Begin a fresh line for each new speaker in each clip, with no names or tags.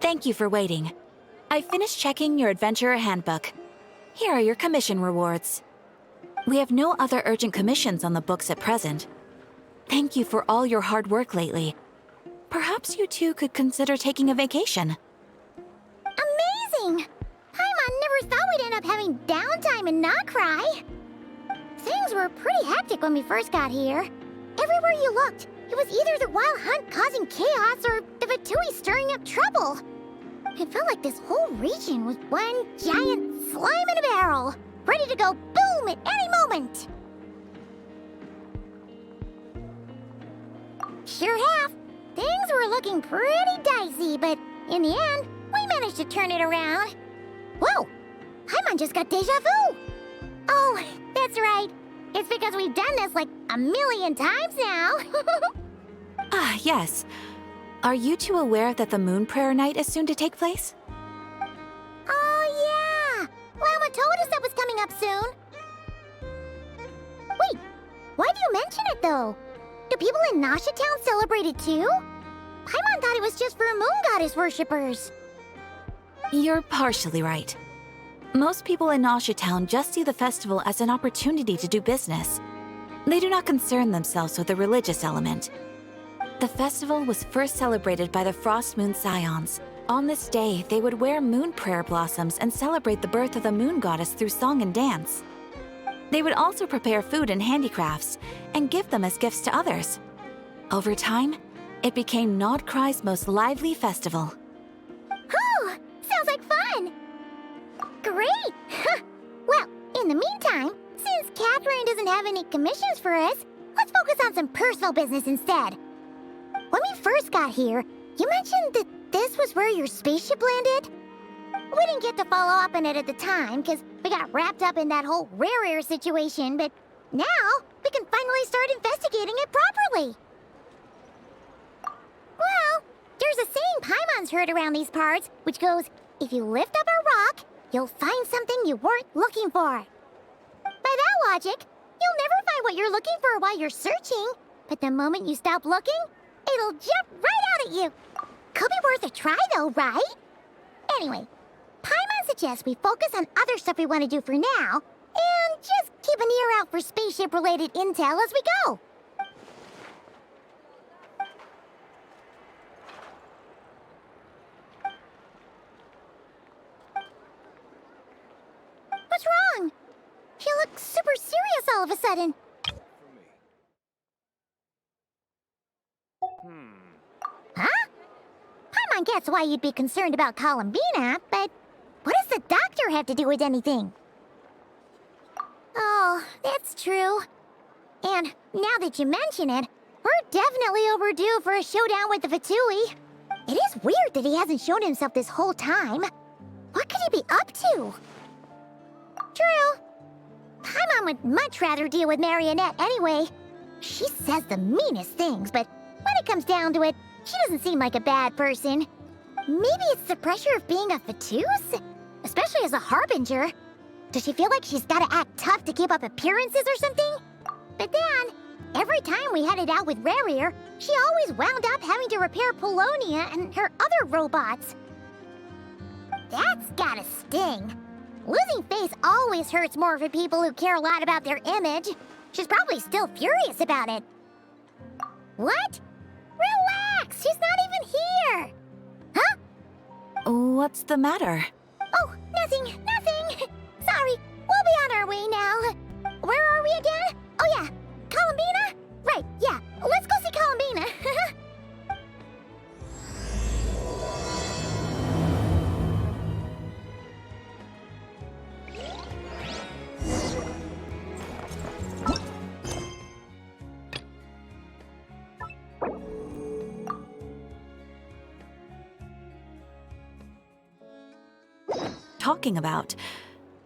Thank you for waiting. I finished checking your adventurer handbook. Here are your commission rewards. We have no other urgent commissions on the books at present. Thank you for all your hard work lately. Perhaps you two could consider taking a vacation.
Amazing! Paimon never thought we'd end up having downtime in Nod-Krai. Things were pretty hectic when we first got here. Everywhere you looked, it was either the Wild Hunt causing chaos or the Fatui stirring up trouble. It felt like this whole region was one giant slime in a barrel, ready to go boom at any moment. Sure have. Things were looking pretty dicey, but in the end, we managed to turn it around. Whoa! Paimon just got deja vu! Oh, that's right. It's because we've done this like a million times now.
Ah, yes. Are you two aware that the Moon Prayer Night is soon to take place?
Oh, yeah! Lauma told us that was coming up soon. Wait, why do you mention it, though? Do people in Nasha Town celebrate it, too? Paimon thought it was just for moon goddess worshippers.
You're partially right. Most people in Nasha Town just see the festival as an opportunity to do business. They do not concern themselves with the religious element. The festival was first celebrated by the Frost Moon Scions. On this day, they would wear moon prayer blossoms and celebrate the birth of the moon goddess through song and dance. They would also prepare food and handicrafts and give them as gifts to others. Over time, it became Nod-Krai's most lively festival.
Oh, sounds like fun! Great! Well, in the meantime, since Catherine doesn't have any commissions for us, let's focus on some personal business instead. When we first got here, you mentioned that this was where your spaceship landed? We didn't get to follow up on it at the time, because we got wrapped up in that whole Rerir situation, but now we can finally start investigating it properly. Well, there's a saying Paimon's heard around these parts, which goes, if you lift up a rock, you'll find something you weren't looking for. By that logic, you'll never find what you're looking for while you're searching, but the moment you stop looking, it'll jump right out at you. Could be worth a try though, right? Anyway, Paimon suggests we focus on other stuff we want to do for now, and just keep an ear out for spaceship-related intel as we go. What's wrong? She looks super serious all of a sudden. Huh? Paimon gets why you'd be concerned about Columbina, but what does the doctor have to do with anything? Oh, that's true. And now that you mention it, we're definitely overdue for a showdown with the Fatui. It is weird that he hasn't shown himself this whole time. What could he be up to? True. Paimon would much rather deal with Marionette anyway. She says the meanest things, but when it comes down to it, she doesn't seem like a bad person. Maybe it's the pressure of being a Fatuse? Especially as a Harbinger. Does she feel like she's gotta act tough to keep up appearances or something? But then, every time we headed out with Rerir, she always wound up having to repair Pulonia and her other robots. That's gotta sting. Losing face always hurts more for people who care a lot about their image. She's probably still furious about it. What? Relax, she's not even here. Huh?
What's the matter?
Oh, nothing. Sorry, we'll be on our way now. Where are we again? Oh yeah, Columbina? Right, yeah, let's go see Columbina.
Talking about.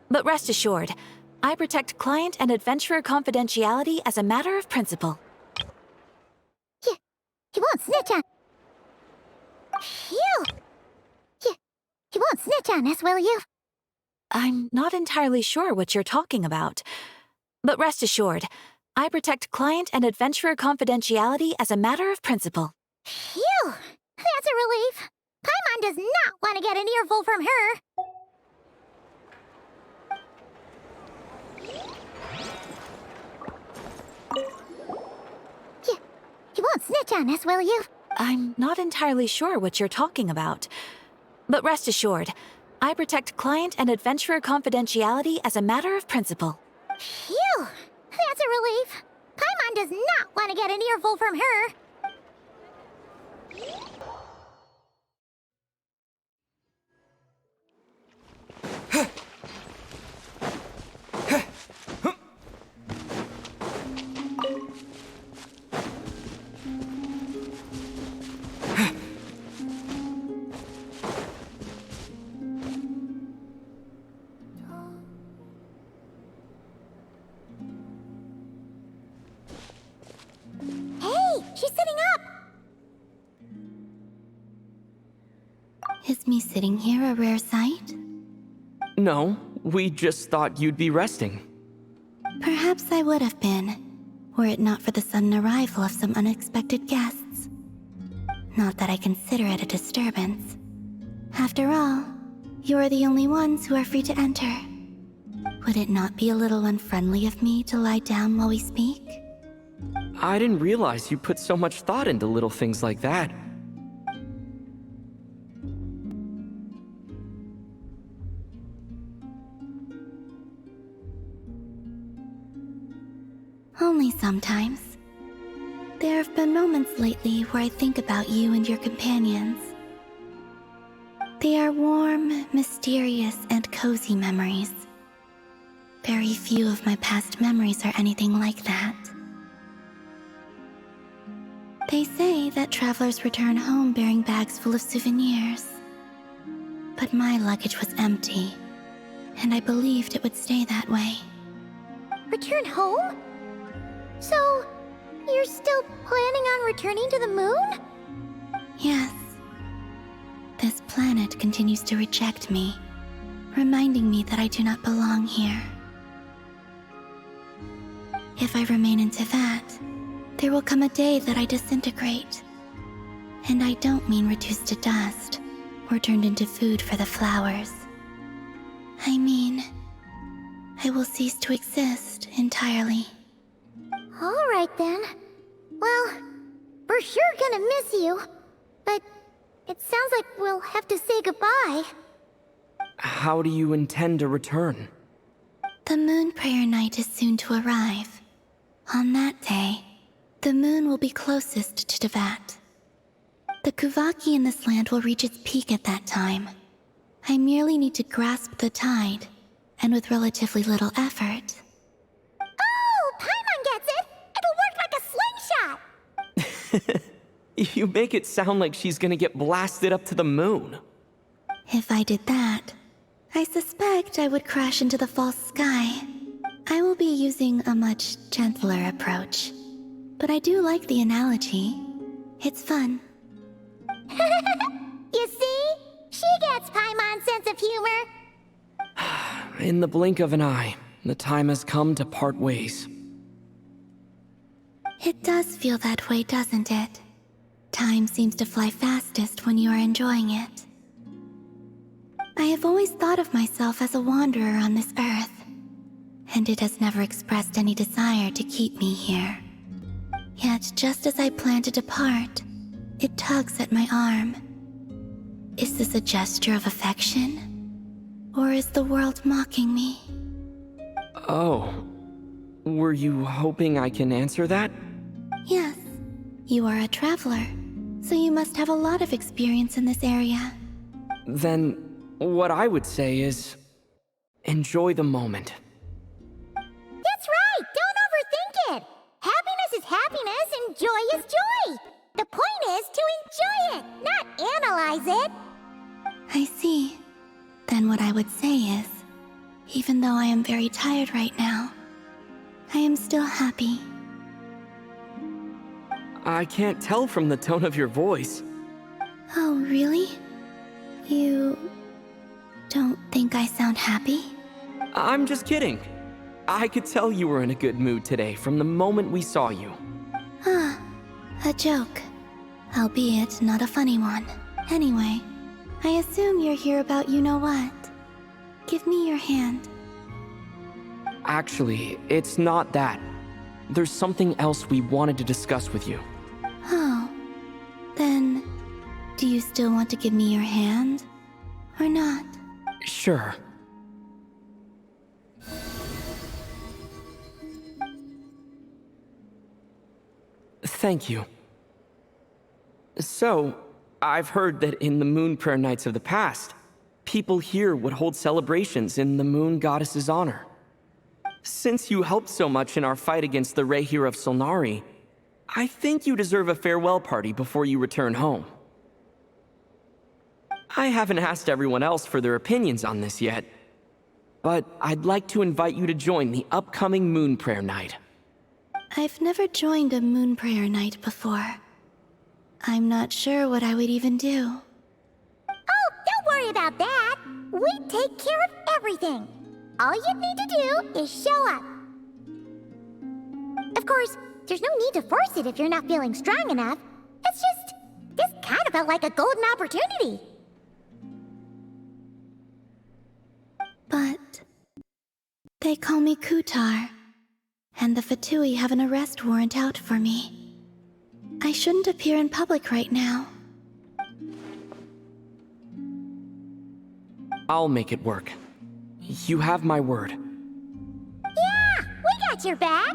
But rest assured, I protect client and adventurer confidentiality as a matter of principle.
He won't snitch on... Phew! He won't snitch on us, will you?
I'm not entirely sure what you're talking about. But rest assured, I protect client and adventurer confidentiality as a matter of principle.
Phew! That's a relief. Paimon does not want to get an earful from her. You won't snitch on us, will you?
I'm not entirely sure what you're talking about. But rest assured, I protect client and adventurer confidentiality as a matter of principle.
Phew! That's a relief. Paimon does not want to get an earful from her. She's sitting up!
Is me sitting here a rare sight?
No, we just thought you'd be resting.
Perhaps I would have been, were it not for the sudden arrival of some unexpected guests. Not that I consider it a disturbance. After all, you are the only ones who are free to enter. Would it not be a little unfriendly of me to lie down while we speak?
I didn't realize you put so much thought into little things like that.
Only sometimes. There have been moments lately where I think about you and your companions. They are warm, mysterious, and cozy memories. Very few of my past memories are anything like that. They say that travelers return home bearing bags full of souvenirs. But my luggage was empty, and I believed it would stay that way.
Return home? So, you're still planning on returning to the moon?
Yes. This planet continues to reject me, reminding me that I do not belong here. If I remain in Teyvat, there will come a day that I disintegrate. And I don't mean reduced to dust, or turned into food for the flowers. I mean, I will cease to exist entirely.
Alright then. Well, we're sure gonna miss you. But it sounds like we'll have to say goodbye.
How do you intend to return?
The moon prayer night is soon to arrive. On that day, the moon will be closest to Teyvat. The Kuvaki in this land will reach its peak at that time. I merely need to grasp the tide, and with relatively little effort.
Oh, Paimon gets it! It'll work like a slingshot!
You make it sound like she's gonna get blasted up to the moon.
If I did that, I suspect I would crash into the false sky. I will be using a much gentler approach. But I do like the analogy. It's fun.
You see? She gets Paimon's sense of humor.
In the blink of an eye, the time has come to part ways.
It does feel that way, doesn't it? Time seems to fly fastest when you are enjoying it. I have always thought of myself as a wanderer on this earth, and it has never expressed any desire to keep me here. Yet, just as I plan to depart, it tugs at my arm. Is this a gesture of affection? Or is the world mocking me?
Oh. Were you hoping I can answer that?
Yes. You are a traveler, so you must have a lot of experience in this area.
Then, what I would say is... enjoy the moment.
That's right! Don't overthink it! Happiness is happiness and joy is joy! The point is to enjoy it, not analyze it!
I see. Then what I would say is, even though I am very tired right now, I am still happy.
I can't tell from the tone of your voice.
Oh, really? You don't think I sound happy?
I'm just kidding. I could tell you were in a good mood today from the moment we saw you.
Ah, a joke. Albeit not a funny one. Anyway, I assume you're here about you-know-what. Give me your hand.
Actually, it's not that. There's something else we wanted to discuss with you.
Oh. Then, do you still want to give me your hand? Or not?
Sure. Thank you. So, I've heard that in the Moon Prayer Nights of the past, people here would hold celebrations in the Moon Goddess's honor. Since you helped so much in our fight against the Rerir of Solnari, I think you deserve a farewell party before you return home. I haven't asked everyone else for their opinions on this yet, but I'd like to invite you to join the upcoming Moon Prayer Night.
I've never joined a Moon Prayer Night before. I'm not sure what I would even do.
Oh, don't worry about that. We take care of everything. All you need to do is show up. Of course, there's no need to force it if you're not feeling strong enough. It's just, this kind of felt like a golden opportunity.
But they call me Kutar, and the Fatui have an arrest warrant out for me. I shouldn't appear in public right now.
I'll make it work. You have my word.
Yeah, we got your back.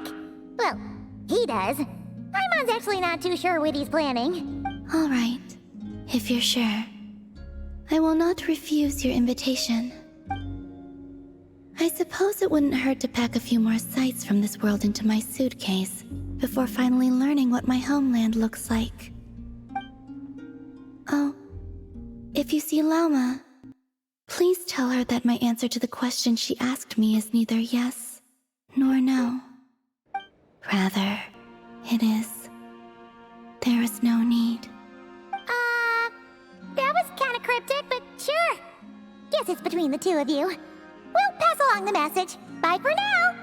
Well, he does. Paimon's actually not too sure what he's planning.
All right, if you're sure. I will not refuse your invitation. I suppose it wouldn't hurt to pack a few more sights from this world into my suitcase before finally learning what my homeland looks like. Oh, if you see Lauma, please tell her that my answer to the question she asked me is neither yes nor no. Rather, it is. There is no need.
That was kinda cryptic, but sure. Guess it's between the two of you. We'll pass along the message. Bye for now.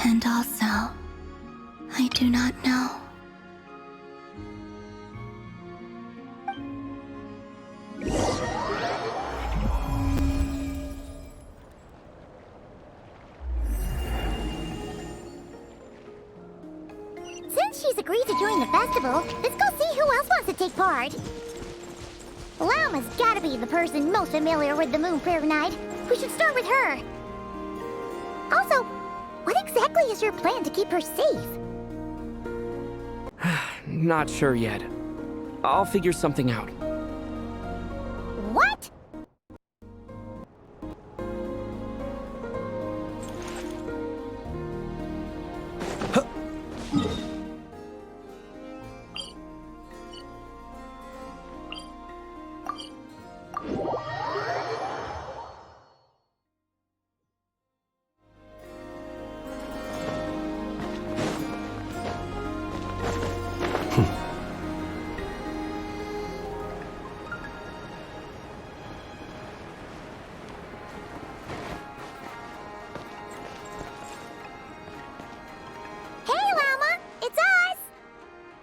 And also, I do not know.
Since she's agreed to join the festival, let's go see who else wants to take part. Lauma's gotta be the person most familiar with the Moon Prayer Night. We should start with her. Also, what exactly is your plan to keep her safe?
Not sure yet. I'll figure something out.
What?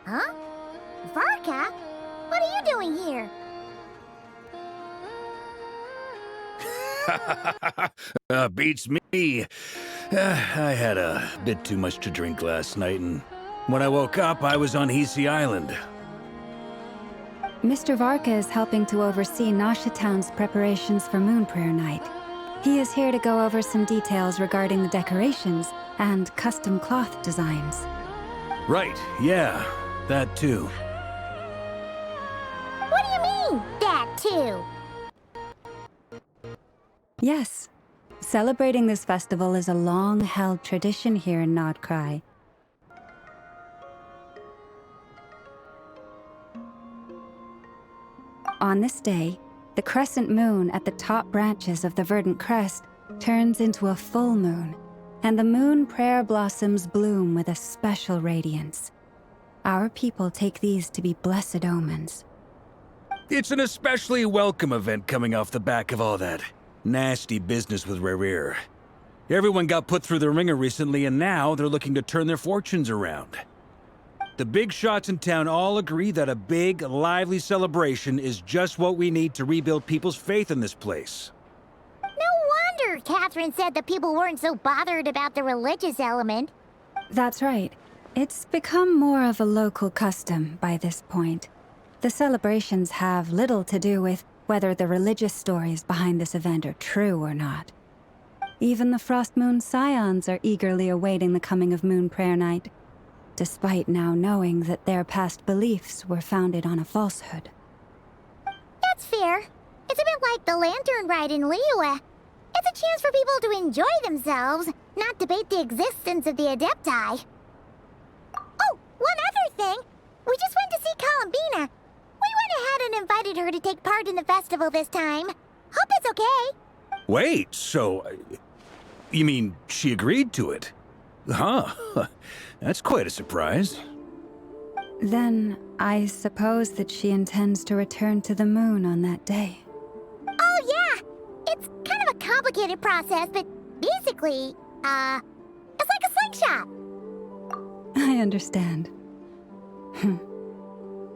Huh? Varka? What are you doing here?
Beats me. I had a bit too much to drink last night, and when I woke up, I was on Hisi Island.
Mr. Varka is helping to oversee Nasha Town's preparations for Moon Prayer Night. He is here to go over some details regarding the decorations and custom cloth designs.
Right, yeah, that too.
What do you mean, that too?
Yes, celebrating this festival is a long-held tradition here in Nod-Krai. On this day, the crescent moon at the top branches of the verdant crest turns into a full moon, and the moon prayer blossoms bloom with a special radiance. Our people take these to be blessed omens.
It's an especially welcome event coming off the back of all that nasty business with Rerir. Everyone got put through the ringer recently, and now they're looking to turn their fortunes around. The big shots in town all agree that a big, lively celebration is just what we need to rebuild people's faith in this place.
No wonder Catherine said that people weren't so bothered about the religious element.
That's right. It's become more of a local custom by this point. The celebrations have little to do with whether the religious stories behind this event are true or not. Even the Frost Moon Scions are eagerly awaiting the coming of Moon Prayer Night, despite now knowing that their past beliefs were founded on a falsehood.
That's fair. It's a bit like the Lantern Ride in Liyue. It's a chance for people to enjoy themselves, not debate the existence of the Adepti. Oh, one other thing! We just went to see Columbina. We went ahead and invited her to take part in the festival this time. Hope it's okay.
Wait, so... you mean she agreed to it? Huh. That's quite a surprise.
Then, I suppose that she intends to return to the moon on that day.
Oh, yeah! It's kind of a complicated process, but basically, it's like a slingshot.
I understand.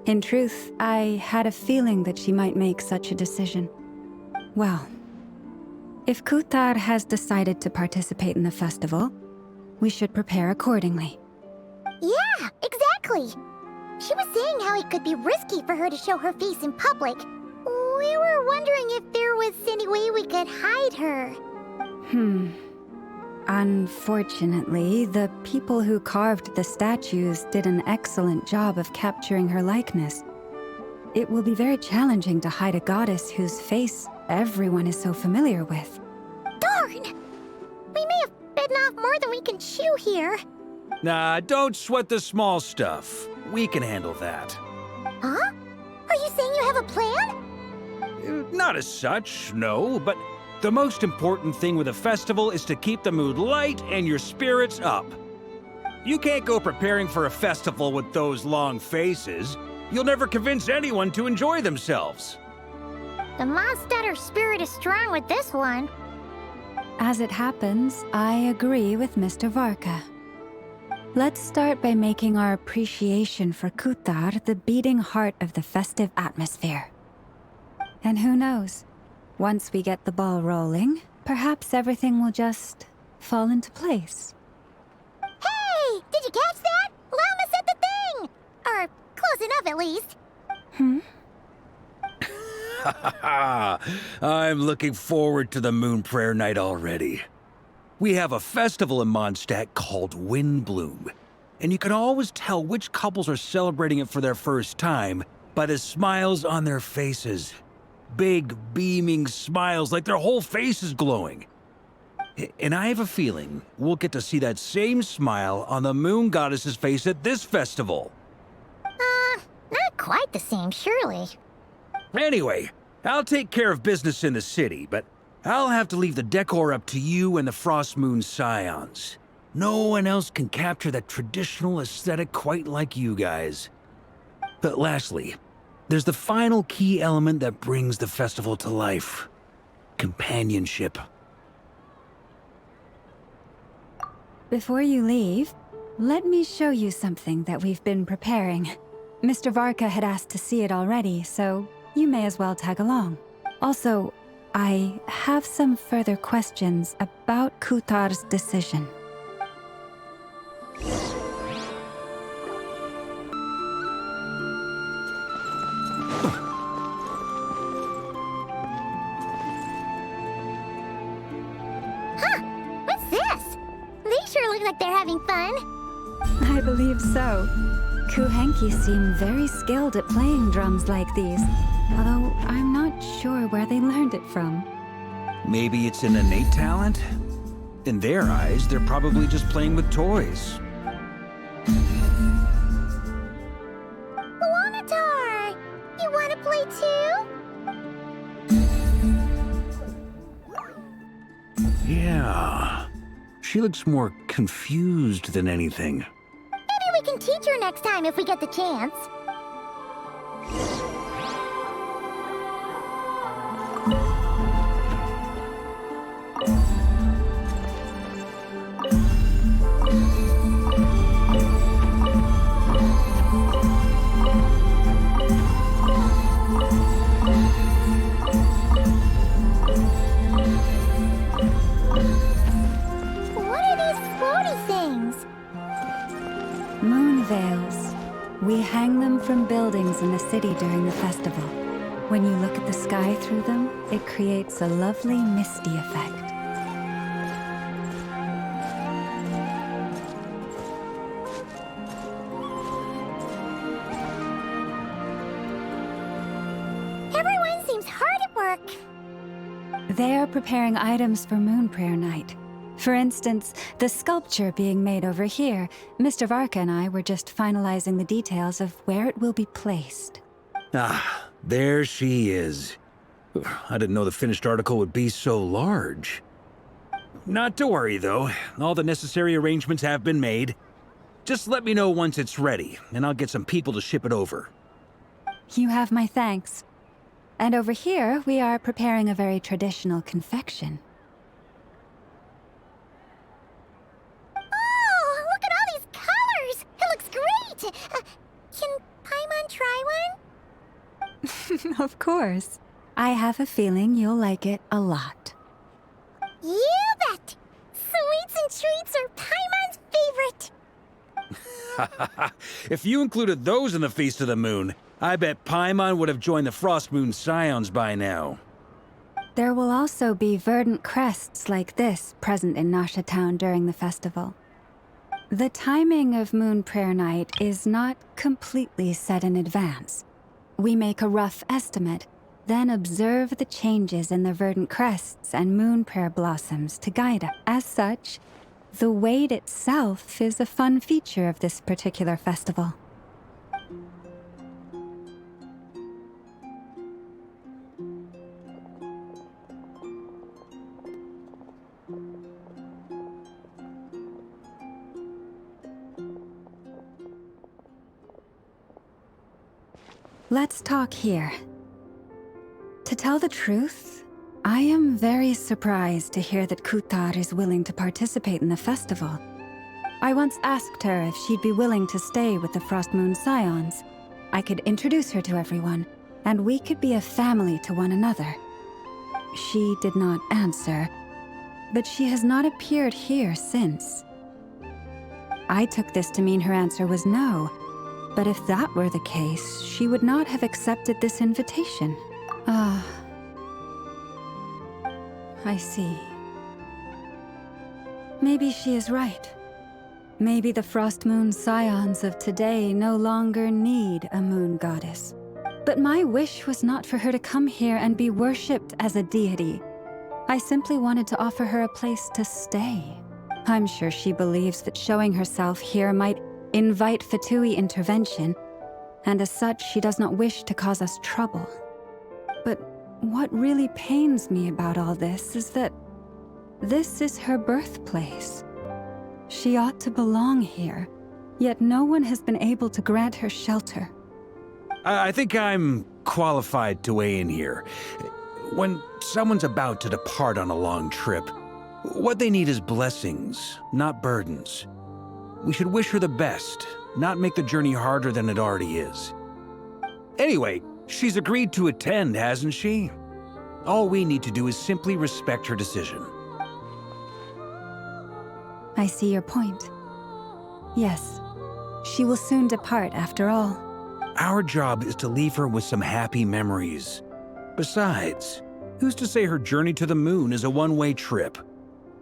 In truth, I had a feeling that she might make such a decision. Well, if Kuthar has decided to participate in the festival, we should prepare accordingly.
Yeah, exactly. She was saying how it could be risky for her to show her face in public. We were wondering if there was any way we could hide her.
Unfortunately, the people who carved the statues did an excellent job of capturing her likeness. It will be very challenging to hide a goddess whose face everyone is so familiar with.
Darn! We may have bitten off more than we can chew here.
Nah, don't sweat the small stuff. We can handle that.
Huh? Are you saying you have a plan?
Not as such, no, but the most important thing with a festival is to keep the mood light and your spirits up. You can't go preparing for a festival with those long faces. You'll never convince anyone to enjoy themselves.
The Mondstatter spirit is strong with this one.
As it happens, I agree with Mr. Varka. Let's start by making our appreciation for Kuthar the beating heart of the festive atmosphere. And who knows? Once we get the ball rolling, perhaps everything will just fall into place.
Hey! Did you catch that? Lauma said the thing! Or close enough, at least.
I'm looking forward to the Moon Prayer Night already. We have a festival in Mondstadt called Windbloom, and you can always tell which couples are celebrating it for their first time by the smiles on their faces. Big, beaming smiles like their whole face is glowing. And I have a feeling we'll get to see that same smile on the Moon Goddess's face at this festival.
Not quite the same, surely.
Anyway, I'll take care of business in the city, but I'll have to leave the decor up to you and the Frost Moon Scions. No one else can capture that traditional aesthetic quite like you guys. But lastly, there's the final key element that brings the festival to life. Companionship.
Before you leave, let me show you something that we've been preparing. Mr. Varka had asked to see it already, so you may as well tag along. Also, I have some further questions about Kuthar's decision.
What's this? They sure look like they're having fun.
I believe so. Kuhenki seem very skilled at playing drums like these, although I'm not sure where they learned it from.
Maybe it's an innate talent? In their eyes, they're probably just playing with toys.
Luanatar! You want to play too?
Yeah. She looks more confused than anything.
Maybe we can teach her next time if we get the chance.
We hang them from buildings in the city during the festival. When you look at the sky through them, it creates a lovely misty effect.
Everyone seems hard at work.
They are preparing items for Moon Prayer Night. For instance, the sculpture being made over here, Mr. Varka and I were just finalizing the details of where it will be placed.
Ah, there she is. I didn't know the finished article would be so large. Not to worry, though. All the necessary arrangements have been made. Just let me know once it's ready, and I'll get some people to ship it over.
You have my thanks. And over here, we are preparing a very traditional confection.
Can Paimon try one?
Of course. I have a feeling you'll like it a lot.
You bet! Sweets and treats are Paimon's favorite.
If you included those in the Feast of the Moon, I bet Paimon would have joined the Frost Moon Scions by now.
There will also be verdant crests like this present in Nasha Town during the festival. The timing of Moon Prayer Night is not completely set in advance. We make a rough estimate, then observe the changes in the verdant crests and moon prayer blossoms to guide us. As such, the wait itself is a fun feature of this particular festival. Let's talk here. To tell the truth, I am very surprised to hear that Kutar is willing to participate in the festival. I once asked her if she'd be willing to stay with the Frost Moon Scions. I could introduce her to everyone, and we could be a family to one another. She did not answer, but she has not appeared here since. I took this to mean her answer was no. But if that were the case, she would not have accepted this invitation. Ah. I see. Maybe she is right. Maybe the Frost Moon Scions of today no longer need a moon goddess. But my wish was not for her to come here and be worshipped as a deity. I simply wanted to offer her a place to stay. I'm sure she believes that showing herself here might invite Fatui intervention, and as such, she does not wish to cause us trouble. But what really pains me about all this is that this is her birthplace. She ought to belong here, yet no one has been able to grant her shelter.
I think I'm qualified to weigh in here. When someone's about to depart on a long trip, what they need is blessings, not burdens. We should wish her the best, not make the journey harder than it already is. Anyway, she's agreed to attend, hasn't she? All we need to do is simply respect her decision.
I see your point. Yes, she will soon depart after all.
Our job is to leave her with some happy memories. Besides, who's to say her journey to the moon is a one-way trip?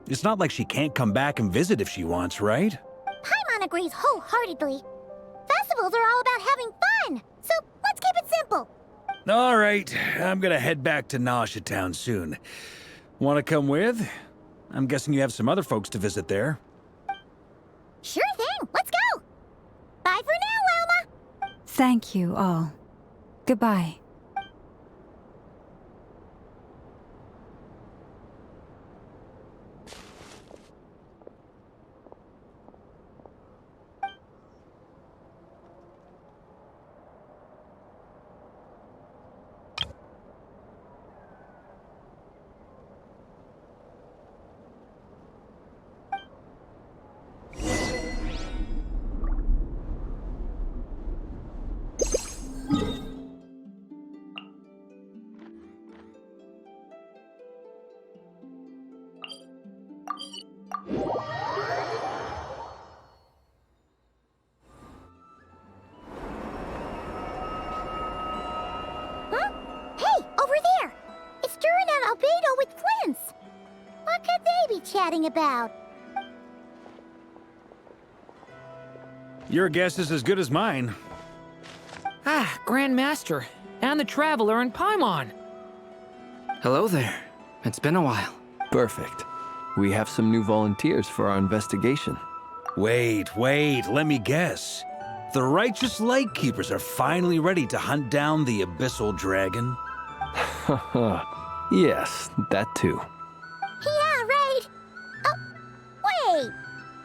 It's not like she can't come back and visit if she wants, right?
Paimon agrees wholeheartedly. Festivals are all about having fun, so let's keep it simple.
All right, I'm gonna head back to Nasha Town soon. Want to come with? I'm guessing you have some other folks to visit there.
Sure thing, let's go! Bye for now, Lauma!
Thank you all. Goodbye.
chatting about?
Your guess is as good as mine.
Ah, Grand Master, and the Traveler and Paimon.
Hello there. It's been a while.
Perfect. We have some new volunteers for our investigation.
Wait, let me guess. The righteous Lightkeepers are finally ready to hunt down the Abyssal Dragon?
Yes, that too.
Yeah, right. Oh, wait.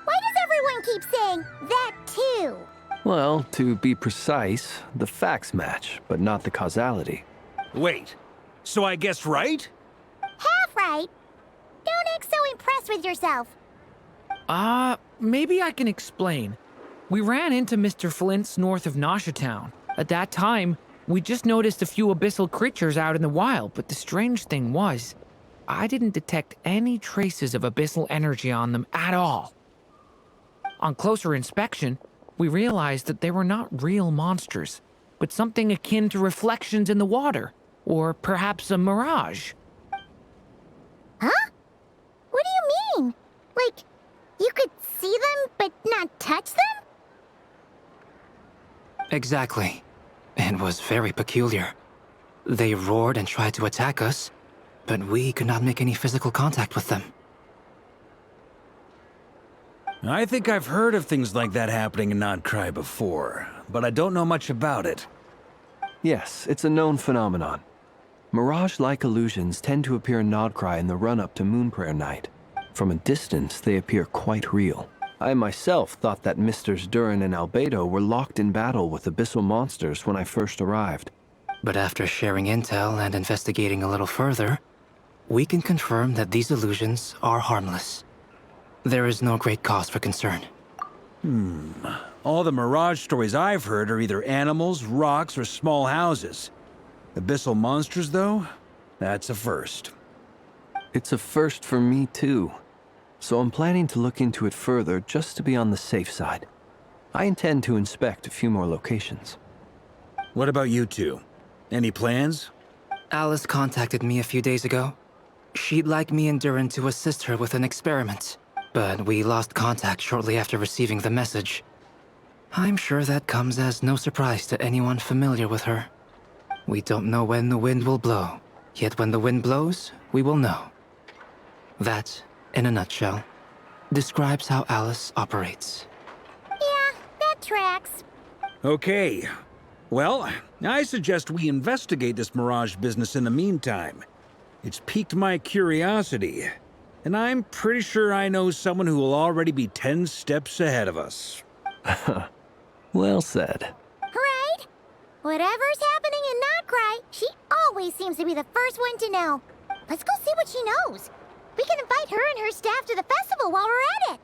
Why does everyone keep saying that too?
Well, to be precise, the facts match, but not the causality.
Wait, so I guessed right?
Half right. Don't act so impressed with yourself.
Maybe I can explain. We ran into Mr. Flint's north of Nosha Town. At that time, we just noticed a few abyssal creatures out in the wild, but the strange thing was, I didn't detect any traces of abyssal energy on them at all. On closer inspection, we realized that they were not real monsters, but something akin to reflections in the water, or perhaps a mirage.
Huh? What do you mean? Like, you could see them but not touch them?
Exactly. It was very peculiar. They roared and tried to attack us, but we could not make any physical contact with them.
I think I've heard of things like that happening in Nod-Krai before, but I don't know much about it.
Yes, it's a known phenomenon. Mirage-like illusions tend to appear in Nodkrai in the run-up to Moonprayer Night. From a distance, they appear quite real. I myself thought that Misters Durin and Albedo were locked in battle with abyssal monsters when I first arrived.
But after sharing intel and investigating a little further, we can confirm that these illusions are harmless. There is no great cause for concern.
All the Mirage stories I've heard are either animals, rocks, or small houses. Abyssal monsters, though? That's a first.
It's a first for me, too. So I'm planning to look into it further just to be on the safe side. I intend to inspect a few more locations.
What about you two? Any plans?
Alice contacted me a few days ago. She'd like me and Durin to assist her with an experiment, but we lost contact shortly after receiving the message. I'm sure that comes as no surprise to anyone familiar with her. We don't know when the wind will blow, yet when the wind blows, we will know. That, in a nutshell, describes how Alice operates.
Yeah, that tracks.
Okay. Well, I suggest we investigate this Mirage business in the meantime. It's piqued my curiosity, and I'm pretty sure I know someone who will already be 10 steps ahead of us.
Well said.
Right? Whatever's happening in Nod-Krai, she always seems to be the first one to know. Let's go see what she knows. We can invite her and her staff to the festival while we're at it.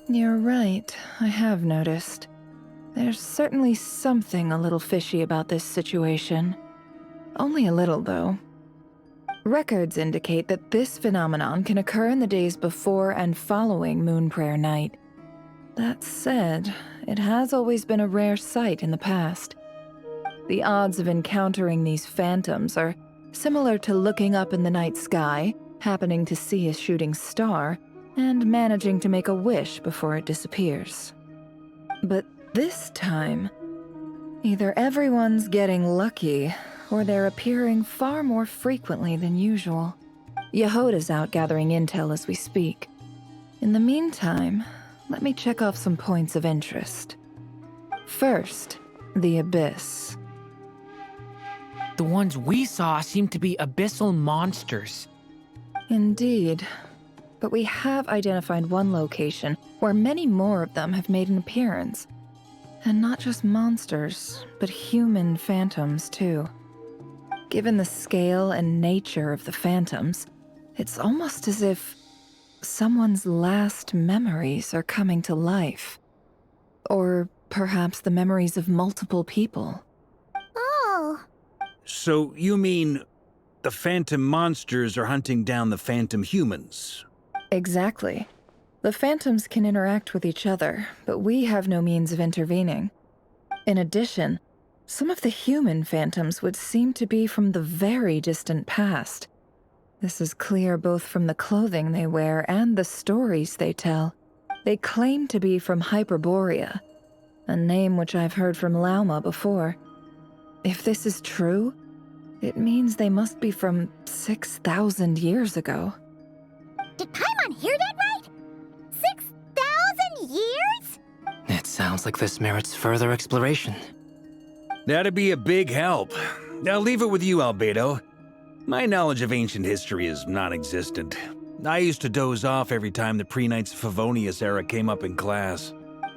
You're right, I have noticed. There's certainly something a little fishy about this situation. Only a little, though. Records indicate that this phenomenon can occur in the days before and following Moonprayer Night. That said, it has always been a rare sight in the past. The odds of encountering these phantoms are similar to looking up in the night sky, happening to see a shooting star, and managing to make a wish before it disappears. But this time, either everyone's getting lucky, or they're appearing far more frequently than usual. Jahoda's out gathering intel as we speak. In the meantime, let me check off some points of interest. First, the Abyss.
The ones we saw seem to be abyssal monsters.
Indeed. but we have identified one location where many more of them have made an appearance. And not just monsters, but human phantoms too. Given the scale and nature of the phantoms, it's almost as if someone's last memories are coming to life. Or perhaps the memories of multiple people.
Oh.
So you mean the phantom monsters are hunting down the phantom humans?
Exactly. The phantoms can interact with each other, but we have no means of intervening. In addition, some of the human phantoms would seem to be from the very distant past. This is clear both from the clothing they wear and the stories they tell. They claim to be from Hyperborea, a name which I've heard from Lauma before. If this is true, it means they must be from 6,000 years ago.
Did Paimon hear that right? 6,000 years?
It sounds like this merits further exploration.
That'd be a big help. I'll leave it with you, Albedo. My knowledge of ancient history is non-existent. I used to doze off every time the pre-Knights of Favonius era came up in class.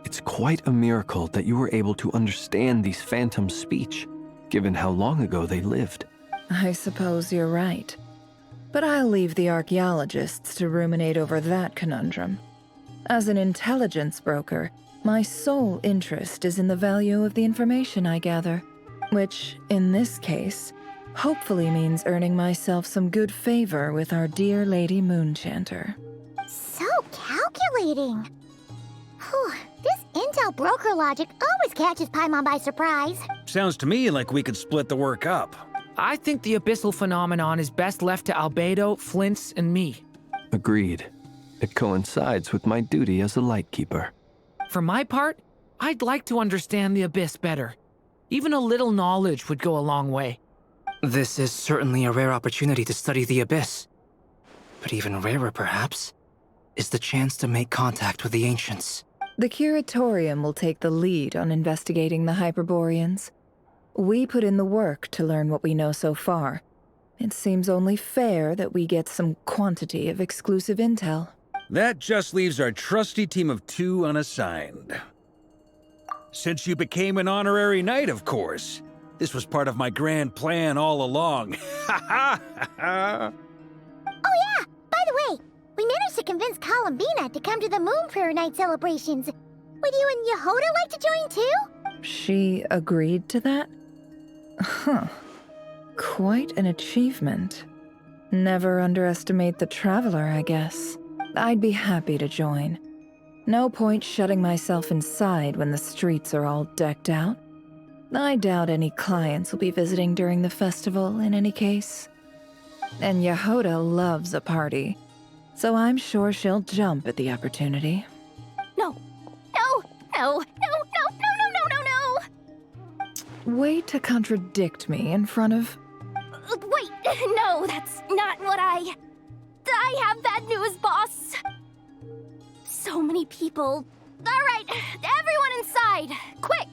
It's quite a miracle that you were able to understand these phantoms' speech, given how long ago they lived.
I suppose you're right. But I'll leave the archaeologists to ruminate over that conundrum. As an intelligence broker, my sole interest is in the value of the information I gather, which, in this case, hopefully means earning myself some good favor with our dear Lady Moonchanter.
So calculating. Whew, this intel broker logic always catches Paimon by surprise.
Sounds to me like we could split the work up.
I think the abyssal phenomenon is best left to Albedo, Flins, and me.
Agreed. It coincides with my duty as a lightkeeper.
For my part, I'd like to understand the abyss better. Even a little knowledge would go a long way.
This is certainly a rare opportunity to study the abyss. But even rarer, perhaps, is the chance to make contact with the ancients.
The Curatorium will take the lead on investigating the Hyperboreans. We put in the work to learn what we know so far. It seems only fair that we get some quantity of exclusive intel.
That just leaves our trusty team of 2 unassigned. Since you became an honorary knight, of course. This was part of my grand plan all along. Ha ha ha!
Oh yeah, by the way, we managed to convince Columbina to come to the Moonprayer Night celebrations. Would you and Jahoda like to join too?
She agreed to that? Huh. Quite an achievement. Never underestimate the traveler, I guess. I'd be happy to join. No point shutting myself inside when the streets are all decked out. I doubt any clients will be visiting during the festival in any case. And Jahoda loves a party, so I'm sure she'll jump at the opportunity.
No. No, no, no, no, no, no, no, no, no!
Way to contradict me in front of...
Wait, no, that's not what I have bad news, boss. So many people. All right, everyone inside, quick!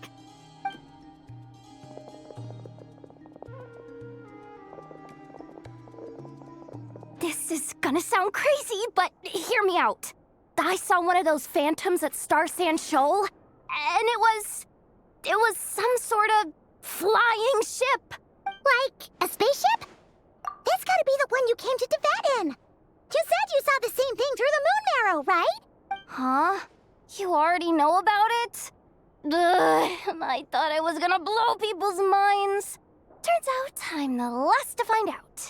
This is gonna sound crazy, but hear me out. I saw one of those phantoms at Star Sand Shoal, and it was some sort of flying ship. Like a spaceship? That's gotta be the one you came to Tibet in. You said you saw the same thing through the moon marrow, right? Huh? You already know about it? Ugh, I thought I was gonna blow people's minds. Turns out I'm the last to find out.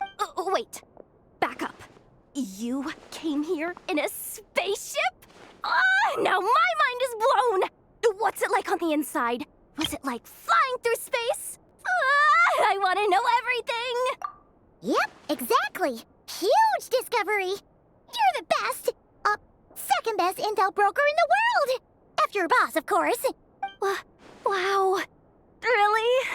Wait, back up. You came here in a spaceship? Now my mind is blown! What's it like on the inside? Was it like flying through space? I want to know everything! Yep, exactly. Huge discovery. You're the best. Second best intel broker in the world. After your boss, of course. Wow. Really?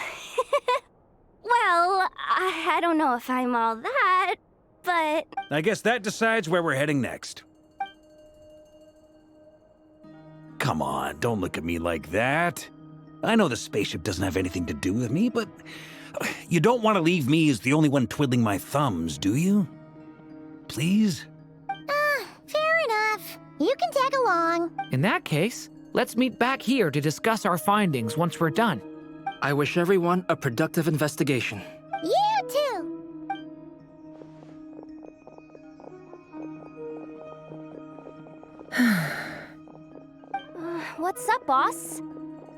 Well, I don't know if I'm all that, but...
I guess that decides where we're heading next. Come on, don't look at me like that. I know the spaceship doesn't have anything to do with me, but you don't want to leave me as the only one twiddling my thumbs, do you? Please?
Fair along.
In that case, let's meet back here to discuss our findings once we're done.
I wish everyone a productive investigation.
You too. What's up, boss?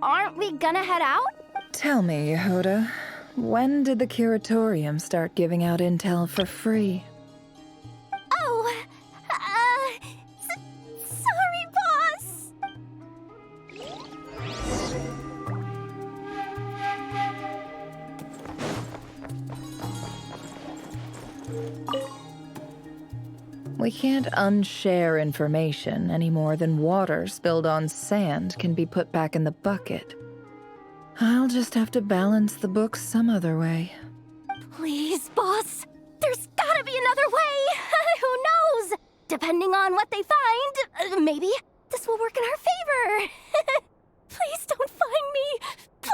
Aren't we gonna head out?
Tell me, Jahoda, when did the curatorium start giving out intel for free?
Oh, sorry, boss.
We can't unshare information any more than water spilled on sand can be put back in the bucket. I'll just have to balance the books some other way.
Please, boss. There's gotta be another way. Who knows? Depending on what they find, maybe this will work in our favor. Please don't find me. Please.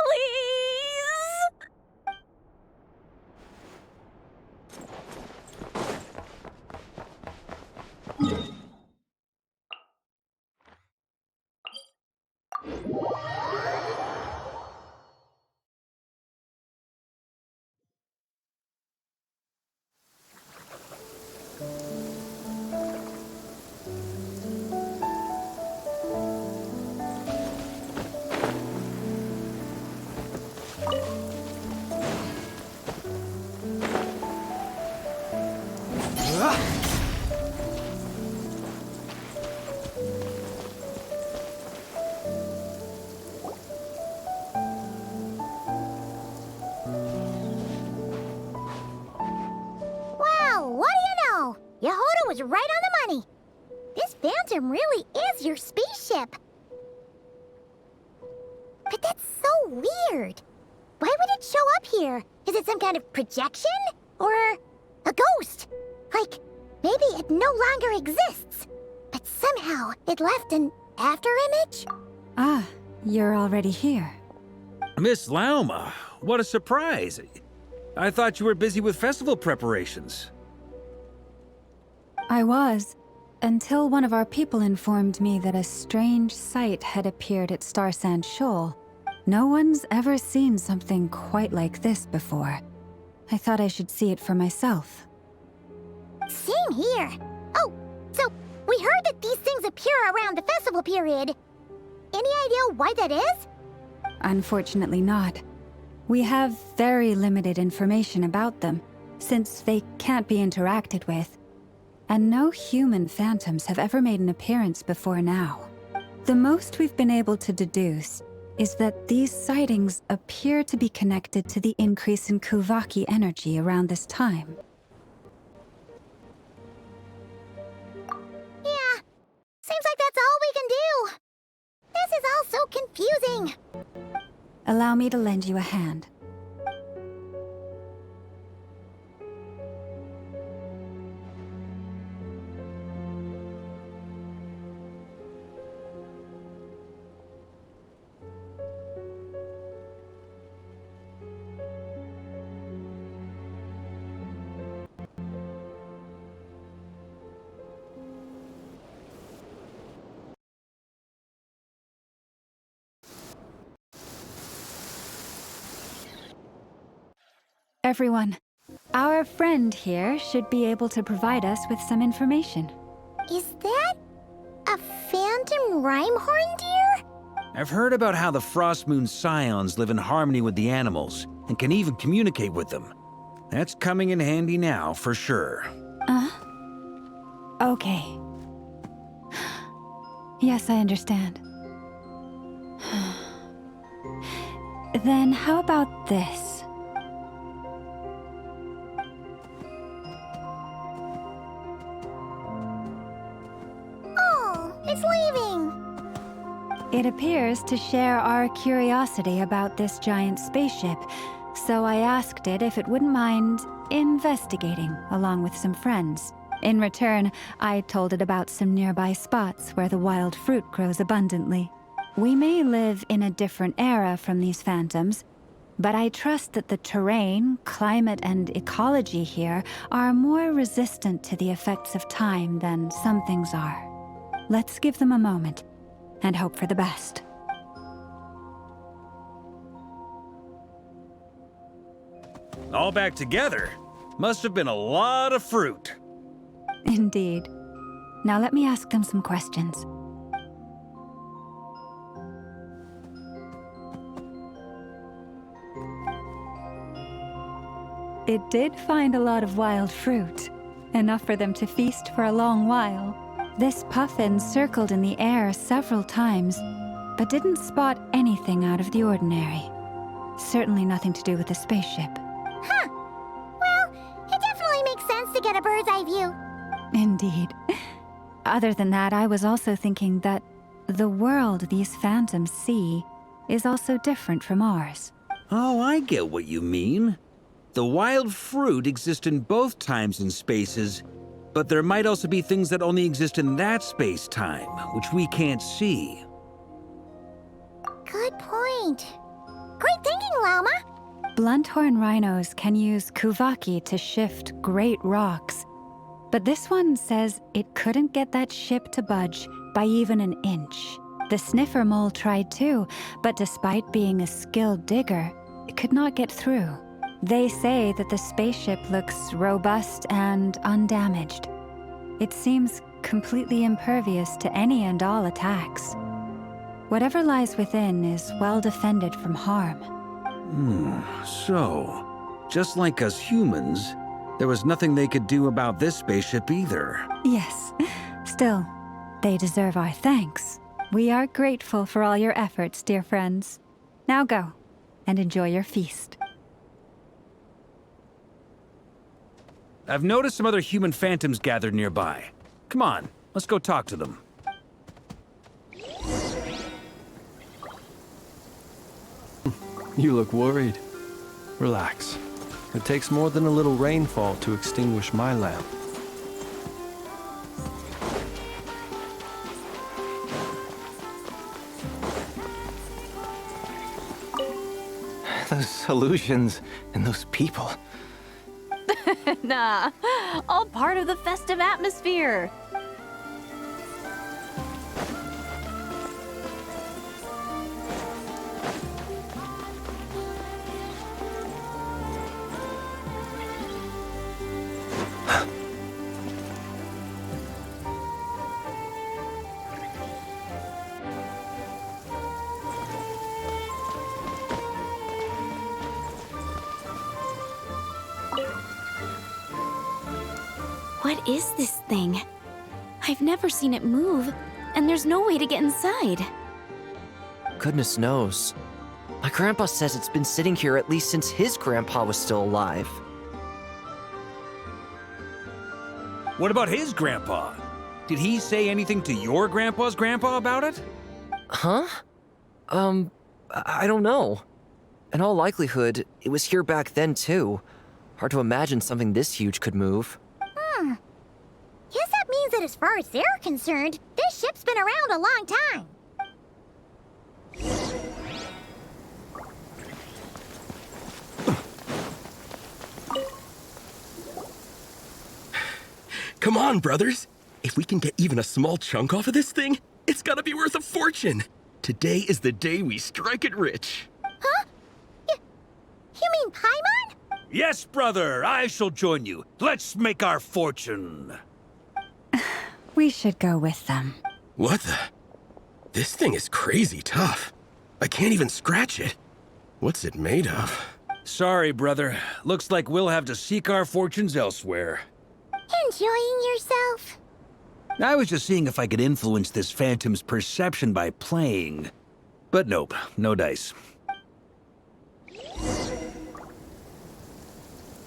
Jahoda was right on the money. This Phantom really is your spaceship. But that's so weird. Why would it show up here? Is it some kind of projection? Or a ghost? Like, maybe it no longer exists, but somehow it left an afterimage?
Ah, you're already here.
Miss Lauma, what a surprise. I thought you were busy with festival preparations.
I was, until one of our people informed me that a strange sight had appeared at Starsand Shoal. No one's ever seen something quite like this before. I thought I should see it for myself.
Same here. Oh, so we heard that these things appear around the festival period. Any idea why that is?
Unfortunately not. We have very limited information about them, since they can't be interacted with. And no human phantoms have ever made an appearance before now. The most we've been able to deduce is that these sightings appear to be connected to the increase in Kuvaki energy around this time.
Yeah, seems like that's all we can do. This is all so confusing.
Allow me to lend you a hand. Everyone, our friend here should be able to provide us with some information.
Is that a phantom rhymehorn deer?
I've heard about how the Frost Moon Scions live in harmony with the animals and can even communicate with them. That's coming in handy now, for sure.
Okay. Yes, I understand. Then how about this?
It's leaving!
It appears to share our curiosity about this giant spaceship, so I asked it if it wouldn't mind investigating along with some friends. In return, I told it about some nearby spots where the wild fruit grows abundantly. We may live in a different era from these phantoms, but I trust that the terrain, climate, and ecology here are more resistant to the effects of time than some things are. let's give them a moment and hope for the best.
All back together? Must have been a lot of fruit.
Indeed. Now let me ask them some questions. It did find a lot of wild fruit, enough for them to feast for a long while. This puffin circled in the air several times, but didn't spot anything out of the ordinary. Certainly nothing to do with the spaceship.
Huh. Well, it definitely makes sense to get a bird's eye view.
Indeed. Other than that, I was also thinking that the world these phantoms see is also different from ours.
Oh, I get what you mean. The wild fruit exists in both times and spaces, but there might also be things that only exist in that space-time, which we can't see.
Good point. Great thinking, Lauma.
Blunthorn rhinos can use kuvaki to shift great rocks, but this one says it couldn't get that ship to budge by even an inch. The sniffer mole tried too, but despite being a skilled digger, it could not get through. They say that the spaceship looks robust and undamaged. It seems completely impervious to any and all attacks. Whatever lies within is well defended from harm.
So, just like us humans, there was nothing they could do about this spaceship either.
Yes. Still, they deserve our thanks. We are grateful for all your efforts, dear friends. Now go, and enjoy your feast.
I've noticed some other human phantoms gathered nearby. Come on, let's go talk to them.
You look worried. Relax. It takes more than a little rainfall to extinguish my lamp.
Those illusions and those people.
Nah, all part of the festive atmosphere.
What is this thing? I've never seen it move, and there's no way to get inside.
Goodness knows. My grandpa says it's been sitting here at least since his grandpa was still alive.
What about his grandpa? Did he say anything to your grandpa's grandpa about it?
Huh? I don't know. In all likelihood, it was here back then too. Hard to imagine something this huge could move.
Guess that means that as far as they're concerned, this ship's been around a long time.
Come on, brothers. If we can get even a small chunk off of this thing, it's gotta be worth a fortune. Today is the day we strike it rich.
Huh? You mean Paimon?
Yes, brother, I shall join you. Let's make our fortune.
We should go with them.
What the? This thing is crazy tough. I can't even scratch it. What's it made of?
Sorry, brother. Looks like we'll have to seek our fortunes elsewhere.
Enjoying yourself?
I was just seeing if I could influence this phantom's perception by playing. But nope, no dice.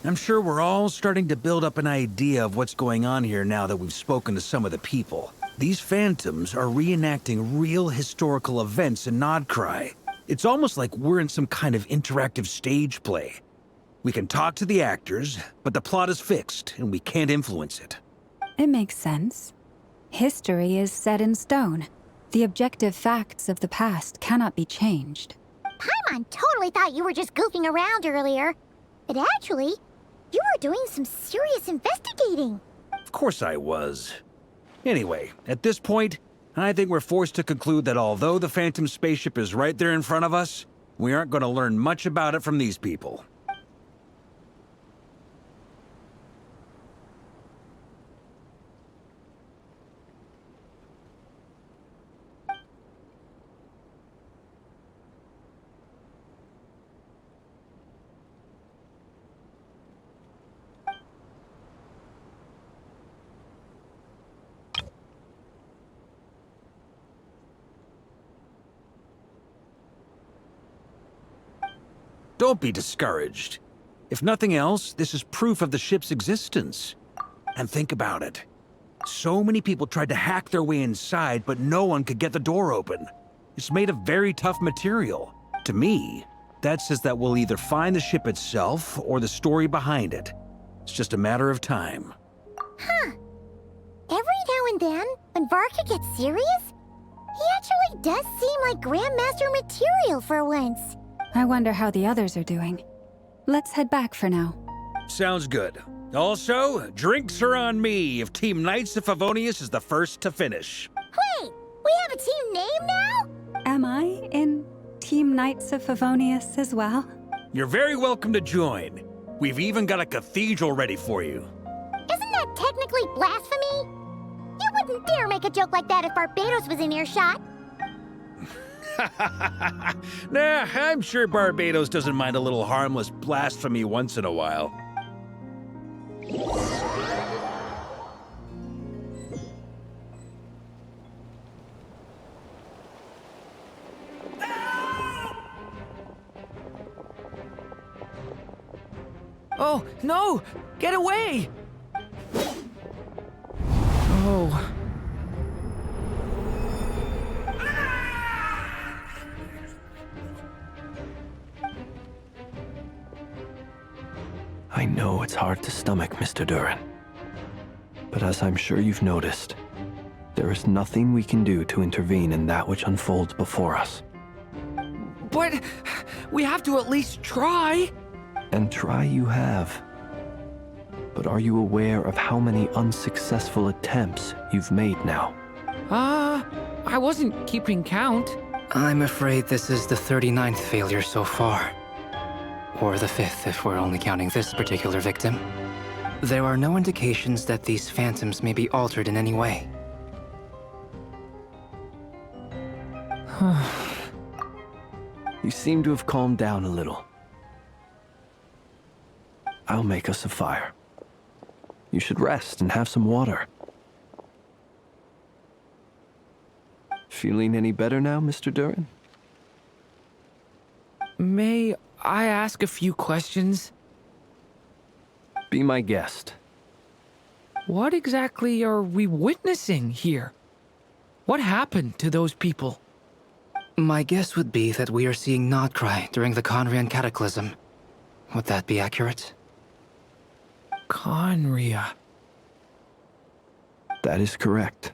I'm sure we're all starting to build up an idea of what's going on here now that we've spoken to some of the people. These phantoms are reenacting real historical events in Nod-Krai. It's almost like we're in some kind of interactive stage play. We can talk to the actors, but the plot is fixed, and we can't influence it.
It makes sense. History is set in stone. The objective facts of the past cannot be changed.
Paimon totally thought you were just goofing around earlier. But actually, you were doing some serious investigating.
Of course I was. Anyway, at this point, I think we're forced to conclude that although the Phantom spaceship is right there in front of us, we aren't going to learn much about it from these people. Don't be discouraged. If nothing else, this is proof of the ship's existence. And think about it. So many people tried to hack their way inside, but no one could get the door open. It's made of very tough material. To me, that says that we'll either find the ship itself or the story behind it. It's just a matter of time.
Huh. Every now and then, when Varka gets serious, he actually does seem like Grandmaster material for once.
I wonder how the others are doing. Let's head back for now.
Sounds good. Also, drinks are on me if Team Knights of Favonius is the first to finish.
Wait, we have a team name now?
Am I in Team Knights of Favonius as well?
You're very welcome to join. We've even got a cathedral ready for you.
Isn't that technically blasphemy? You wouldn't dare make a joke like that if Barbados was in earshot.
Nah, I'm sure Barbados doesn't mind a little harmless blasphemy once in a while.
Oh, no! Get away! Oh.
I know it's hard to stomach, Mr. Durin. But as I'm sure you've noticed, there is nothing we can do to intervene in that which unfolds before us.
But we have to at least try.
And try you have. But are you aware of how many unsuccessful attempts you've made now?
I wasn't keeping count.
I'm afraid this is the 39th failure so far. Or the 5th if we're only counting this particular victim. There are no indications that these phantoms may be altered in any way.
You seem to have calmed down a little. I'll make us a fire. You should rest and have some water. Feeling any better now, Mr. Durin?
May I ask a few questions?
Be my guest.
What exactly are we witnessing here? What happened to those people?
My guess would be that we are seeing Nod-Krai during the Conrian Cataclysm. Would that be accurate?
Conria.
That is correct.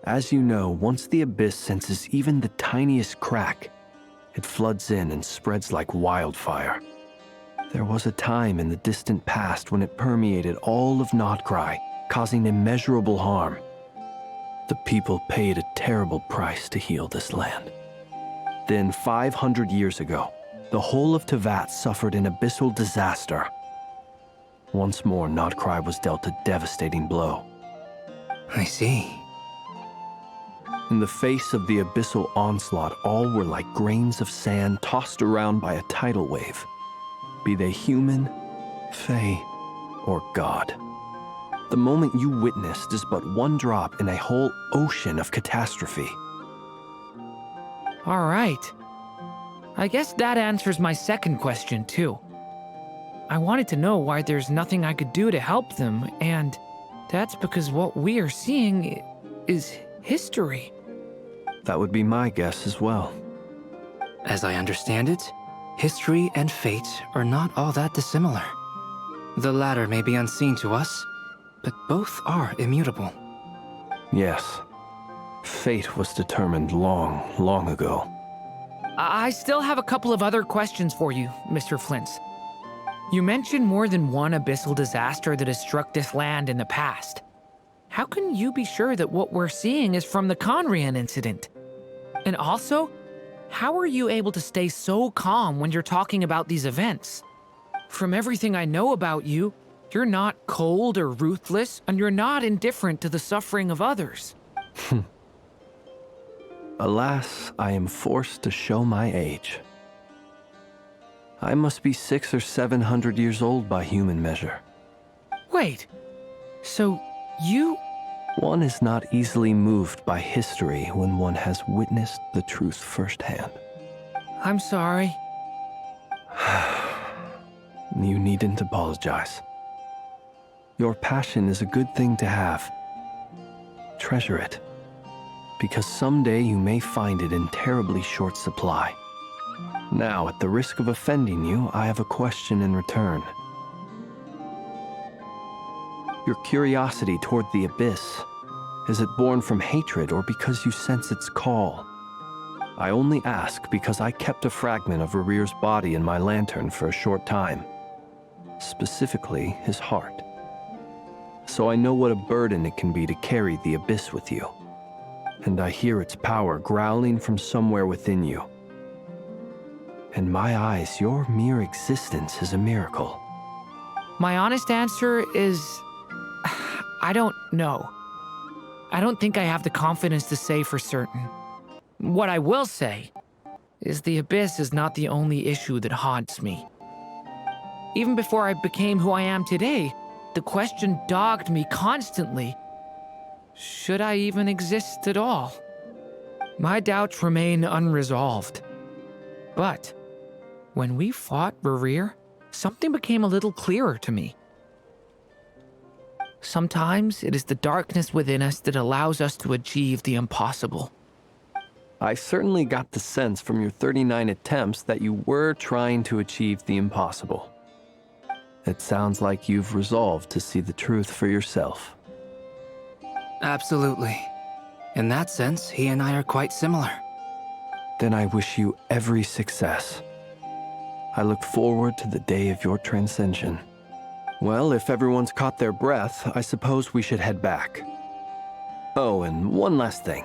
As you know, once the Abyss senses even the tiniest crack, it floods in and spreads like wildfire. There was a time in the distant past when it permeated all of Nod-Krai, causing immeasurable harm. The people paid a terrible price to heal this land. Then, 500 years ago, the whole of Teyvat suffered an abyssal disaster. Once more, Nod-Krai was dealt a devastating blow.
I see.
In the face of the abyssal onslaught, all were like grains of sand tossed around by a tidal wave, be they human, fae, or god. The moment you witnessed is but one drop in a whole ocean of catastrophe.
All right. I guess that answers my second question, too. I wanted to know why there's nothing I could do to help them, and that's because what we are seeing is history.
That would be my guess as well.
As I understand it, history and fate are not all that dissimilar. The latter may be unseen to us, but both are immutable.
Yes. Fate was determined long, long ago.
I still have a couple of other questions for you, Mr. Flins. You mentioned more than one abyssal disaster that has struck this land in the past. how can you be sure that what we're seeing is from the Conrian incident? And also, how are you able to stay so calm when you're talking about these events? From everything I know about you, you're not cold or ruthless, and you're not indifferent to the suffering of others.
Alas, I am forced to show my age. I must be 600 or 700 years old by human measure.
Wait, so you...
One is not easily moved by history when one has witnessed the truth firsthand.
I'm sorry.
You needn't apologize. Your passion is a good thing to have. Treasure it, because someday you may find it in terribly short supply. Now, at the risk of offending you, I have a question in return. Your curiosity toward the abyss, is it born from hatred or because you sense its call? I only ask because I kept a fragment of Rerir's body in my lantern for a short time. Specifically, his heart. So I know what a burden it can be to carry the abyss with you. And I hear its power growling from somewhere within you. In my eyes, your mere existence is a miracle.
My honest answer is... I don't know. I don't think I have the confidence to say for certain. What I will say is the abyss is not the only issue that haunts me. Even before I became who I am today, the question dogged me constantly. Should I even exist at all? My doubts remain unresolved. But when we fought Rerir, something became a little clearer to me. Sometimes it is the darkness within us that allows us to achieve the impossible.
I certainly got the sense from your 39 attempts that you were trying to achieve the impossible. It sounds like you've resolved to see the truth for yourself.
Absolutely. In that sense, he and I are quite similar.
Then I wish you every success. I look forward to the day of your transcension. Well, if everyone's caught their breath, I suppose we should head back. Oh, and one last thing.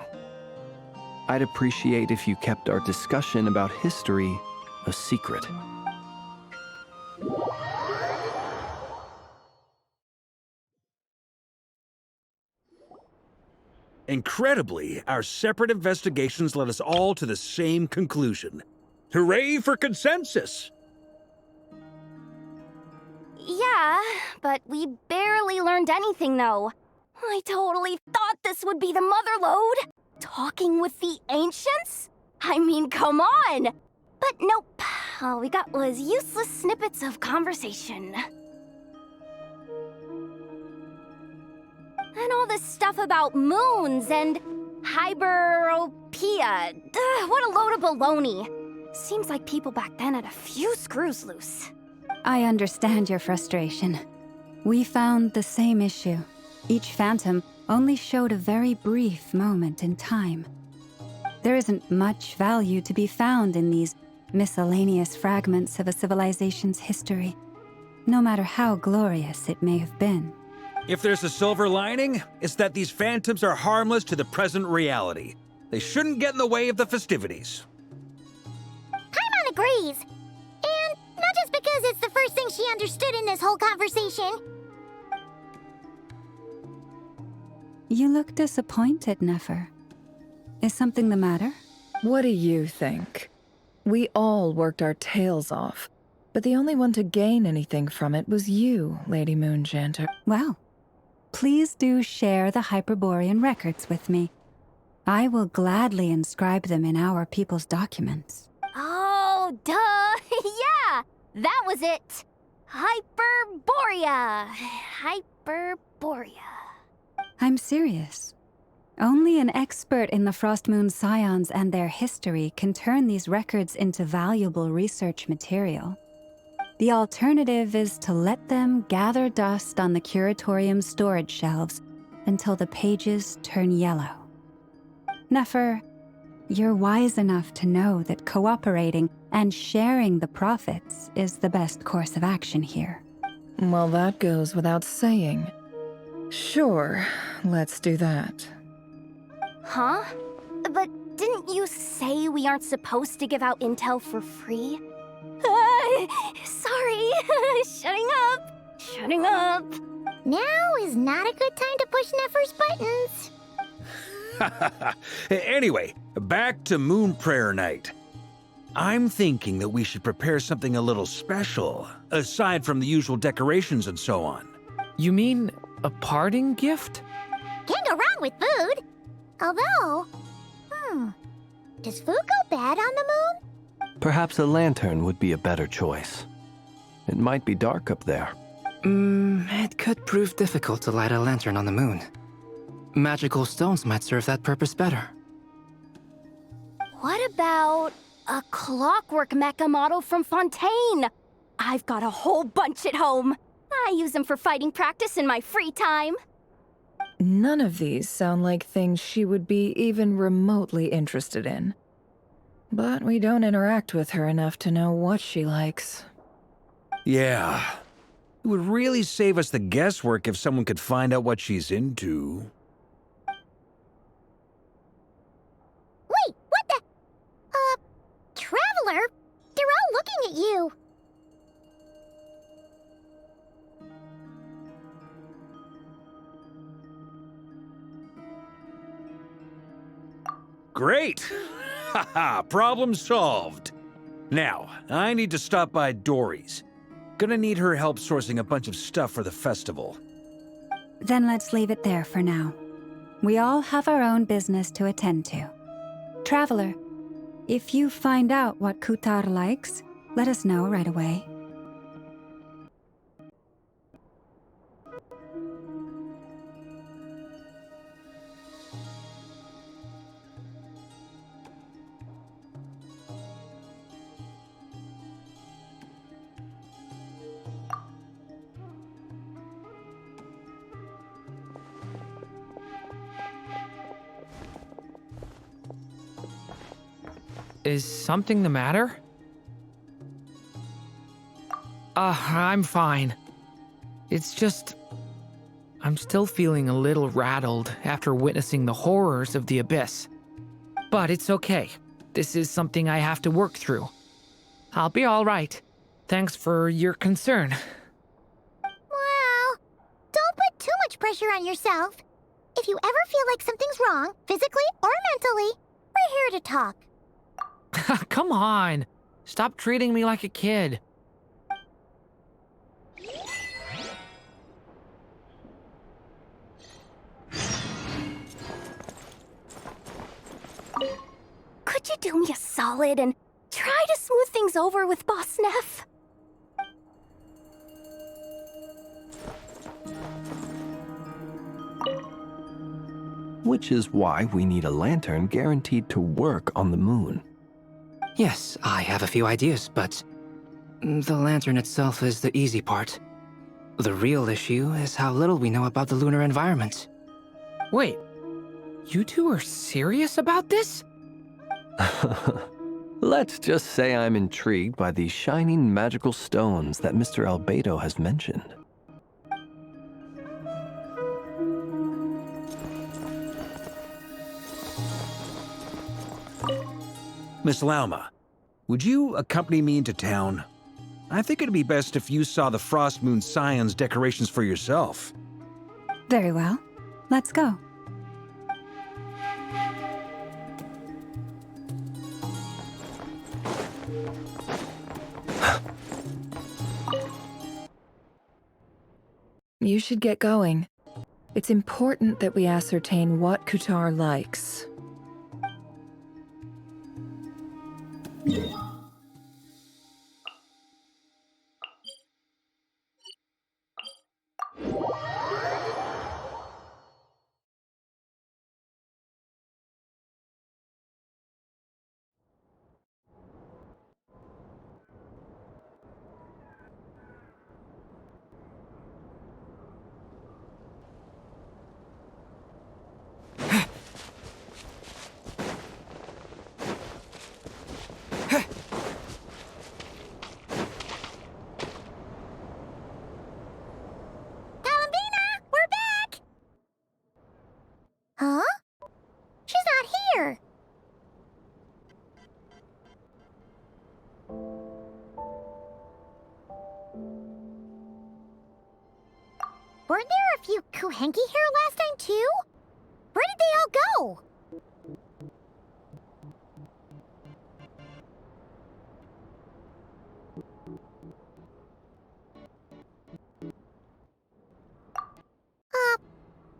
I'd appreciate if you kept our discussion about history a secret.
Incredibly, our separate investigations led us all to the same conclusion. Hooray for consensus!
Yeah, but we barely learned anything, though. I totally thought this would be the mother lode. Talking with the ancients? I mean, come on! But nope. All we got was useless snippets of conversation. And all this stuff about moons and hyperopia. What a load of baloney. Seems like people back then had a few screws loose.
I understand your frustration. We found the same issue. Each phantom only showed a very brief moment in time. There isn't much value to be found in these miscellaneous fragments of a civilization's history, no matter how glorious it may have been.
If there's a silver lining, it's that these phantoms are harmless to the present reality. They shouldn't get in the way of the festivities.
Paimon agrees. And not just because it's the first thing she understood in this whole conversation.
You look disappointed, Nefer. Is something the matter?
What do you think? We all worked our tails off, but the only one to gain anything from it was you, Lady Moonjanter.
Well, please do share the Hyperborean records with me. I will gladly inscribe them in our people's documents.
Oh, duh! Yeah! That was it! Hyperborea! Hyperborea.
I'm serious. Only an expert in the Frostmoon Scions and their history can turn these records into valuable research material. The alternative is to let them gather dust on the Curatorium's storage shelves until the pages turn yellow. Nefer, you're wise enough to know that cooperating and sharing the profits is the best course of action here.
Well, that goes without saying. Sure, let's do that.
Huh? But didn't you say we aren't supposed to give out intel for free? Sorry. Shutting up.
Now is not a good time to push Nefer's buttons.
Anyway, back to Moon Prayer Night. I'm thinking that we should prepare something a little special, aside from the usual decorations and so on.
You mean a parting gift?
Can't go wrong with food. Although, does food go bad on the moon?
Perhaps a lantern would be a better choice. It might be dark up there.
It could prove difficult to light a lantern on the moon. Magical stones might serve that purpose better.
What about a clockwork mecha model from Fontaine? I've got a whole bunch at home. I use them for fighting practice in my free time.
None of these sound like things she would be even remotely interested in. But we don't interact with her enough to know what she likes.
Yeah. It would really save us the guesswork if someone could find out what she's into.
Wait, what the? Traveler? They're all looking at you.
Great! Haha, problem solved. Now, I need to stop by Dory's. Gonna need her help sourcing a bunch of stuff for the festival.
Then let's leave it there for now. We all have our own business to attend to. Traveler, if you find out what Kutar likes, let us know right away.
Is something the matter? I'm fine. It's just... I'm still feeling a little rattled after witnessing the horrors of the Abyss. But it's okay. This is something I have to work through. I'll be all right. Thanks for your concern.
Well, don't put too much pressure on yourself. If you ever feel like something's wrong, physically or mentally, we're here to talk.
Come on. Stop treating me like a kid.
Could you do me a solid and try to smooth things over with Boss Neff?
Which is why we need a lantern guaranteed to work on the moon.
Yes, I have a few ideas, but the lantern itself is the easy part. The real issue is how little we know about the lunar environment.
Wait, you two are serious about this?
Let's just say I'm intrigued by these shining magical stones that Mr. Albedo has mentioned.
Miss Lauma, would you accompany me into town? I think it'd be best if you saw the Frost Moon Scion's decorations for yourself.
Very well. Let's go.
You should get going. It's important that we ascertain what Kutar likes.
Weren't there a few Kuhenki here last time, too? Where did they all go?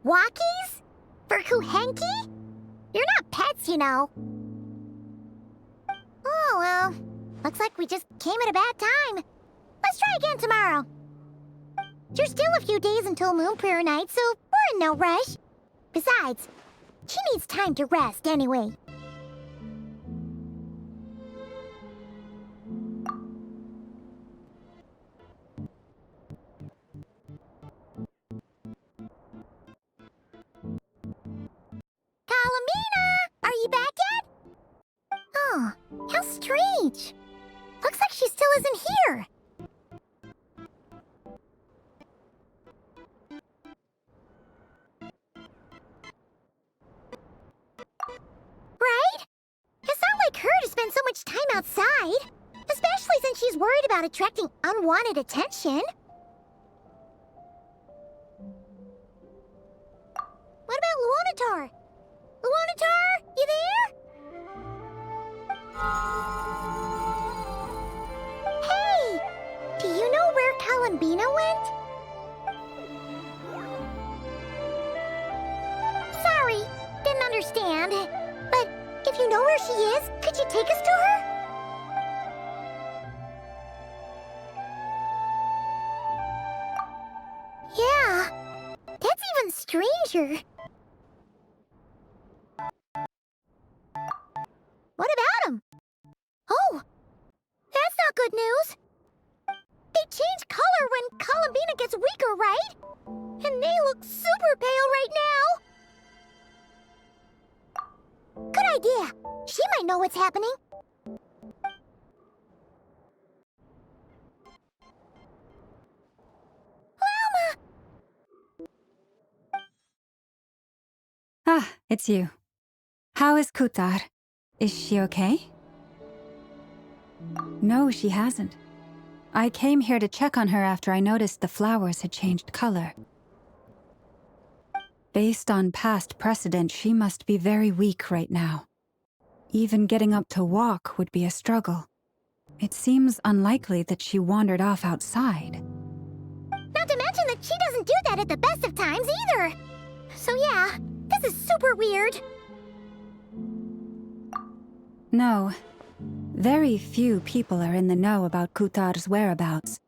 Walkies? For Kuhenki? You're not pets, you know. Oh, well. Looks like we just came at a bad time. Let's try again tomorrow. There's still a few days until Moon Prayer Night, so we're in no rush. Besides, she needs time to rest anyway. Columbina! Are you back yet? Oh, how strange. Looks like she still isn't here. Right? It's not like her to spend so much time outside. Especially since she's worried about attracting unwanted attention. What about Luonatar? Luonatar, you there? Hey! Do you know where Columbina went? Sorry, didn't understand. But if you know where she is, could you take us to her? Yeah, that's even stranger. What about him? Oh, that's not good news. They change color when Columbina gets weaker, right? And they look super pale right now. Good idea. She might know what's happening. Lauma!
Ah, it's you. How is Kutar? Is she okay? No, she hasn't. I came here to check on her after I noticed the flowers had changed color. Based on past precedent, she must be very weak right now. Even getting up to walk would be a struggle. It seems unlikely that she wandered off outside.
Not to mention that she doesn't do that at the best of times either. So yeah, this is super weird.
No. Very few people are in the know about Kutar's whereabouts.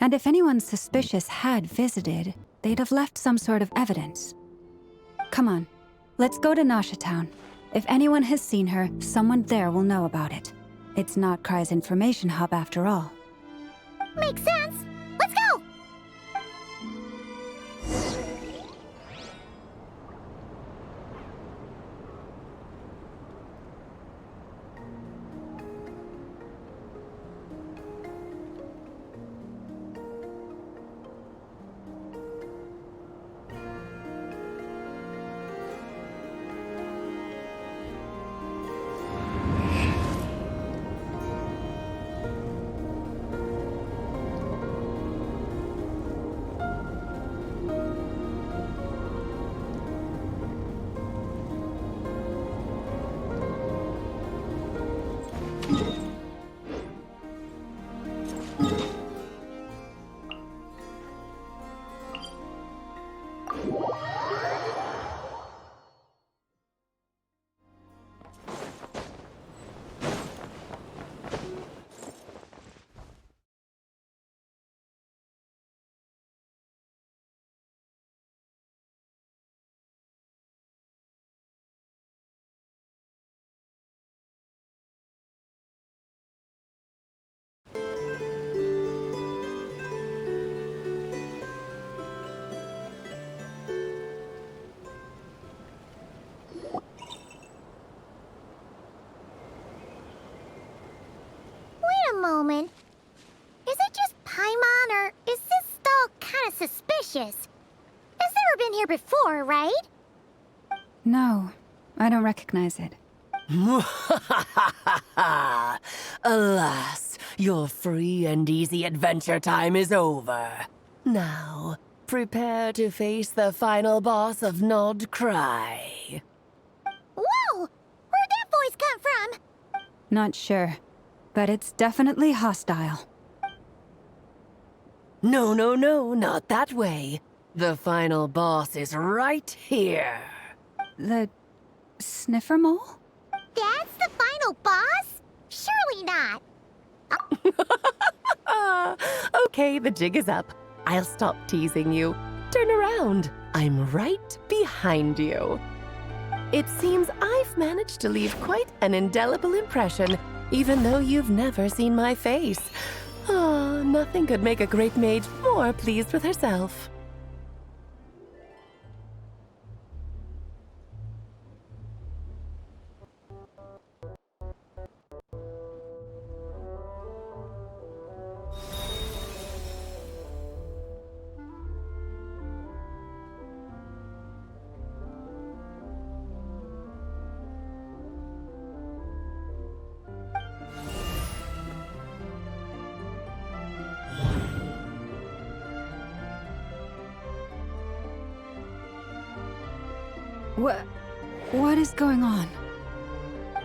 And if anyone suspicious had visited, they'd have left some sort of evidence. Come on, let's go to Nasha Town. If anyone has seen her, someone there will know about it. It's Nod-Krai's information hub after all.
Makes sense. Let's go! Moment. Is it just Paimon, or is this stall kind of suspicious? It's never been here before, right?
No, I don't recognize it.
Alas, your free and easy adventure time is over. Now, Prepare to face the final boss of Nod-Krai.
Whoa! Where'd that voice come from?
Not sure, but it's definitely hostile.
No, no, no, not that way. The final boss is right here.
The sniffer mole?
That's the final boss? Surely not.
Okay, the jig is up. I'll stop teasing you. Turn around. I'm right behind you. It seems I've managed to leave quite an indelible impression, even though you've never seen my face. Ah, nothing could make a great mage more pleased with herself.
What is going on?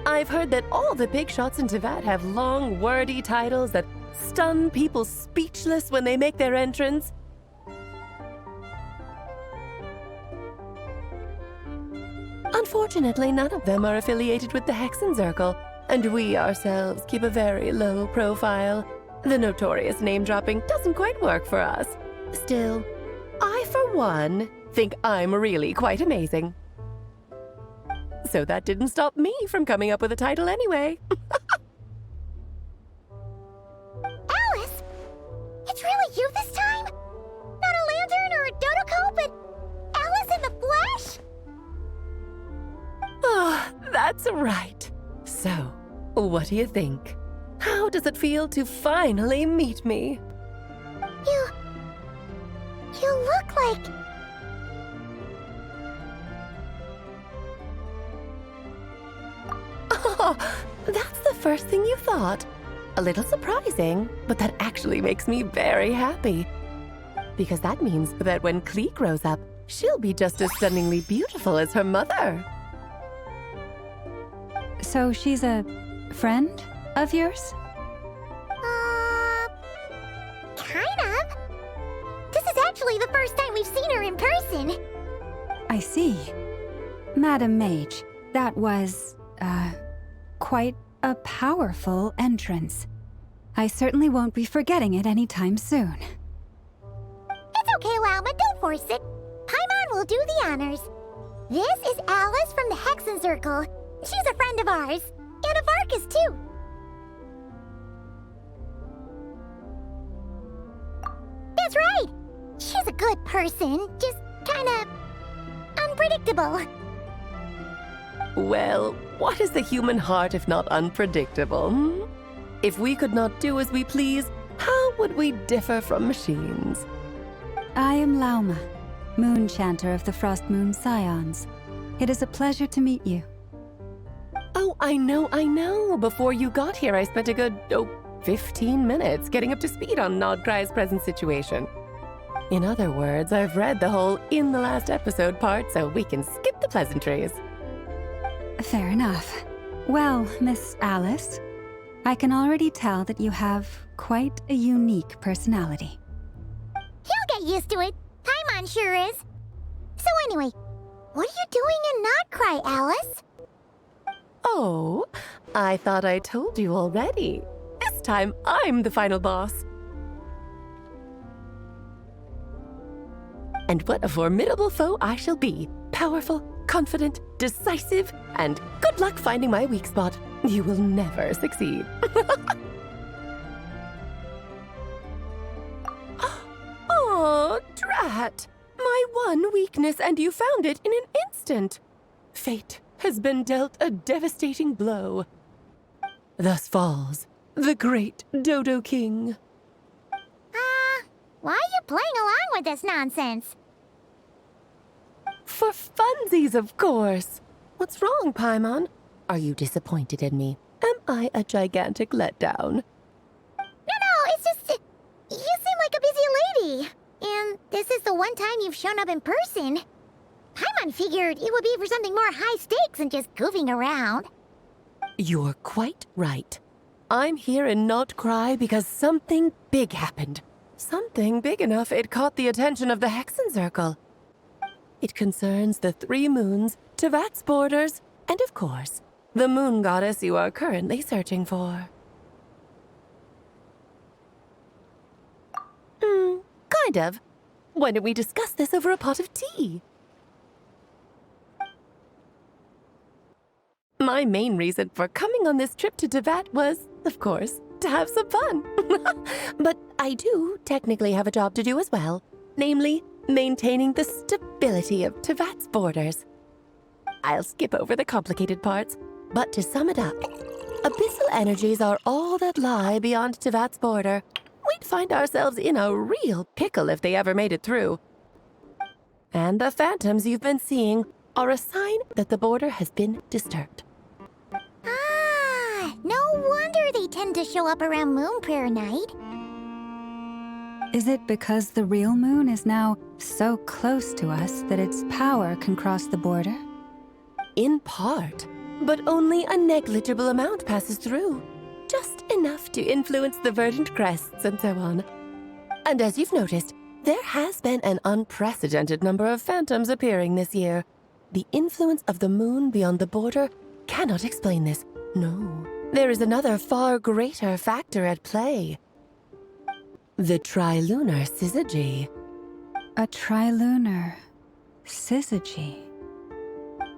I've heard that all the big shots in Teyvat have long, wordy titles that stun people speechless when they make their entrance. Unfortunately, none of them are affiliated with the Hexen Circle, and we ourselves keep a very low profile. The notorious name-dropping doesn't quite work for us. Still, I, for one, think I'm really quite amazing. So that didn't stop me from coming up with a title anyway.
Alice! It's really you this time? Not a lantern or a Dodoko, but Alice in the flesh?
Oh, that's right. So, what do you think? How does it feel to finally meet me?
You look like...
Oh, that's the first thing you thought. A little surprising, but that actually makes me very happy. Because that means that when Klee grows up, she'll be just as stunningly beautiful as her mother.
So she's a friend of yours?
Kind of. This is actually the first time we've seen her in person.
I see. Madam Mage, that was, quite a powerful entrance. I certainly won't be forgetting it anytime soon.
It's okay, Lauma, don't force it. Paimon will do the honors. This is Alice from the Hexen Circle. She's a friend of ours, and of Varka's too. That's right. She's a good person, just kinda unpredictable.
Well, what is the human heart if not unpredictable? Hmm? If we could not do as we please, how would we differ from machines?
I am Lauma, Moon Chanter of the Frost Moon Scions. It is a pleasure to meet you.
Oh, I know. Before you got here, I spent a good, 15 minutes getting up to speed on Nod-Krai's present situation. In other words, I've read the whole in the last episode part, so we can skip the pleasantries.
Fair enough. Well, Miss Alice, I can already tell that you have quite a unique personality.
He'll get used to it. Paimon sure is. So anyway, what are you doing in Nod-Krai, Alice?
Oh, I thought I told you already. This time, I'm the final boss. And what a formidable foe I shall be. Powerful, confident, decisive, and good luck finding my weak spot. You will never succeed. Oh, drat! My one weakness, and you found it in an instant. Fate has been dealt a devastating blow. Thus falls the great Dodo King.
Why are you playing along with this nonsense?
For funsies, of course. What's wrong, Paimon? Are you disappointed in me? Am I a gigantic letdown?
No, it's just... You seem like a busy lady. And this is the one time you've shown up in person. Paimon figured it would be for something more high stakes than just goofing around.
You're quite right. I'm here in Nod-Krai because something big happened. Something big enough it caught the attention of the Hexen Circle. It concerns the 3 moons, Tevat's borders, and of course, the moon goddess you are currently searching for. Kind of. Why don't we discuss this over a pot of tea? My main reason for coming on this trip to Tevat was, of course, to have some fun. But I do technically have a job to do as well, namely, maintaining the stability of Tevat's borders. I'll skip over the complicated parts, but to sum it up, abyssal energies are all that lie beyond Tevat's border. We'd find ourselves in a real pickle if they ever made it through. And the phantoms you've been seeing are a sign that the border has been disturbed.
Ah, no wonder they tend to show up around Moon Prayer Night.
Is it because the real moon is now so close to us that its power can cross the border?
In part, but only a negligible amount passes through. Just enough to influence the verdant crests and so on. And as you've noticed, there has been an unprecedented number of phantoms appearing this year. The influence of the moon beyond the border cannot explain this. No, there is another far greater factor at play. The trilunar syzygy.
A trilunar syzygy?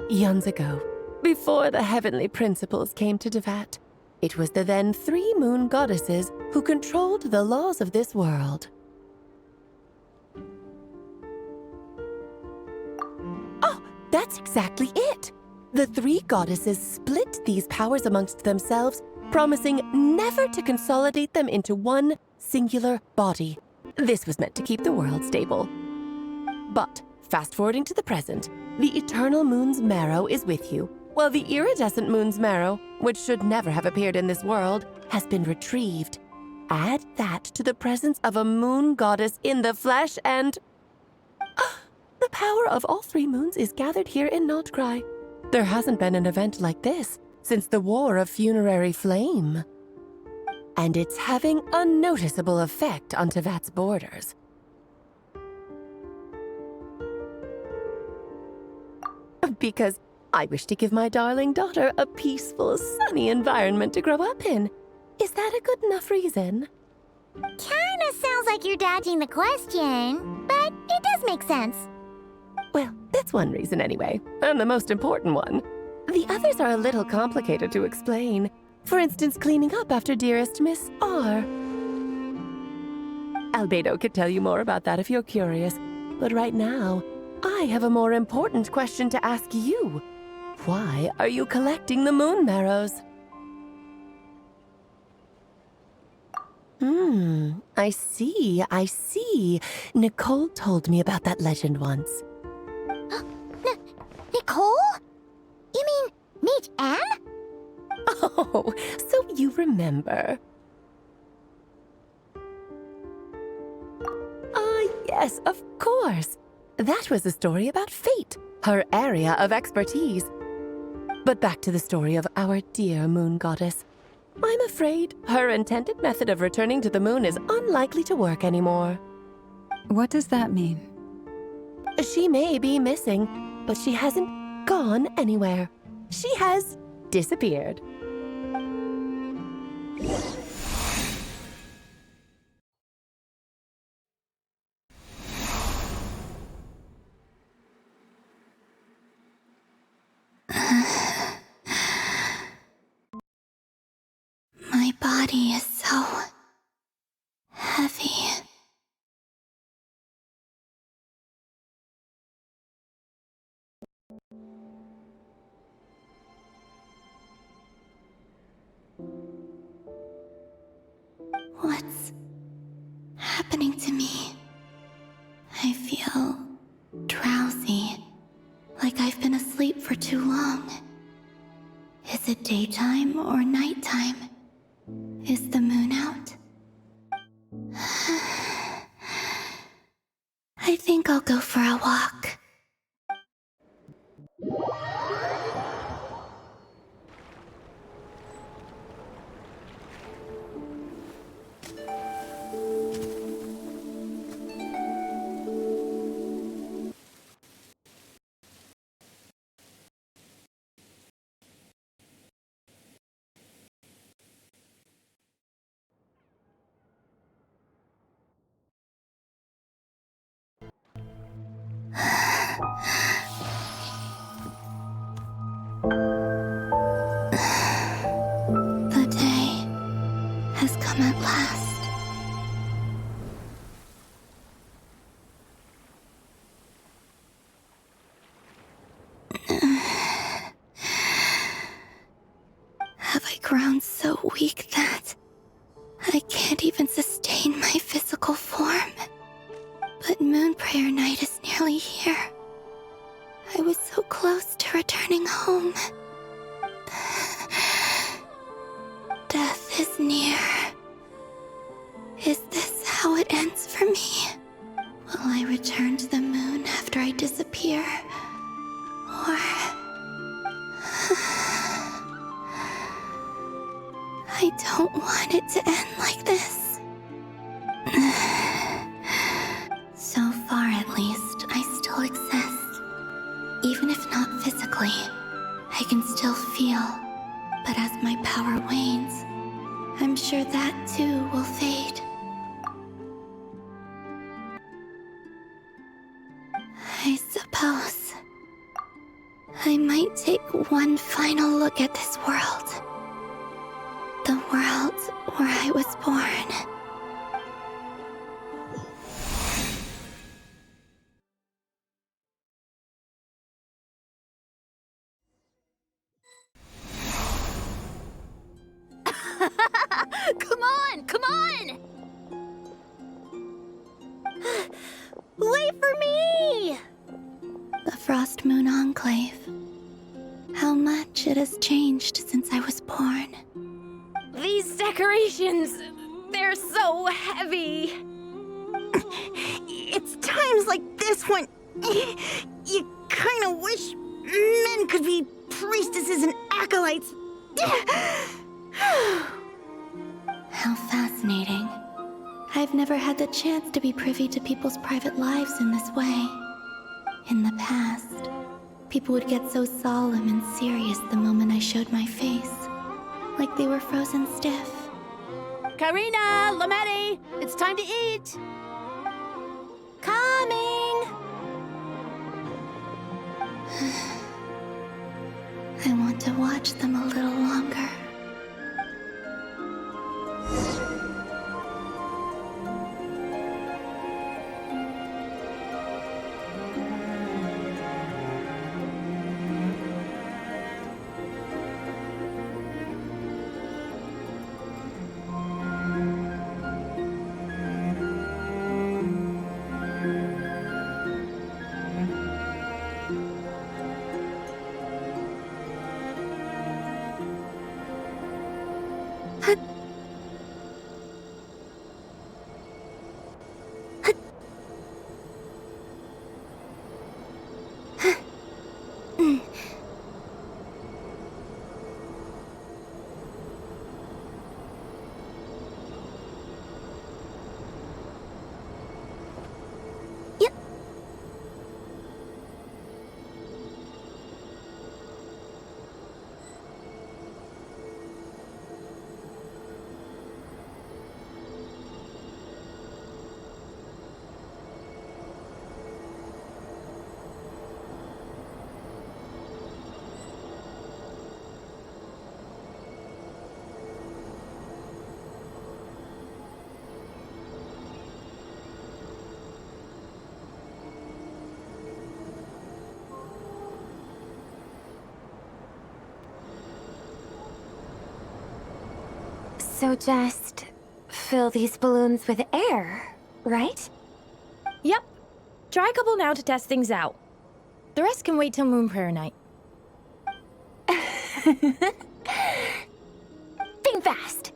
Eons ago, before the heavenly principles came to Tevat, it was the then 3 moon goddesses who controlled the laws of this world. Oh, that's exactly it! The 3 goddesses split these powers amongst themselves, promising never to consolidate them into one singular body. This was meant to keep the world stable. But, fast-forwarding to the present, the eternal moon's marrow is with you, while the iridescent moon's marrow, which should never have appeared in this world, has been retrieved. Add that to the presence of a moon goddess in the flesh and... the power of all 3 moons is gathered here in Nodkrai. There hasn't been an event like this since the War of Funerary Flame. And it's having a noticeable effect on Tevat's borders. Because I wish to give my darling daughter a peaceful, sunny environment to grow up in. Is that a good enough reason?
Kinda sounds like you're dodging the question, but it does make sense.
Well, that's one reason anyway, and the most important one. The others are a little complicated to explain. For instance, cleaning up after dearest Miss R. Albedo could tell you more about that if you're curious, but right now, I have a more important question to ask you. Why are you collecting the moon marrows? I see. Nicole told me about that legend once.
Nicole? You mean Mage Anne?
Oh, so you remember. Yes, of course. That was a story about fate, her area of expertise. But back to the story of our dear moon goddess. I'm afraid her intended method of returning to the moon is unlikely to work anymore.
What does that mean?
She may be missing, but she hasn't gone anywhere. She has disappeared.
My body is so heavy. What's happening to me? I feel drowsy, like I've been asleep for too long. Is it daytime or nighttime? Is the moon out? I a walk. The day has come at last. Have I grown so weak that I can't even sustain my physical form? But Moonprayer Night is nearly here. I was so close to returning home. Death is near. Is this how it ends for me? Will I return to the moon after I disappear? Or... I don't want it to end like this. So far, at least, I still exist. Even if not physically, I can still feel. But as my power wanes, I'm sure that too will fade. I suppose I might take one final look at this world. The world where I was born.
Come on! Come on! Wait for me!
The Frost Moon Enclave. How much it has changed since I was born.
These decorations, they're so heavy.
It's times like this when you kind of wish men could be priestesses and acolytes.
How fascinating. I've never had the chance to be privy to people's private lives in this way. In the past, people would get so solemn and serious the moment I showed my face. Like they were frozen stiff.
Karina, Lametti, it's time to eat.
Coming!
I want to watch them a little longer.
So just fill these balloons with air, right?
Yep. Try a couple now to test things out. The rest can wait till Moonprayer Night.
Think fast.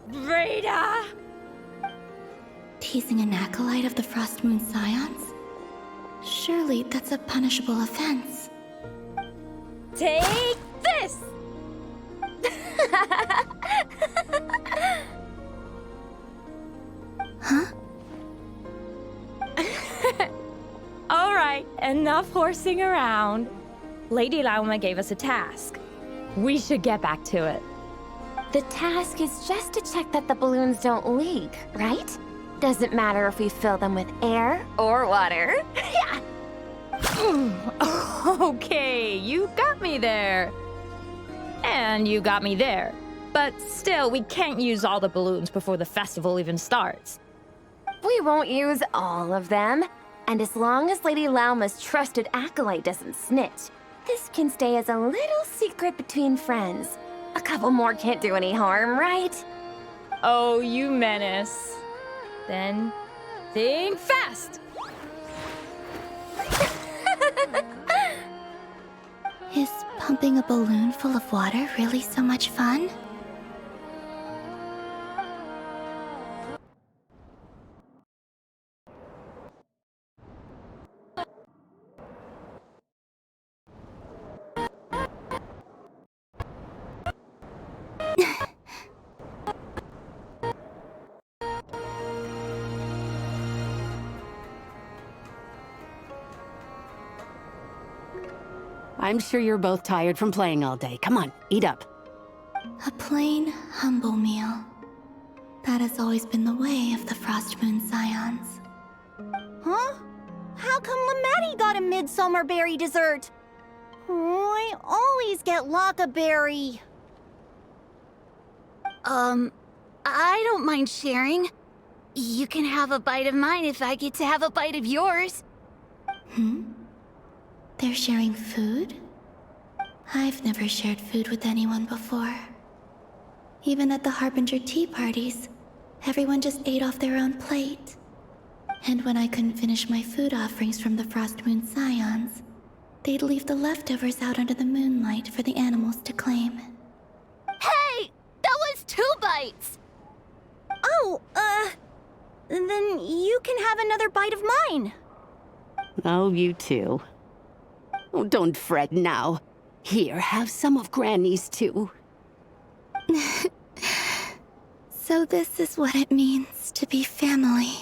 Rita!
teasing an acolyte of the Frost Moon Scions? Surely that's a punishable offense.
Take this!
Huh?
Alright, enough horsing around. Lady Lauma gave us a task. We should get back to it.
The task is just to check that the balloons don't leak, right? Doesn't matter if we fill them with air or water. Yeah.
Okay, you got me there. And you got me there. But still, we can't use all the balloons before the festival even starts.
We won't use all of them. And as long as Lady Lauma's trusted acolyte doesn't snitch, this can stay as a little secret between friends. A couple more can't do any harm, right?
Oh, you menace. Then, think fast!
Is pumping a balloon full of water really so much fun?
I'm sure you're both tired from playing all day. Come on, eat up.
A plain, humble meal. That has always been the way of the Frost Moon Scions.
Huh? How come Lamatti got a midsummer berry dessert? Oh, I always get Lockaberry.
I don't mind sharing. You can have a bite of mine if I get to have a bite of yours.
They're sharing food? I've never shared food with anyone before. Even at the Harbinger tea parties, everyone just ate off their own plate. And when I couldn't finish my food offerings from the Frost Moon Scions, they'd leave the leftovers out under the moonlight for the animals to claim.
Hey! That was 2 bites! Oh, then you can have another bite of mine.
Oh, you too. Oh, don't fret now. Here, have some of Granny's too.
So this is what it means to be family.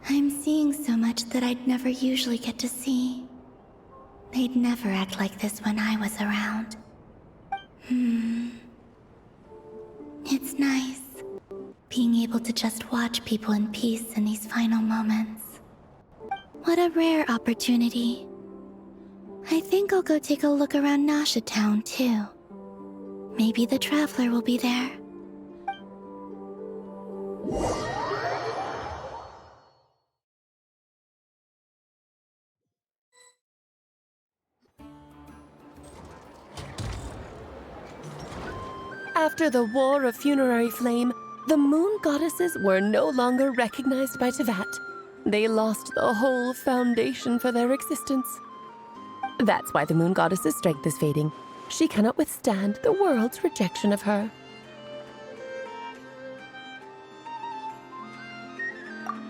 I'm seeing so much that I'd never usually get to see. They'd never act like this when I was around. It's nice, being able to just watch people in peace in these final moments. What a rare opportunity. I think I'll go take a look around Nasha Town, too. Maybe the Traveler will be there.
After the War of Funerary Flame, the Moon Goddesses were no longer recognized by Teyvat. They lost the whole foundation for their existence. That's why the Moon Goddess's strength is fading. She cannot withstand the world's rejection of her.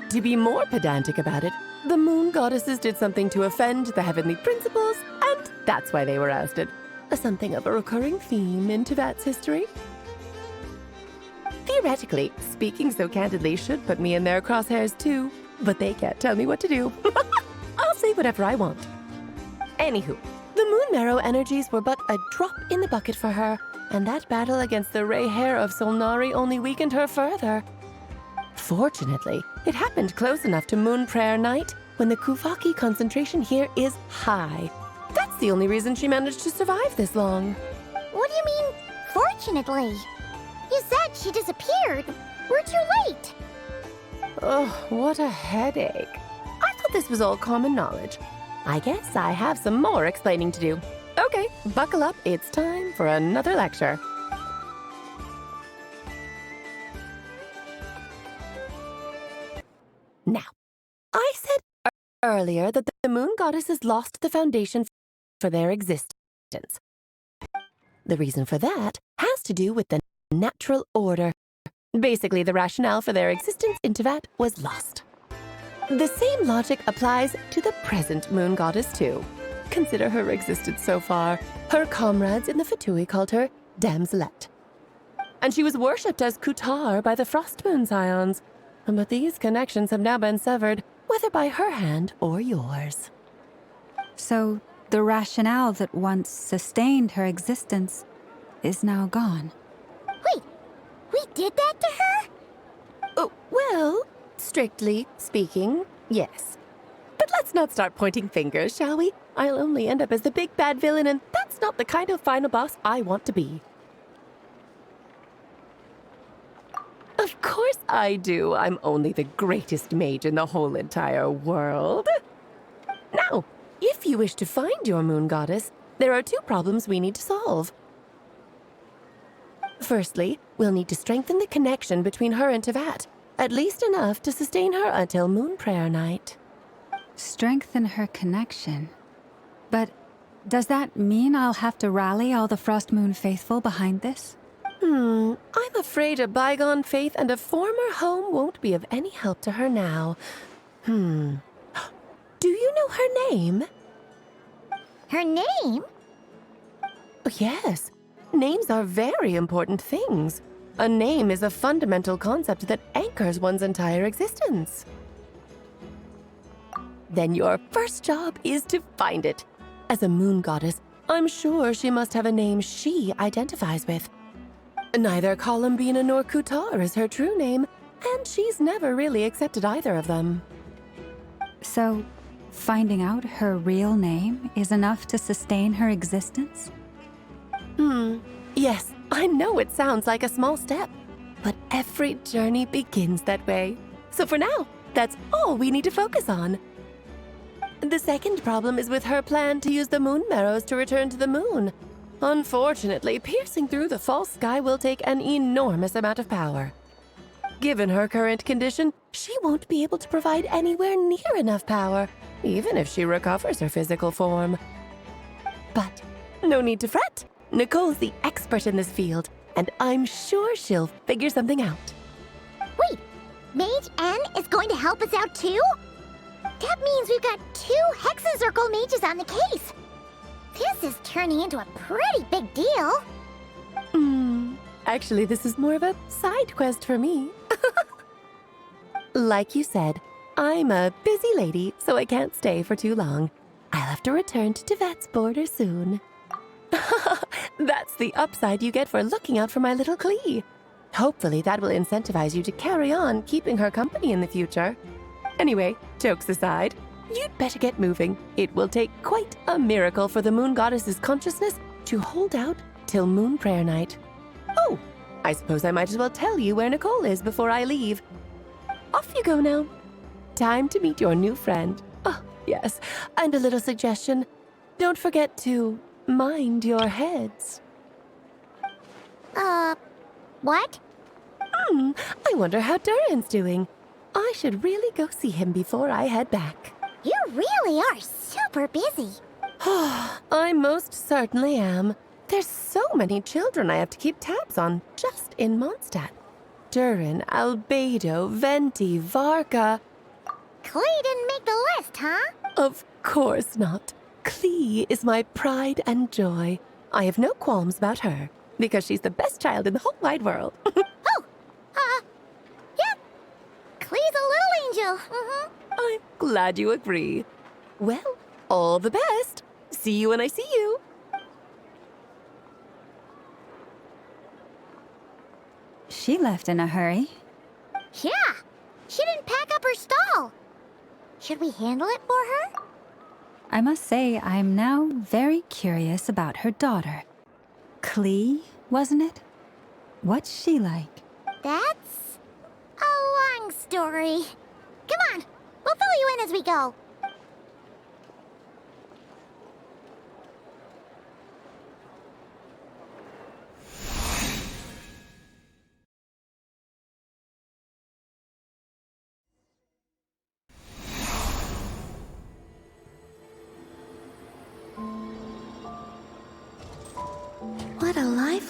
To be more pedantic about it, the Moon Goddesses did something to offend the heavenly principles, and that's why they were ousted. Something of a recurring theme in Teyvat's history. Theoretically, speaking so candidly should put me in their crosshairs too, but they can't tell me what to do. I'll say whatever I want. Anywho, the Moon Marrow energies were but a drop in the bucket for her, and that battle against the Rerir of Solnari only weakened her further. Fortunately, it happened close enough to Moon Prayer Night when the Kuvaki concentration here is high. That's the only reason she managed to survive this long.
What do you mean, fortunately? You said she disappeared. We're too late.
Oh, what a headache. I thought this was all common knowledge. I guess I have some more explaining to do. Okay, buckle up. It's time for another lecture. Now, I said earlier that the moon goddesses lost the foundation for their existence. The reason for that has to do with the natural order. Basically, the rationale for their existence in Teyvat was lost. The same logic applies to the present moon goddess, too. Consider her existence so far. Her comrades in the Fatui called her Damselette. And she was worshipped as Kutar by the Frost Moon Scions. But these connections have now been severed, whether by her hand or yours.
So, the rationale that once sustained her existence is now gone.
Wait, we did that to her?
Oh, well, strictly speaking, yes. But let's not start pointing fingers, shall we? I'll only end up as the big bad villain, and that's not the kind of final boss I want to be. Of course I do. I'm only the greatest mage in the whole entire world. Now, if you wish to find your moon goddess, there are two problems we need to solve. Firstly, we'll need to strengthen the connection between her and Teyvat, at least enough to sustain her until Moon Prayer Night.
Strengthen her connection? But does that mean I'll have to rally all the Frost Moon faithful behind this?
I'm afraid a bygone faith and a former home won't be of any help to her now. Do you know her name?
Her name?
Yes. Names are very important things. A name is a fundamental concept that anchors one's entire existence. Then your first job is to find it. As a moon goddess, I'm sure she must have a name she identifies with. Neither Columbina nor Kutar is her true name, and she's never really accepted either of them.
So, finding out her real name is enough to sustain her existence?
Yes, I know it sounds like a small step, but every journey begins that way. So for now, that's all we need to focus on. The second problem is with her plan to use the moon marrows to return to the moon. Unfortunately, piercing through the false sky will take an enormous amount of power. Given her current condition, she won't be able to provide anywhere near enough power, even if she recovers her physical form. But no need to fret. Nicole's the expert in this field, and I'm sure she'll figure something out.
Wait, Mage N is going to help us out too? That means we've got 2 Hexencircle mages on the case. This is turning into a pretty big deal.
Actually, this is more of a side quest for me. Like you said, I'm a busy lady, so I can't stay for too long. I'll have to return to Teyvat's border soon. That's the upside you get for looking out for my little Klee. Hopefully that will incentivize you to carry on keeping her company in the future. Anyway, jokes aside, you'd better get moving. It will take quite a miracle for the moon goddess's consciousness to hold out till Moon Prayer Night. Oh, I suppose I might as well tell you where Nicole is before I leave. Off you go now. Time to meet your new friend. Oh, yes, and a little suggestion. Don't forget to mind your heads.
What?
I wonder how Durin's doing. I should really go see him before I head back.
You really are super busy.
I most certainly am. There's so many children I have to keep tabs on just in Mondstadt. Durin, Albedo, Venti, Varka.
Klee didn't make the list, huh?
Of course not. Klee is my pride and joy. I have no qualms about her, because she's the best child in the whole wide world.
Yep. Klee's a little angel.
I'm glad you agree. Well, all the best. See you when I see you.
She left in a hurry.
Yeah. She didn't pack up her stall. Should we handle it for her?
I must say, I'm now very curious about her daughter. Klee, wasn't it? What's she like?
That's a long story. Come on, we'll fill you in as we go.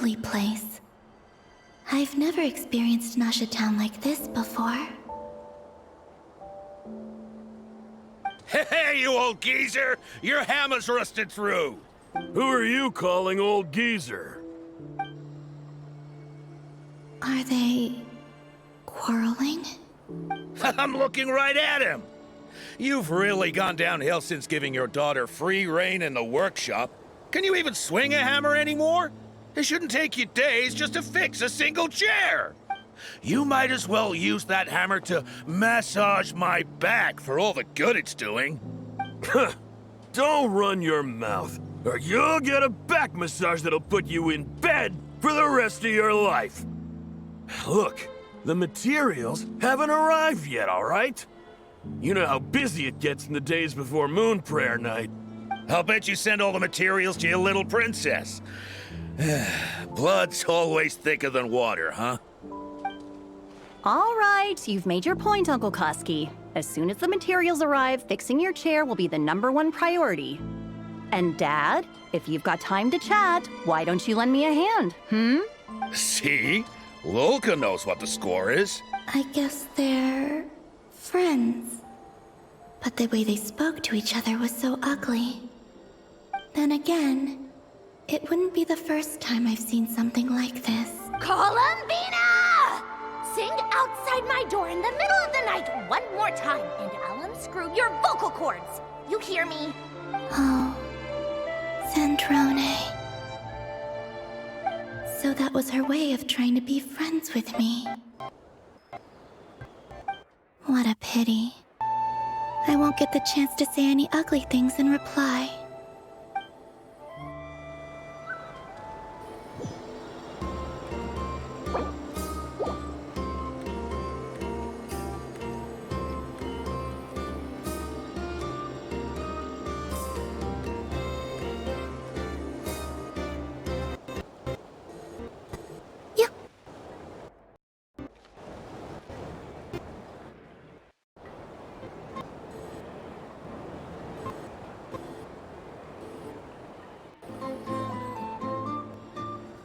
lovely place. I've never experienced Nasha Town like this before.
Hey, you old geezer! Your hammer's rusted through!
Who are you calling old geezer?
Are they quarreling?
I'm looking right at him! You've really gone downhill since giving your daughter free rein in the workshop. Can you even swing a hammer anymore? It shouldn't take you days just to fix a single chair! You might as well use that hammer to massage my back for all the good it's doing.
Don't run your mouth, or you'll get a back massage that'll put you in bed for the rest of your life. Look, the materials haven't arrived yet, all right? You know how busy it gets in the days before Moon Prayer Night.
I'll bet you send all the materials to your little princess. Blood's always thicker than water, huh?
All right, you've made your point, Uncle Koski. As soon as the materials arrive, fixing your chair will be the #1 priority. And Dad, if you've got time to chat, why don't you lend me a hand,
See? Lolka knows what the score is.
I guess they're friends. But the way they spoke to each other was so ugly. Then again, it wouldn't be the first time I've seen something like this.
Columbina! Sing outside my door in the middle of the night one more time, and I'll unscrew your vocal cords. You hear me?
Oh, Sandrone. So that was her way of trying to be friends with me. What a pity. I won't get the chance to say any ugly things in reply.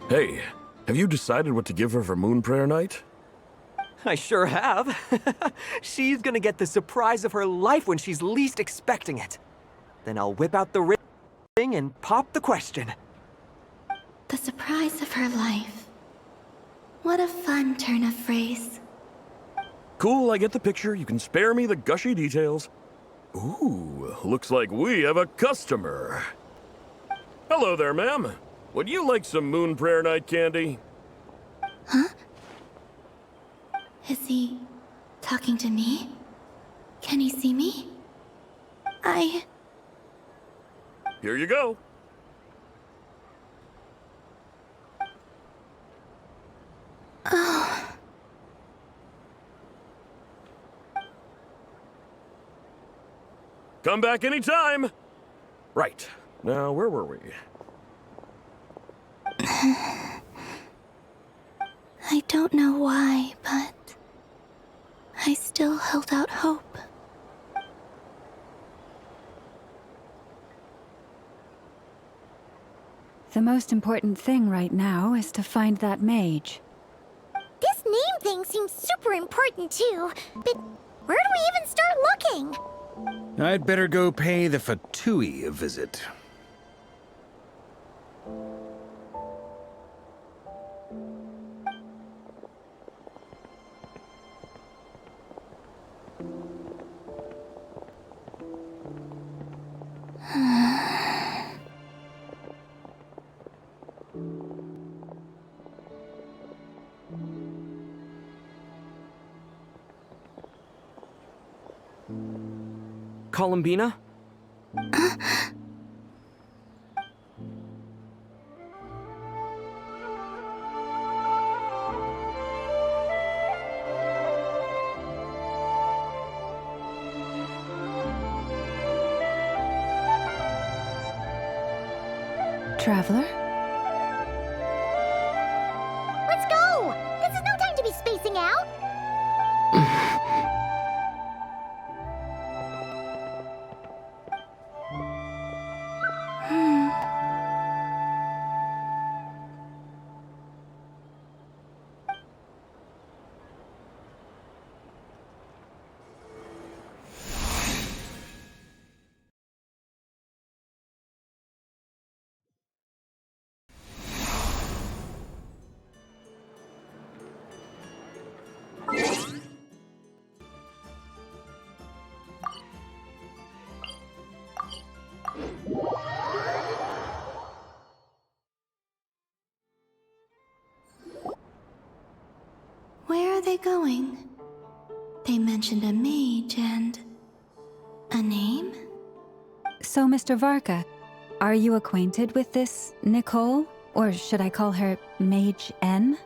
Hey, have you decided what to give her for Moon Prayer Night?
I sure have. She's gonna get the surprise of her life when she's least expecting it. Then I'll whip out the ring and pop the question.
The surprise of her life. What a fun turn of phrase.
Cool, I get the picture. You can spare me the gushy details. Ooh, looks like we have a customer. Hello there, ma'am. Would you like some Moon Prayer Night candy?
Huh? Is he talking to me? Can he see me?
Here you go.
Oh.
Come back anytime. Right. Now, where were we?
I don't know why, but I still held out hope.
The most important thing right now is to find that mage.
This name thing seems super important too, but where do we even start looking?
I'd better go pay the Fatui a visit.
Columbina?
Traveler?
Let's go! This is no time to be spacing out!
they going? They mentioned a mage and... a name?
So, Mr. Varka, are you acquainted with this Nicole? Or should I call her Mage N?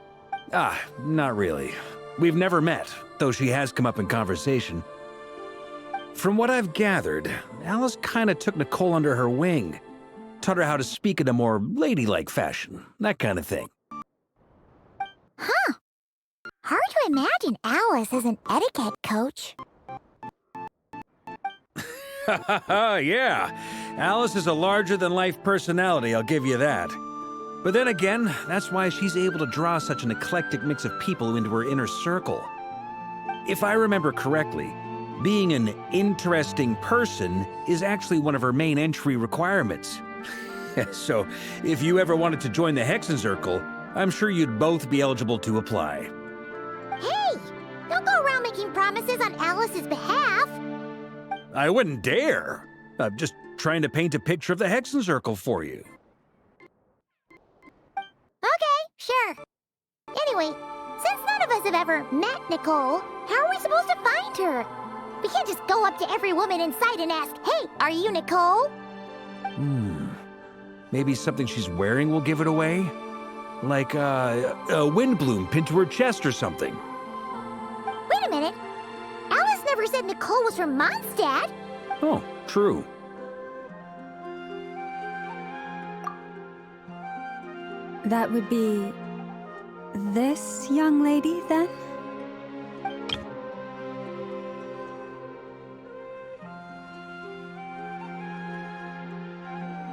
Not really. We've never met, though she has come up in conversation. From what I've gathered, Alice kinda took Nicole under her wing. Taught her how to speak in a more ladylike fashion, that kind of thing.
Huh. Hard to imagine Alice as an etiquette coach.
Yeah, Alice is a larger-than-life personality, I'll give you that. But then again, that's why she's able to draw such an eclectic mix of people into her inner circle. If I remember correctly, being an interesting person is actually one of her main entry requirements. So, if you ever wanted to join the Hexen Circle, I'm sure you'd both be eligible to apply.
Hey! Don't go around making promises on Alice's behalf!
I wouldn't dare. I'm just trying to paint a picture of the Hexen Circle for you.
Okay, sure. Anyway, since none of us have ever met Nicole, how are we supposed to find her? We can't just go up to every woman in sight and ask, "Hey, are you Nicole?"
Maybe something she's wearing will give it away? Like, a wind bloom pinned to her chest or something.
Wait a minute. Alice never said Nicole was from Mondstadt.
Oh, true.
That would be... this young lady, then?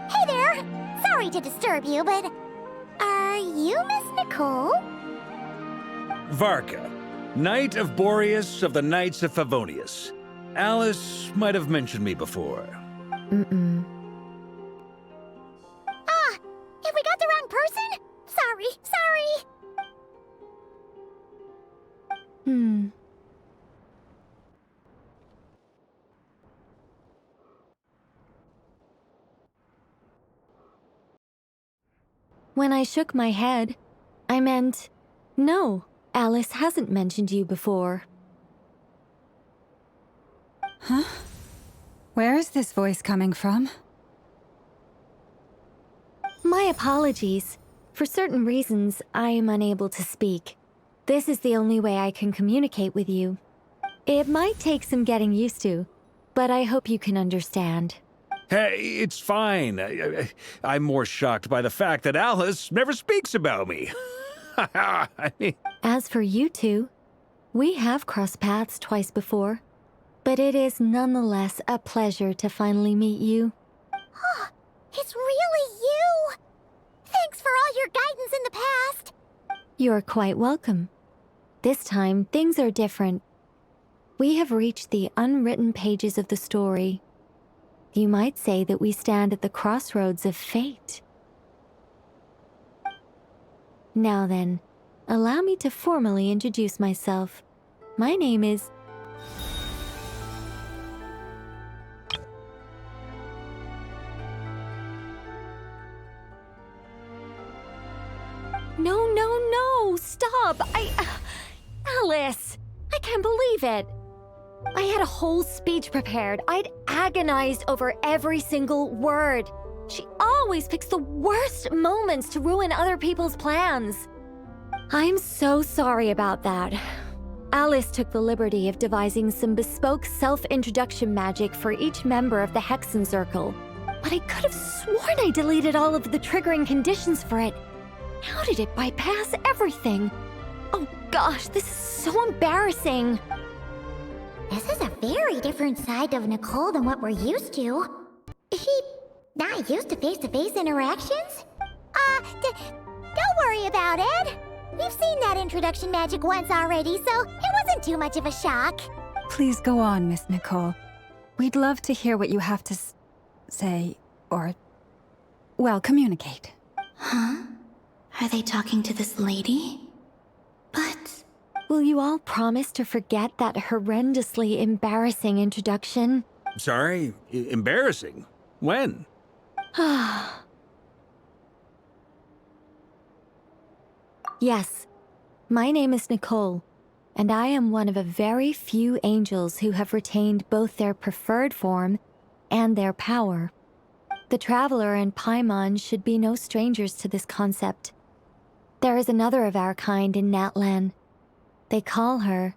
Hey there! Sorry to disturb you, but... are you Miss Nicole?
Varka, Knight of Boreas of the Knights of Favonius. Alice might have mentioned me before.
If we got the wrong person? Sorry.
When I shook my head, I meant, no, Alice hasn't mentioned you before.
Huh? Where is this voice coming from?
My apologies. For certain reasons, I am unable to speak. This is the only way I can communicate with you. It might take some getting used to, but I hope you can understand.
Hey, it's fine. I'm more shocked by the fact that Alice never speaks about me.
As for you two, we have crossed paths twice before, but it is nonetheless a pleasure to finally meet you.
It's really you! Thanks for all your guidance in the past!
You're quite welcome. This time, things are different. We have reached the unwritten pages of the story. You might say that we stand at the crossroads of fate. Now then, allow me to formally introduce myself. My name is... No, stop! Alice! I can't believe it! I had a whole speech prepared. I'd agonized over every single word. She always picks the worst moments to ruin other people's plans. I'm so sorry about that. Alice took the liberty of devising some bespoke self-introduction magic for each member of the Hexen Circle. But I could have sworn I deleted all of the triggering conditions for it. How did it bypass everything? Oh gosh, this is so embarrassing.
This is a very different side of Nicole than what we're used to. Is she not used to face-to-face interactions? Don't worry about it. We've seen that introduction magic once already, so it wasn't too much of a shock.
Please go on, Miss Nicole. We'd love to hear what you have to say, or... well, communicate.
Huh? Are they talking to this lady? But...
will you all promise to forget that horrendously embarrassing introduction?
Sorry? Embarrassing? When?
Yes. My name is Nicole, and I am one of a very few angels who have retained both their preferred form and their power. The Traveler and Paimon should be no strangers to this concept. There is another of our kind in Natlan. They call her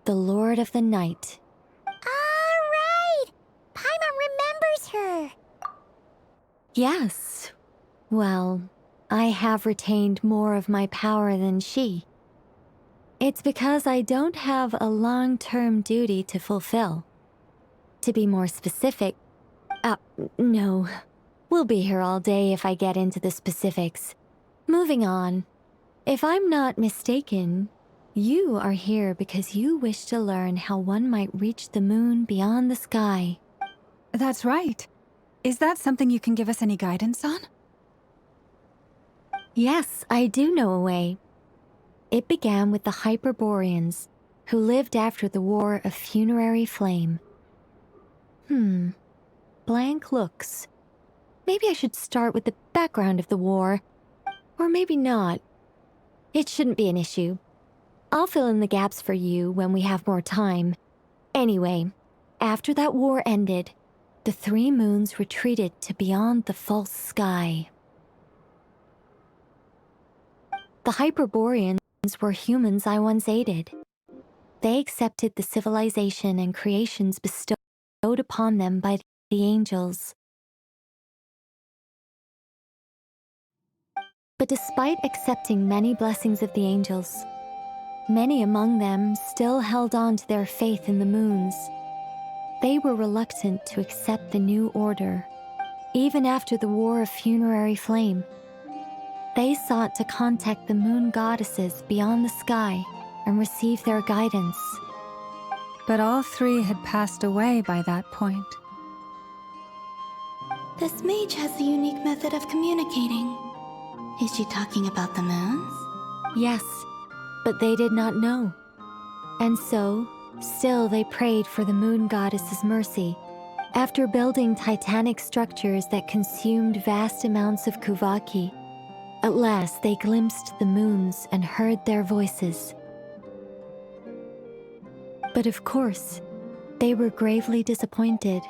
the Lord of the Night.
Right! Paimon remembers her!
Yes. Well, I have retained more of my power than she. It's because I don't have a long-term duty to fulfill. To be more specific, no. We'll be here all day if I get into the specifics. Moving on. If I'm not mistaken, you are here because you wish to learn how one might reach the moon beyond the sky.
That's right. Is that something you can give us any guidance on?
Yes, I do know a way. It began with the Hyperboreans, who lived after the War of Funerary Flame. Blank looks. Maybe I should start with the background of the war. Or maybe not. It shouldn't be an issue. I'll fill in the gaps for you when we have more time. Anyway, after that war ended, the three moons retreated to beyond the false sky. The Hyperboreans were humans I once aided. They accepted the civilization and creations bestowed upon them by the angels. But despite accepting many blessings of the angels, many among them still held on to their faith in the moons. They were reluctant to accept the new order, even after the War of Funerary Flame. They sought to contact the moon goddesses beyond the sky and receive their guidance.
But all three had passed away by that point.
This mage has a unique method of communicating. Is she talking about the moons?
Yes, but they did not know. And so, still they prayed for the moon goddess's mercy. After building titanic structures that consumed vast amounts of Kuvaki, at last they glimpsed the moons and heard their voices. But of course, they were gravely disappointed,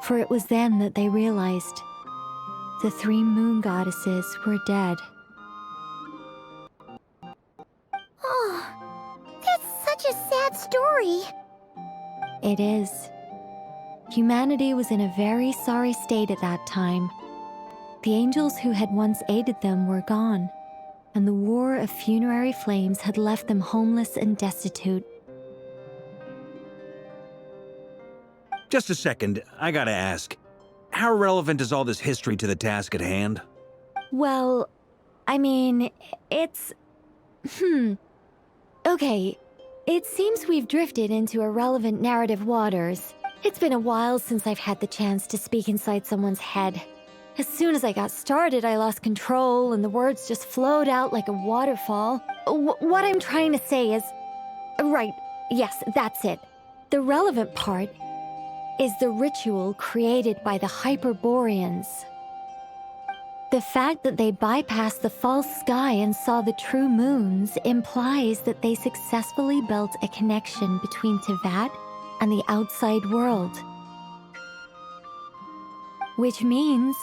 for it was then that they realized the three moon goddesses were dead.
Oh, that's such a sad story.
It is. Humanity was in a very sorry state at that time. The angels who had once aided them were gone, and the War of Funerary Flames had left them homeless and destitute.
Just a second, I gotta ask. How relevant is all this history to the task at hand?
Well, I mean, it's... Okay, it seems we've drifted into irrelevant narrative waters. It's been a while since I've had the chance to speak inside someone's head. As soon as I got started, I lost control and the words just flowed out like a waterfall. What I'm trying to say is... Right, yes, that's it. The relevant part is the ritual created by the Hyperboreans. The fact that they bypassed the false sky and saw the true moons implies that they successfully built a connection between Teyvat and the outside world. Which means,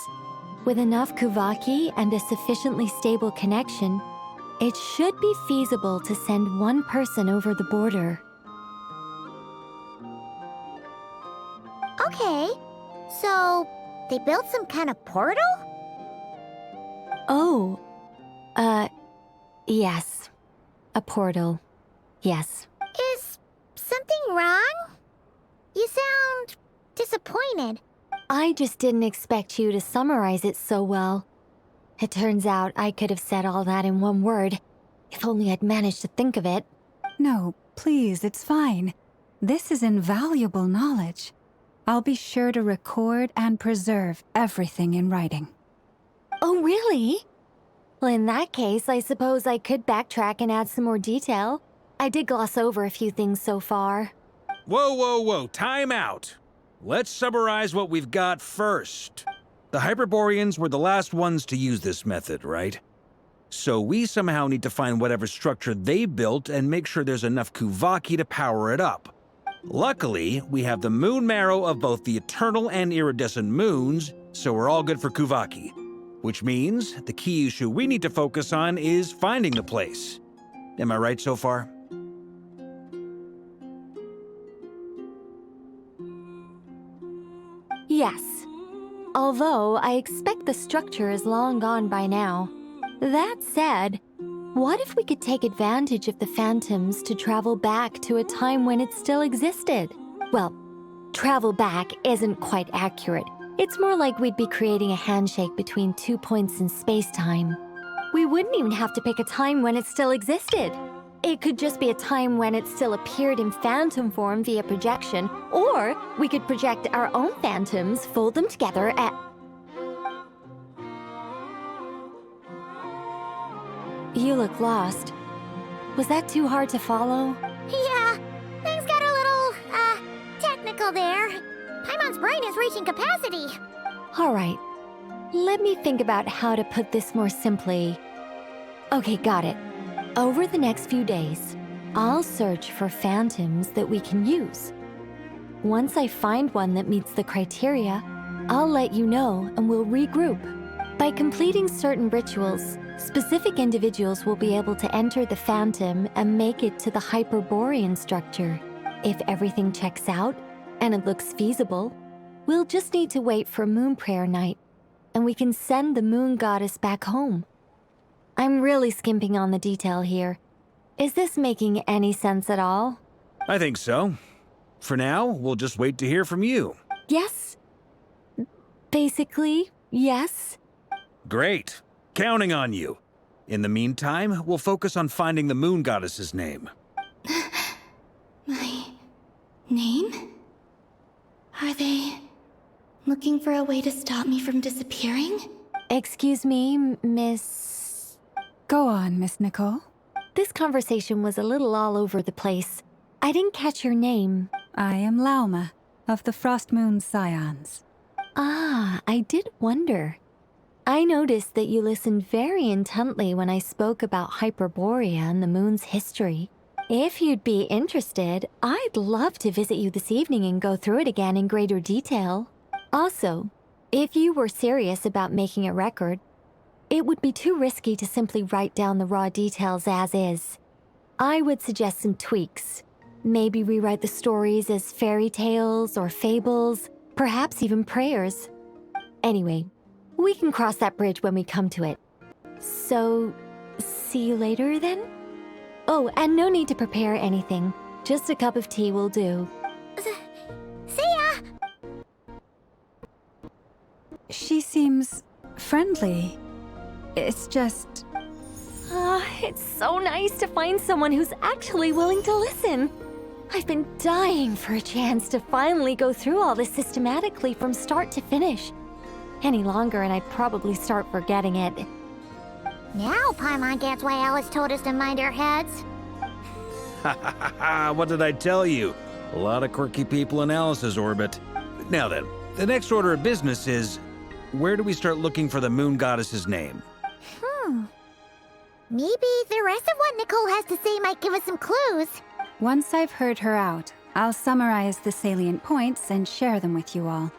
with enough Kuvaki and a sufficiently stable connection, it should be feasible to send one person over the border.
Okay, so they built some kind of portal?
Oh, yes. A portal. Yes.
Is something wrong? You sound disappointed.
I just didn't expect you to summarize it so well. It turns out I could have said all that in one word, if only I'd managed to think of it.
No, please, it's fine. This is invaluable knowledge. I'll be sure to record and preserve everything in writing.
Oh, really? Well, in that case, I suppose I could backtrack and add some more detail. I did gloss over a few things so far.
Whoa, time out. Let's summarize what we've got first. The Hyperboreans were the last ones to use this method, right? So we somehow need to find whatever structure they built and make sure there's enough Kuvaki to power it up. Luckily, we have the moon marrow of both the eternal and iridescent moons, so we're all good for Kuvaki. Which means the key issue we need to focus on is finding the place. Am I right so far?
Yes. Although I expect the structure is long gone by now. That said, what if we could take advantage of the phantoms to travel back to a time when it still existed? Well, travel back isn't quite accurate. It's more like we'd be creating a handshake between 2 points in space-time. We wouldn't even have to pick a time when it still existed. It could just be a time when it still appeared in phantom form via projection, or we could project our own phantoms, fold them together, and... You look lost. Was that too hard to follow?
Yeah, things got a little, technical there. Paimon's brain is reaching capacity.
All right. Let me think about how to put this more simply. Okay, got it. Over the next few days, I'll search for phantoms that we can use. Once I find one that meets the criteria, I'll let you know and we'll regroup. By completing certain rituals, specific individuals will be able to enter the phantom and make it to the Hyperborean structure. If everything checks out, and it looks feasible, we'll just need to wait for Moon Prayer Night, and we can send the Moon Goddess back home. I'm really skimping on the detail here. Is this making any sense at all?
I think so. For now, we'll just wait to hear from you.
Yes. Basically, yes.
Great. Counting on you. In the meantime, we'll focus on finding the Moon Goddess's name.
My name? Are they looking for a way to stop me from disappearing?
Excuse me, Miss...
Go on, Miss Nicole.
This conversation was a little all over the place. I didn't catch your name.
I am Lauma, of the Frost Moon Scions.
Ah, I did wonder. I noticed that you listened very intently when I spoke about Hyperborea and the moon's history. If you'd be interested, I'd love to visit you this evening and go through it again in greater detail. Also, if you were serious about making a record, it would be too risky to simply write down the raw details as is. I would suggest some tweaks. Maybe rewrite the stories as fairy tales or fables, perhaps even prayers. Anyway, we can cross that bridge when we come to it. So, see you later then? Oh, and no need to prepare anything. Just a cup of tea will do.
See ya!
She seems friendly. It's just...
It's so nice to find someone who's actually willing to listen. I've been dying for a chance to finally go through all this systematically from start to finish. Any longer and I'd probably start forgetting it.
Now Paimon gets why Alice told us to mind our heads.
Ha ha ha ha, what did I tell you? A lot of quirky people in Alice's orbit. Now then, the next order of business is, where do we start looking for the Moon Goddess's name?
Maybe the rest of what Nicole has to say might give us some clues.
Once I've heard her out, I'll summarize the salient points and share them with you all.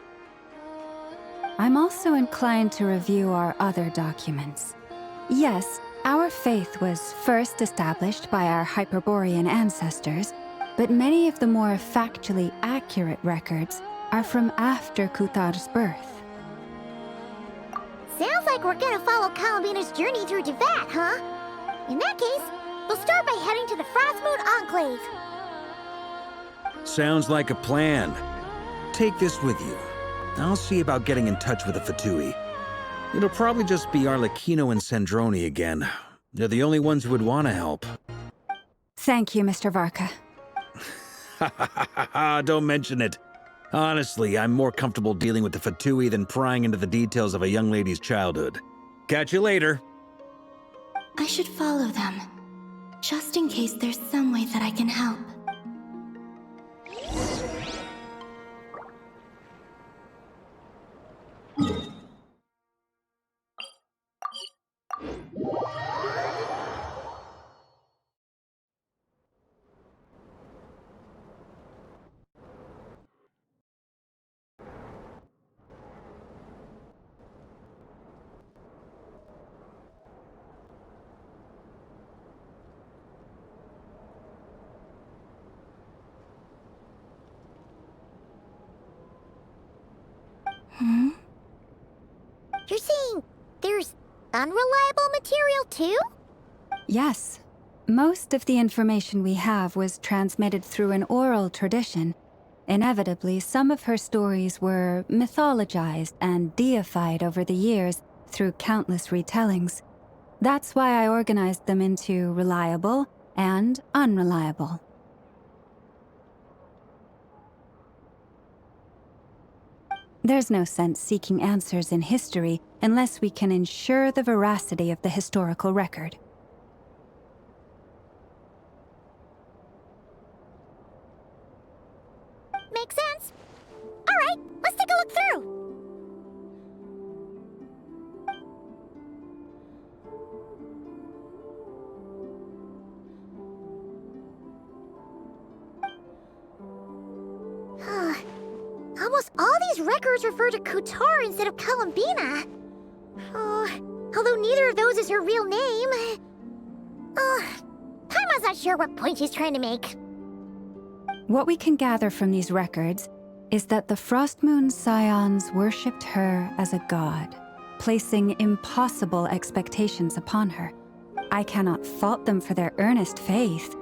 I'm also inclined to review our other documents. Yes, our faith was first established by our Hyperborean ancestors, but many of the more factually accurate records are from after Kuthar's birth.
Sounds like we're gonna follow Columbina's journey through Teyvat, huh? In that case, we'll start by heading to the Frost Moon Enclave.
Sounds like a plan. Take this with you. I'll see about getting in touch with the Fatui. It'll probably just be Arlecchino and Sandrone again. They're the only ones who would want to help.
Thank you, Mr. Varka.
Ha ha ha ha ha, don't mention it. Honestly, I'm more comfortable dealing with the Fatui than prying into the details of a young lady's childhood. Catch you later.
I should follow them, just in case there's some way that I can help.
You're saying there's unreliable material too?
Yes. Most of the information we have was transmitted through an oral tradition. Inevitably, some of her stories were mythologized and deified over the years through countless retellings. That's why I organized them into reliable and unreliable. There's no sense seeking answers in history unless we can ensure the veracity of the historical record.
Makes sense. All right, let's take a look through. Almost all these records refer to Kutar instead of Columbina. Although neither of those is her real name. Paimon's not sure what point she's trying to make.
What we can gather from these records is that the Frost Moon Scions worshipped her as a god, placing impossible expectations upon her. I cannot fault them for their earnest faith,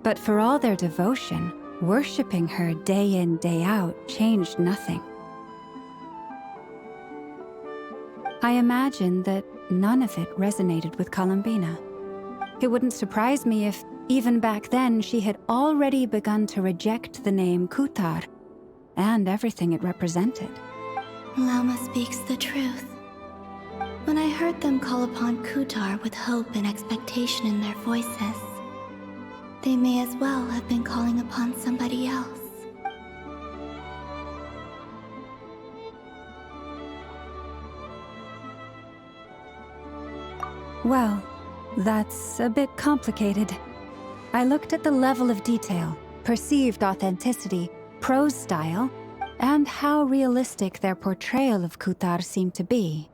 but for all their devotion, worshipping her day in, day out changed nothing. I imagine that none of it resonated with Columbina. It wouldn't surprise me if, even back then, she had already begun to reject the name Kutar and everything it represented.
Lauma speaks the truth. When I heard them call upon Kutar with hope and expectation in their voices, they may as well have been calling upon somebody else.
Well, that's a bit complicated. I looked at the level of detail, perceived authenticity, prose style, and how realistic their portrayal of Kutar seemed to be.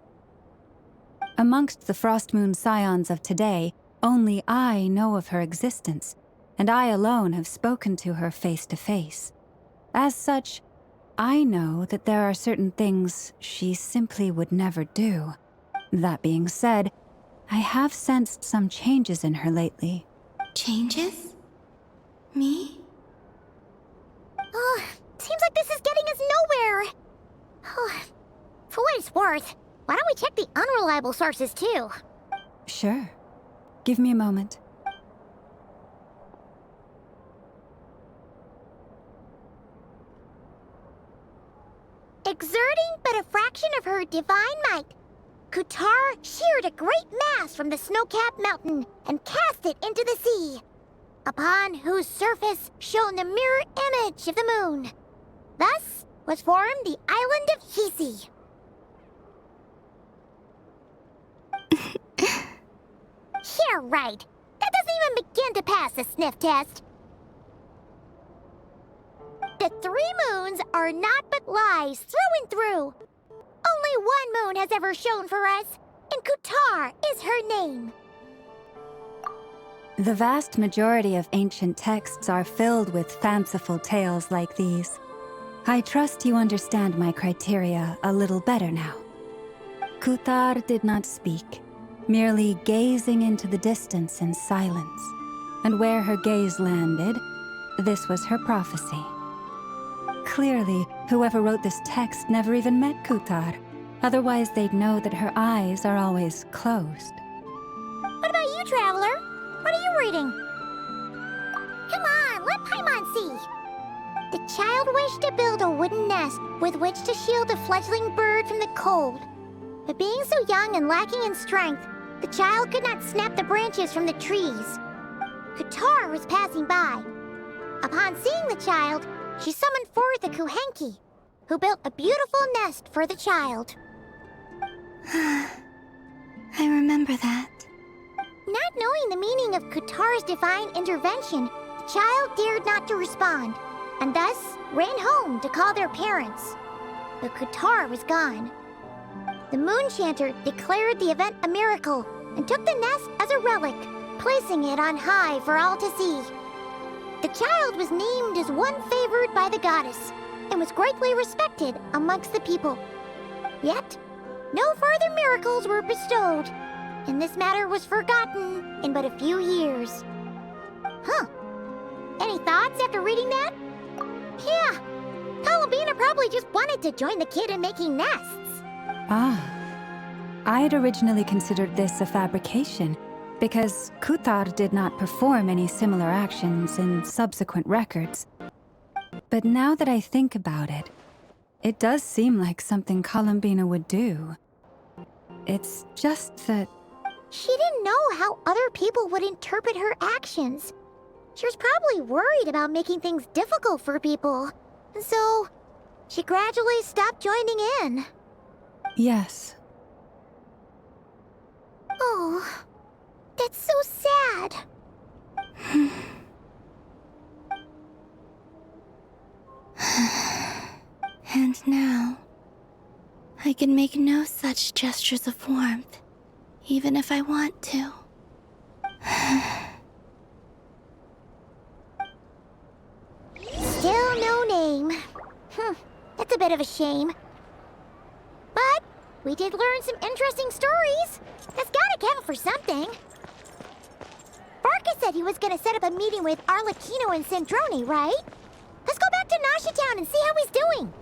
Amongst the Frostmoon Scions of today, only I know of her existence, and I alone have spoken to her face to face. As such, I know that there are certain things she simply would never do. That being said, I have sensed some changes in her lately.
Changes? Me?
Seems like this is getting us nowhere. For what it's worth, why don't we check the unreliable sources too?
Sure. Give me a moment.
Exerting but a fraction of her divine might, Kutar sheared a great mass from the snow-capped mountain and cast it into the sea, upon whose surface shone the mirror image of the moon. Thus was formed the island of Hisi. Yeah, right. That doesn't even begin to pass the sniff test. The 3 moons are naught but lies through and through. Only one moon has ever shone for us, and Kutar is her name.
The vast majority of ancient texts are filled with fanciful tales like these. I trust you understand my criteria a little better now. Kutar did not speak, merely gazing into the distance in silence. And where her gaze landed, this was her prophecy. Clearly, whoever wrote this text never even met Kutar. Otherwise, they'd know that her eyes are always closed.
What about you, Traveler? What are you reading? Come on, let Paimon see. The child wished to build a wooden nest with which to shield the fledgling bird from the cold. But being so young and lacking in strength, the child could not snap the branches from the trees. Kutar was passing by. Upon seeing the child, she summoned forth a Kuhenki, who built a beautiful nest for the child.
I remember that.
Not knowing the meaning of Kutar's divine intervention, the child dared not to respond, and thus ran home to call their parents. But Kutar was gone. The Moon Chanter declared the event a miracle and took the nest as a relic, placing it on high for all to see. The child was named as one favored by the goddess and was greatly respected amongst the people. Yet, no further miracles were bestowed, and this matter was forgotten in but a few years. Huh. Any thoughts after reading that? Yeah. Columbina probably just wanted to join the kid in making nests.
Ah. I had originally considered this a fabrication, because Kuthar did not perform any similar actions in subsequent records. But now that I think about it, it does seem like something Columbina would do. It's just that...
She didn't know how other people would interpret her actions. She was probably worried about making things difficult for people. And so, she gradually stopped joining in.
Yes.
Oh, that's so sad.
And now, I can make no such gestures of warmth, even if I want to.
Still no name. That's a bit of a shame. But we did learn some interesting stories. That's gotta count for something. Varka said he was gonna set up a meeting with Arlecchino and Sandrone, right? Let's go back to Nasha Town and see how he's doing.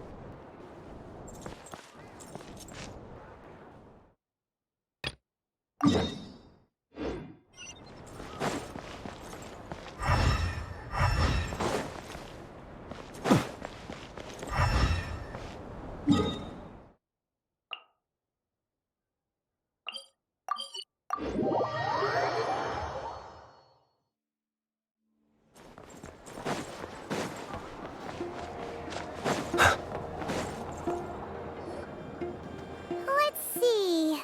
Let's see.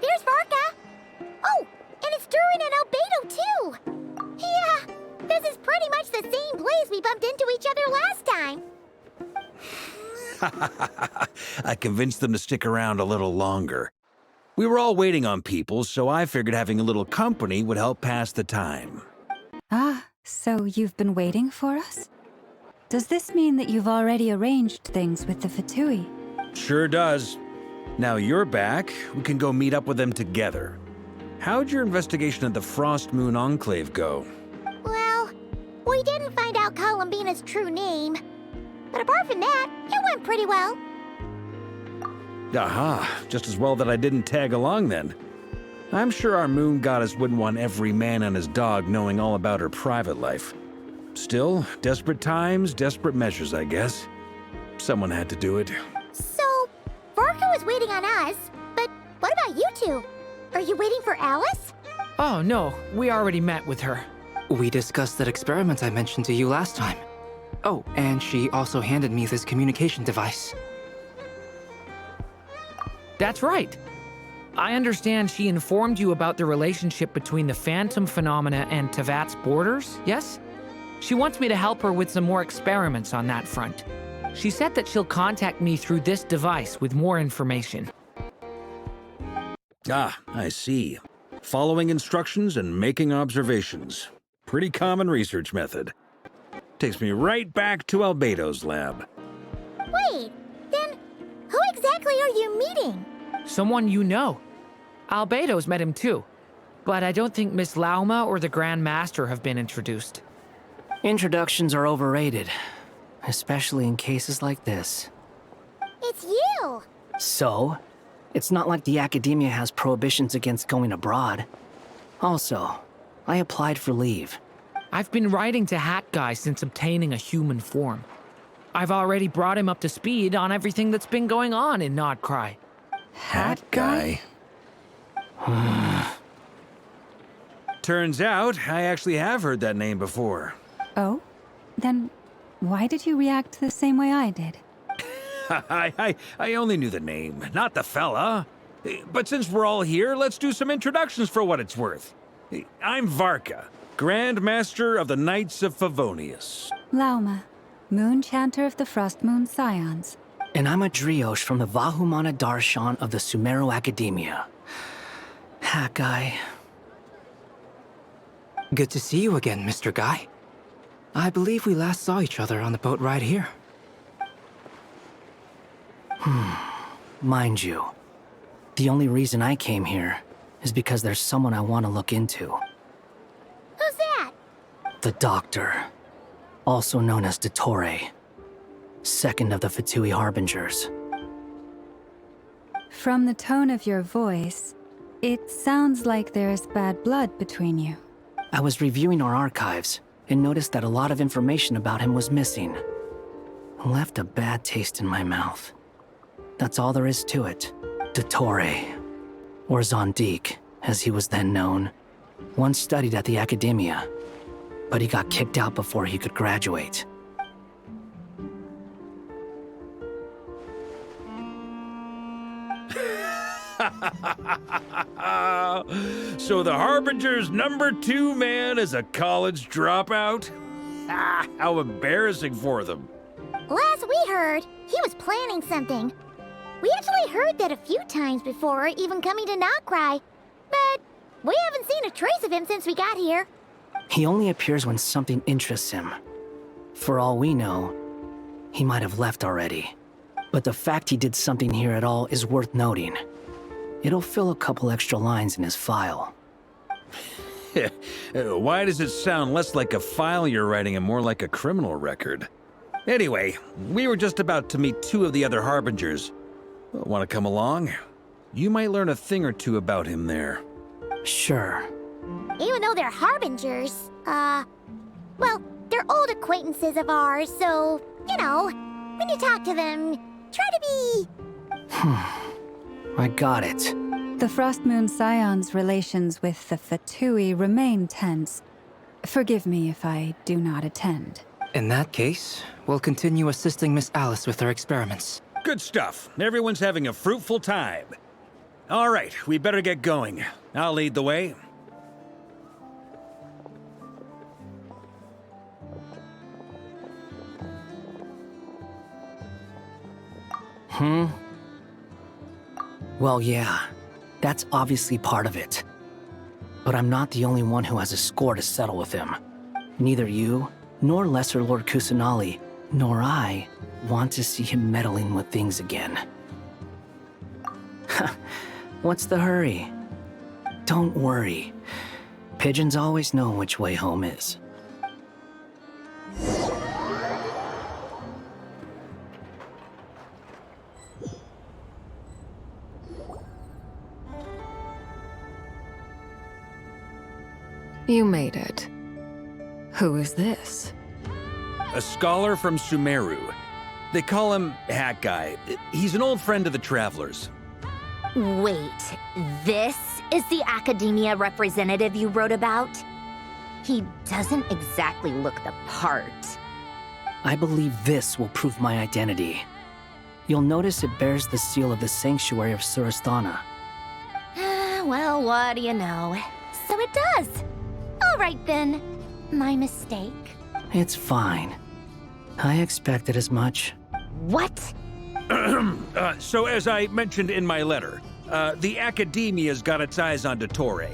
There's Varka. Oh, and it's Durin and Albedo too. Yeah, this is pretty much the same place we bumped into each other last time.
I convinced them to stick around a little longer. We were all waiting on people, so I figured having a little company would help pass the time.
Ah, so you've been waiting for us? Does this mean that you've already arranged things with the Fatui?
Sure does. Now you're back, we can go meet up with them together. How'd your investigation at the Frost Moon Enclave go?
Well, we didn't find out Columbina's true name. But apart from that, it went pretty well.
Aha, just as well that I didn't tag along then. I'm sure our moon goddess wouldn't want every man and his dog knowing all about her private life. Still, desperate times, desperate measures, I guess. Someone had to do it.
So, Varka was waiting on us, but what about you two? Are you waiting for Alice?
Oh, no. We already met with her.
We discussed that experiment I mentioned to you last time. Oh, and she also handed me this communication device.
That's right. I understand she informed you about the relationship between the phantom phenomena and Tevat's borders, yes? She wants me to help her with some more experiments on that front. She said that she'll contact me through this device with more information.
Ah, I see. Following instructions and making observations. Pretty common research method. Takes me right back to Albedo's lab.
Wait, then who exactly are you meeting?
Someone you know. Albedo's met him too. But I don't think Miss Lauma or the Grand Master have been introduced.
Introductions are overrated, especially in cases like this.
It's you!
So? It's not like the academia has prohibitions against going abroad. Also, I applied for leave.
I've been writing to Hat Guy since obtaining a human form. I've already brought him up to speed on everything that's been going on in Nod-Krai.
Hat Guy? Turns out, I actually have heard that name before.
Oh? Then why did you react the same way I did?
I only knew the name, not the fella. But since we're all here, let's do some introductions for what it's worth. I'm Varka, Grand Master of the Knights of Favonius.
Lauma, Moon Chanter of the Frost Moon Scions.
And I'm a Drioche from the Vahumana Darshan of the Sumero Academia. Hat Guy. Good to see you again, Mr. Guy. I believe we last saw each other on the boat ride here. Mind you, The only reason I came here is because there's someone I want to look into.
Who's that?
The Doctor, also known as Dottore, second of the Fatui Harbingers.
From the tone of your voice, it sounds like there's bad blood between you.
I was reviewing our archives and noticed that a lot of information about him was missing. Left a bad taste in my mouth. That's all there is to it. Dottore, or Zondik, as he was then known, once studied at the Academia, but he got kicked out before he could graduate.
So the Harbinger's #2 man is a college dropout? How embarrassing for them.
Last we heard, he was planning something. We actually heard that a few times before, even coming to Nod-Krai, but we haven't seen a trace of him since we got here.
He only appears when something interests him. For all we know, he might have left already. But the fact he did something here at all is worth noting. It'll fill a couple extra lines in his file.
Why does it sound less like a file you're writing and more like a criminal record? Anyway, we were just about to meet 2 of the other Harbingers. Want to come along? You might learn a thing or two about him there.
Sure.
Even though they're harbingers, well, they're old acquaintances of ours, so, you know, when you talk to them, try to be...
I got it.
The Frost Moon Scion's relations with the Fatui remain tense. Forgive me if I do not attend.
In that case, we'll continue assisting Miss Alice with her experiments.
Good stuff. Everyone's having a fruitful time. All right, we better get going. I'll lead the way.
Well, yeah. That's obviously part of it. But I'm not the only one who has a score to settle with him. Neither you, nor Lesser Lord Kusanali, nor I want to see him meddling with things again. What's the hurry? Don't worry. Pigeons always know which way home is.
You made it. Who is this?
A scholar from Sumeru. They call him Hat Guy. He's an old friend of the Travelers.
Wait, this is the Academia representative you wrote about? He doesn't exactly look the part.
I believe this will prove my identity. You'll notice it bears the seal of the Sanctuary of Surasthana.
Well, what do you know? So it does. All right then. My mistake.
It's fine. I expected as much.
What?
So as I mentioned in my letter, the Academia's got its eyes on Dottore,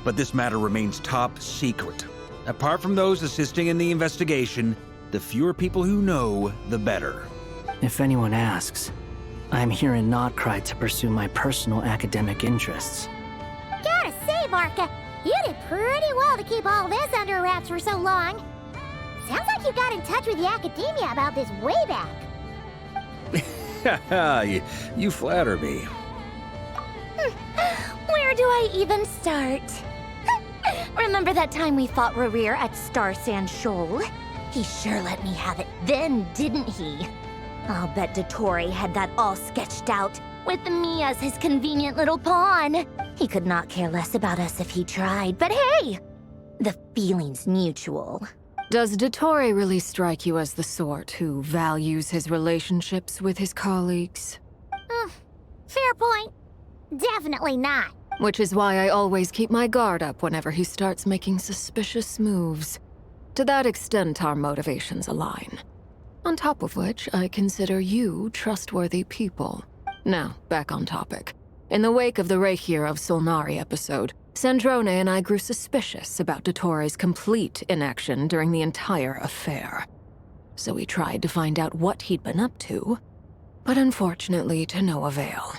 but this matter remains top secret. Apart from those assisting in the investigation, the fewer people who know, the better.
If anyone asks, I'm here in Nod-Krai to pursue my personal academic interests.
Gotta say, Varka, you did pretty well to keep all this under wraps for so long. Sounds like you got in touch with the Academia about this way back.
You flatter me.
Where do I even start? Remember that time we fought Rerir at Star Sand Shoal? He sure let me have it then, didn't he? I'll bet Dottore had that all sketched out, with me as his convenient little pawn. He could not care less about us if he tried, but hey! The feeling's mutual.
Does Dottore really strike you as the sort who values his relationships with his colleagues?
Fair point. Definitely not.
Which is why I always keep my guard up whenever he starts making suspicious moves. To that extent, our motivations align. On top of which, I consider you trustworthy people. Now, back on topic. In the wake of the Rerir of Solnari episode, Sandrone and I grew suspicious about Dottore's complete inaction during the entire affair. So we tried to find out what he'd been up to, but unfortunately to no avail.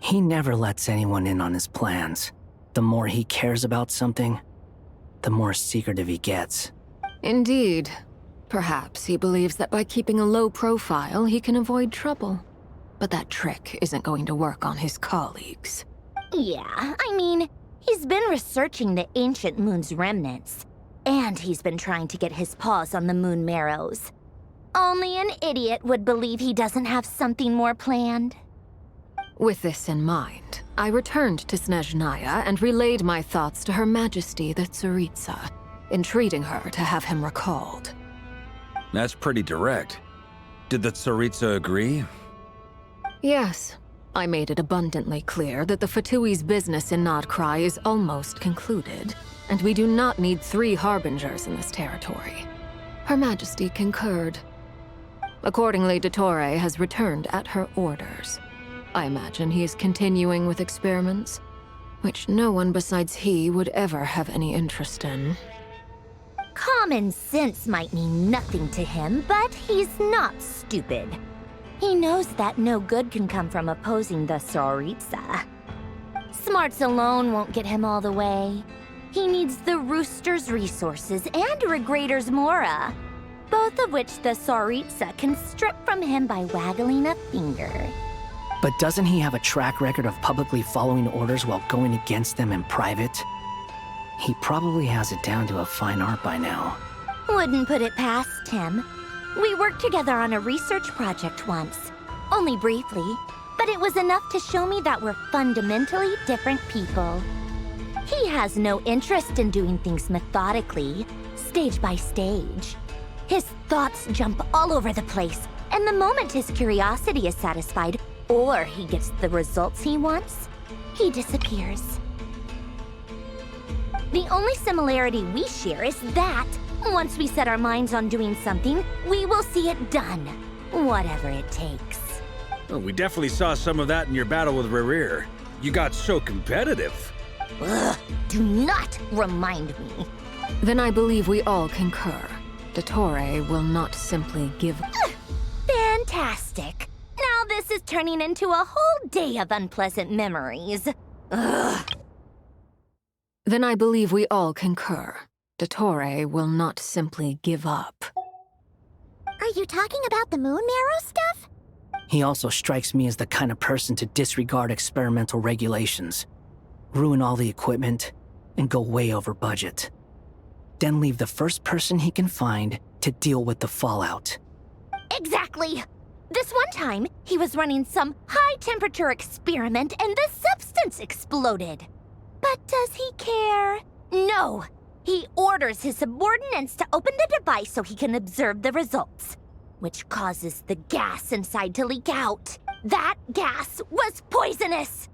He never lets anyone in on his plans. The more he cares about something, the more secretive he gets.
Indeed. Perhaps he believes that by keeping a low profile, he can avoid trouble. But that trick isn't going to work on his colleagues.
Yeah, I mean, he's been researching the ancient moon's remnants. And he's been trying to get his paws on the moon marrows. Only an idiot would believe he doesn't have something more planned.
With this in mind, I returned to Snezhnaya and relayed my thoughts to Her Majesty the Tsaritsa, entreating her to have him recalled.
That's pretty direct. Did the Tsaritsa agree?
Yes. I made it abundantly clear that the Fatui's business in Nod-Krai is almost concluded, and we do not need 3 harbingers in this territory. Her Majesty concurred. Accordingly, Dottore has returned at her orders. I imagine he is continuing with experiments, which no one besides he would ever have any interest in.
Common sense might mean nothing to him, but he's not stupid. He knows that no good can come from opposing the Tsaritsa. Smarts alone won't get him all the way. He needs the Rooster's resources and Regrator's Mora, both of which the Tsaritsa can strip from him by waggling a finger.
But doesn't he have a track record of publicly following orders while going against them in private? He probably has it down to a fine art by now.
Wouldn't put it past him. We worked together on a research project once. Only briefly, but it was enough to show me that we're fundamentally different people. He has no interest in doing things methodically, stage by stage. His thoughts jump all over the place, and the moment his curiosity is satisfied, or he gets the results he wants, he disappears. The only similarity we share is that, once we set our minds on doing something, we will see it done, whatever it takes.
Well, we definitely saw some of that in your battle with Rerir. You got so competitive.
Ugh, do not remind me.
Then I believe we all concur. Dottore will not simply give...
Fantastic. Now this is turning into a whole day of unpleasant memories. Ugh.
Then I believe we all concur. Dottore will not simply give up.
Are you talking about the moon marrow stuff?
He also strikes me as the kind of person to disregard experimental regulations, ruin all the equipment, and go way over budget. Then leave the first person he can find to deal with the fallout.
Exactly! This one time, he was running some high-temperature experiment and the substance exploded. But does he care? No! He orders his subordinates to open the device so he can observe the results, which causes the gas inside to leak out. That gas was poisonous!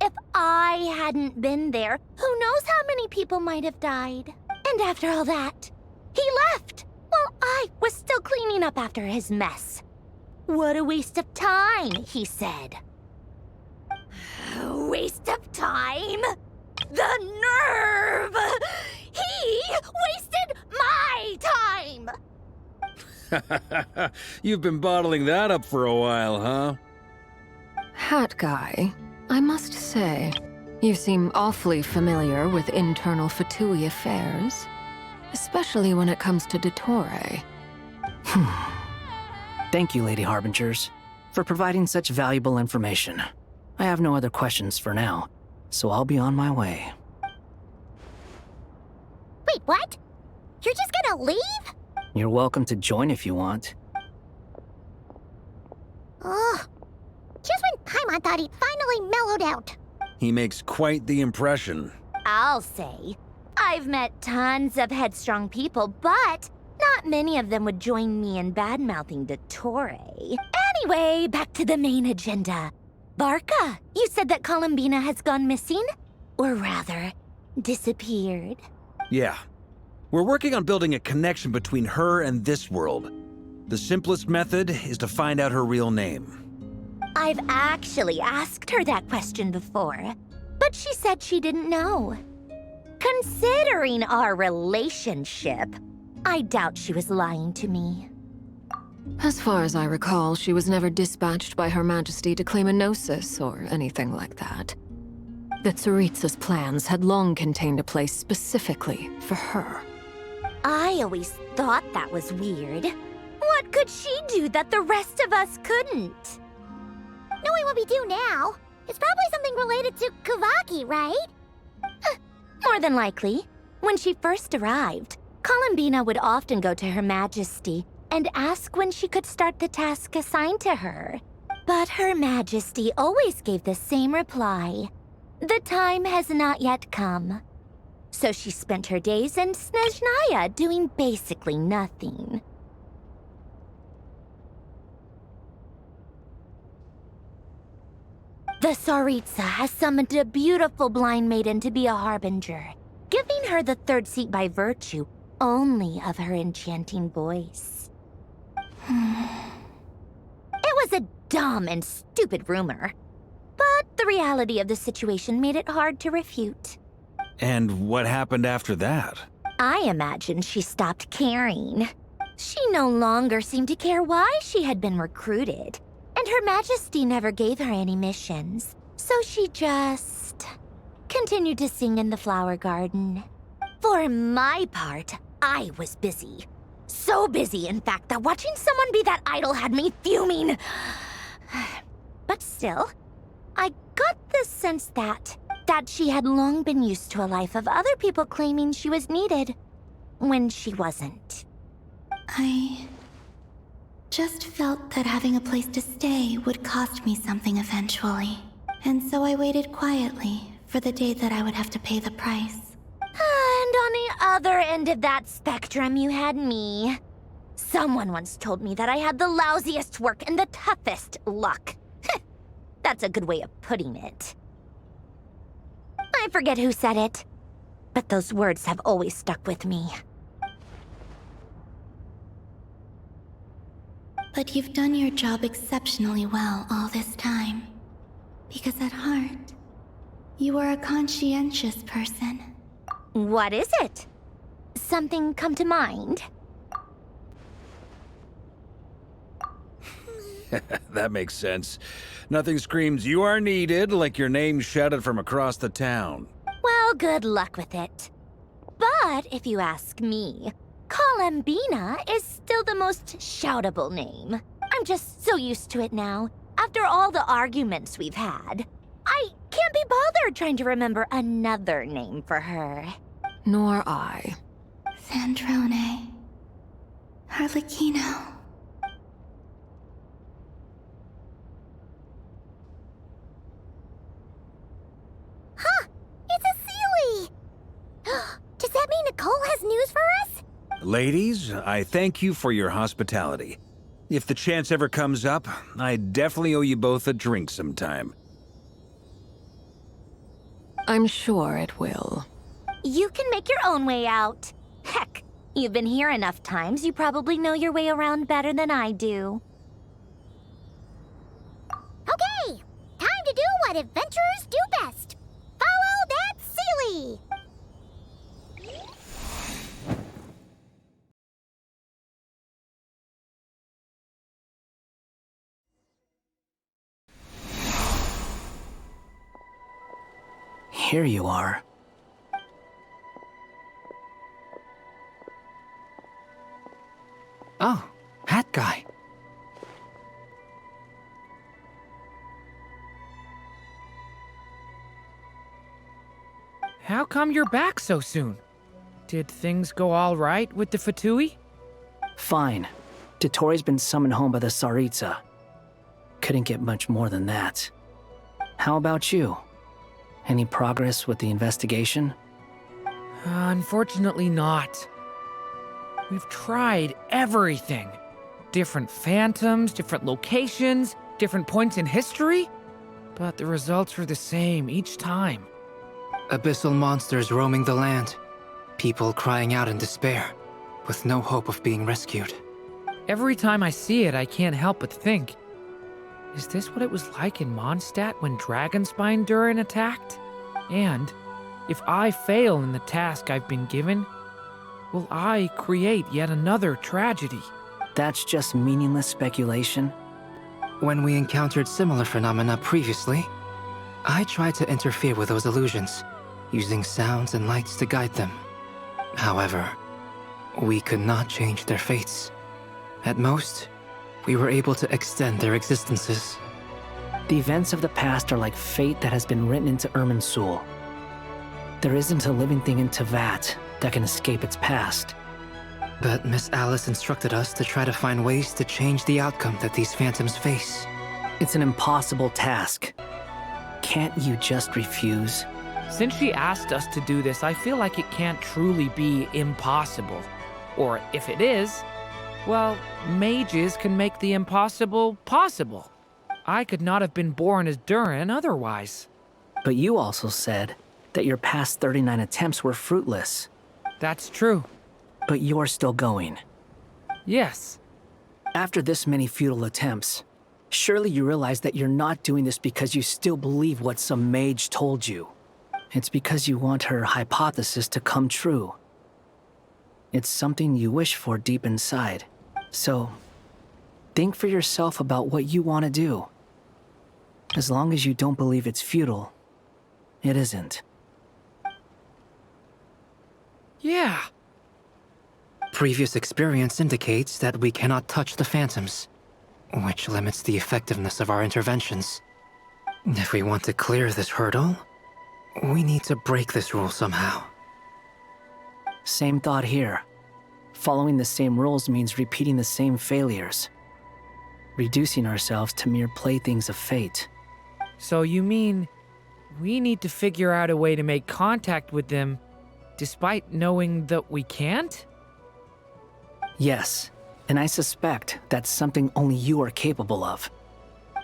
If I hadn't been there, who knows how many people might have died. And after all that, he left while I was still cleaning up after his mess. What a waste of time, he said. Waste of time? The nerve! He wasted my time!
You've been bottling that up for a while, huh?
Hat guy, I must say, you seem awfully familiar with internal Fatui affairs, especially when it comes to Dottore.
Thank you, Lady Harbingers, for providing such valuable information. I have no other questions for now, so I'll be on my way.
Wait, what? You're just gonna leave?
You're welcome to join if you want.
Ugh. Just when Paimon thought he'd finally mellowed out.
He makes quite the impression.
I'll say. I've met tons of headstrong people, but not many of them would join me in bad-mouthing Dottore. Anyway, back to the main agenda. Varka, you said that Columbina has gone missing? Or rather, disappeared.
Yeah. We're working on building a connection between her and this world. The simplest method is to find out her real name.
I've actually asked her that question before, but she said she didn't know. Considering our relationship, I doubt she was lying to me.
As far as I recall, she was never dispatched by Her Majesty to claim a gnosis or anything like that. The Tsaritsa's plans had long contained a place specifically for her.
I always thought that was weird. What could she do that the rest of us couldn't?
Knowing what we do now, it's probably something related to Kavaki, right?
More than likely. When she first arrived, Columbina would often go to Her Majesty and ask when she could start the task assigned to her. But Her Majesty always gave the same reply. The time has not yet come. So she spent her days in Snezhnaya doing basically nothing. The Tsaritsa has summoned a beautiful blind maiden to be a harbinger, giving her the third seat by virtue only of her enchanting voice. It was a dumb and stupid rumor, but the reality of the situation made it hard to refute.
And what happened after that?
I imagine she stopped caring. She no longer seemed to care why she had been recruited, and Her Majesty never gave her any missions, so she just continued to sing in the flower garden. For my part, I was busy. So busy, in fact, that watching someone be that idol had me fuming. But still, I got the sense that she had long been used to a life of other people claiming she was needed when she wasn't.
I just felt that having a place to stay would cost me something eventually. And so I waited quietly for the day that I would have to pay the price.
And on the other end of that spectrum, you had me. Someone once told me that I had the lousiest work and the toughest luck. That's a good way of putting it. I forget who said it, but those words have always stuck with me.
But you've done your job exceptionally well all this time. Because at heart, you are a conscientious person.
What is it? Something come to mind?
That makes sense. Nothing screams you are needed like your name shouted from across the town.
Well, good luck with it. But if you ask me, Columbina is still the most shoutable name. I'm just so used to it now, after all the arguments we've had. I can't be bothered trying to remember another name for her.
Nor I.
Sandrone. Harlequino.
Huh! It's a Sealy! Does that mean Nicole has news for us?
Ladies, I thank you for your hospitality. If the chance ever comes up, I definitely owe you both a drink sometime.
I'm sure it will.
You can make your own way out. Heck, you've been here enough times, you probably know your way around better than I do.
Okay! Time to do what adventurers do best. Follow that Sealy!
Here you are.
Oh, hat guy.
How come you're back so soon? Did things go all right with the Fatui?
Fine. Dottore's been summoned home by the Tsaritsa. Couldn't get much more than that. How about you? Any progress with the investigation?
Unfortunately not. We've tried everything. Different phantoms, different locations, different points in history. But the results were the same each time.
Abyssal monsters roaming the land. People crying out in despair, with no hope of being rescued.
Every time I see it, I can't help but think, is this what it was like in Mondstadt when Dragonspine Durin attacked? And if I fail in the task I've been given, will I create yet another tragedy?
That's just meaningless speculation?
When we encountered similar phenomena previously, I tried to interfere with those illusions, using sounds and lights to guide them. However, we could not change their fates. At most, we were able to extend their existences.
The events of the past are like fate that has been written into Irminsul. There isn't a living thing in Teyvat that can escape its past.
But Miss Alice instructed us to try to find ways to change the outcome that these phantoms face.
It's an impossible task. Can't you just refuse?
Since she asked us to do this, I feel like it can't truly be impossible. Or if it is, well, mages can make the impossible possible. I could not have been born as Durin otherwise.
But you also said that your past 39 attempts were fruitless.
That's true.
But you're still going.
Yes.
After this many futile attempts, surely you realize that you're not doing this because you still believe what some mage told you. It's because you want her hypothesis to come true. It's something you wish for deep inside. So, think for yourself about what you want to do. As long as you don't believe it's futile, it isn't.
Yeah.
Previous experience indicates that we cannot touch the phantoms, which limits the effectiveness of our interventions. If we want to clear this hurdle, we need to break this rule somehow.
Same thought here. Following the same rules means repeating the same failures. Reducing ourselves to mere playthings of fate.
So you mean we need to figure out a way to make contact with them despite knowing that we can't?
Yes, and I suspect that's something only you are capable of.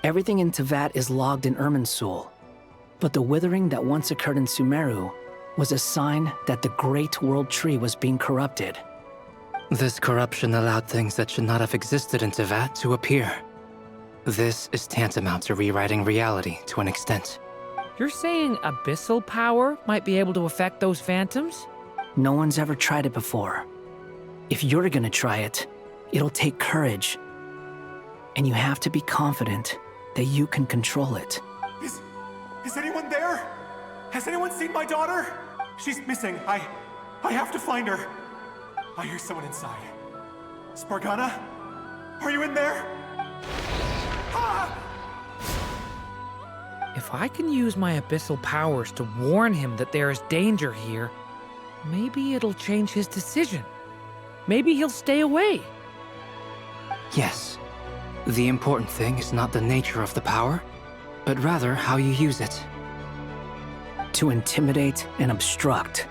Everything in Teyvat is logged in Irminsul, but the withering that once occurred in Sumeru was a sign that the Great World Tree was being corrupted.
This corruption allowed things that should not have existed in Teyvat to appear. This is tantamount to rewriting reality to an extent.
You're saying abyssal power might be able to affect those phantoms?
No one's ever tried it before. If you're gonna try it, it'll take courage. And you have to be confident that you can control it.
Is anyone there? Has anyone seen my daughter? She's missing. I have to find her. I hear someone inside. Spargana? Are you in there? Ah!
If I can use my abyssal powers to warn him that there is danger here, maybe it'll change his decision. Maybe he'll stay away.
Yes. The important thing is not the nature of the power, but rather how you use it.
To intimidate and obstruct.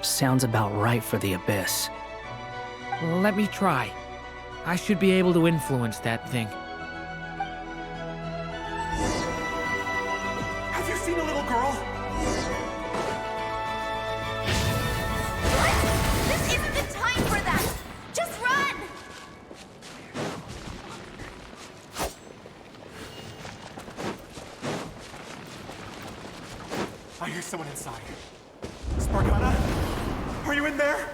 Sounds about right for the Abyss.
Let me try. I should be able to influence that thing.
Have you seen a little girl?
This isn't the time for that! Just run!
I hear someone inside. Spargana? Are you in there?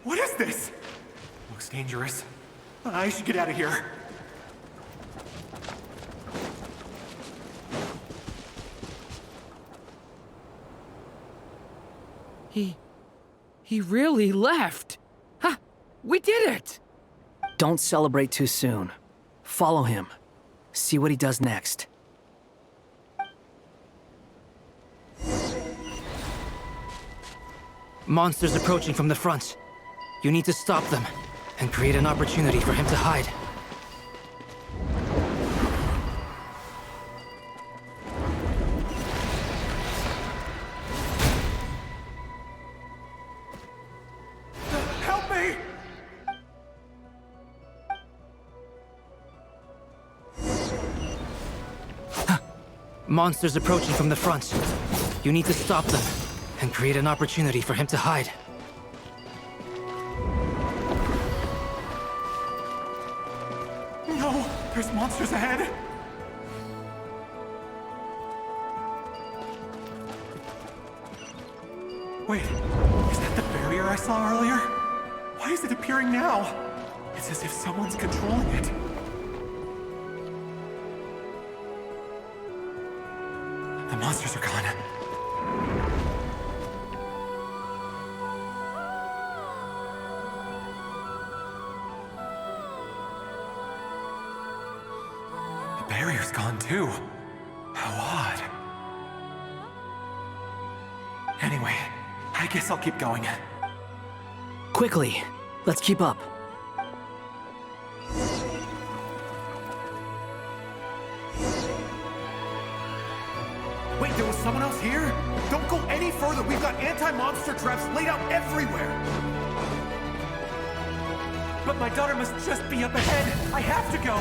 What is this? Looks dangerous. I should get out of here.
He really left. Ha! We did it!
Don't celebrate too soon. Follow him. See what he does next.
Monsters approaching from the front. You need to stop them and create an opportunity for him to hide.
Help me!
Monsters approaching from the front. You need to stop them and create an opportunity for him to hide.
No! There's monsters ahead! Wait, is that the barrier I saw earlier? Why is it appearing now? It's as if someone's controlling it. The monsters are gone. The barrier's gone too. How odd. Anyway, I guess I'll keep going.
Quickly, let's keep up.
Wait, there was someone else here? Don't go any further. We've got anti-monster traps laid out everywhere. But my daughter must just be up ahead. I have to go.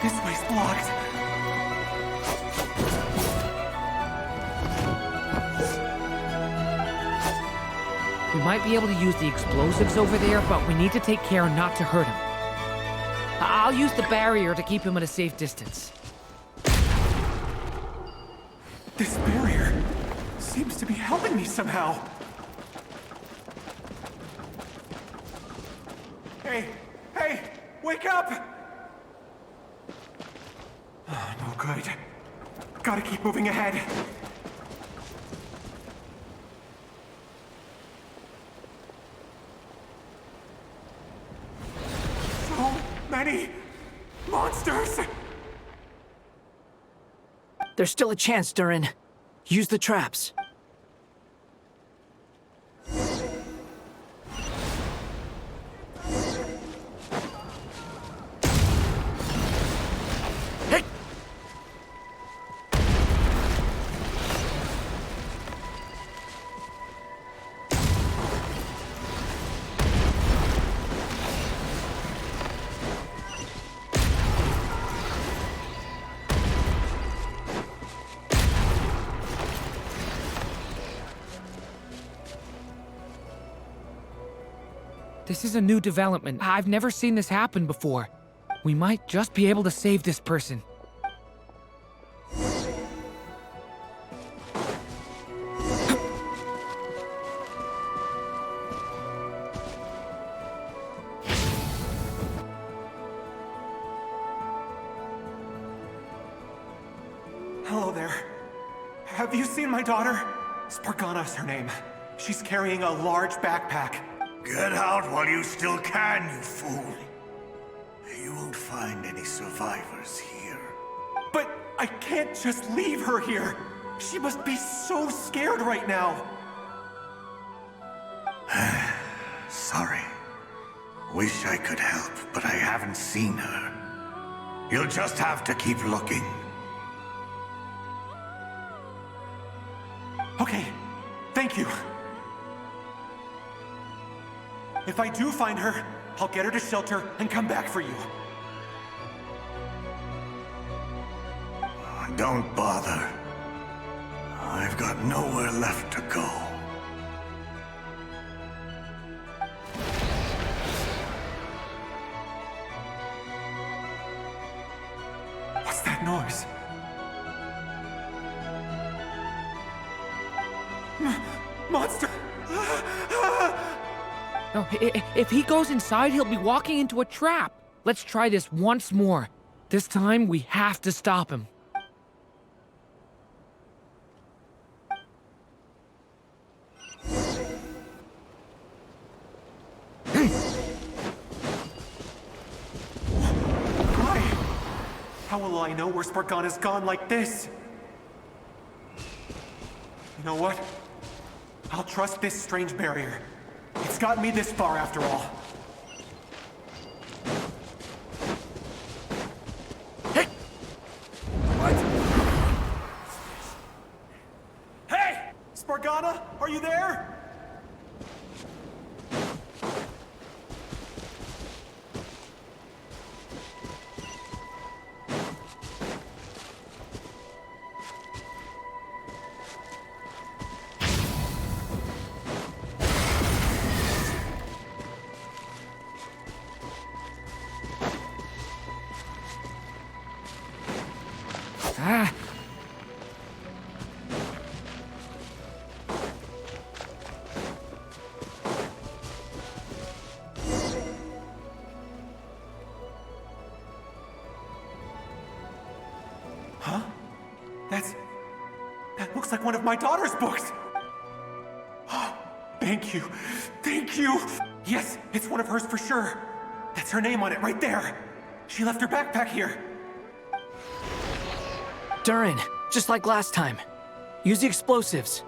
This way's blocked.
We might be able to use the explosives over there, but we need to take care not to hurt him. I'll use the barrier to keep him at a safe distance.
This barrier seems to be helping me somehow. Hey, wake up! Oh, no good. Gotta keep moving ahead. So many monsters!
There's still a chance, Durin. Use the traps.
This is a new development. I've never seen this happen before. We might just be able to save this person.
Hello there. Have you seen my daughter? Spargana's her name. She's carrying a large backpack.
Get out while you still can, you fool. You won't find any survivors here.
But I can't just leave her here. She must be so scared right now.
Sorry. Wish I could help, but I haven't seen her. You'll just have to keep looking.
Okay, thank you. If I do find her, I'll get her to shelter and come back for you.
Don't bother. I've got nowhere left to go.
What's that noise? Monster!
No, if he goes inside, he'll be walking into a trap. Let's try this once more. This time, we have to stop him.
Why? How will I know where Spargana's gone like this? You know what? I'll trust this strange barrier. It's gotten me this far after all.
Hey! What?
Hey! Spargana, are you there? That looks like one of my daughter's books! Thank you. Thank you! Yes, it's one of hers for sure. That's her name on it right there. She left her backpack here.
Durin, just like last time. Use the explosives.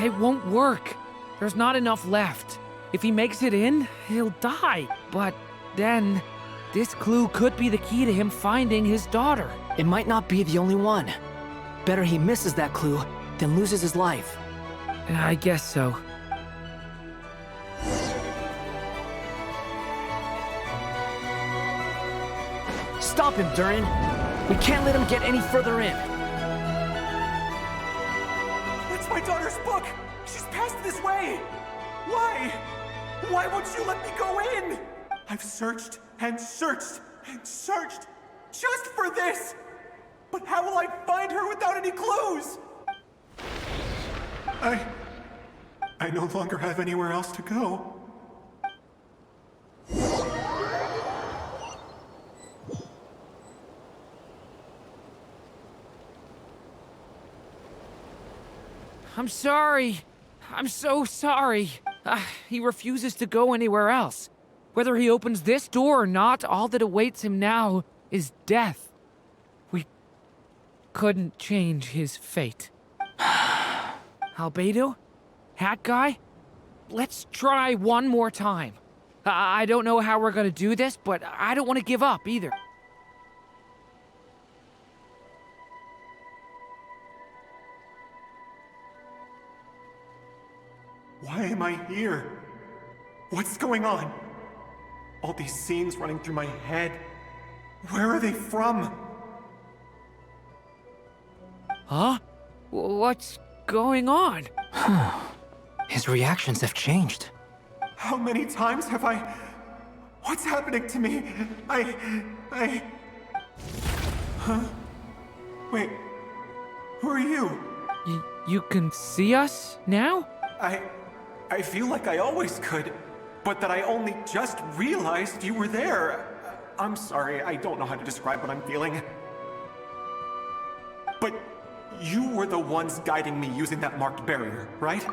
It won't work. There's not enough left. If he makes it in, he'll die. But then, this clue could be the key to him finding his daughter.
It might not be the only one. Better he misses that clue than loses his life.
I guess so.
Stop him, Durin. We can't let him get any further in.
It's my daughter's book! She's passed this way! Why? Why won't you let me go in? I've searched and searched and searched just for this! But how will I find her without any clues? I no longer have anywhere else to go.
I'm sorry. I'm so sorry. He refuses to go anywhere else. Whether he opens this door or not, all that awaits him now is death. We couldn't change his fate. Albedo? Hat Guy? Let's try one more time. I don't know how we're gonna do this, but I don't want to give up either.
Why am I here? What's going on? All these scenes running through my head. Where are they from?
Huh? What's going on?
His reactions have changed.
How many times have I... What's happening to me? Huh? Wait. Who are you?
You can see us now?
I feel like I always could, but that I only just realized you were there. I'm sorry, I don't know how to describe what I'm feeling. But you were the ones guiding me using that marked barrier, right?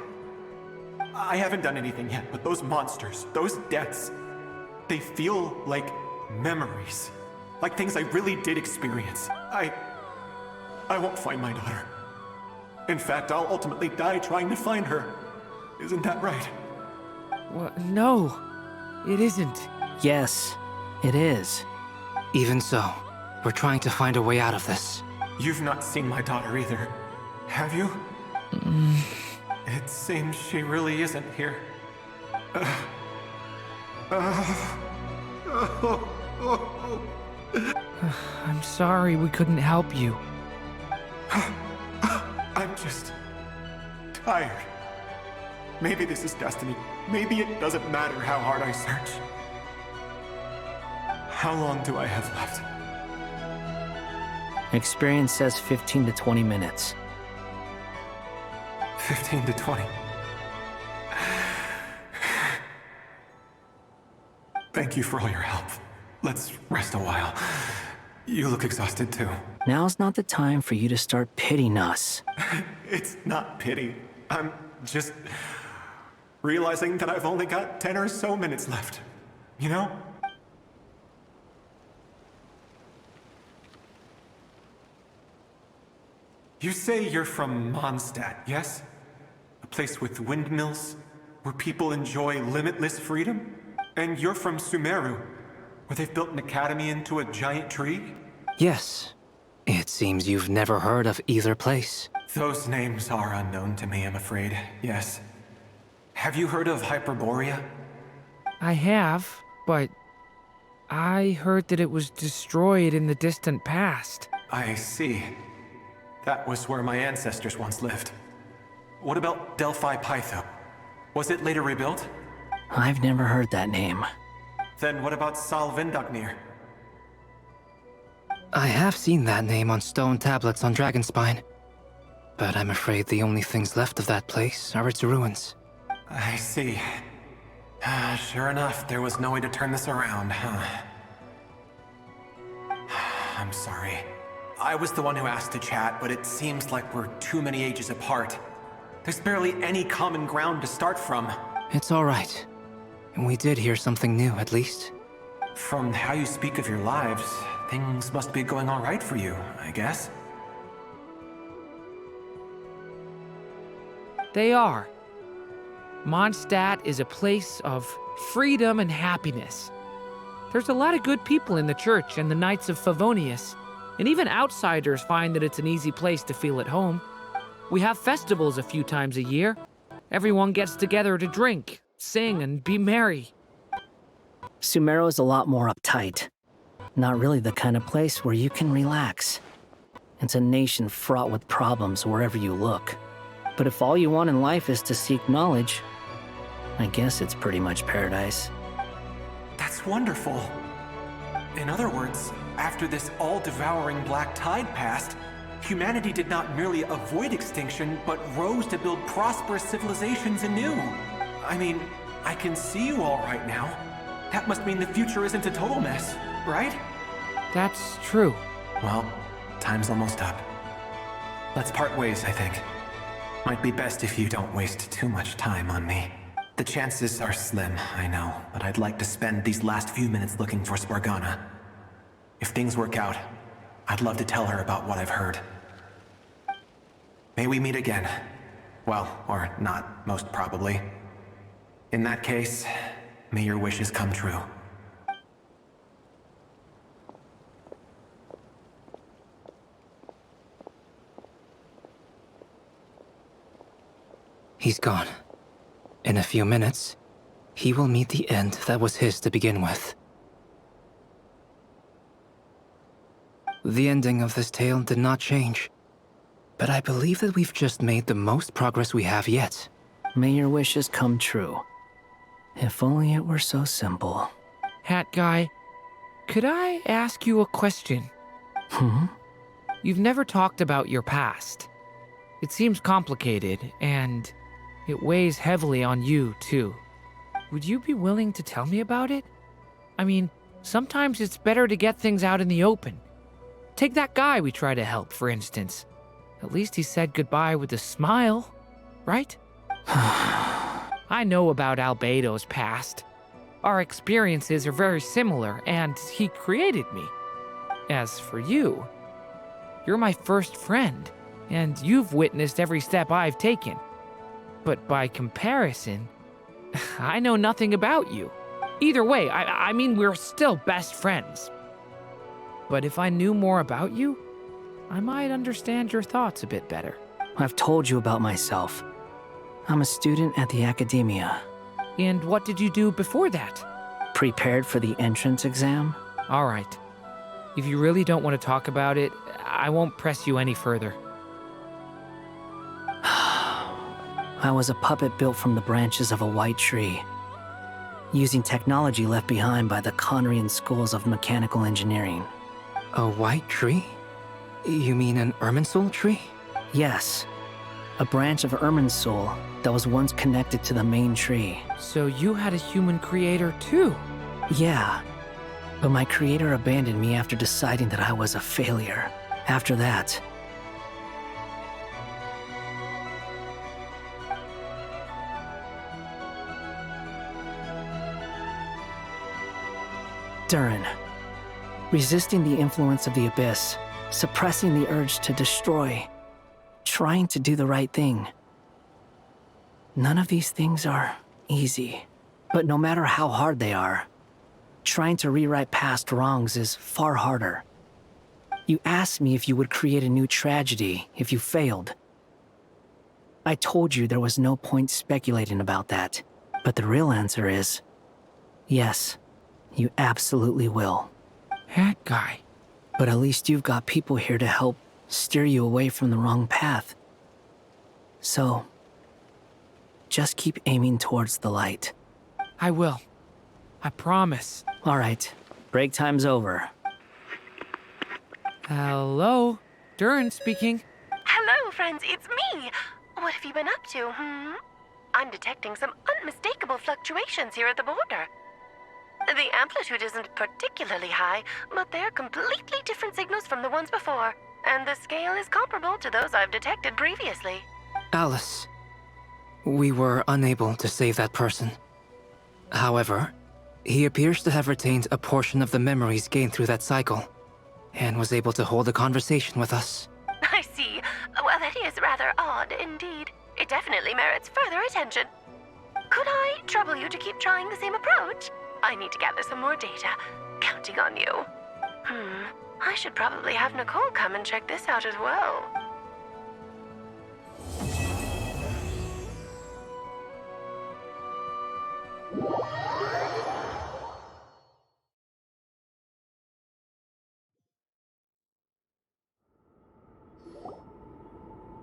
I haven't done anything yet, but those monsters, those deaths, they feel like memories. Like things I really did experience. I won't find my daughter. In fact, I'll ultimately die trying to find her. Isn't that right?
No, it isn't.
Yes, it is.
Even so, we're trying to find a way out of this.
You've not seen my daughter either, have you? It seems she really isn't here.
I'm sorry we couldn't help you.
I'm just tired. Maybe this is destiny. Maybe it doesn't matter how hard I search. How long do I have left?
Experience says 15 to 20 minutes.
15 to 20. Thank you for all your help. Let's rest a while. You look exhausted too.
Now's not the time for you to start pitying us.
It's not pity. I'm just realizing that I've only got 10 or so minutes left. You know? You say you're from Mondstadt, yes? A place with windmills, where people enjoy limitless freedom? And you're from Sumeru, where they've built an academy into a giant tree?
Yes. It seems you've never heard of either place.
Those names are unknown to me, I'm afraid, yes. Have you heard of Hyperborea?
I have, but I heard that it was destroyed in the distant past.
I see. That was where my ancestors once lived. What about Delphi Pytho? Was it later rebuilt?
I've never heard that name.
Then what about Sal Vindagnir?
I have seen that name on stone tablets on Dragonspine. But I'm afraid the only things left of that place are its ruins.
I see. Sure enough, there was no way to turn this around, huh? I'm sorry. I was the one who asked to chat, but it seems like we're too many ages apart. There's barely any common ground to start from.
It's all right. We did hear something new, at least.
From how you speak of your lives, things must be going all right for you, I guess.
They are. Mondstadt is a place of freedom and happiness. There's a lot of good people in the church and the Knights of Favonius, and even outsiders find that it's an easy place to feel at home. We have festivals a few times a year. Everyone gets together to drink, sing, and be merry.
Sumeru is a lot more uptight. Not really the kind of place where you can relax. It's a nation fraught with problems wherever you look. But if all you want in life is to seek knowledge, I guess it's pretty much paradise.
That's wonderful. In other words, after this all-devouring black tide passed, humanity did not merely avoid extinction, but rose to build prosperous civilizations anew. I mean, I can see you all right now. That must mean the future isn't a total mess, right?
That's true.
Well, time's almost up. Let's part ways, I think. Might be best if you don't waste too much time on me. The chances are slim, I know, but I'd like to spend these last few minutes looking for Spargana. If things work out, I'd love to tell her about what I've heard. May we meet again. Well, or not, most probably. In that case, may your wishes come true.
He's gone. In a few minutes, he will meet the end that was his to begin with. The ending of this tale did not change, but I believe that we've just made the most progress we have yet.
May your wishes come true. If only it were so simple.
Hat Guy, could I ask you a question? You've never talked about your past. It seems complicated, and it weighs heavily on you, too. Would you be willing to tell me about it? I mean, sometimes it's better to get things out in the open. Take that guy we try to help, for instance. At least he said goodbye with a smile, right? I know about Albedo's past. Our experiences are very similar, and he created me. As for you, you're my first friend, and you've witnessed every step I've taken. But by comparison, I know nothing about you. Either way, I mean, we're still best friends. But if I knew more about you, I might understand your thoughts a bit better.
I've told you about myself. I'm a student at the academia.
And what did you do before that?
Prepared for the entrance exam?
All right. If you really don't want to talk about it, I won't press you any further.
I was a puppet built from the branches of a white tree, using technology left behind by the Conrian schools of mechanical engineering.
A white tree? You mean an Irminsul tree?
Yes. A branch of Irminsul that was once connected to the main tree.
So you had a human creator too?
Yeah. But my creator abandoned me after deciding that I was a failure. After that, Durin. Resisting the influence of the Abyss, suppressing the urge to destroy, trying to do the right thing. None of these things are easy, but no matter how hard they are, trying to rewrite past wrongs is far harder. You asked me if you would create a new tragedy if you failed. I told you there was no point speculating about that, but the real answer is, yes. You absolutely will.
That guy.
But at least you've got people here to help steer you away from the wrong path. So, Just keep aiming towards the light.
I will. I promise.
All right. Break time's over.
Hello? Durin speaking.
Hello, friends, it's me! What have you been up to, I'm detecting some unmistakable fluctuations here at the border. The amplitude isn't particularly high, but they're completely different signals from the ones before, and the scale is comparable to those I've detected previously.
Alice, we were unable to save that person. However, he appears to have retained a portion of the memories gained through that cycle, and was able to hold a conversation with us.
I see. Well, that is rather odd indeed. It definitely merits further attention. Could I trouble you to keep trying the same approach? I need to gather some more data. Counting on you. I should probably have Nicole come and check this out as well.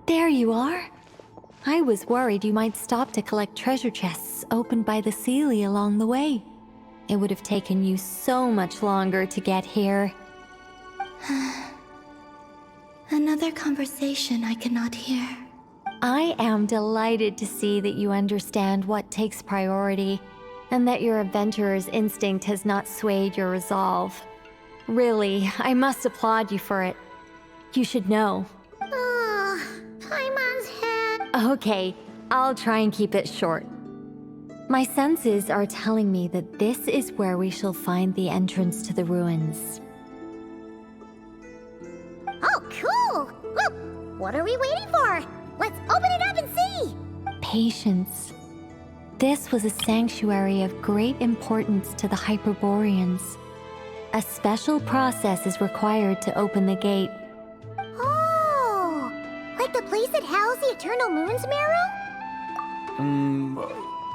There you are. I was worried you might stop to collect treasure chests opened by the Seelie along the way. It would have taken you so much longer to get here.
Another conversation I cannot hear.
I am delighted to see that you understand what takes priority, and that your adventurer's instinct has not swayed your resolve. Really, I must applaud you for it. You should know.
Paimon's head.
Okay, I'll try and keep it short. My senses are telling me that this is where we shall find the entrance to the ruins.
Oh, cool! Well, what are we waiting for? Let's open it up and see!
Patience. This was a sanctuary of great importance to the Hyperboreans. A special process is required to open the gate.
Oh! Like the place that housed the Eternal Moon's Marrow?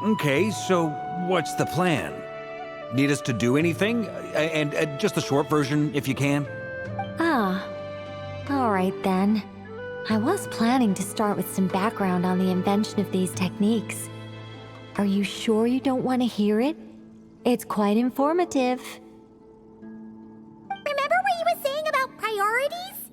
Okay, so what's the plan? Need us to do anything? And just a short version, if you can.
All right then. I was planning to start with some background on the invention of these techniques. Are you sure you don't want to hear it? It's quite informative.
Remember what you were saying about priorities?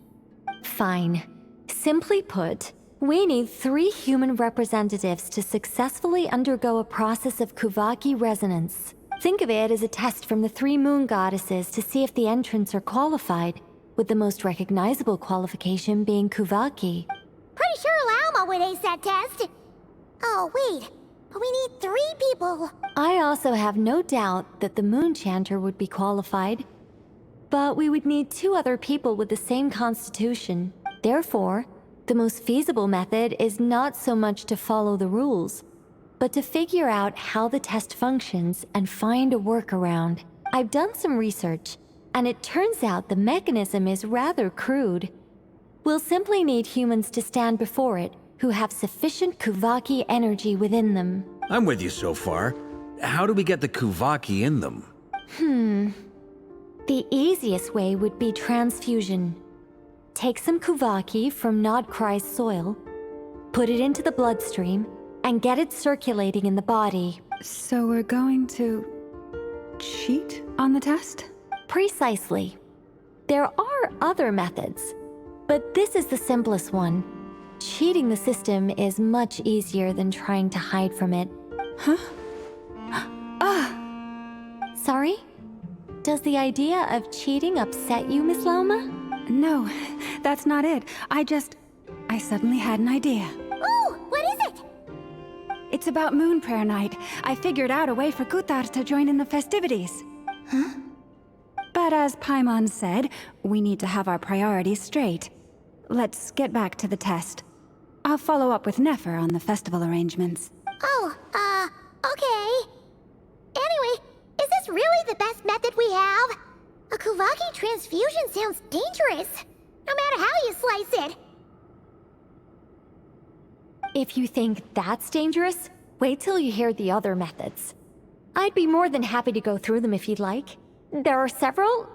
Fine. Simply put, we need 3 human representatives to successfully undergo a process of Kuvaki resonance. Think of it as a test from the 3 moon goddesses to see if the entrants are qualified, with the most recognizable qualification being Kuvaki.
Pretty sure Lauma would ace that test. Oh, wait. But we need 3 people.
I also have no doubt that the Moon Chanter would be qualified. But we would need 2 other people with the same constitution. Therefore, the most feasible method is not so much to follow the rules, but to figure out how the test functions and find a workaround. I've done some research, and it turns out the mechanism is rather crude. We'll simply need humans to stand before it who have sufficient Kuvaki energy within them.
I'm with you so far. How do we get the Kuvaki in them?
The easiest way would be transfusion. Take some Kuvaki from Nod-Krai's soil, put it into the bloodstream, and get it circulating in the body.
So we're going to cheat on the test?
Precisely. There are other methods, but this is the simplest one. Cheating the system is much easier than trying to hide from it.
Huh?
Sorry? Does the idea of cheating upset you, Miss Lauma?
No, that's not it. I suddenly had an idea.
Ooh, what is it?
It's about Moon Prayer Night. I figured out a way for Kuthar to join in the festivities.
Huh?
But as Paimon said, we need to have our priorities straight. Let's get back to the test. I'll follow up with Nefer on the festival arrangements.
Oh, okay. Anyway, is this really the best method we have? A Kuvaki transfusion sounds dangerous, no matter how you slice it.
If you think that's dangerous, wait till you hear the other methods. I'd be more than happy to go through them if you'd like. There are several.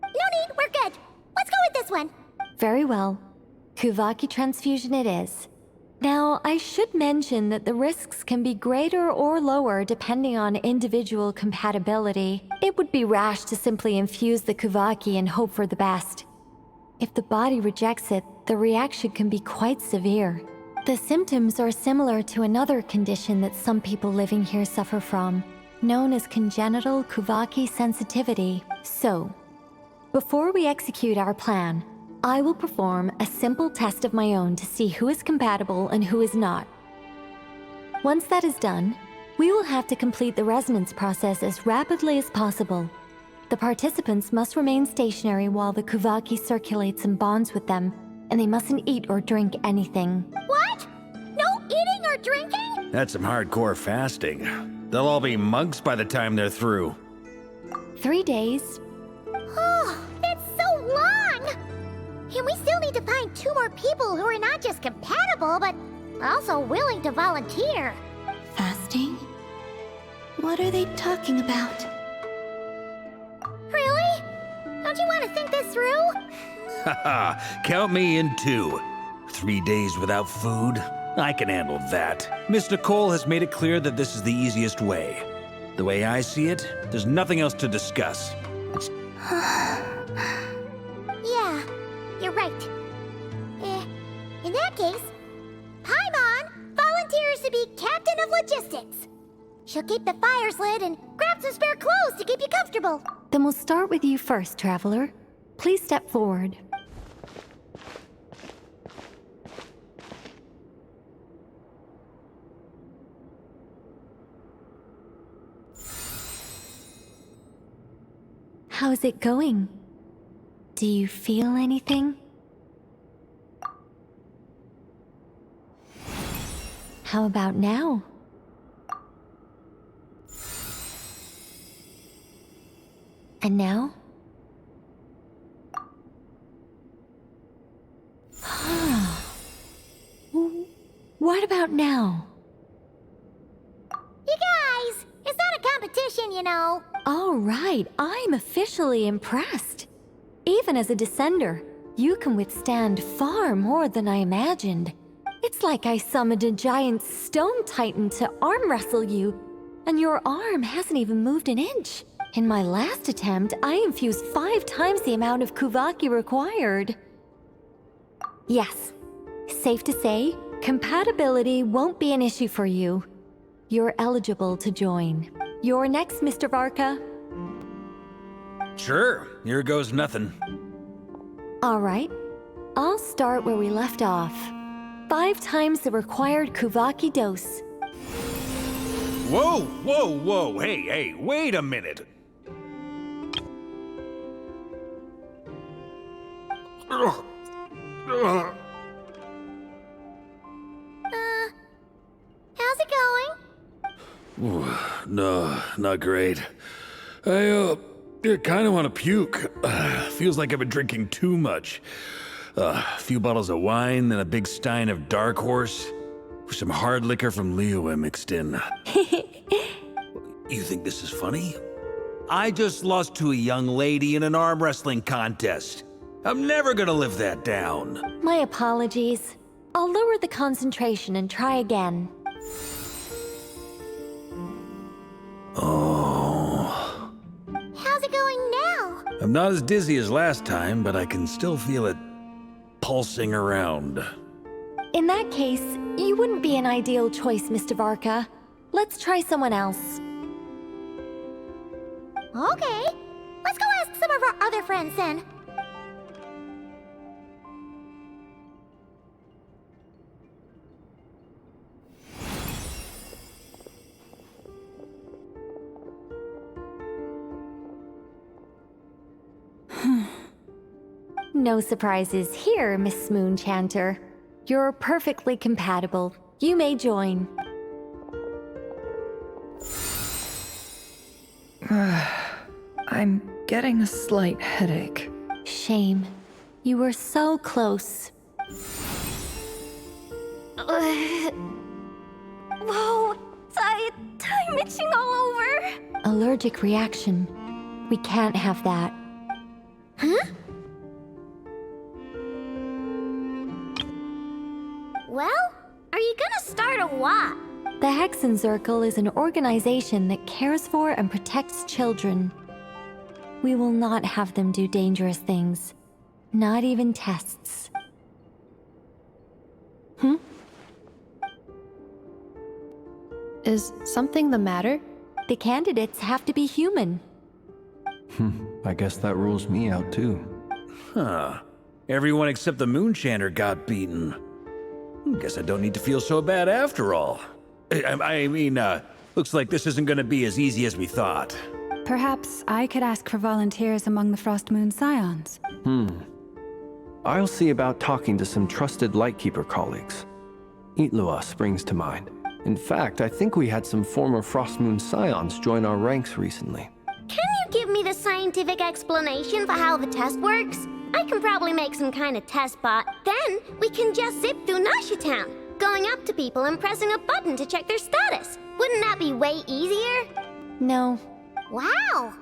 No need, we're good. Let's go with this one.
Very well. Kuvaki transfusion it is. Now, I should mention that the risks can be greater or lower depending on individual compatibility. It would be rash to simply infuse the Kuvaki and hope for the best. If the body rejects it, the reaction can be quite severe. The symptoms are similar to another condition that some people living here suffer from, known as congenital Kuvaki sensitivity. So, before we execute our plan, I will perform a simple test of my own to see who is compatible and who is not. Once that is done, we will have to complete the resonance process as rapidly as possible. The participants must remain stationary while the Kuvaki circulates and bonds with them, and they mustn't eat or drink anything.
What? No eating or drinking?
That's some hardcore fasting. They'll all be monks by the time they're through.
3 days.
Oh, that's so long! And we still need to find 2 more people who are not just compatible, but also willing to volunteer.
Fasting? What are they talking about?
Really? Don't you want to think this through?
Haha, count me in too. 3 days without food? I can handle that. Mr. Cole has made it clear that this is the easiest way. The way I see it, there's nothing else to discuss.
Yeah, you're right. In that case, Paimon volunteers to be captain of logistics. She'll keep the fires lit and grab some spare clothes to keep you comfortable.
Then we'll start with you first, Traveler. Please step forward. How's it going? Do you feel anything? How about now? And now? What about now?
You guys, it's not a competition, you know.
All right, I'm officially impressed. Even as a descender, you can withstand far more than I imagined. It's like I summoned a giant stone titan to arm wrestle you, and your arm hasn't even moved an inch. In my last attempt, I infused 5 times the amount of Kuvaki required. Yes, safe to say, compatibility won't be an issue for you. You're eligible to join. You're next, Mr. Varka.
Sure, here goes nothing.
All right, I'll start where we left off. 5 times the required Kuvaki dose.
Whoa, whoa, whoa, hey, wait a minute.
How's it going?
Ooh, no, not great. I kind of want to puke. Feels like I've been drinking too much. A few bottles of wine, then a big stein of Dark Horse, with some hard liquor from Liyue mixed in. You think this is funny? I just lost to a young lady in an arm wrestling contest. I'm never gonna live that down.
My apologies. I'll lower the concentration and try again.
Oh.
How's it going now?
I'm not as dizzy as last time, but I can still feel it pulsing around.
In that case, you wouldn't be an ideal choice, Mr. Varka. Let's try someone else.
Okay, let's go ask some of our other friends then.
No surprises here, Miss Moonchanter. You're perfectly compatible. You may join.
I'm getting a slight headache.
Shame. You were so close.
Whoa, I'm itching all over.
Allergic reaction. We can't have that.
Huh? Well, are
lot.
The Hexen Circle is an organization that cares for and protects children. We will not have them do dangerous things. Not even tests.
Is something the matter?
The candidates have to be human.
I guess that rules me out too.
Huh. Everyone except the Moonchander got beaten. Guess I don't need to feel so bad after all. I mean, looks like this isn't gonna be as easy as we thought.
Perhaps I could ask for volunteers among the Frost Moon Scions.
I'll see about talking to some trusted Lightkeeper colleagues. Itlua springs to mind. In fact, I think we had some former Frost Moon Scions join our ranks recently.
Can you give me the scientific explanation for how the test works? I can probably make some kind of test bot. Then we can just zip through Nasha Town, going up to people and pressing a button to check their status. Wouldn't that be way easier?
No.
Wow!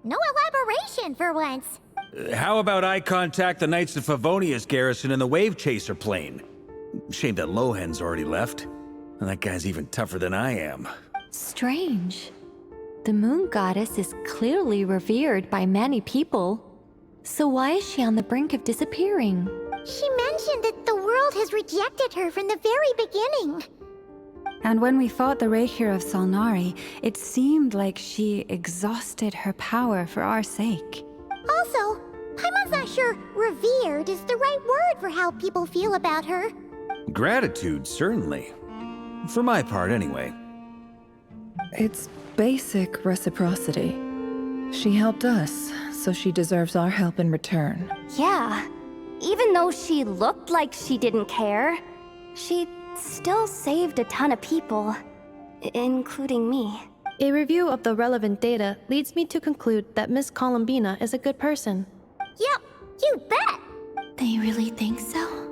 No elaboration for once.
How about I contact the Knights of Favonia's garrison in the Wave Chaser plane? Shame that Lohan's already left. And that guy's even tougher than I am.
Strange. The moon goddess is clearly revered by many people. So why is she on the brink of disappearing?
She mentioned that the world has rejected her from the very beginning.
And when we fought the Rerir of Solnari, it seemed like she exhausted her power for our sake.
Also, I'm not sure revered is the right word for how people feel about her.
Gratitude, certainly. For my part, anyway.
It's basic reciprocity. She helped us, so she deserves our help in return.
Yeah. Even though she looked like she didn't care, she still saved a ton of people, including me.
A review of the relevant data leads me to conclude that Miss Columbina is a good person.
Yep, you bet!
They really think so?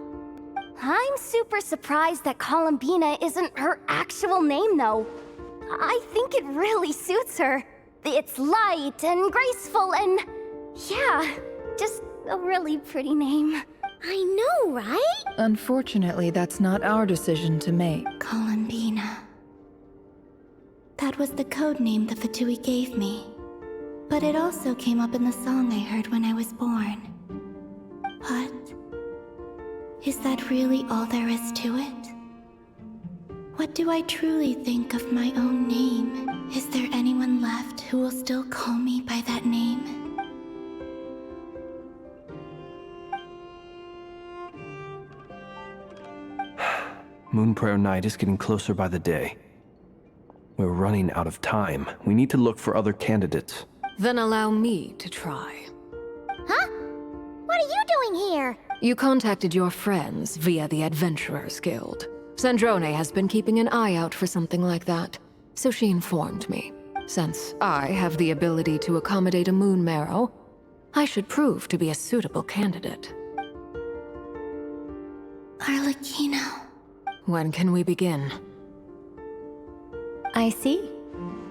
I'm super surprised that Columbina isn't her actual name, though. I think it really suits her. It's light and graceful and... yeah, just a really pretty name.
I know, right?
Unfortunately, that's not our decision to make.
Columbina. That was the code name the Fatui gave me. But it also came up in the song I heard when I was born. But... is that really all there is to it? What do I truly think of my own name? Is there anyone left who will still call me by that name?
Moonprayer Night is getting closer by the day. We're running out of time. We need to look for other candidates.
Then allow me to try.
Huh? What are you doing here?
You contacted your friends via the Adventurers Guild. Sandrone has been keeping an eye out for something like that, so she informed me. Since I have the ability to accommodate a moon marrow, I should prove to be a suitable candidate.
Arlecchino.
When can we begin?
I see.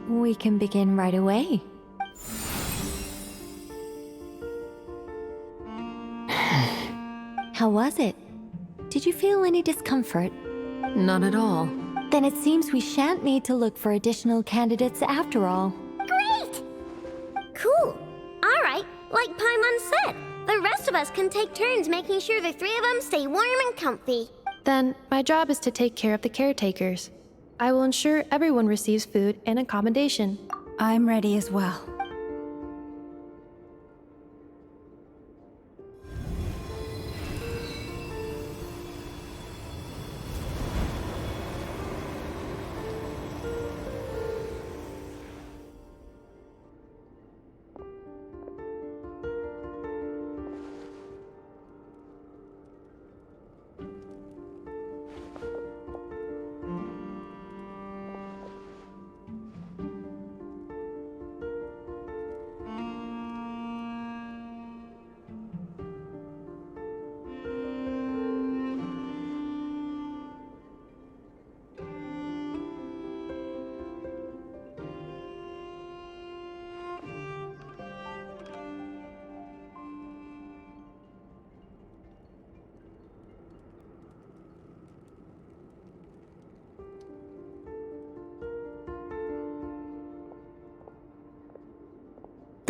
We can begin right away. How was it? Did you feel any discomfort?
None at all.
Then it seems we shan't need to look for additional candidates after all.
Great! Cool. Alright, like Paimon said, the rest of us can take turns making sure the three of them stay warm and comfy.
Then, my job is to take care of the caretakers. I will ensure everyone receives food and accommodation.
I'm ready as well.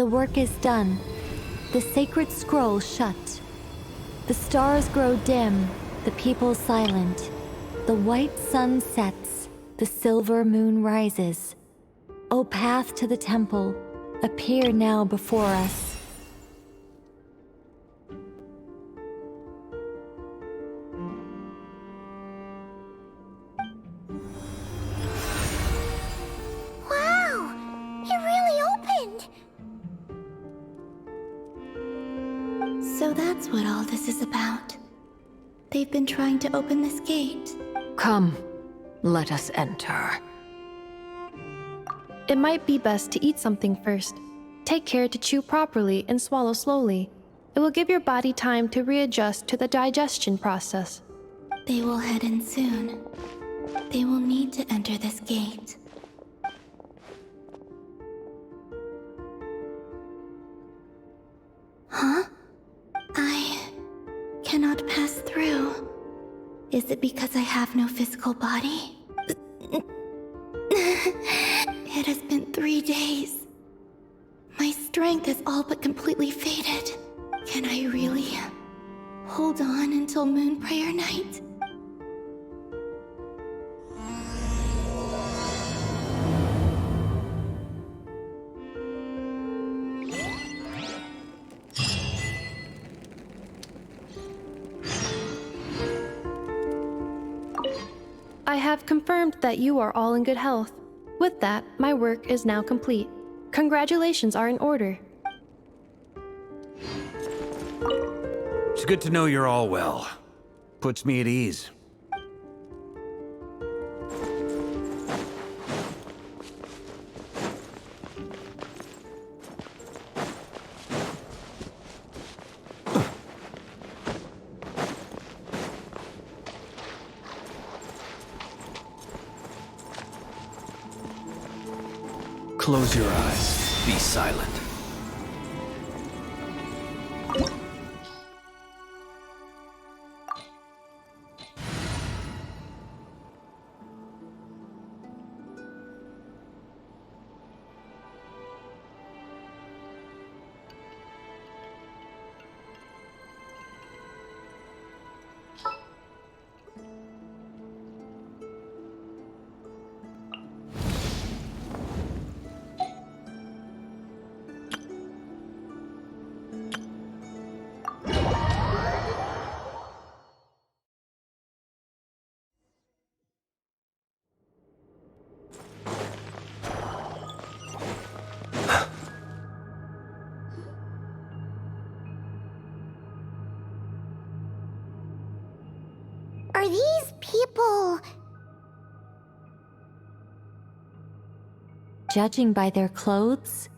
The work is done. The sacred scroll shut. The stars grow dim, the people silent. The white sun sets, the silver moon rises. O path to the temple, appear now before us.
Wow! It really opened!
So that's what all this is about. They've been trying to open this gate.
Come, let us enter.
It might be best to eat something first. Take care to chew properly and swallow slowly. It will give your body time to readjust to the digestion process.
They will head in soon. They will need to enter this gate. Huh? I cannot pass through. Is it because I have no physical body? It has been 3 days. My strength has all but completely faded. Can I really hold on until Moon Prayer Night?
I have confirmed that you are all in good health. With that, my work is now complete. Congratulations are in order.
It's good to know you're all well. Puts me at ease.
Close your eyes. Be silent.
Are these people...
Judging by their clothes,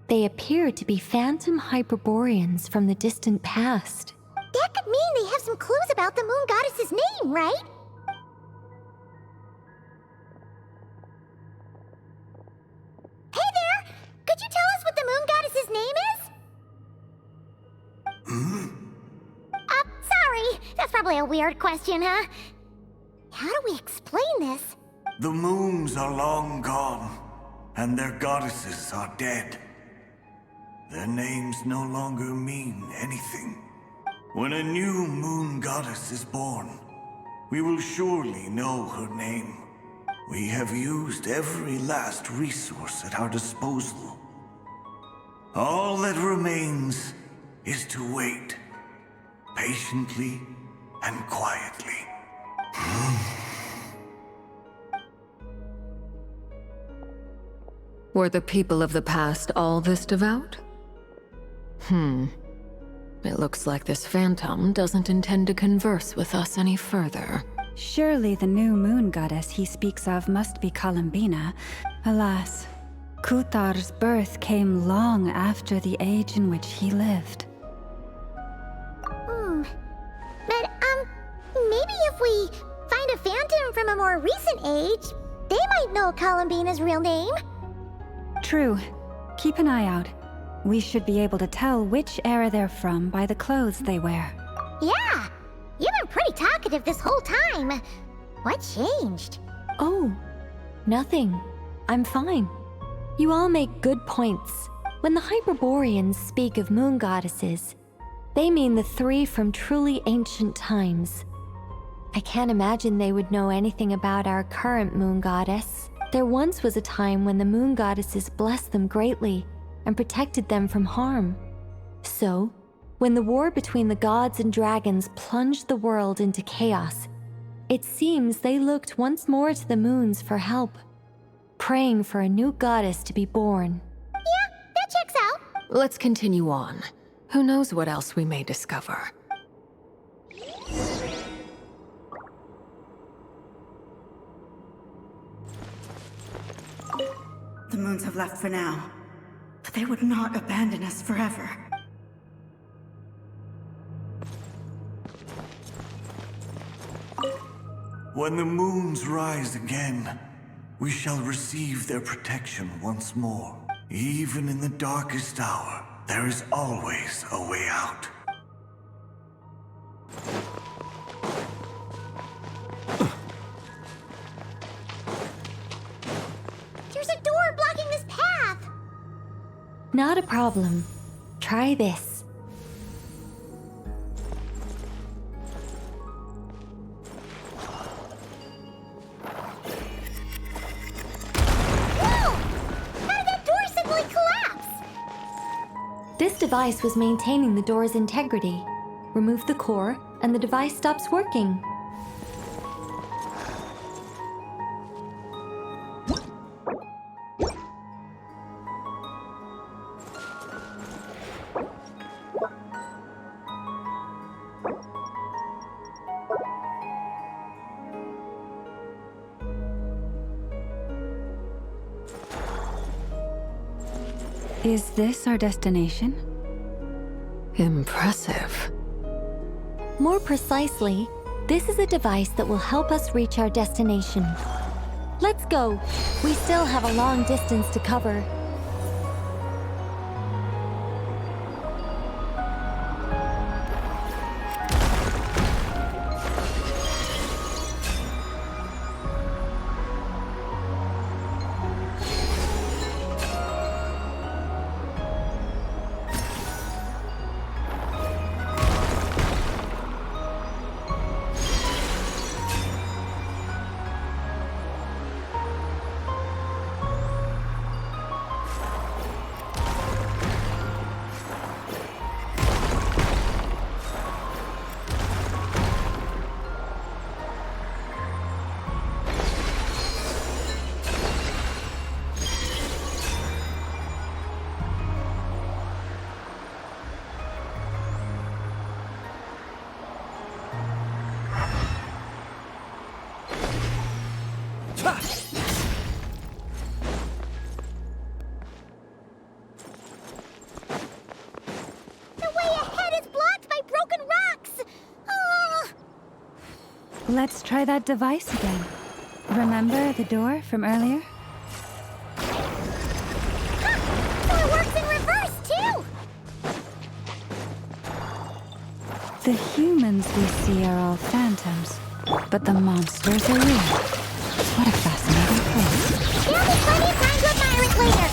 they appear to be phantom Hyperboreans from the distant past.
That could mean they have some clues about the moon goddess's name, right? Hey there! Could you tell us what the moon goddess's name is? Sorry. That's probably a weird question, huh? How do we explain this?
The moons are long gone, and their goddesses are dead. Their names no longer mean anything. When a new moon goddess is born, we will surely know her name. We have used every last resource at our disposal. All that remains is to wait, patiently and quietly.
Were the people of the past all this devout? It looks like this phantom doesn't intend to converse with us any further.
Surely the new moon goddess he speaks of must be Columbina. Alas, Kuthar's birth came long after the age in which he lived.
But, maybe if we find a phantom from a more recent age, they might know Columbina's real name.
True. Keep an eye out. We should be able to tell which era they're from by the clothes they wear.
Yeah! You've been pretty talkative this whole time. What changed?
Oh, nothing. I'm fine. You all make good points. When the Hyperboreans speak of moon goddesses, they mean the three from truly ancient times. I can't imagine they would know anything about our current moon goddess. There once was a time when the moon goddesses blessed them greatly and protected them from harm. So, when the war between the gods and dragons plunged the world into chaos, it seems they looked once more to the moons for help, praying for a new goddess to be born.
Yeah, that checks out.
Let's continue on. Who knows what else we may discover.
The moons have left for now, but they would not abandon us forever.
When the moons rise again, we shall receive their protection once more. Even in the darkest hour, there is always a way out.
There's a door blocking this path!
Not a problem. Try this. This device was maintaining the door's integrity. Remove the core, and the device stops working.
Is this our destination?
Impressive.
More precisely, this is a device that will help us reach our destination. Let's go. We still have a long distance to cover.
Let's try that device again. Remember the door from earlier?
It works in reverse, too!
The humans we see are all phantoms, but the monsters are real. What a fascinating place.
There'll be plenty of time to admire it later!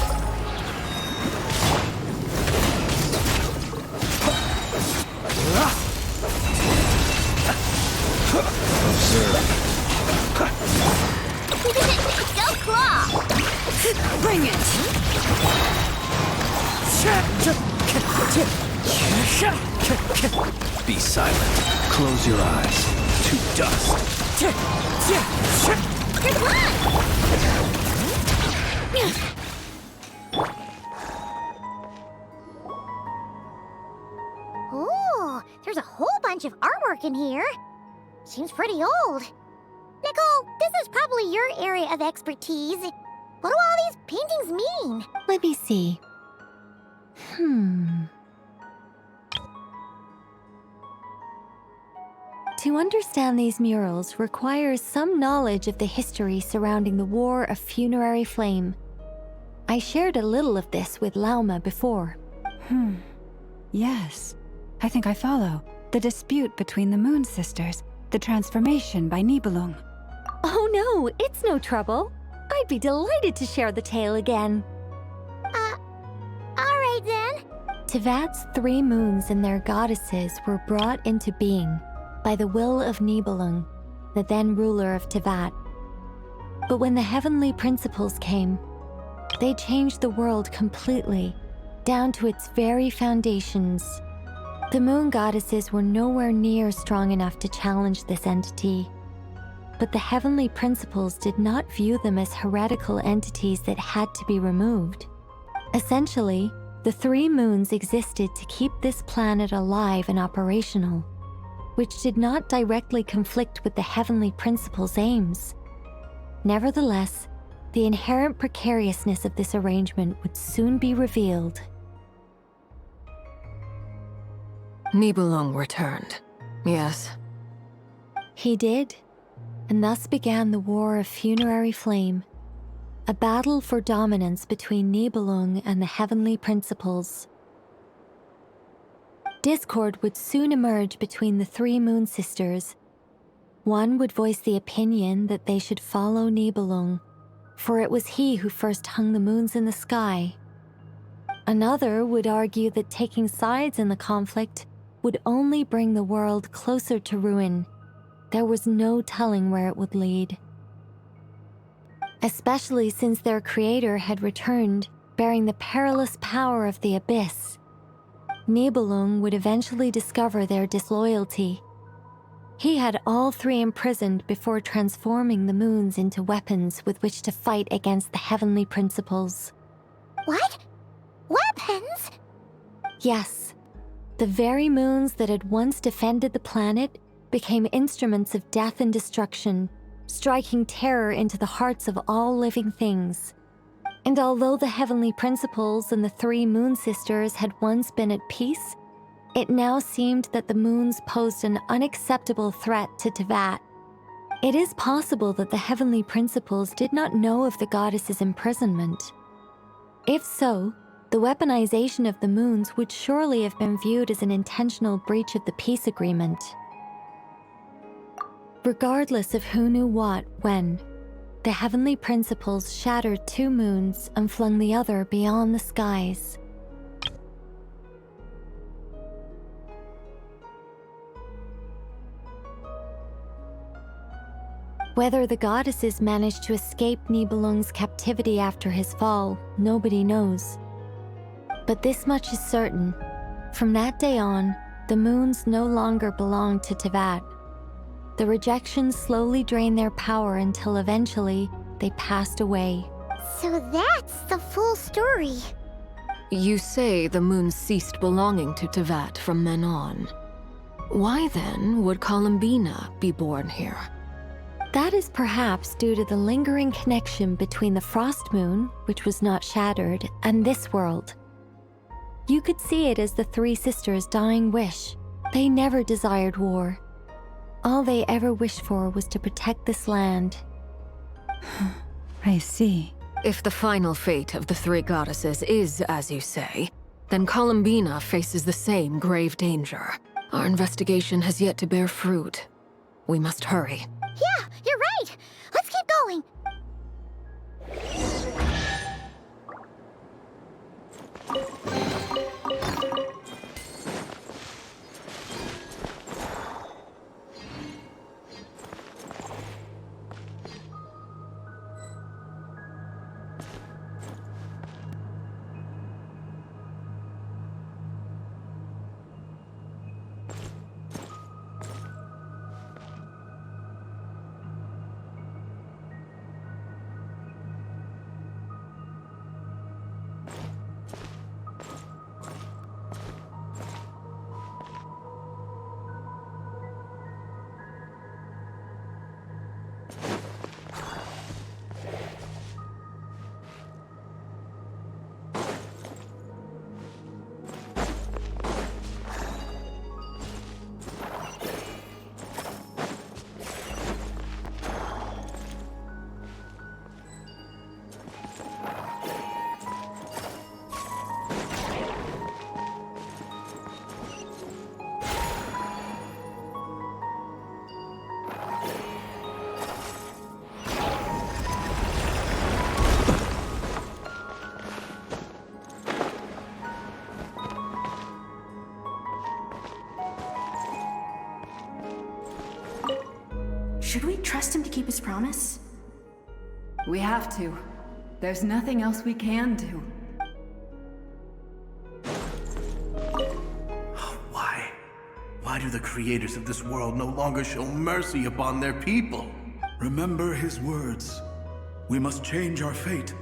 Go claw!
Bring it!
Be silent. Close your eyes. To dust.
Good one! Ooh, there's a whole bunch of artwork in here. Seems pretty old. Nicole, this is probably your area of expertise. What do all these paintings mean?
Let me see. To understand these murals requires some knowledge of the history surrounding the War of Funerary Flame. I shared a little of this with Lauma before.
Yes. I think I follow. The dispute between the Moon Sisters. The transformation by Nibelung.
Oh no, it's no trouble. I'd be delighted to share the tale again.
Alright.
Tevat's 3 moons and their goddesses were brought into being by the will of Nibelung, the then ruler of Tevat. But when the heavenly principles came, they changed the world completely, down to its very foundations. The moon goddesses were nowhere near strong enough to challenge this entity, but the heavenly principles did not view them as heretical entities that had to be removed. Essentially, the 3 moons existed to keep this planet alive and operational, which did not directly conflict with the heavenly principles' aims. Nevertheless, the inherent precariousness of this arrangement would soon be revealed.
Nibelung returned, yes.
He did, and thus began the War of Funerary Flame, a battle for dominance between Nibelung and the heavenly principles. Discord would soon emerge between the 3 moon sisters. One would voice the opinion that they should follow Nibelung, for it was he who first hung the moons in the sky. Another would argue that taking sides in the conflict would only bring the world closer to ruin. There was no telling where it would lead. Especially since their creator had returned, bearing the perilous power of the abyss. Nibelung would eventually discover their disloyalty. He had all 3 imprisoned before transforming the moons into weapons with which to fight against the heavenly principles.
What? Weapons?
Yes. The very moons that had once defended the planet became instruments of death and destruction, striking terror into the hearts of all living things. And although the heavenly principles and the 3 moon sisters had once been at peace, it now seemed that the moons posed an unacceptable threat to Tevat. It is possible that the heavenly principles did not know of the goddess's imprisonment. If so, the weaponization of the moons would surely have been viewed as an intentional breach of the peace agreement. Regardless of who knew what, when, the heavenly principles shattered 2 moons and flung the other beyond the skies. Whether the goddesses managed to escape Nibelung's captivity after his fall, nobody knows. But this much is certain. From that day on, the moons no longer belonged to Tevat. The rejection slowly drained their power until eventually they passed away.
So that's the full story.
You say the moon ceased belonging to Tevat from then on. Why then would Columbina be born here?
That is perhaps due to the lingering connection between the Frost Moon, which was not shattered, and this world. You could see it as the 3 sisters' dying wish. They never desired war. All they ever wished for was to protect this land.
I see.
If the final fate of the 3 goddesses is as you say, then Columbina faces the same grave danger. Our investigation has yet to bear fruit. We must hurry.
Yeah, you're right. Let's keep going.
trust him to keep his promise?
We have to. There's nothing else we can do.
Why? Why do the creators of this world no longer show mercy upon their people?
Remember his words. We must change our fate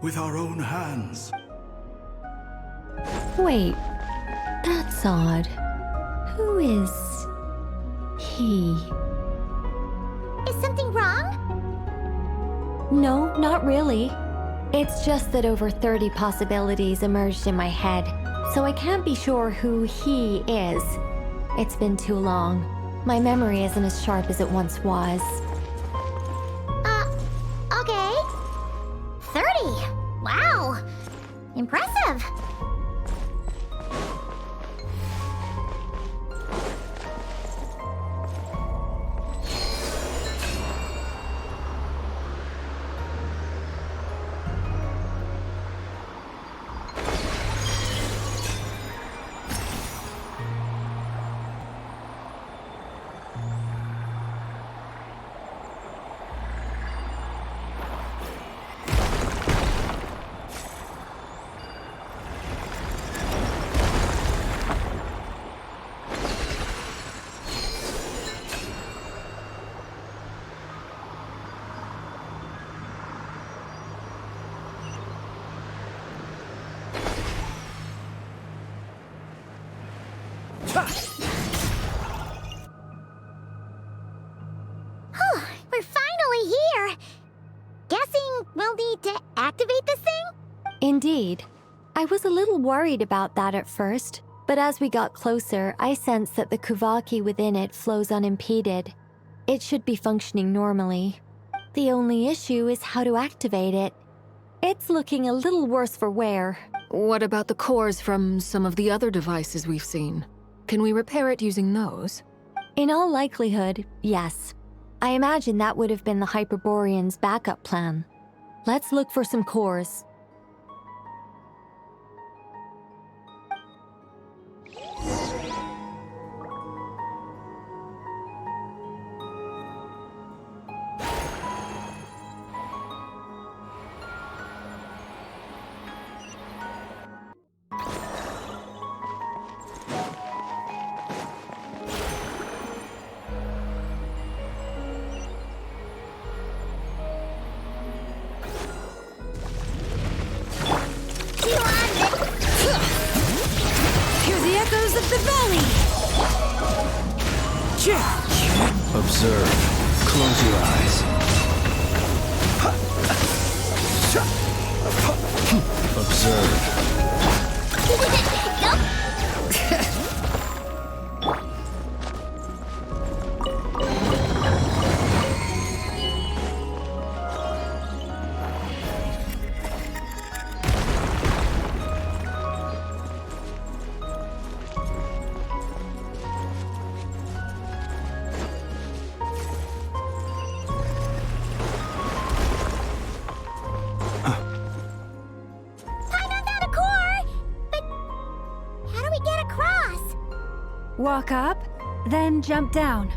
with our own hands.
Wait, that's odd. Who is he?
Is something wrong?
No, not really. It's just that over 30 possibilities emerged in my head, so I can't be sure who he is. It's been too long. My memory isn't as sharp as it once was.
Okay. 30. Wow. Impressive. We're finally here. Guessing we'll need to activate this thing?
Indeed. I was a little worried about that at first, but as we got closer, I sensed that the Kuvaki within it flows unimpeded. It should be functioning normally. The only issue is how to activate it. It's looking a little worse for wear.
What about the cores from some of the other devices we've seen? Can we repair it using those?
In all likelihood, yes. I imagine that would have been the Hyperborean's backup plan. Let's look for some cores.
Of the valley!
Observe. Close your eyes. Observe.
Walk up, then jump down.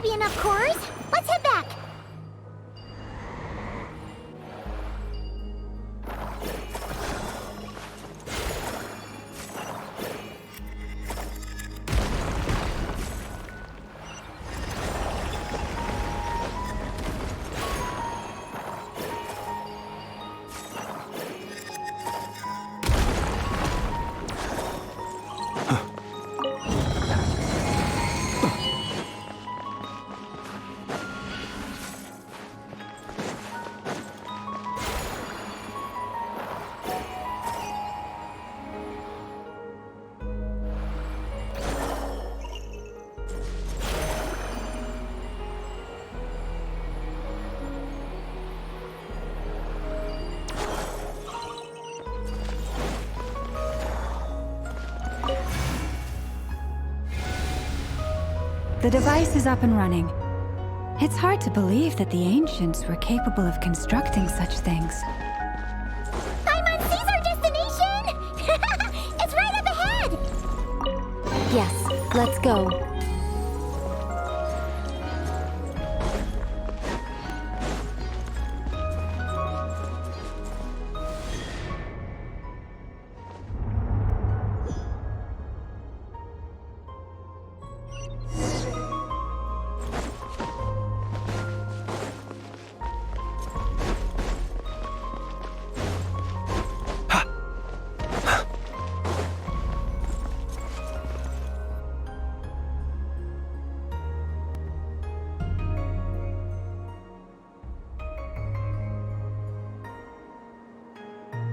to be enough cores. Let's head back.
The device is up and running. It's hard to believe that the ancients were capable of constructing such things.
Paimon sees our destination! It's right up ahead!
Yes, let's go.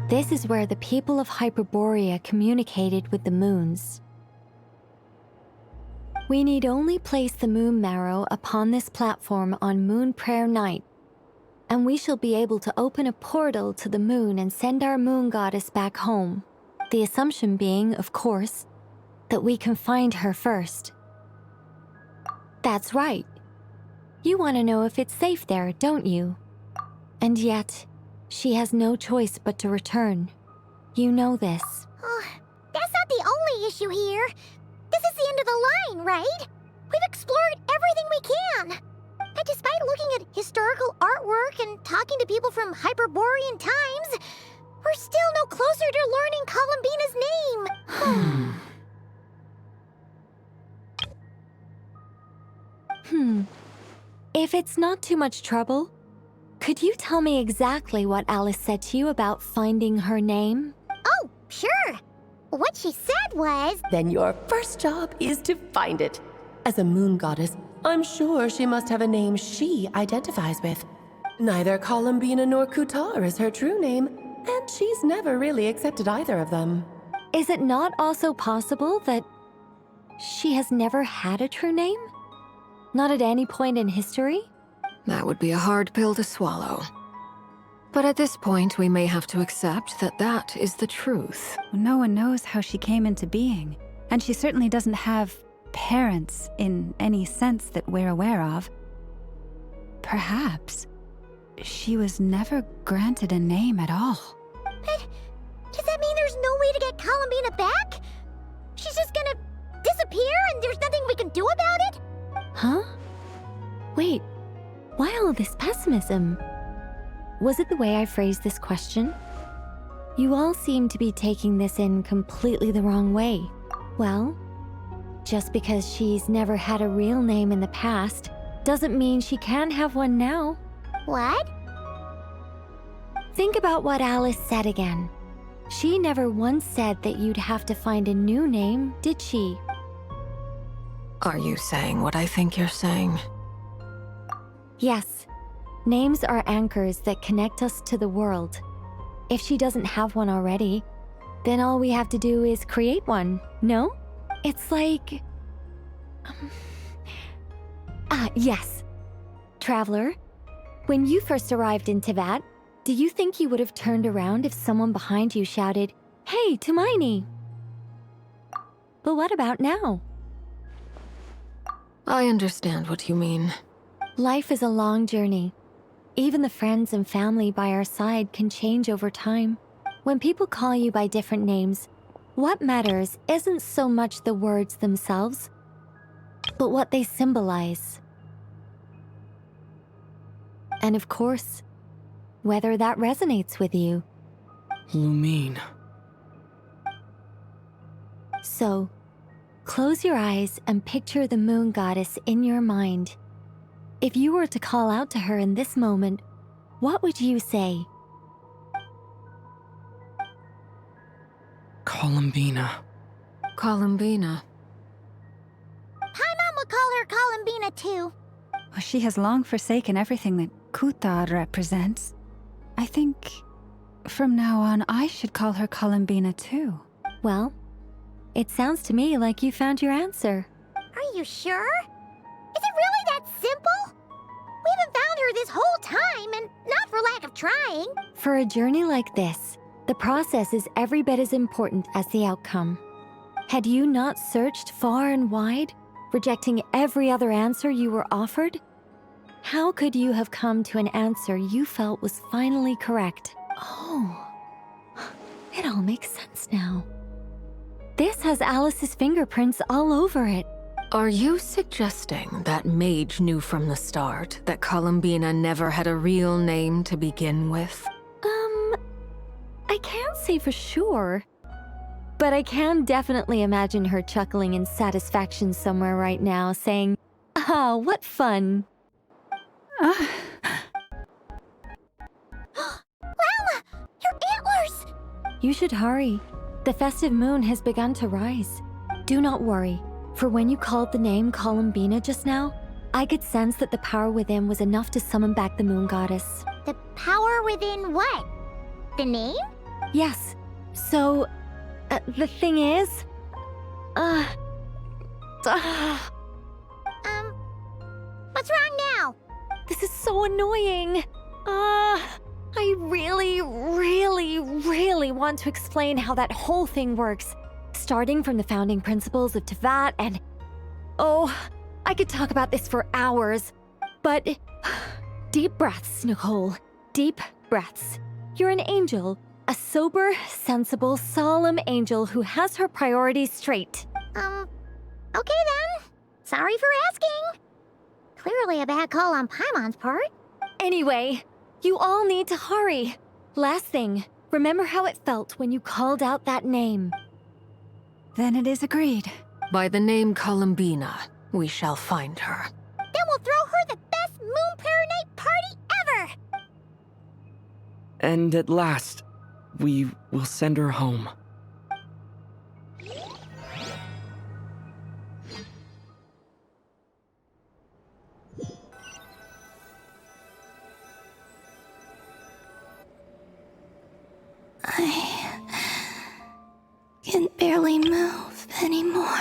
This is where the people of Hyperborea communicated with the moons. We need only place the moon marrow upon this platform on Moon Prayer Night, and we shall be able to open a portal to the moon and send our moon goddess back home. The assumption being, of course, that we can find her first. That's right. You want to know if it's safe there, don't you? And yet, she has no choice but to return. You know this.
That's not the only issue here. This is the end of the line, right? We've explored everything we can. And despite looking at historical artwork and talking to people from Hyperborean times, we're still no closer to learning Columbina's name.
If it's not too much trouble, could you tell me exactly what Alice said to you about finding her name?
Oh, sure. What she said was...
Then your first job is to find it. As a moon goddess, I'm sure she must have a name she identifies with. Neither Columbina nor Kutar is her true name, and she's never really accepted either of them.
Is it not also possible that she has never had a true name? Not at any point in history?
That would be a hard pill to swallow. But at this point, we may have to accept that that is the truth.
No one knows how she came into being, and she certainly doesn't have parents in any sense that we're aware of. Perhaps she was never granted a name at all.
But does that mean there's no way to get Columbina back? She's just gonna disappear and there's nothing we can do about it?
Huh? Wait, why all this pessimism? Was it the way I phrased this question? You all seem to be taking this in completely the wrong way. Well, just because she's never had a real name in the past doesn't mean she can't have one now.
What?
Think about what Alice said again. She never once said that you'd have to find a new name, did she?
Are you saying what I think you're saying?
Yes. Names are anchors that connect us to the world. If she doesn't have one already, then all we have to do is create one, no? It's like... yes. Traveler, when you first arrived in Teyvat, do you think you would have turned around if someone behind you shouted, "Hey, Hermione"? But what about now?
I understand what you mean.
Life is a long journey. Even the friends and family by our side can change over time. When people call you by different names, what matters isn't so much the words themselves, but what they symbolize. And of course, whether that resonates with you.
Lumine.
So, close your eyes and picture the moon goddess in your mind. If you were to call out to her in this moment, what would you say?
Columbina.
Columbina.
Paimon would call her Columbina too.
Well, she has long forsaken everything that Kuthar represents. I think from now on I should call her Columbina too.
Well, it sounds to me like you found your answer.
Are you sure? Is it really that simple? We haven't found her this whole time, and not for lack of trying.
For a journey like this, the process is every bit as important as the outcome. Had you not searched far and wide, rejecting every other answer you were offered? How could you have come to an answer you felt was finally correct? Oh, it all makes sense now. This has Alice's fingerprints all over it.
Are you suggesting that Mage knew from the start that Columbina never had a real name to begin with?
I can't say for sure, but I can definitely imagine her chuckling in satisfaction somewhere right now, saying, "Ah, what fun."
Lauma! Your antlers!
You should hurry. The festive moon has begun to rise. Do not worry, for when you called the name Columbina just now, I could sense that the power within was enough to summon back the moon goddess.
The power within what? The name?
Yes. So, the thing is...
What's wrong now?
This is so annoying. I really want to explain how that whole thing works. Starting from the founding principles of Tevat and... Oh, I could talk about this for hours. But... Deep breaths, Nicole. Deep breaths. You're an angel. A sober, sensible, solemn angel who has her priorities straight.
Okay then. Sorry for asking. Clearly a bad call on Paimon's part.
Anyway, you all need to hurry. Last thing, remember how it felt when you called out that name.
Then it is agreed.
By the name Columbina, we shall find her.
Then we'll throw her the best Moon Prayer Night party ever!
And at last, we will send her home.
I can barely move anymore.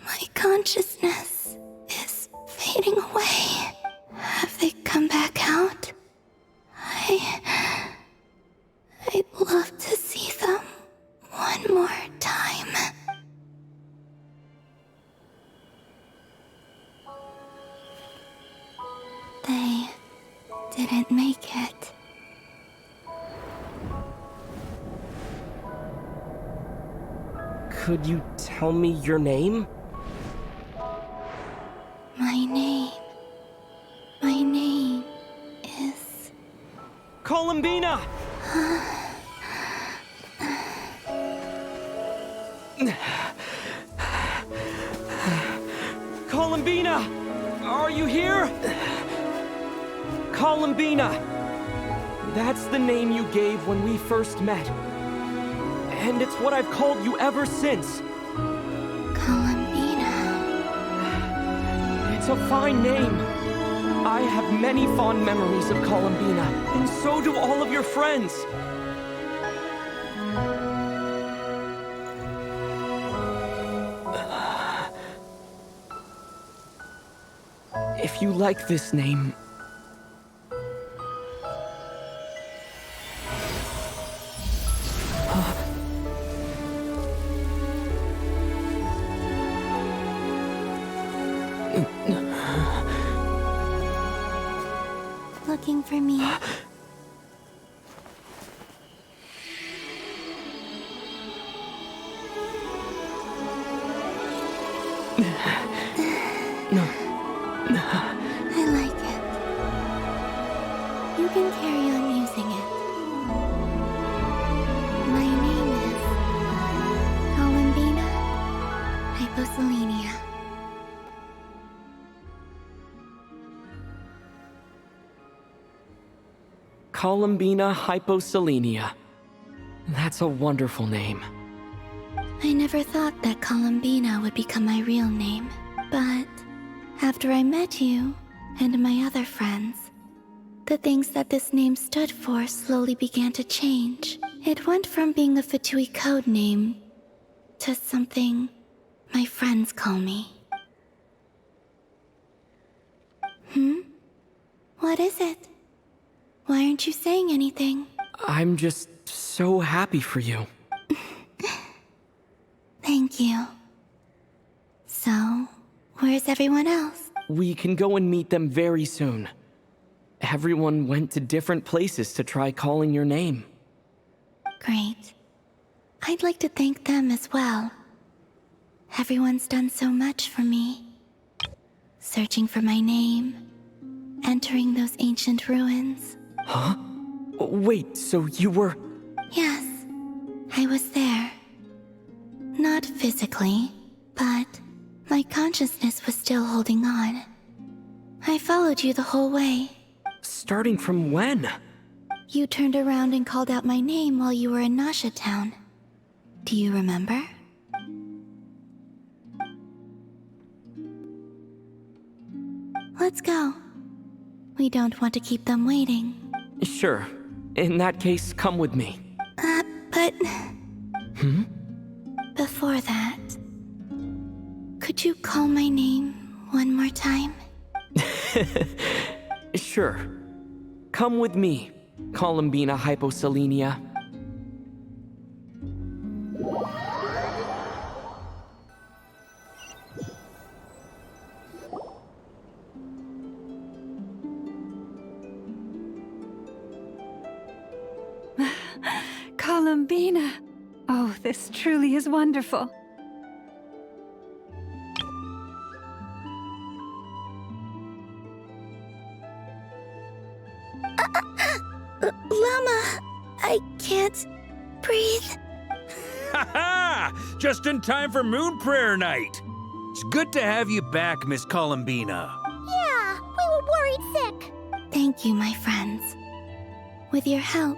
My consciousness is fading away. Have they come back out? I'd love to see them one more time. They didn't make it.
Could you tell me your name?
My name is...
Columbina! Columbina! Are you here? Columbina! That's the name you gave when we first met. And it's what I've called you ever since.
Columbina.
It's a fine name. I have many fond memories of Columbina, and so do all of your friends. If you like this name...
Looking for me? I like can carry on using it. My name is Columbina Hyposelenia.
Columbina Hyposelenia. That's a wonderful name.
I never thought that Columbina would become my real name, but after I met you and my other friends, the things that this name stood for slowly began to change. It went from being a Fatui code name to something my friends call me. What is it? Why aren't you saying anything?
I'm just so happy for you.
Thank you. So, where's everyone else?
We can go and meet them very soon. Everyone went to different places to try calling your name.
Great. I'd like to thank them as well. Everyone's done so much for me. Searching for my name, entering those ancient ruins.
Huh? Wait, so you were...
Yes, I was there. Not physically, but my consciousness was still holding on. I followed you the whole way.
Starting from when?
You turned around and called out my name while you were in Nasha Town. Do you remember? Let's go. We don't want to keep them waiting.
Sure. In that case, come with me.
But... Before that, could you call my name one more time?
Sure. Come with me, Columbina Hyposelenia.
Columbina! Oh, this truly is wonderful.
Lauma, I can't breathe.
Ha ha! Just in time for Moon Prayer Night. It's good to have you back, Miss Columbina.
Yeah, we were worried sick.
Thank you, my friends. With your help,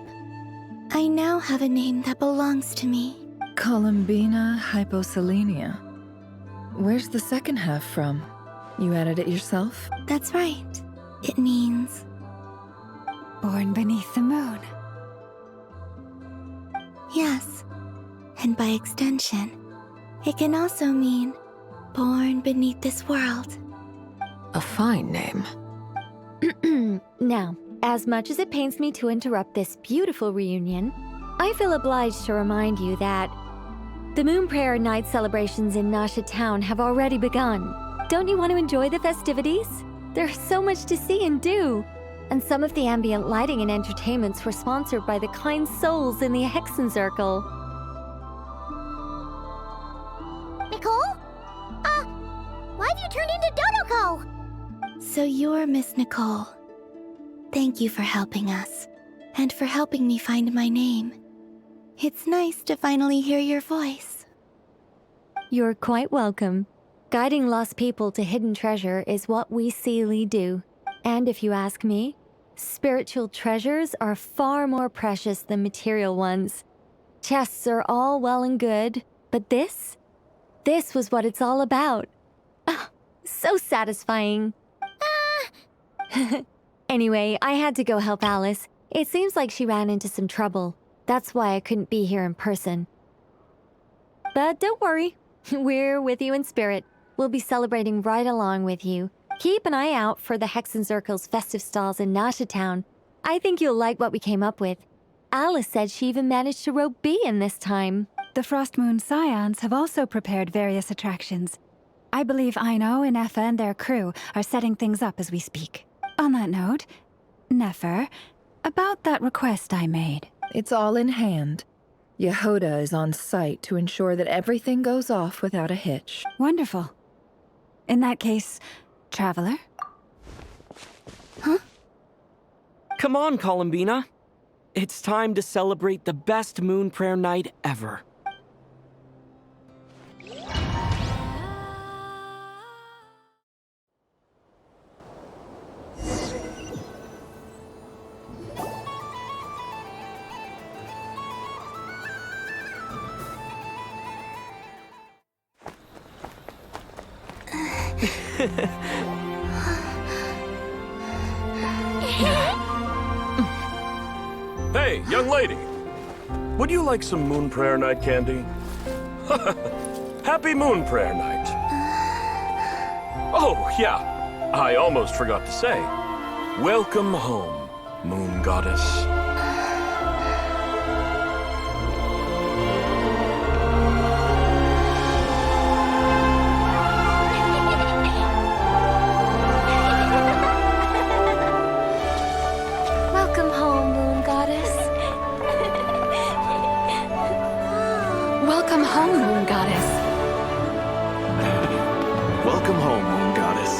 I now have a name that belongs to me.
Columbina Hyposelenia. Where's the second half from? You added it yourself?
That's right. It means...
born beneath the moon.
Yes. And by extension, it can also mean born beneath this world.
A fine name.
Now, as much as it pains me to interrupt this beautiful reunion, I feel obliged to remind you that the Moon Prayer Night celebrations in Nasha Town have already begun. Don't you want to enjoy the festivities? There's so much to see and do. And some of the ambient lighting and entertainments were sponsored by the kind souls in the Hexen Circle.
Nicole? Why have you turned into Dodoko?
So you're Miss Nicole. Thank you for helping us, and for helping me find my name. It's nice to finally hear your voice.
You're quite welcome. Guiding lost people to hidden treasure is what we Seelie do. And if you ask me, spiritual treasures are far more precious than material ones. Chests are all well and good, but this was what it's all about. So satisfying. Anyway, I had to go help Alice. It seems like she ran into some trouble. That's why I couldn't be here in person. But don't worry, we're with you in spirit. We'll be celebrating right along with you. Keep an eye out for the Hexen Circle's festive stalls in Nasha Town. I think you'll like what we came up with. Alice said she even managed to rope B in this time.
The Frost Moon Scions have also prepared various attractions. I believe Aino, Ineffa, and their crew are setting things up as we speak. On that note, Nefer, about that request I made.
It's all in hand. Jahoda is on site to ensure that everything goes off without a hitch.
Wonderful. In that case, Traveler?
Huh?
Come on, Columbina. It's time to celebrate the best moon prayer night ever.
Hey, young lady. Would you like some Moon Prayer Night candy? Happy Moon Prayer Night. Oh, yeah. I almost forgot to say. Welcome home, Moon Goddess.
Welcome home, Moon Goddess. Welcome home, Moon Goddess.
Welcome home, Moon Goddess.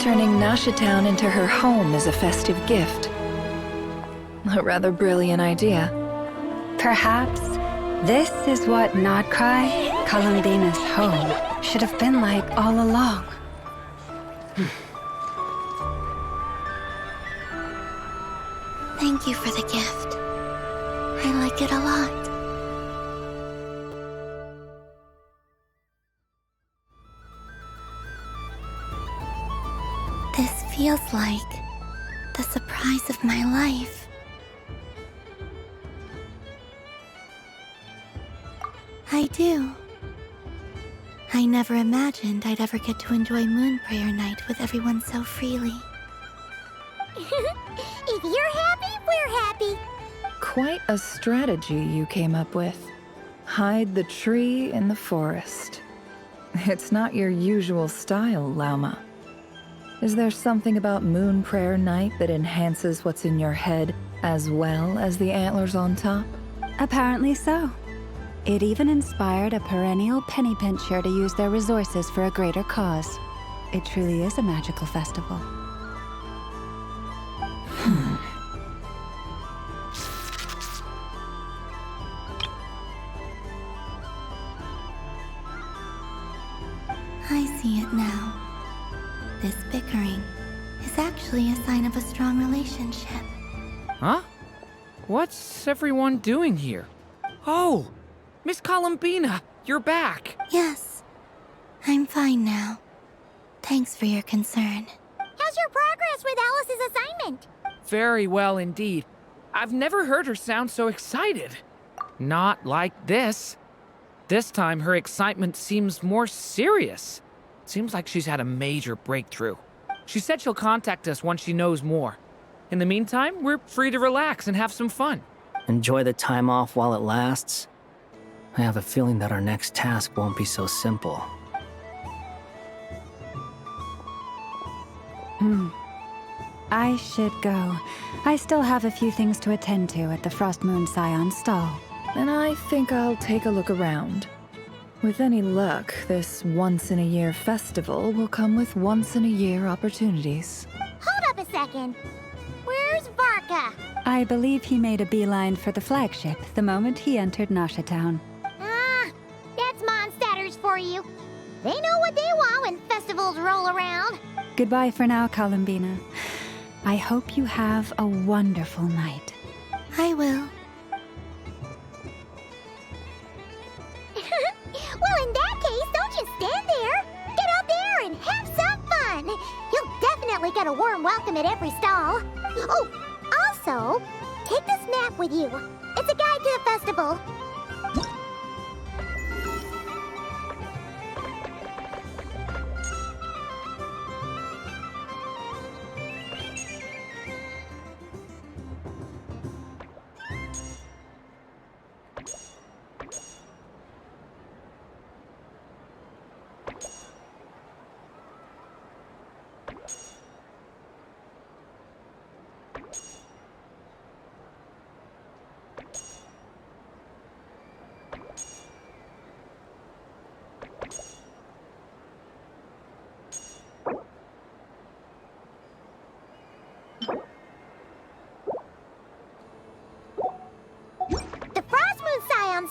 Turning Nashitown into her home is a festive gift. A rather brilliant idea.
Perhaps this is what Nod-Krai, Columbina's home, should have been like all along.
Thank you for the gift. I like it a lot. This feels like the surprise of my life. I do. I never imagined I'd ever get to enjoy Moon Prayer Night with everyone so freely.
If you're happy, we're happy.
Quite a strategy you came up with. Hide the tree in the forest. It's not your usual style, Lauma. Is there something about Moon Prayer Night that enhances what's in your head as well as the antlers on top?
Apparently so. It even inspired a perennial penny pincher to use their resources for a greater cause. It truly is a magical festival.
I see it now. This bickering is actually a sign of a strong relationship.
Huh? What's everyone doing here? Oh, Miss Columbina, you're back.
Yes, I'm fine now. Thanks for your concern.
How's your progress with Alice's assignment?
Very well indeed. I've never heard her sound so excited. Not like this. This time her excitement seems more serious. Seems like she's had a major breakthrough. She said she'll contact us once she knows more. In the meantime, we're free to relax and have some fun.
Enjoy the time off while it lasts. I have a feeling that our next task won't be so simple.
I should go. I still have a few things to attend to at the Frost Moon Scion stall.
And I think I'll take a look around. With any luck, this once-in-a-year festival will come with once-in-a-year opportunities.
Hold up a second. Where's Varka?
I believe he made a beeline for the flagship the moment he entered Nashitown.
Ah, that's Mondstadters for you. They know what they want when festivals roll around.
Goodbye for now, Columbina. I hope you have a wonderful night.
I will.
Well, in that case, don't just stand there. Get up there and have some fun. You'll definitely get a warm welcome at every stall. Oh, also, take this map with you. It's a guide to the festival.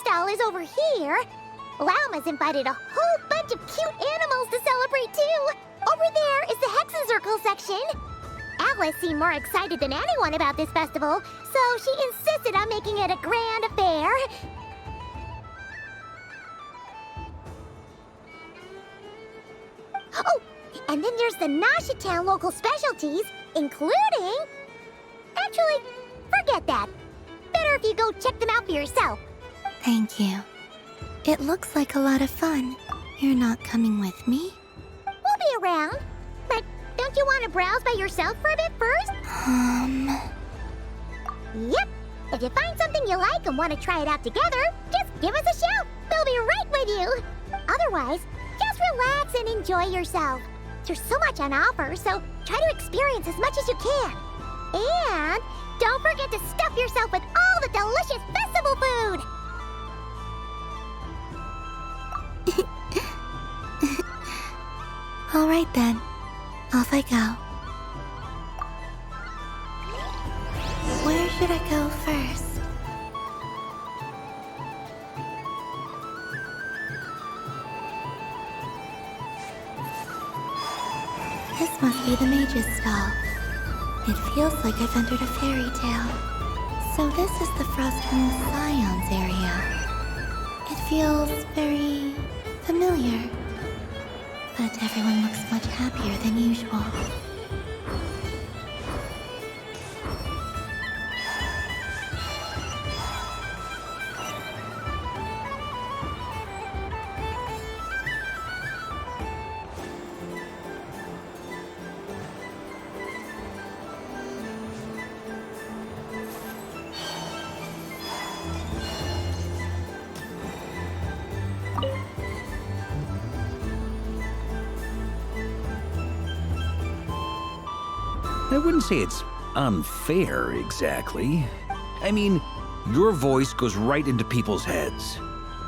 stall is over here. Lauma's invited a whole bunch of cute animals to celebrate too. Over there is the Hexencircle section. Alice seemed more excited than anyone about this festival, so she insisted on making it a grand affair. Oh, and then there's the Noshatown local specialties, including... Actually, forget that. Better if you go check them out for yourself.
Thank you. It looks like a lot of fun. You're not coming with me?
We'll be around. But don't you want to browse by yourself for a bit first? Yep. If you find something you like and want to try it out together, just give us a shout. We'll be right with you. Otherwise, just relax and enjoy yourself. There's so much on offer, so try to experience as much as you can. And don't forget to stuff yourself with all the delicious festival food!
All right then. Off I go. Where should I go first? This must be the mage's stall. It feels like I've entered a fairy tale. So this is the Frostmoon Scions area. It feels very familiar. But everyone looks much happier than usual.
I wouldn't say it's unfair, exactly. I mean, your voice goes right into people's heads.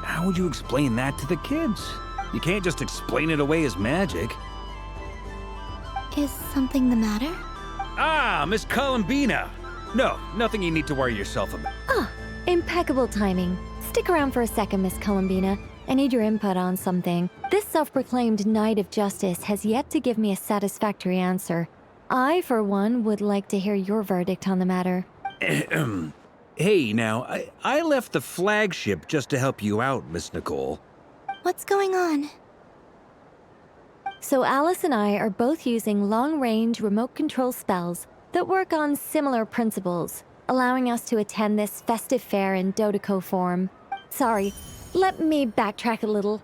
How would you explain that to the kids? You can't just explain it away as magic.
Is something the matter?
Ah, Miss Columbina! No, nothing you need to worry yourself about.
Ah, impeccable timing. Stick around for a second, Miss Columbina. I need your input on something. This self-proclaimed Knight of Justice has yet to give me a satisfactory answer. I, for one, would like to hear your verdict on the matter.
Hey, now, I left the flagship just to help you out, Miss Nicole.
What's going on?
So Alice and I are both using long-range remote control spells that work on similar principles, allowing us to attend this festive fair in Dodeco form. Sorry, let me backtrack a little.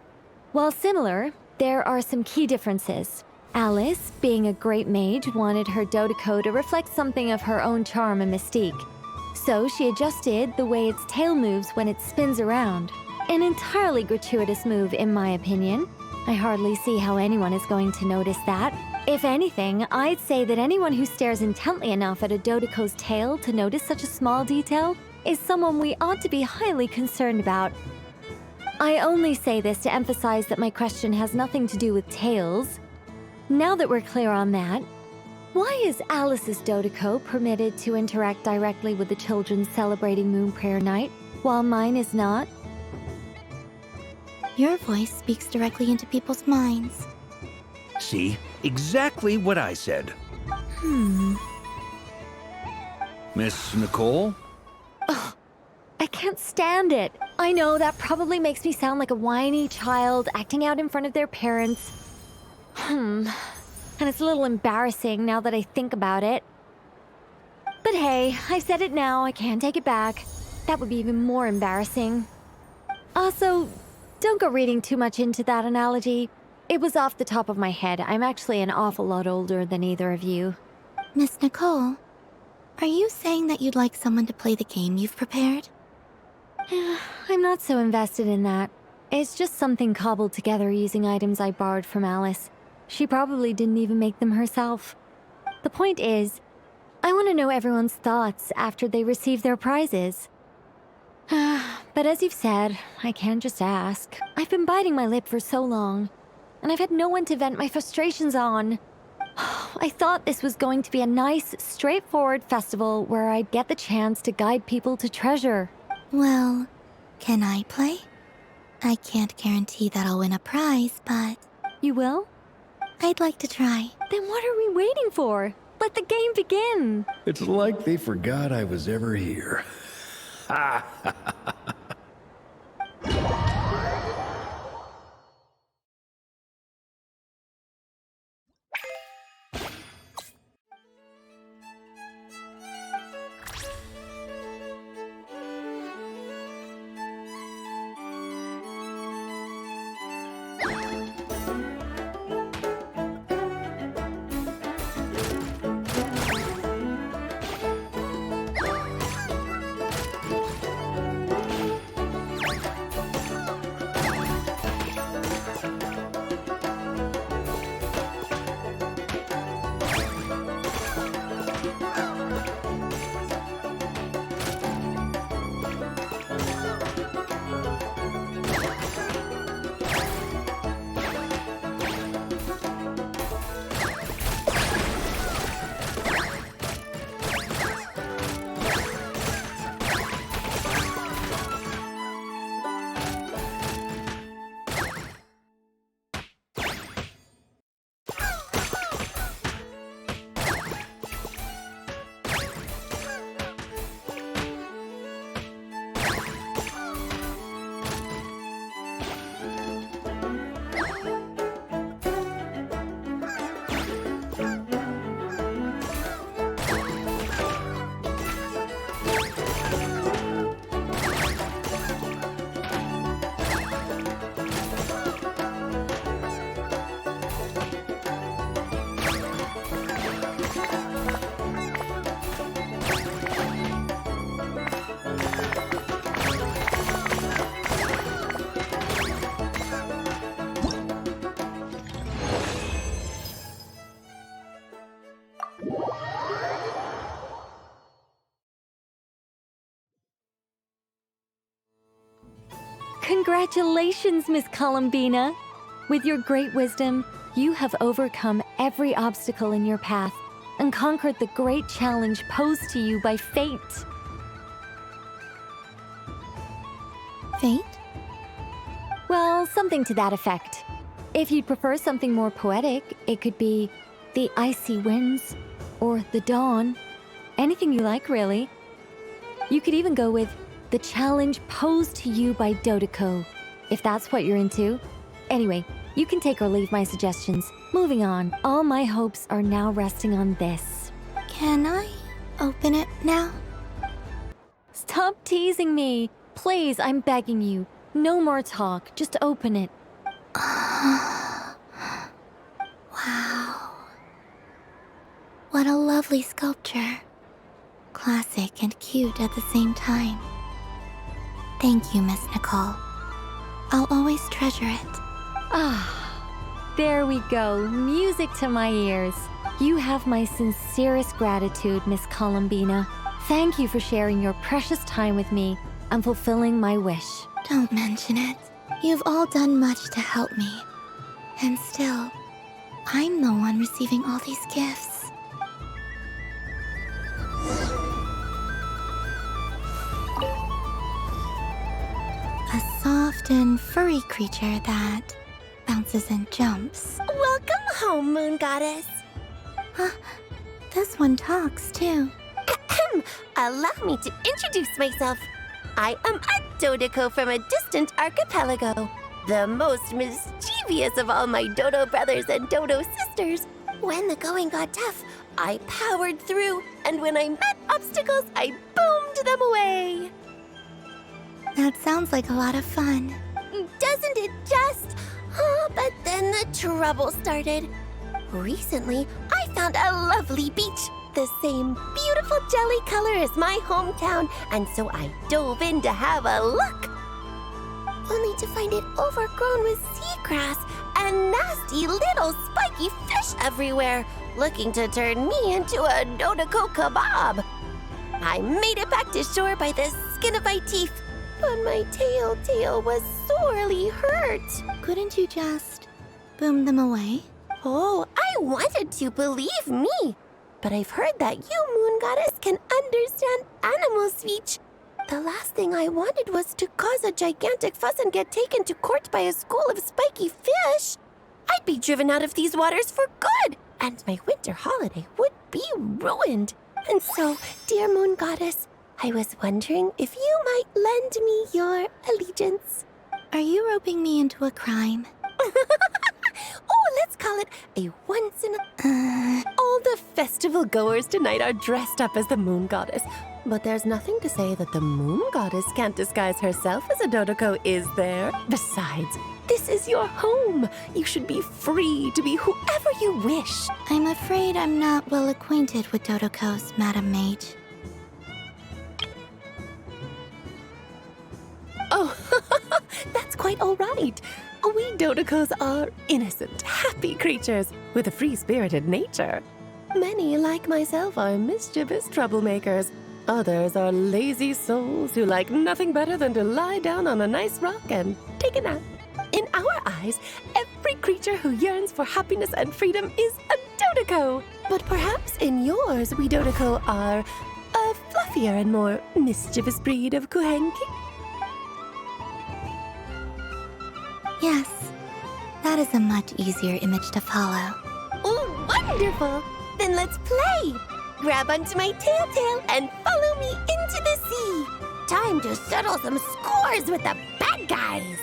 While similar, there are some key differences. Alice, being a great mage, wanted her Dodeco to reflect something of her own charm and mystique. So she adjusted the way its tail moves when it spins around. An entirely gratuitous move, in my opinion. I hardly see how anyone is going to notice that. If anything, I'd say that anyone who stares intently enough at a Dodeco's tail to notice such a small detail is someone we ought to be highly concerned about. I only say this to emphasize that my question has nothing to do with tails. Now that we're clear on that, why is Alice's Dodeco permitted to interact directly with the children celebrating Moon Prayer Night, while mine is not?
Your voice speaks directly into people's minds.
See? Exactly what I said. Miss Nicole?
Ugh, I can't stand it. I know that probably makes me sound like a whiny child acting out in front of their parents. And it's a little embarrassing now that I think about it. But hey, I said it now, I can't take it back. That would be even more embarrassing. Also, don't go reading too much into that analogy. It was off the top of my head. I'm actually an awful lot older than either of you.
Miss Nicole, are you saying that you'd like someone to play the game you've prepared?
I'm not so invested in that. It's just something cobbled together using items I borrowed from Alice. She probably didn't even make them herself. The point is, I want to know everyone's thoughts after they receive their prizes. But as you've said, I can't just ask. I've been biting my lip for so long, and I've had no one to vent my frustrations on. I thought this was going to be a nice, straightforward festival where I'd get the chance to guide people to treasure.
Well, Can I play? I can't guarantee that I'll win a prize, but...
You will?
I'd like to try.
Then what are we waiting for? Let the game begin!
It's like they forgot I was ever here. Ha!
Congratulations, Miss Columbina! With your great wisdom, you have overcome every obstacle in your path and conquered the great challenge posed to you by fate.
Fate?
Well, something to that effect. If you'd prefer something more poetic, it could be the icy winds or the dawn. Anything you like, really. You could even go with the challenge posed to you by Dottore, if that's what you're into. Anyway, you can take or leave my suggestions. Moving on, all my hopes are now resting on this.
Can I open it now?
Stop teasing me! Please, I'm begging you. No more talk, just open it.
Wow. What a lovely sculpture. Classic and cute at the same time. Thank you, Miss Nicole. I'll always treasure it.
Ah, there we go. Music to my ears. You have my sincerest gratitude, Miss Columbina. Thank you for sharing your precious time with me and fulfilling my wish.
Don't mention it. You've all done much to help me. And still, I'm the one receiving all these gifts. A soft and furry creature that bounces and jumps.
Welcome home, Moon Goddess.
This one talks, too.
Allow me to introduce myself. I am a Dottore from a distant archipelago, the most mischievous of all my Dodo brothers and Dodo sisters. When the going got tough, I powered through, and when I met obstacles, I boomed them away.
That sounds like a lot of fun.
Doesn't it just? Oh, but then the trouble started. Recently, I found a lovely beach, the same beautiful jelly color as my hometown, and so I dove in to have a look. Only to find it overgrown with seagrass and nasty little spiky fish everywhere, looking to turn me into a Dottore kebab. I made it back to shore by the skin of my teeth, but my tail was sorely hurt.
Couldn't you just boom them away?
Oh, I wanted to, believe me. But I've heard that you, Moon Goddess, can understand animal speech. The last thing I wanted was to cause a gigantic fuss and get taken to court by a school of spiky fish. I'd be driven out of these waters for good, and my winter holiday would be ruined. And so, dear Moon Goddess, I was wondering if you might lend me your allegiance.
Are you roping me into a crime?
Oh, let's call it a once in a...
All the festival goers tonight are dressed up as the Moon Goddess. But there's nothing to say that the Moon Goddess can't disguise herself as a Dodoko, is there? Besides, this is your home. You should be free to be whoever you wish.
I'm afraid I'm not well acquainted with Dodokos, Madam Mage.
Oh, that's quite all right. We Dodokos are innocent, happy creatures with a free-spirited nature. Many, like myself, are mischievous troublemakers. Others are lazy souls who like nothing better than to lie down on a nice rock and take a nap. In our eyes, every creature who yearns for happiness and freedom is a Dodoko. But perhaps in yours, we Dodoko are a fluffier and more mischievous breed of Kuhenki.
Yes, that is a much easier image to follow.
Oh, wonderful! Then let's play! Grab onto my tail and follow me into the sea! Time to settle some scores with the bad guys!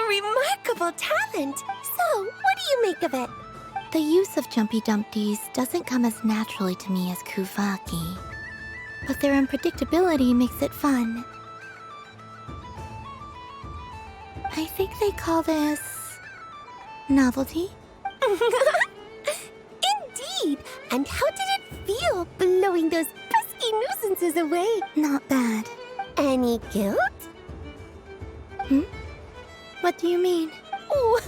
Remarkable talent! So, what do you make of it?
The use of Jumpy Dumpties doesn't come as naturally to me as Kuvaki, but their unpredictability makes it fun. I think they call this... novelty?
Indeed! And how did it feel blowing those pesky nuisances away?
Not bad.
Any guilt?
Hmm? What do you mean?
Oh,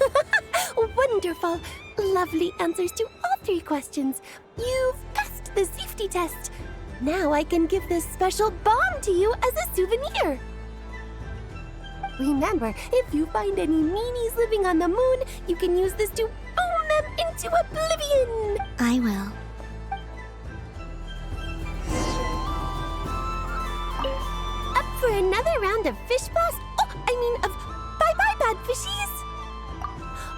wonderful! Lovely answers to all 3 questions. You've passed the safety test. Now I can give this special bomb to you as a souvenir. Remember, if you find any meanies living on the moon, you can use this to boom them into oblivion.
I will.
Up for another round of fish blast? Of bye-bye, bad fishies!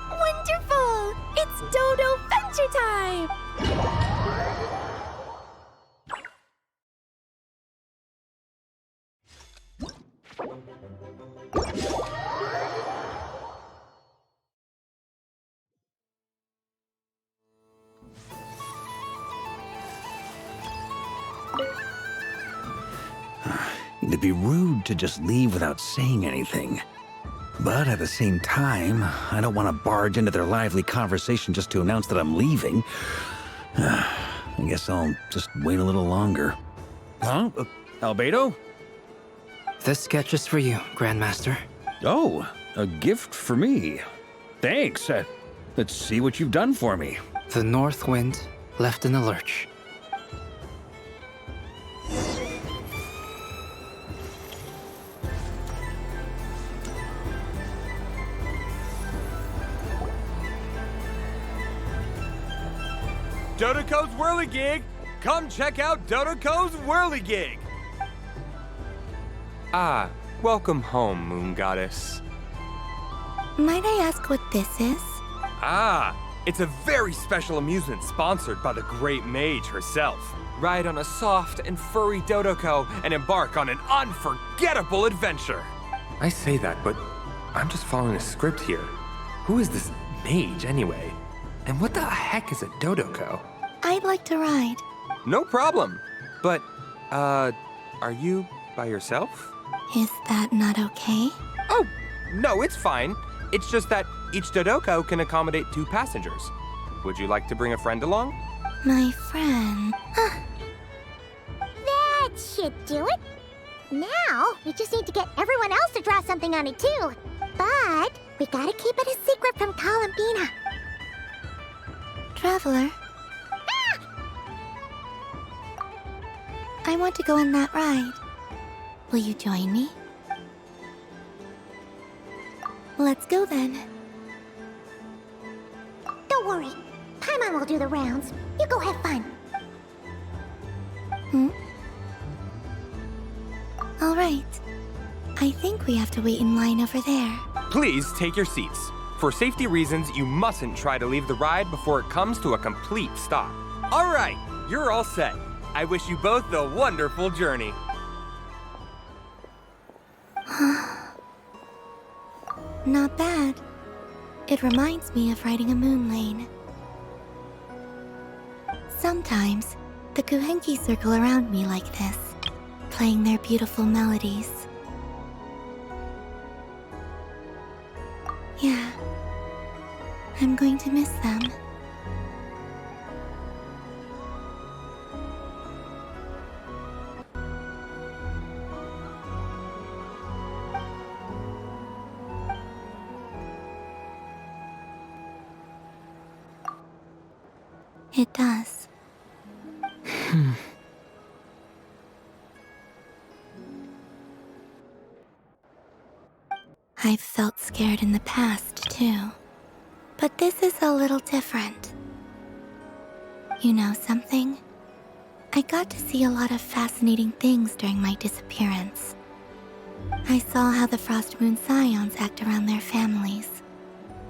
Wonderful! It's Dodo Venture time!
It'd be rude to just leave without saying anything. But at the same time, I don't want to barge into their lively conversation just to announce that I'm leaving. I guess I'll just wait a little longer. Huh? Albedo?
This sketch is for you, Grandmaster.
Oh, a gift for me. Thanks. Let's see what you've done for me.
The North Wind left in the lurch.
Dodoko's Whirligig! Come check out Dodoko's Whirligig!
Ah, welcome home, Moon Goddess.
Might I ask what this is?
Ah, it's a very special amusement sponsored by the great mage herself. Ride on a soft and furry Dodoko and embark on an unforgettable adventure.
I say that, but I'm just following a script here. Who is this mage, anyway? And what the heck is a Dodoko?
I'd like to ride.
No problem. But, are you by yourself?
Is that not okay?
Oh, no, it's fine. It's just that each Dodoko can accommodate 2 passengers. Would you like to bring a friend along?
My friend.
That should do it. Now, we just need to get everyone else to draw something on it too. But we gotta keep it a secret from Columbina.
Traveler. I want to go on that ride. Will you join me? Let's go then.
Don't worry. Paimon will do the rounds. You go have fun.
All right. I think we have to wait in line over there.
Please take your seats. For safety reasons, you mustn't try to leave the ride before it comes to a complete stop. All right, you're all set. I wish you both a wonderful journey.
Not bad. It reminds me of riding a moon lane. Sometimes, the Kuhenki circle around me like this, playing their beautiful melodies. Yeah, I'm going to miss them. It does. I've felt scared in the past, too. But this is a little different. You know something? I got to see a lot of fascinating things during my disappearance. I saw how the Frost Moon Scions act around their families.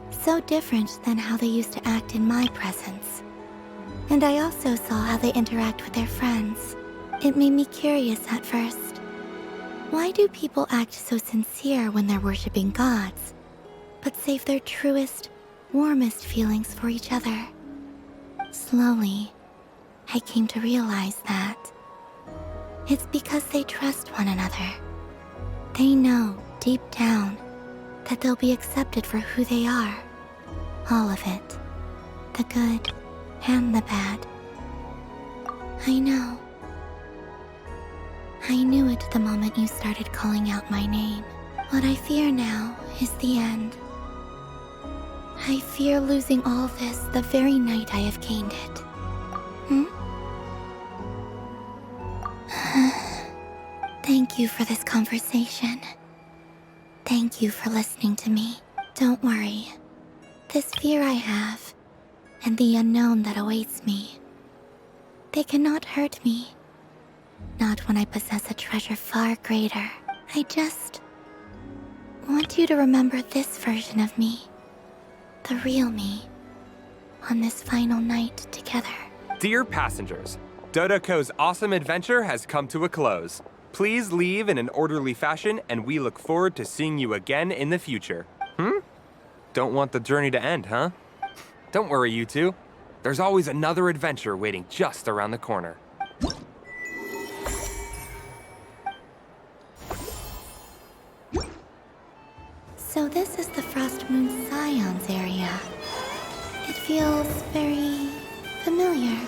So different than how they used to act in my presence. And I also saw how they interact with their friends. It made me curious at first. Why do people act so sincere when they're worshipping gods, but save their truest, warmest feelings for each other? Slowly, I came to realize that it's because they trust one another. They know, deep down, that they'll be accepted for who they are. All of it. The good and the bad. I know. I knew it the moment you started calling out my name. What I fear now is the end. I fear losing all this the very night I have gained it. Thank you for this conversation. Thank you for listening to me. Don't worry. This fear I have, and the unknown that awaits me, they cannot hurt me. Not when I possess a treasure far greater. I just want you to remember this version of me. The real me. On this final night together.
Dear passengers, Dodoko's awesome adventure has come to a close. Please leave in an orderly fashion, and we look forward to seeing you again in the future. Don't want the journey to end, huh? Don't worry, you two. There's always another adventure waiting just around the corner.
So this is the Frost Moon Scions area. It feels very familiar.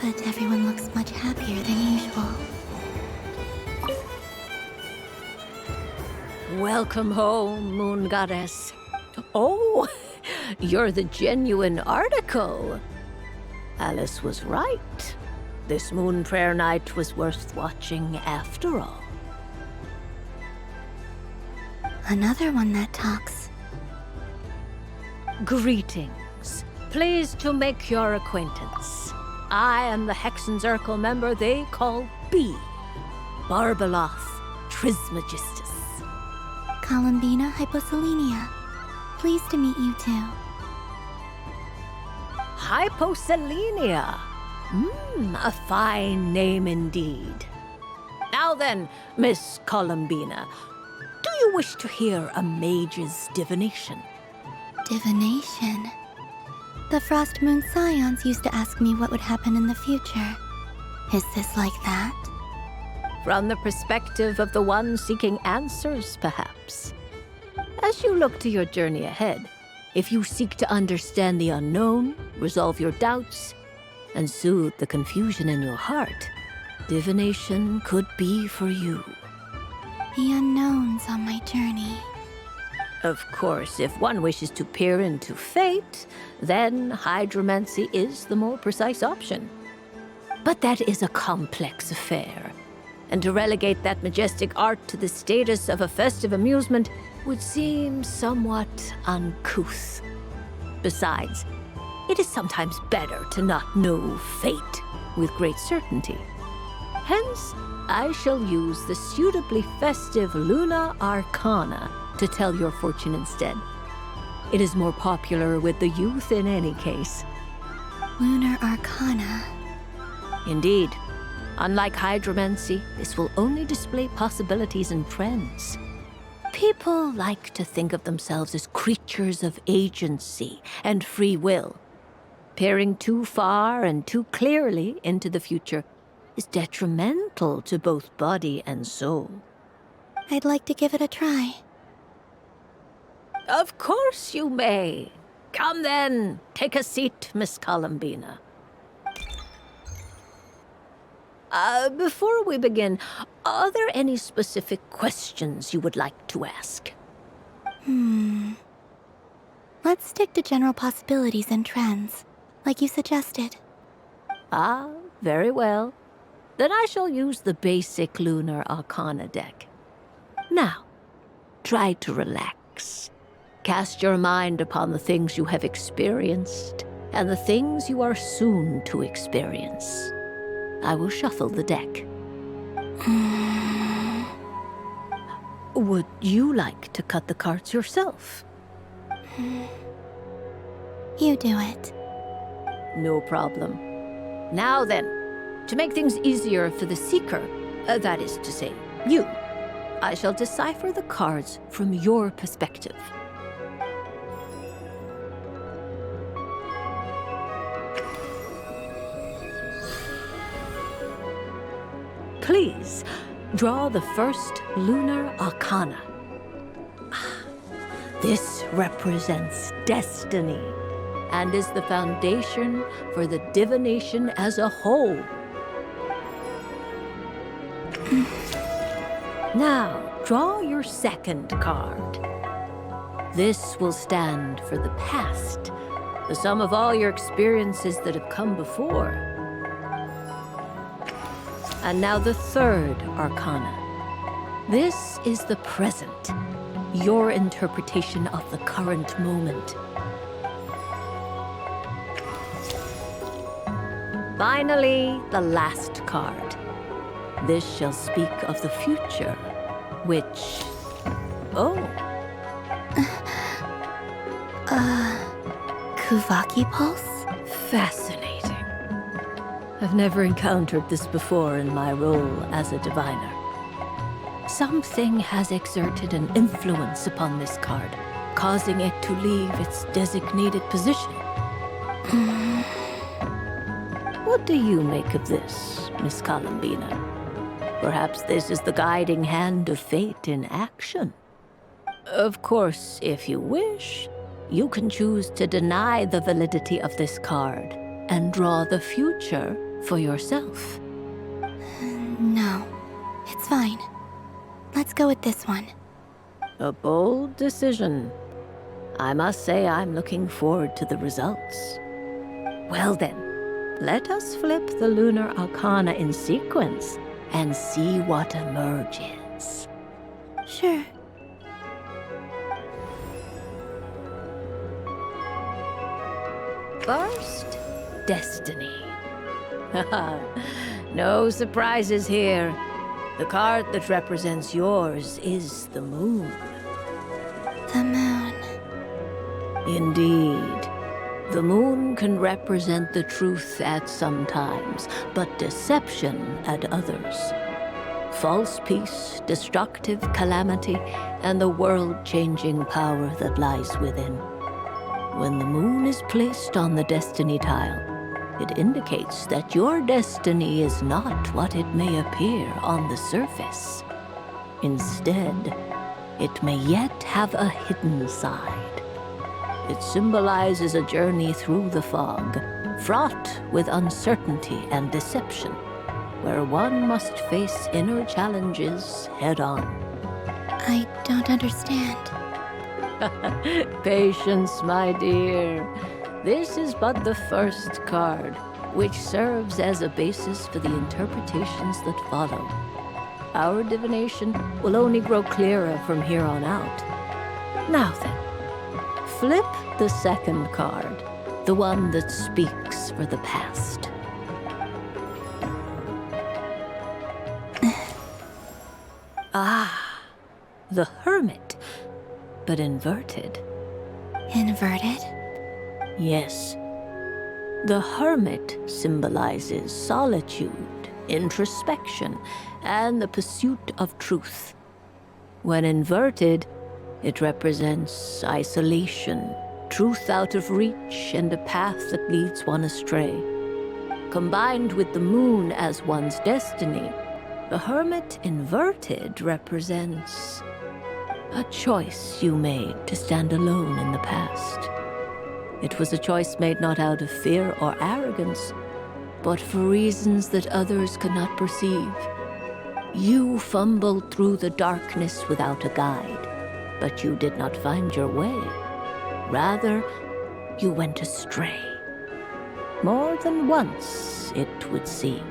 But everyone looks much happier than usual.
Welcome home, Moon Goddess. Oh, you're the genuine article. Alice was right. This Moon Prayer Night was worth watching after all.
Another one that talks.
Greetings. Pleased to make your acquaintance. I am the Hexenzirkel member they call B. Barbeloth Trismegistus.
Columbina Hyposelenia. Pleased to meet you too.
Hyposelenia. A fine name indeed. Now then, Miss Columbina, do you wish to hear a mage's divination?
Divination? The Frost Moon Scions used to ask me what would happen in the future. Is this like that?
From the perspective of the one seeking answers, perhaps. As you look to your journey ahead, if you seek to understand the unknown, resolve your doubts, and soothe the confusion in your heart, divination could be for you.
The unknowns on my journey.
Of course, if one wishes to peer into fate, then hydromancy is the more precise option. But that is a complex affair, and to relegate that majestic art to the status of a festive amusement would seem somewhat uncouth. Besides, it is sometimes better to not know fate with great certainty. Hence, I shall use the suitably festive Luna Arcana to tell your fortune instead. It is more popular with the youth in any case.
Lunar Arcana.
Indeed. Unlike hydromancy, this will only display possibilities and trends. People like to think of themselves as creatures of agency and free will. Peering too far and too clearly into the future is detrimental to both body and soul.
I'd like to give it a try.
Of course you may. Come then, take a seat, Miss Columbina. Before we begin, are there any specific questions you would like to ask?
Let's stick to general possibilities and trends, like you suggested.
Ah, very well. Then I shall use the basic Lunar Arcana deck. Now, try to relax. Cast your mind upon the things you have experienced and the things you are soon to experience. I will shuffle the deck. Would you like to cut the cards yourself?
You do it.
No problem. Now then, to make things easier for the seeker, that is to say, you, I shall decipher the cards from your perspective. Please, draw the first Lunar Arcana. This represents destiny and is the foundation for the divination as a whole. Now, draw your second card. This will stand for the past, the sum of all your experiences that have come before. And now the third Arcana. This is the present, your interpretation of the current moment. Finally, the last card. This shall speak of the future, which...
Kuvaki Pulse?
Fascinating. I've never encountered this before in my role as a diviner. Something has exerted an influence upon this card, causing it to leave its designated position. What do you make of this, Miss Columbina? Perhaps this is the guiding hand of fate in action. Of course, if you wish, you can choose to deny the validity of this card and draw the future for yourself.
No, it's fine. Let's go with this one.
A bold decision. I must say I'm looking forward to the results. Well then, let us flip the Lunar Arcana in sequence and see what emerges.
Sure.
First, destiny. No surprises here. The card that represents yours is the moon.
The moon.
Indeed. The moon can represent the truth at some times, but deception at others. False peace, destructive calamity, and the world-changing power that lies within. When the moon is placed on the destiny tile, it indicates that your destiny is not what it may appear on the surface. Instead, it may yet have a hidden side. It symbolizes a journey through the fog, fraught with uncertainty and deception, where one must face inner challenges head-on.
I don't understand.
Patience, my dear. This is but the first card, which serves as a basis for the interpretations that follow. Our divination will only grow clearer from here on out. Now then, flip the second card, the one that speaks for the past. Ah, the Hermit, but inverted.
Inverted?
Yes. The Hermit symbolizes solitude, introspection, and the pursuit of truth. When inverted, it represents isolation, truth out of reach, and a path that leads one astray. Combined with the moon as one's destiny, the Hermit inverted represents a choice you made to stand alone in the past. It was a choice made not out of fear or arrogance, but for reasons that others could not perceive. You fumbled through the darkness without a guide, but you did not find your way. Rather, you went astray. More than once, it would seem.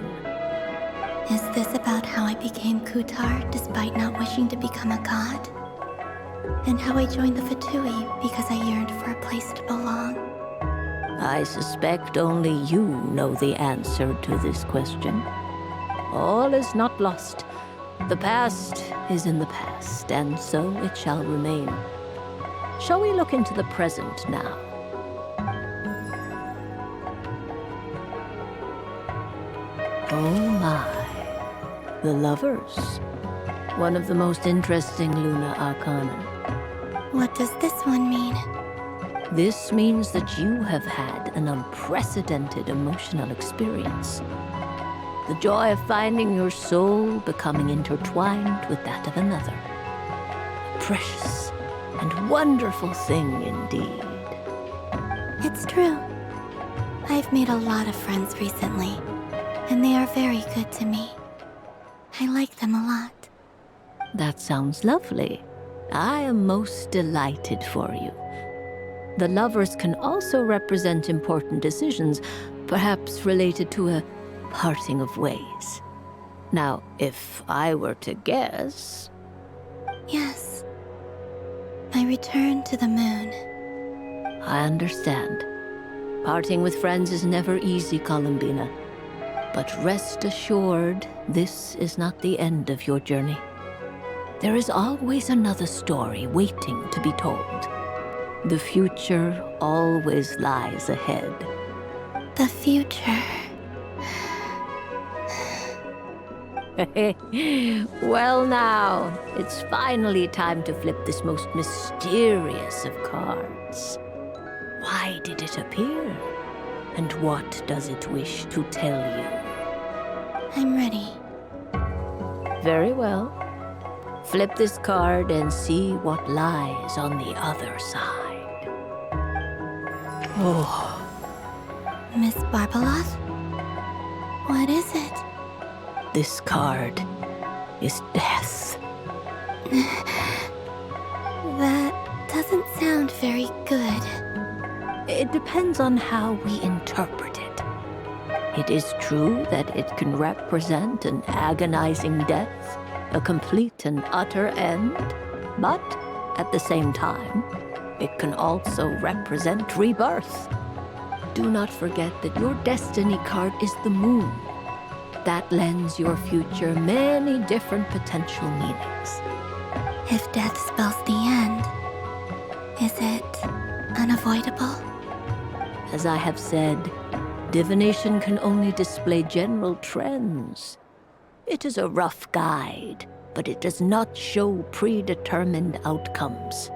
Is this about how I became Kutar despite not wishing to become a god? And how I joined the Fatui because I yearned for a place to belong?
I suspect only you know the answer to this question. All is not lost. The past is in the past, and so it shall remain. Shall we look into the present now? Oh my. The Lovers. One of the most interesting Luna Arcana.
What does this one mean?
This means that you have had an unprecedented emotional experience. The joy of finding your soul becoming intertwined with that of another. A precious and wonderful thing indeed.
It's true. I've made a lot of friends recently, and they are very good to me. I like them a lot.
That sounds lovely. I am most delighted for you. The Lovers can also represent important decisions, perhaps related to a parting of ways. Now, if I were to guess...
Yes. My return to the moon.
I understand. Parting with friends is never easy, Columbina. But rest assured, this is not the end of your journey. There is always another story waiting to be told. The future always lies ahead.
The future.
Well now, it's finally time to flip this most mysterious of cards. Why did it appear? And what does it wish to tell you?
I'm ready.
Very well. Flip this card and see what lies on the other side. Oh.
Miss Barbeloth? What is it?
This card is death.
That doesn't sound very good.
It depends on how we interpret it. It is true that it can represent an agonizing death, a complete and utter end, but at the same time, it can also represent rebirth. do not forget that your destiny card is the moon. That lends your future many different potential meanings.
If death spells the end, is it unavoidable?
As I have said, divination can only display general trends. It is a rough guide, but it does not show predetermined outcomes.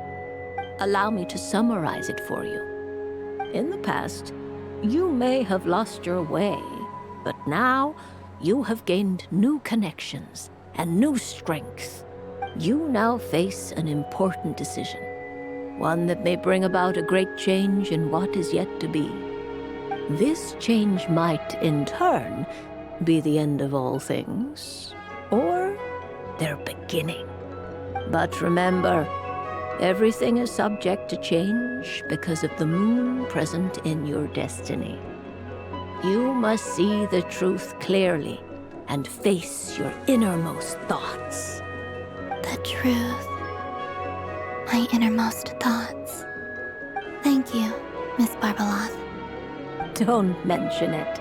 Allow me to summarize it for you. In the past, you may have lost your way, but now you have gained new connections and new strength. You now face an important decision, one that may bring about a great change in what is yet to be. This change might, in turn, be the end of all things, or their beginning. But remember, everything is subject to change because of the moon present in your destiny. You must see the truth clearly and face your innermost thoughts.
The truth. My innermost thoughts. Thank you, Miss Barbeloth.
Don't mention it.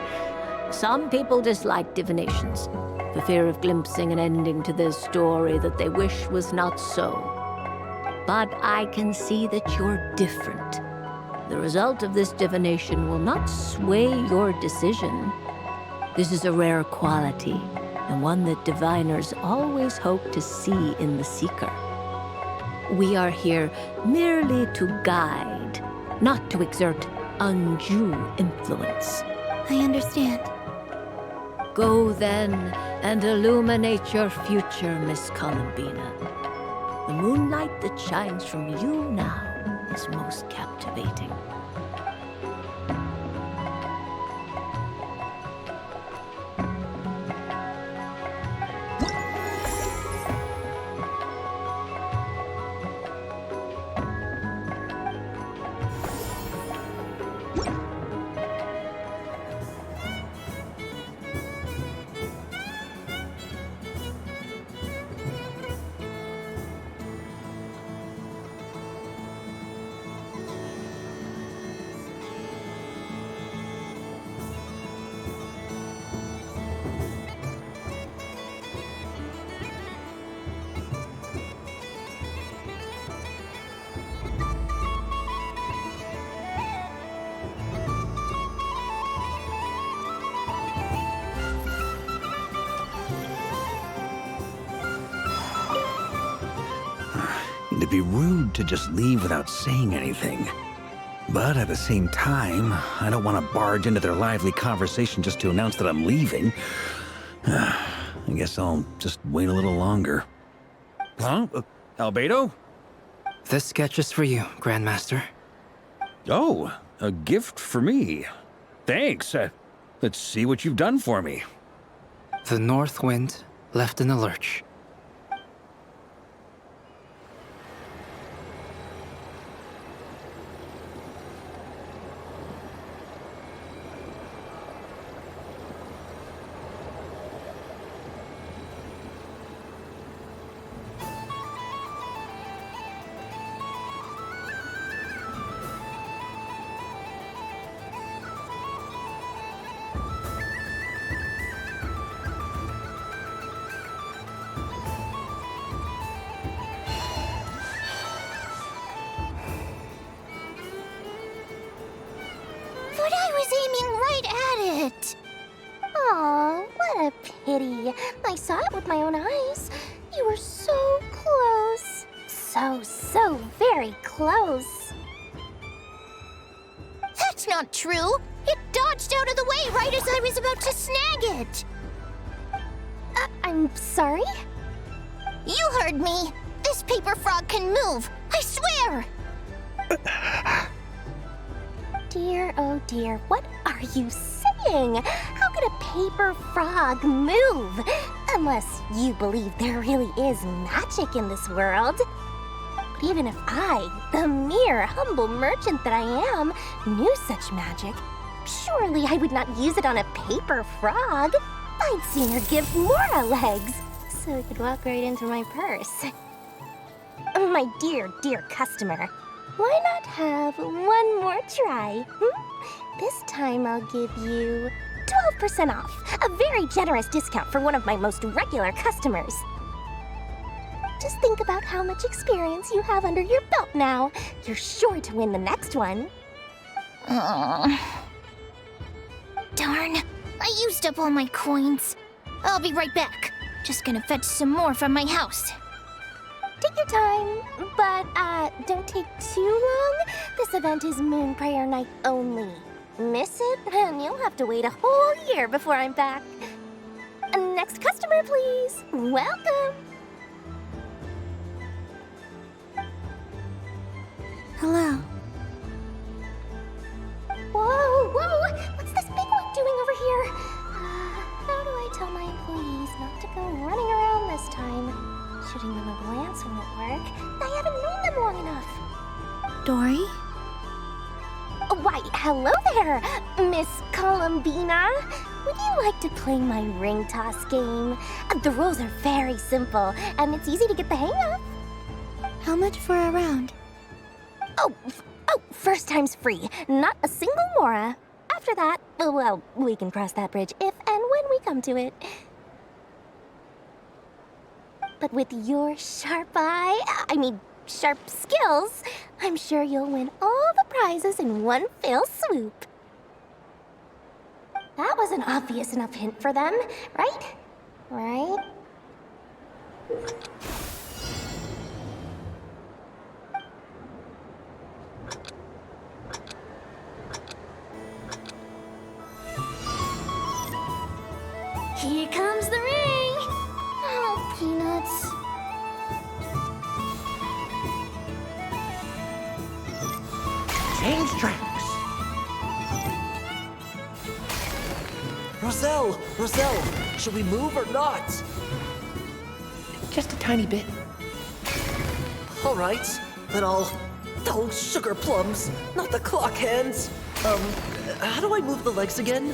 Some people dislike divinations, for fear of glimpsing an ending to their story that they wish was not so. But I can see that you're different. The result of this divination will not sway your decision. This is a rare quality, and one that diviners always hope to see in the seeker. We are here merely to guide, not to exert undue influence.
I understand.
Go then and illuminate your future, Miss Columbina. The moonlight that shines from you now is most captivating.
It'd be rude to just leave without saying anything. But at the same time, I don't want to barge into their lively conversation just to announce that I'm leaving. I guess I'll just wait a little longer. Huh? Albedo?
This sketch is for you, Grandmaster.
Oh, a gift for me. Thanks. Let's see what you've done for me.
The North Wind left in the lurch.
But I was aiming right at it! Aw, what a pity. I saw it with my own eyes. You were so close. So very close. That's not true! It dodged out of the way right as I was about to snag it! I'm sorry? You heard me! This paper frog can move! I swear! Dear, oh dear, what are you saying? How could a paper frog move? Unless you believe there really is magic in this world. But even if I, the mere humble merchant that I am, knew such magic, surely I would not use it on a paper frog. I'd sooner give Mora legs, so it could walk right into my purse. My dear, dear customer,
Why not have one more try? This time I'll give you 12% off. A very generous discount for one of my most regular customers. Just think about how much experience you have under your belt now. You're sure to win the next one.
Darn, I used up all my coins. I'll be right back. Just gonna fetch some more from my house.
Take your time, but don't take too long. This event is Moon Prayer Night only. Miss it, and you'll have to wait a whole year before I'm back. Next customer, please. Welcome.
Hello.
Whoa! What's this big one doing over here? How do I tell my employees not to go running around this time? Shooting them a glance won't work. I haven't known them long enough.
Dory?
Why, hello there, Miss Columbina. Would you like to play my ring toss game? The rules are very simple, and it's easy to get the hang of.
How much for a round?
Oh, first time's free. Not a single mora. After that, well, we can cross that bridge if and when we come to it. But with your sharp skills, I'm sure you'll win all the prizes in one fell swoop. That was an obvious enough hint for them, right? Right?
Here comes the ring! Oh, peanuts.
Change tracks! Roselle, should we move or not?
Just a tiny bit.
All right, then I'll... Oh, sugar plums, not the clock hands. How do I move the legs again?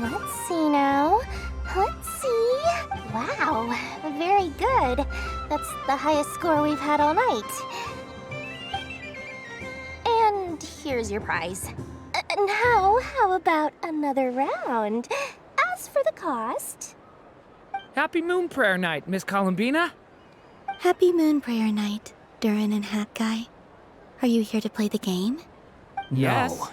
Let's see now. Let's see. Wow, very good. That's the highest score we've had all night. And here's your prize. Now, how about another round? As for the cost...
Happy Moon Prayer Night, Miss Columbina.
Happy Moon Prayer Night, Durin and Hat Guy. Are you here to play the game?
Yes.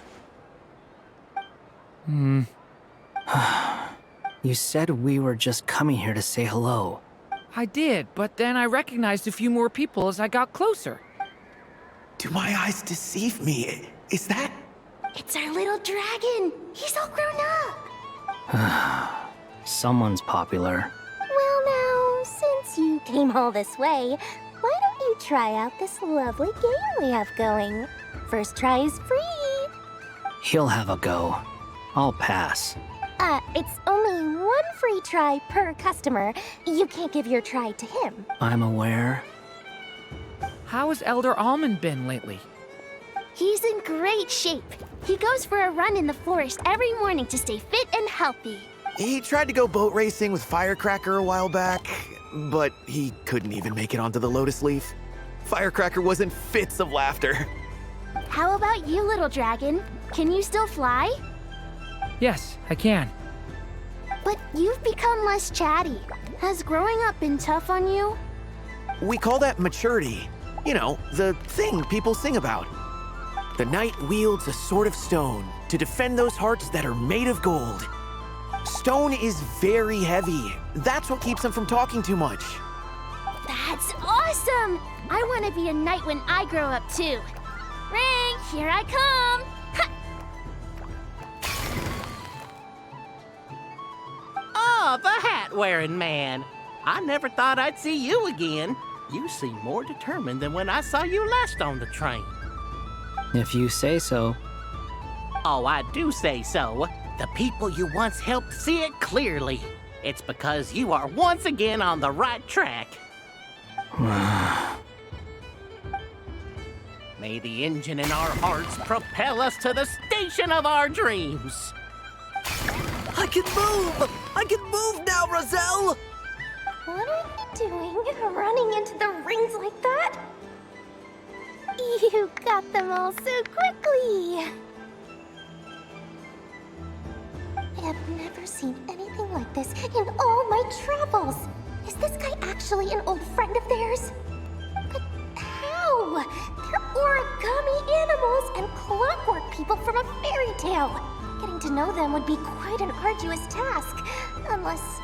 You said we were just coming here to say hello.
I did, but then I recognized a few more people as I got closer.
Do my eyes deceive me? Is that...
It's our little dragon. He's all grown up.
Someone's popular.
Well now, since you came all this way, why don't you try out this lovely game we have going? First try is free.
He'll have a go. I'll pass.
It's only one free try per customer. You can't give your try to him.
I'm aware.
How has Elder Almond been lately?
He's in great shape. He goes for a run in the forest every morning to stay fit and healthy.
He tried to go boat racing with Firecracker a while back, but he couldn't even make it onto the Lotus Leaf. Firecracker was in fits of laughter.
How about you, little dragon? Can you still fly?
Yes, I can.
But you've become less chatty. Has growing up been tough on you?
We call that maturity. You know, the thing people sing about. The knight wields a sword of stone to defend those hearts that are made of gold. Stone is very heavy. That's what keeps him from talking too much.
That's awesome! I want to be a knight when I grow up too. Ring, here I come!
Oh, the hat-wearing man. I never thought I'd see you again. You seem more determined than when I saw you last on the train.
If you say so.
Oh, I do say so. The people you once helped see it clearly. It's because you are once again on the right track. May the engine in our hearts propel us to the station of our dreams.
I can move! I can move now, Roselle!
What are you doing, running into the rings like that? You got them all so quickly! I have never seen anything like this in all my travels. Is this guy actually an old friend of theirs? But how? They're origami animals and clockwork people from a fairy tale. Getting to know them would be quite an arduous task, unless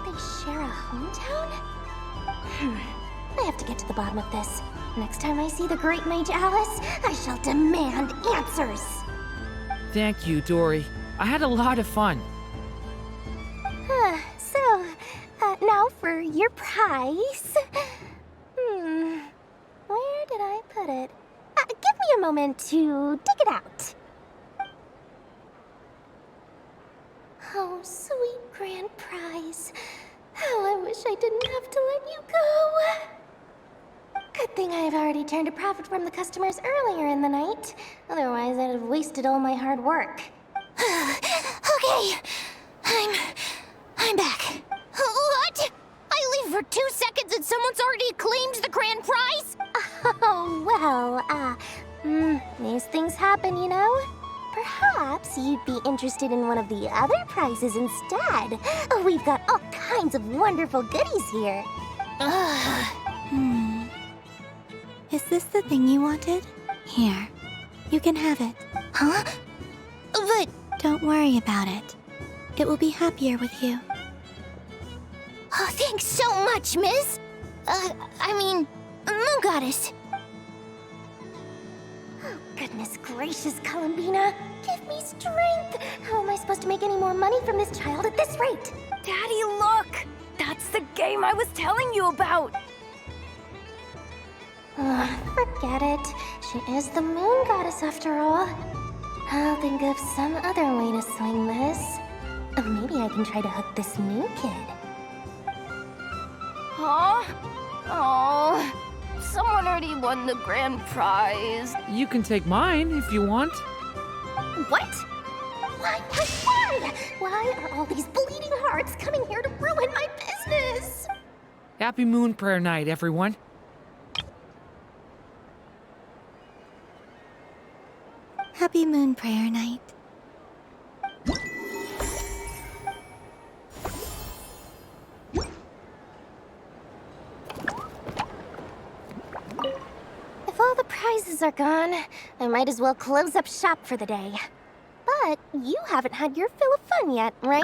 they share a hometown? I have to get to the bottom of this. Next time I see the Great Mage Alice, I shall demand answers.
Thank you, Dory. I had a lot of fun.
Now for your prize. Where did I put it? Give me a moment to dig it out. Oh, sweet grand prize. How I wish I didn't have to let you go. Good thing I've already turned a profit from the customers earlier in the night. Otherwise, I'd have wasted all my hard work. Okay, I'm back. What? I leave for 2 seconds and someone's already claimed the grand prize? Oh, well, these things happen, you know? Perhaps you'd be interested in one of the other prizes instead. We've got all kinds of wonderful goodies here.
Is this the thing you wanted? Here, you can have it.
Huh? But...
Don't worry about it. It will be happier with you.
Oh, thanks so much, Miss. Moon Goddess. Oh, goodness gracious, Columbina. Give me strength. How am I supposed to make any more money from this child at this rate?
Daddy, look! That's the game I was telling you about!
Forget it. She is the Moon Goddess after all. I'll think of some other way to swing this. Maybe I can try to hook this new kid.
Huh? Oh, someone already won the grand prize.
You can take mine if you want.
What? Why? Why are all these bleeding hearts coming here to ruin my business?
Happy Moon Prayer Night, everyone.
Happy Moon Prayer Night.
If all the prizes are gone, I might as well close up shop for the day. But you haven't had your fill of fun yet, right?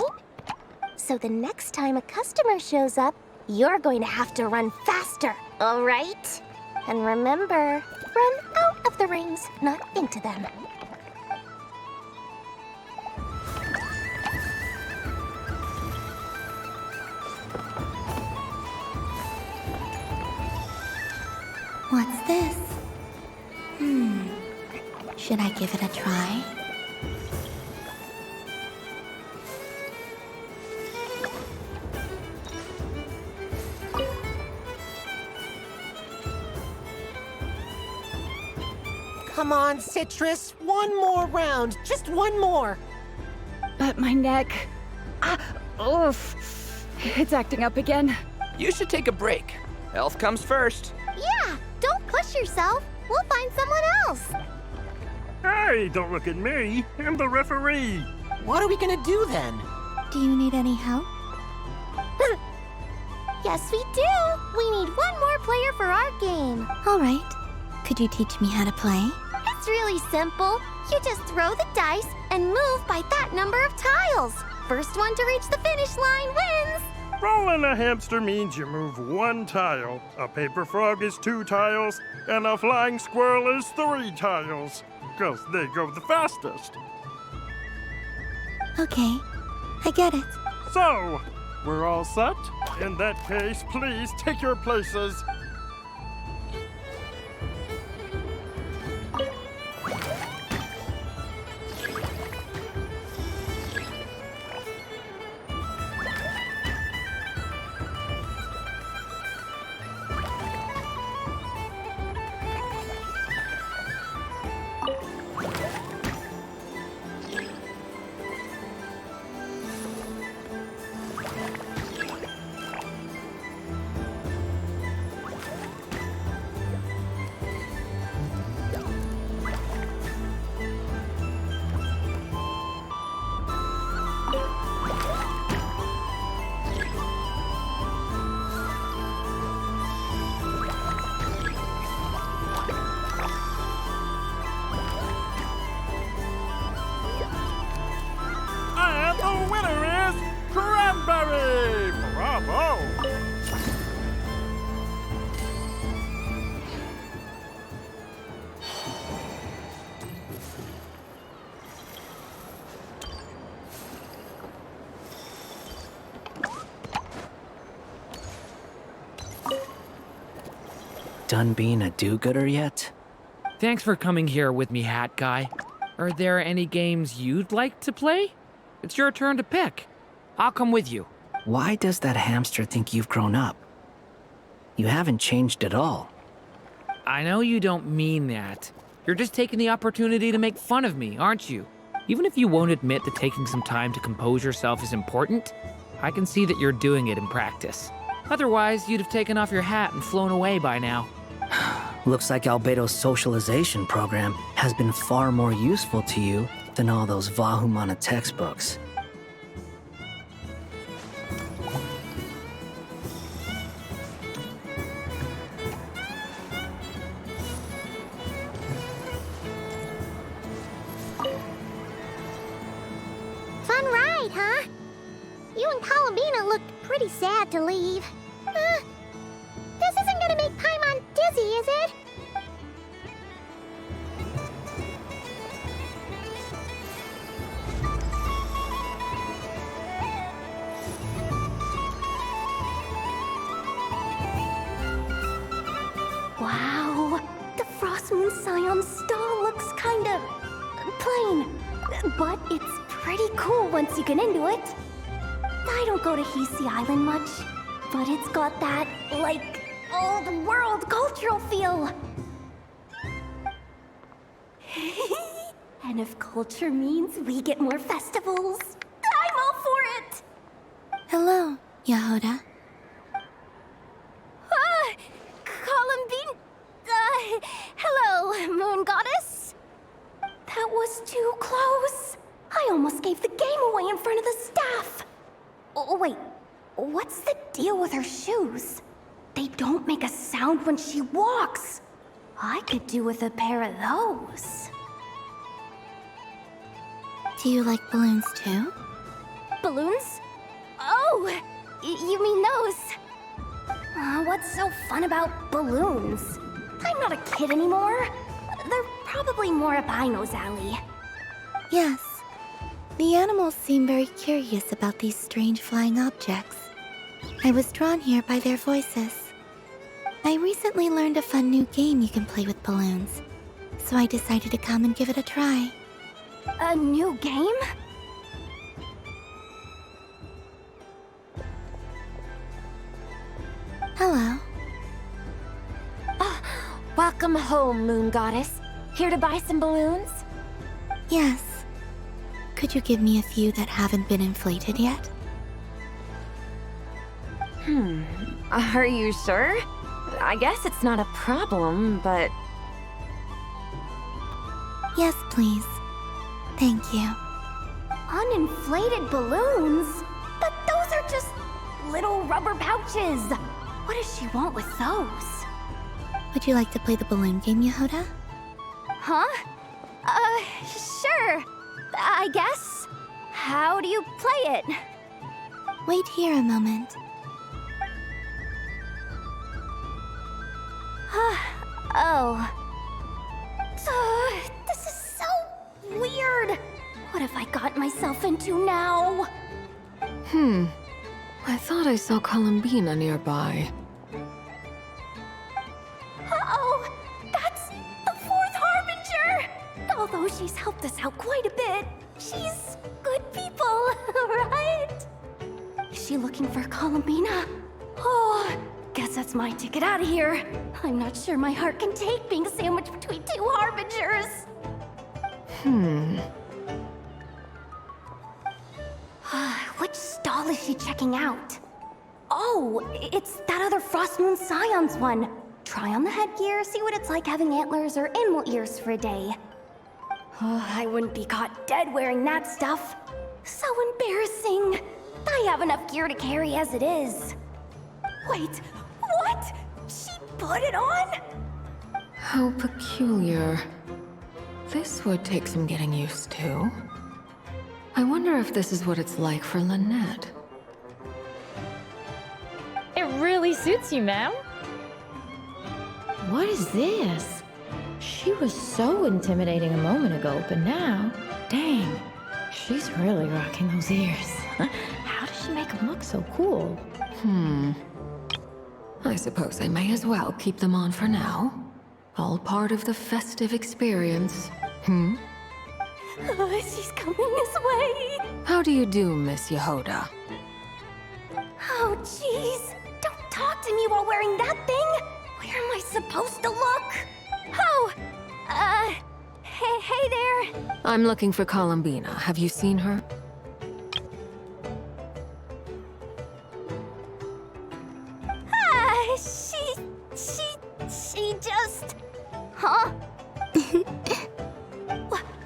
So the next time a customer shows up, you're going to have to run faster, all right? And remember, run out of the rings, not into them.
What's this? Should I give it a try?
Come on, Citrus. One more round. Just one more.
But my neck... oof. It's acting up again.
You should take a break. Health comes first.
Yeah, don't push yourself. We'll find someone else.
Hey, don't look at me. I'm the referee.
What are we gonna do then?
Do you need any help?
Yes, we do. We need one more player for our game.
All right. Could you teach me how to play?
It's really simple. You just throw the dice and move by that number of tiles. First one to reach the finish line wins.
Rolling a hamster means you move one tile. A paper frog is 2 tiles, and a flying squirrel is 3 tiles. Because they go the fastest.
Okay, I get it.
So, we're all set? In that case, please take your places.
done being a do-gooder yet?
Thanks for coming here with me, Hat Guy. Are there any games you'd like to play? It's your turn to pick. I'll come with you.
Why does that hamster think you've grown up? You haven't changed at all.
I know you don't mean that. You're just taking the opportunity to make fun of me, aren't you? Even if you won't admit that taking some time to compose yourself is important, I can see that you're doing it in practice. Otherwise, you'd have taken off your hat and flown away by now.
Looks like Albedo's socialization program has been far more useful to you than all those Vahumana textbooks.
Fun ride, huh? You and Columbina looked pretty sad to leave. This isn't gonna make Paimon dizzy, is it?
Wow, the Frost Moon Scion stall looks kinda plain, but it's pretty cool once you get into it. I don't go to Hisi Island much, but it's got that, like, old world cultural feel. And if culture means we get more festivals, I'm all for it!
Hello, Jahoda.
Columbine... hello, Moon Goddess. That was too close. I almost gave the game away in front of the staff. Oh, wait, what's the deal with her shoes? They don't make a sound when she walks. I could do with a pair of those.
Do you like balloons too?
Balloons? Oh, you mean those? What's so fun about balloons? I'm not a kid anymore. They're probably more up Aino's alley.
Yes. The animals seem very curious about these strange flying objects. I was drawn here by their voices. I recently learned a fun new game you can play with balloons, so I decided to come and give it a try.
A new game?
Hello.
Welcome home, Moon Goddess. Here to buy some balloons?
Yes. Could you give me a few that haven't been inflated yet?
Are you sure? I guess it's not a problem, but...
Yes, please. Thank you.
Uninflated balloons? But those are just little rubber pouches. What does she want with those?
Would you like to play the balloon game, Jahoda?
Huh? Sure. I guess. How do you play it?
Wait here a moment.
Oh. This is so weird. What have I got myself into now?
I thought I saw Columbina nearby.
Uh-oh! That's the fourth Harbinger! Although she's helped us out quite a bit, she's good people, right? Is she looking for Columbina? Oh, guess that's my ticket out of here. I'm not sure my heart can take being sandwiched between two Harbingers. Which stall is she checking out? Oh, it's that other Frost Moon Scion's one. Try on the headgear, see what it's like having antlers or animal ears for a day. Oh, I wouldn't be caught dead wearing that stuff. So embarrassing. I have enough gear to carry as it is. Wait, what? She put it on?
How peculiar. This would take some getting used to. I wonder if this is what it's like for Lynette.
It really suits you, ma'am. What is this? She was so intimidating a moment ago, but now, dang, she's really rocking those ears. How does she make them look so cool?
I suppose I may as well keep them on for now. All part of the festive experience.
She's coming this way.
How do you do, Miss Jahoda?
Oh, jeez. Don't talk to me while wearing that thing. Where am I supposed to look? Oh, hey there.
I'm looking for Columbina. Have you seen her?
She just... Huh?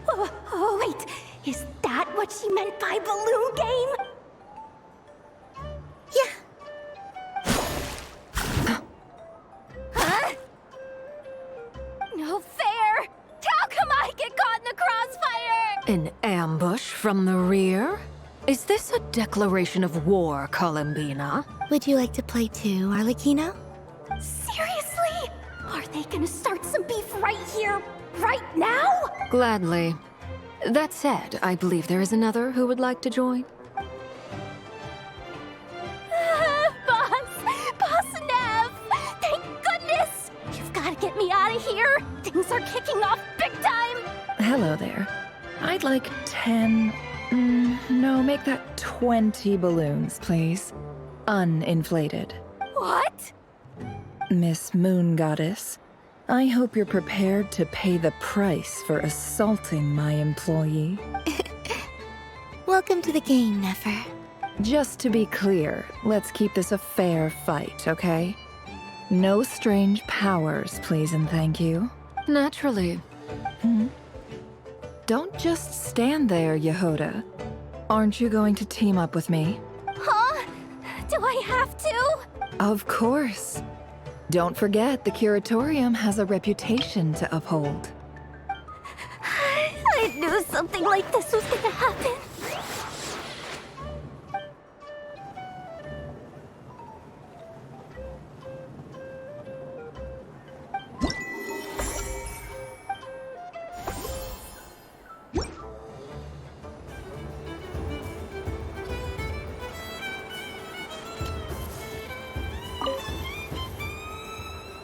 Oh, wait. Is that what she meant by balloon game? Huh? No fair! How come I get caught in the crossfire?
An ambush from the rear? Is this a declaration of war, Columbina?
Would you like to play too, Arlecchino?
Seriously? Are they gonna start some beef right here, right now?
Gladly. That said, I believe there is another who would like to join.
Boss Nev! Thank goodness! You've gotta get me out of here! Things are kicking off big time!
Hello there. I'd like 10... no, make that 20 balloons, please. Uninflated.
What?
Miss Moon Goddess, I hope you're prepared to pay the price for assaulting my employee.
Welcome to the game, Nefer.
Just to be clear, let's keep this a fair fight, okay? No strange powers, please and thank you.
Naturally.
Don't just stand there, Jahoda. Aren't you going to team up with me?
Huh? Do I have to?
Of course. Don't forget, the Curatorium has a reputation to uphold.
I knew something like this was gonna happen.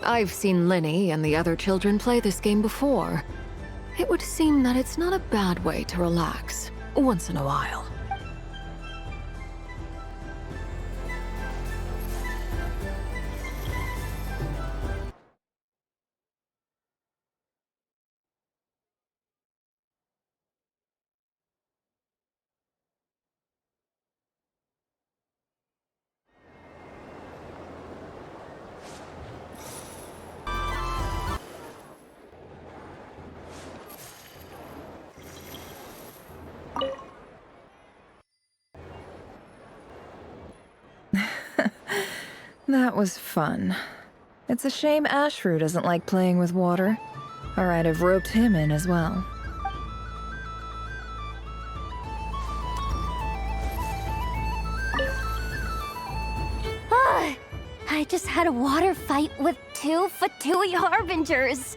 I've seen Lenny and the other children play this game before. It would seem that it's not a bad way to relax, once in a while.
That was fun. It's a shame Ashru doesn't like playing with water, or I'd have roped him in as well.
I just had a water fight with 2 Fatui Harbingers.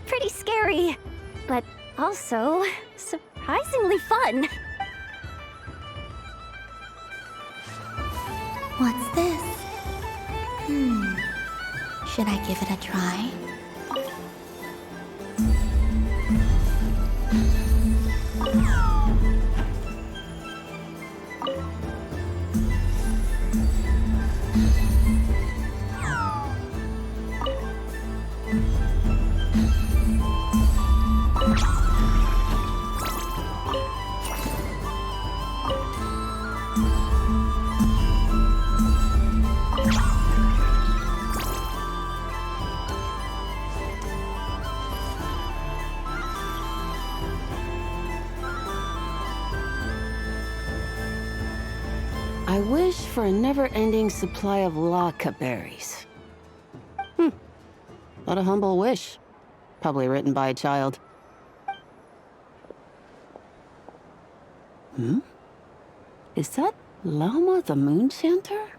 Pretty scary, but also surprisingly fun.
What's this? Should I give it a try?
I wish for a never-ending supply of Laka berries. What a humble wish. Probably written by a child. Is that Lauma the Moon Chanter?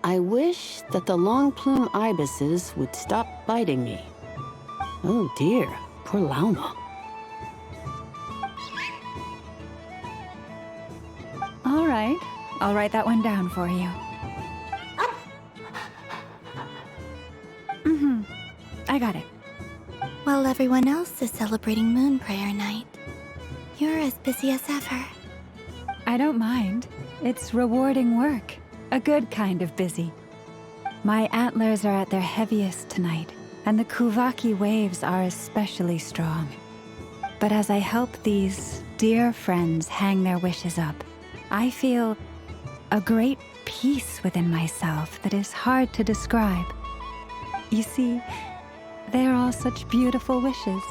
I wish that the long plume ibises would stop biting me. Oh dear, poor Lauma.
All right, I'll write that one down for you. I got it.
While everyone else is celebrating Moon Prayer Night, you're as busy as ever.
I don't mind. It's rewarding work. A good kind of busy. My antlers are at their heaviest tonight, and the Kuvaki waves are especially strong. But as I help these dear friends hang their wishes up, I feel a great peace within myself that is hard to describe. You see, they are all such beautiful wishes.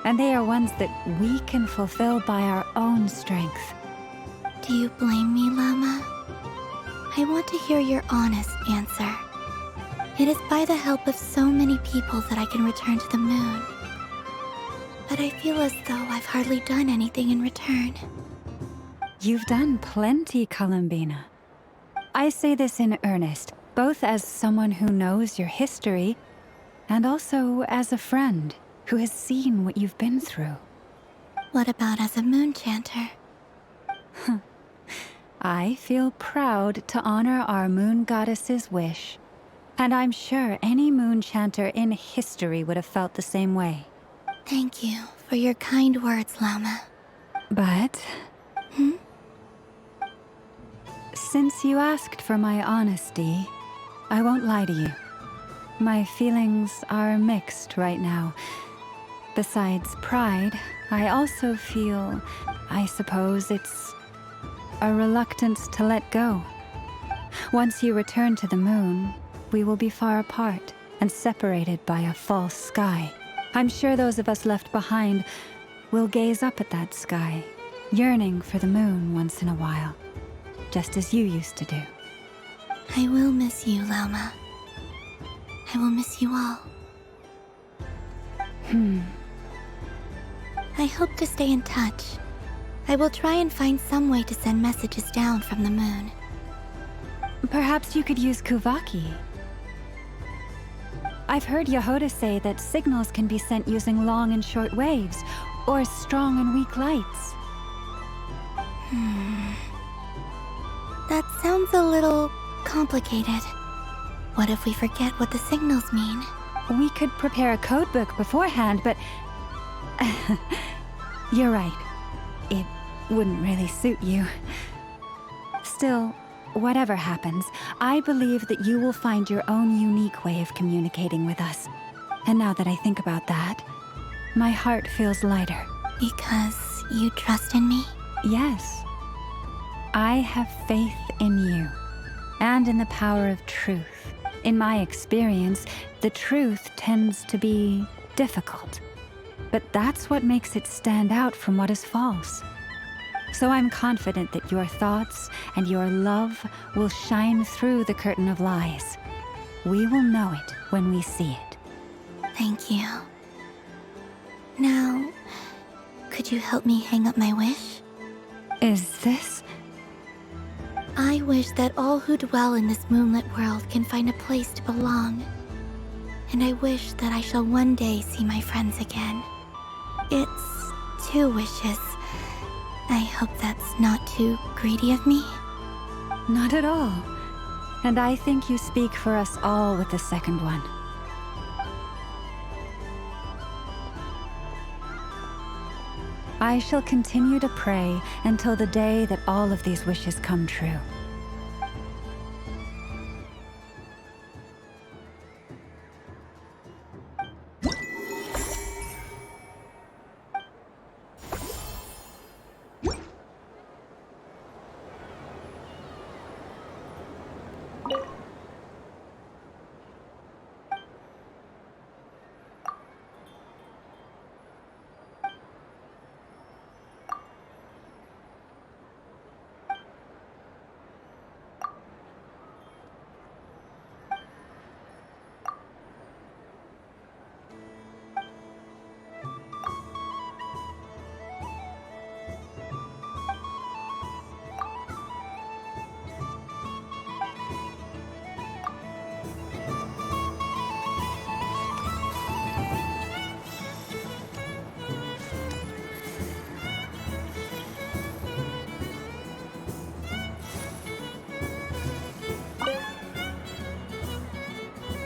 And they are ones that we can fulfill by our own strength.
Do you blame me, Lauma? I want to hear your honest answer. It is by the help of so many people that I can return to the moon. But I feel as though I've hardly done anything in return.
You've done plenty, Columbina. I say this in earnest, both as someone who knows your history, and also as a friend who has seen what you've been through.
What about as a moon chanter?
I feel proud to honor our moon goddess's wish. And I'm sure any moon chanter in history would have felt the same way.
Thank you for your kind words, Lauma.
But... Since you asked for my honesty, I won't lie to you. My feelings are mixed right now. Besides pride, I also feel, I suppose it's a reluctance to let go. Once you return to the moon, we will be far apart and separated by a false sky. I'm sure those of us left behind will gaze up at that sky, yearning for the moon once in a while, just as you used to do.
I will miss you, Lauma. I will miss you all. I hope to stay in touch. I will try and find some way to send messages down from the moon.
Perhaps you could use Kuvaki. I've heard Jahoda say that signals can be sent using long and short waves, or strong and weak lights.
That sounds a little complicated. What if we forget what the signals mean?
We could prepare a codebook beforehand, but... You're right. It wouldn't really suit you. Still, whatever happens, I believe that you will find your own unique way of communicating with us. And now that I think about that, my heart feels lighter.
Because you trust in me?
Yes. I have faith in you, and in the power of truth. In my experience, the truth tends to be difficult. But that's what makes it stand out from what is false. So I'm confident that your thoughts and your love will shine through the curtain of lies. We will know it when we see it.
Thank you. Now, could you help me hang up my wish?
Is this?
I wish that all who dwell in this moonlit world can find a place to belong. And I wish that I shall one day see my friends again. It's 2 wishes. I hope that's not too greedy of me.
Not at all. And I think you speak for us all with the second one. I shall continue to pray until the day that all of these wishes come true.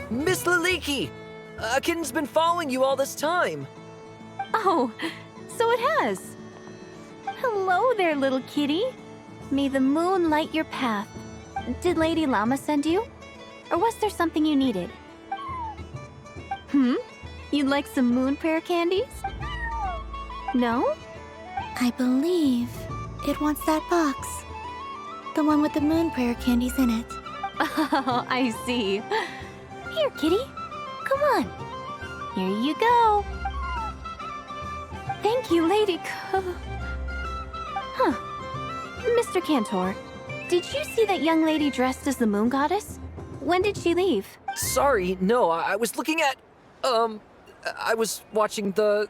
Miss Liliki! A kitten's been following you all this time.
Oh, so it has. Hello there, little kitty. May the moon light your path. Did Lady Lauma send you? Or was there something you needed? You'd like some moon prayer candies? No?
I believe it wants that box. The one with the moon prayer candies in it.
Oh, I see. Here, kitty. Come on. Here you go. Thank you, Lady Mr. Cantor, did you see that young lady dressed as the moon goddess? When did she leave?
Sorry, no, I was looking at... I was watching the...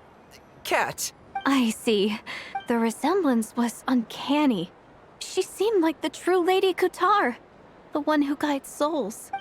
cat.
I see. The resemblance was uncanny. She seemed like the true Lady Kutar, the one who guides souls.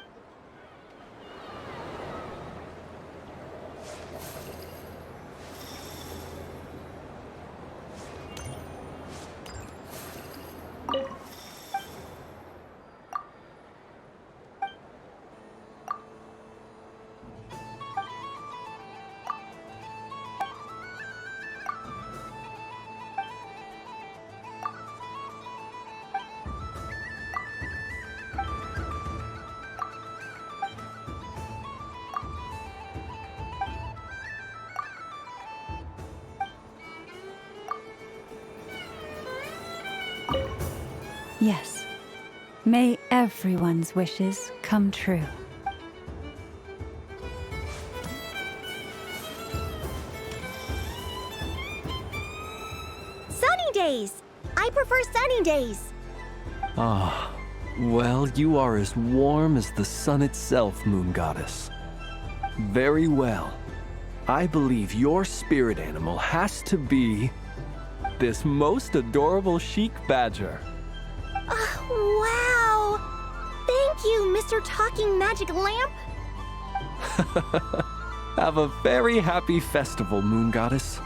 Yes. May everyone's wishes come true.
Sunny days! I prefer sunny days.
Ah, well, you are as warm as the sun itself, Moon Goddess. Very well. I believe your spirit animal has to be this most adorable chic badger.
Wow! Thank you, Mr. Talking Magic Lamp.
Have a very happy festival, Moon Goddess.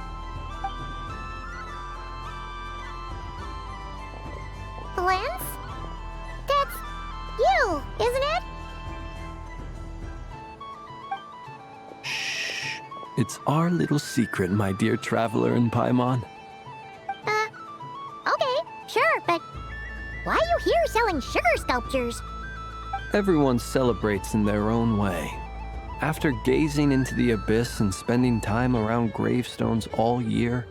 Flins? That's you, isn't it?
It's our little secret, my dear traveler in Paimon.
Okay, sure, but why are you here selling sugar sculptures?
Everyone celebrates in their own way. After gazing into the abyss and spending time around gravestones all year,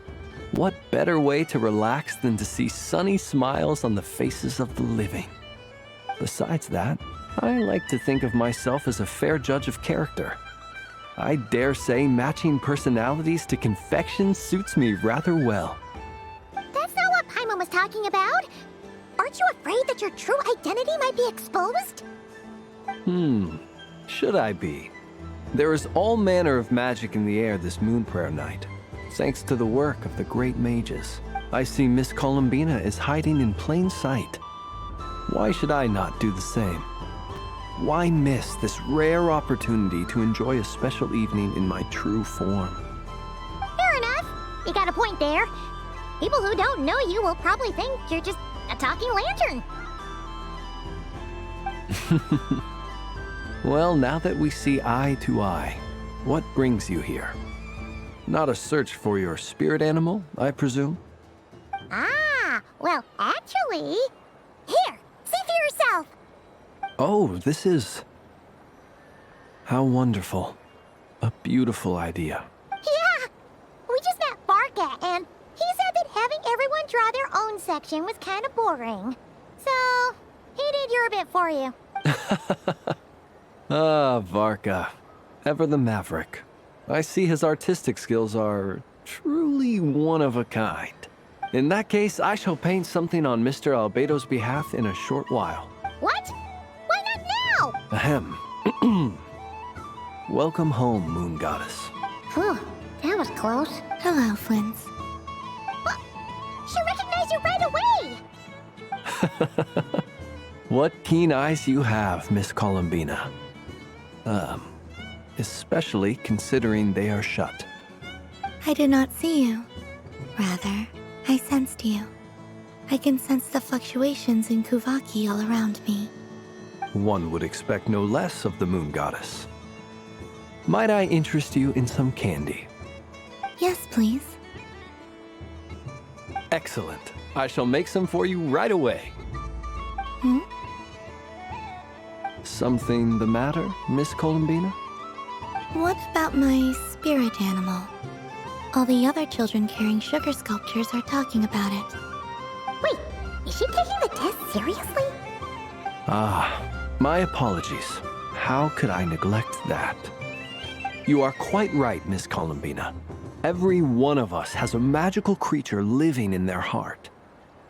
what better way to relax than to see sunny smiles on the faces of the living? Besides that, I like to think of myself as a fair judge of character. I dare say matching personalities to confection suits me rather well.
That's not what Paimon was talking about. Aren't you afraid that your true identity might be exposed?
Should I be? There is all manner of magic in the air this moon prayer night, thanks to the work of the great mages. I see Miss Columbina is hiding in plain sight. Why should I not do the same? Why miss this rare opportunity to enjoy a special evening in my true form?
Fair enough. You got a point there. People who don't know you will probably think you're just a talking lantern.
Well, now that we see eye to eye, what brings you here? Not a search for your spirit animal, I presume?
Ah, well, actually... Here, see for yourself.
Oh, this is... How wonderful. A beautiful idea.
Yeah, we just met Varka, and he said that having everyone draw their own section was kind of boring. So, he did your bit for you.
Ah, Varka. Ever the maverick. I see his artistic skills are truly one of a kind. In that case, I shall paint something on Mr. Albedo's behalf in a short while.
What? Why not now?
Ahem. Welcome home, Moon Goddess.
Whew, that was close.
Hello, Flins.
She recognized you right away!
What keen eyes you have, Miss Columbina. Especially considering they are shut.
I did not see you. Rather, I sensed you. I can sense the fluctuations in Kuvaki all around me.
One would expect no less of the Moon Goddess. Might I interest you in some candy?
Yes, please.
Excellent. I shall make some for you right away.
Hmm?
Something the matter, Miss Columbina?
What about my spirit animal? All the other children carrying sugar sculptures are talking about it.
Wait, is she taking the test seriously?
Ah, my apologies. How could I neglect that? You are quite right, Miss Columbina. Every one of us has a magical creature living in their heart.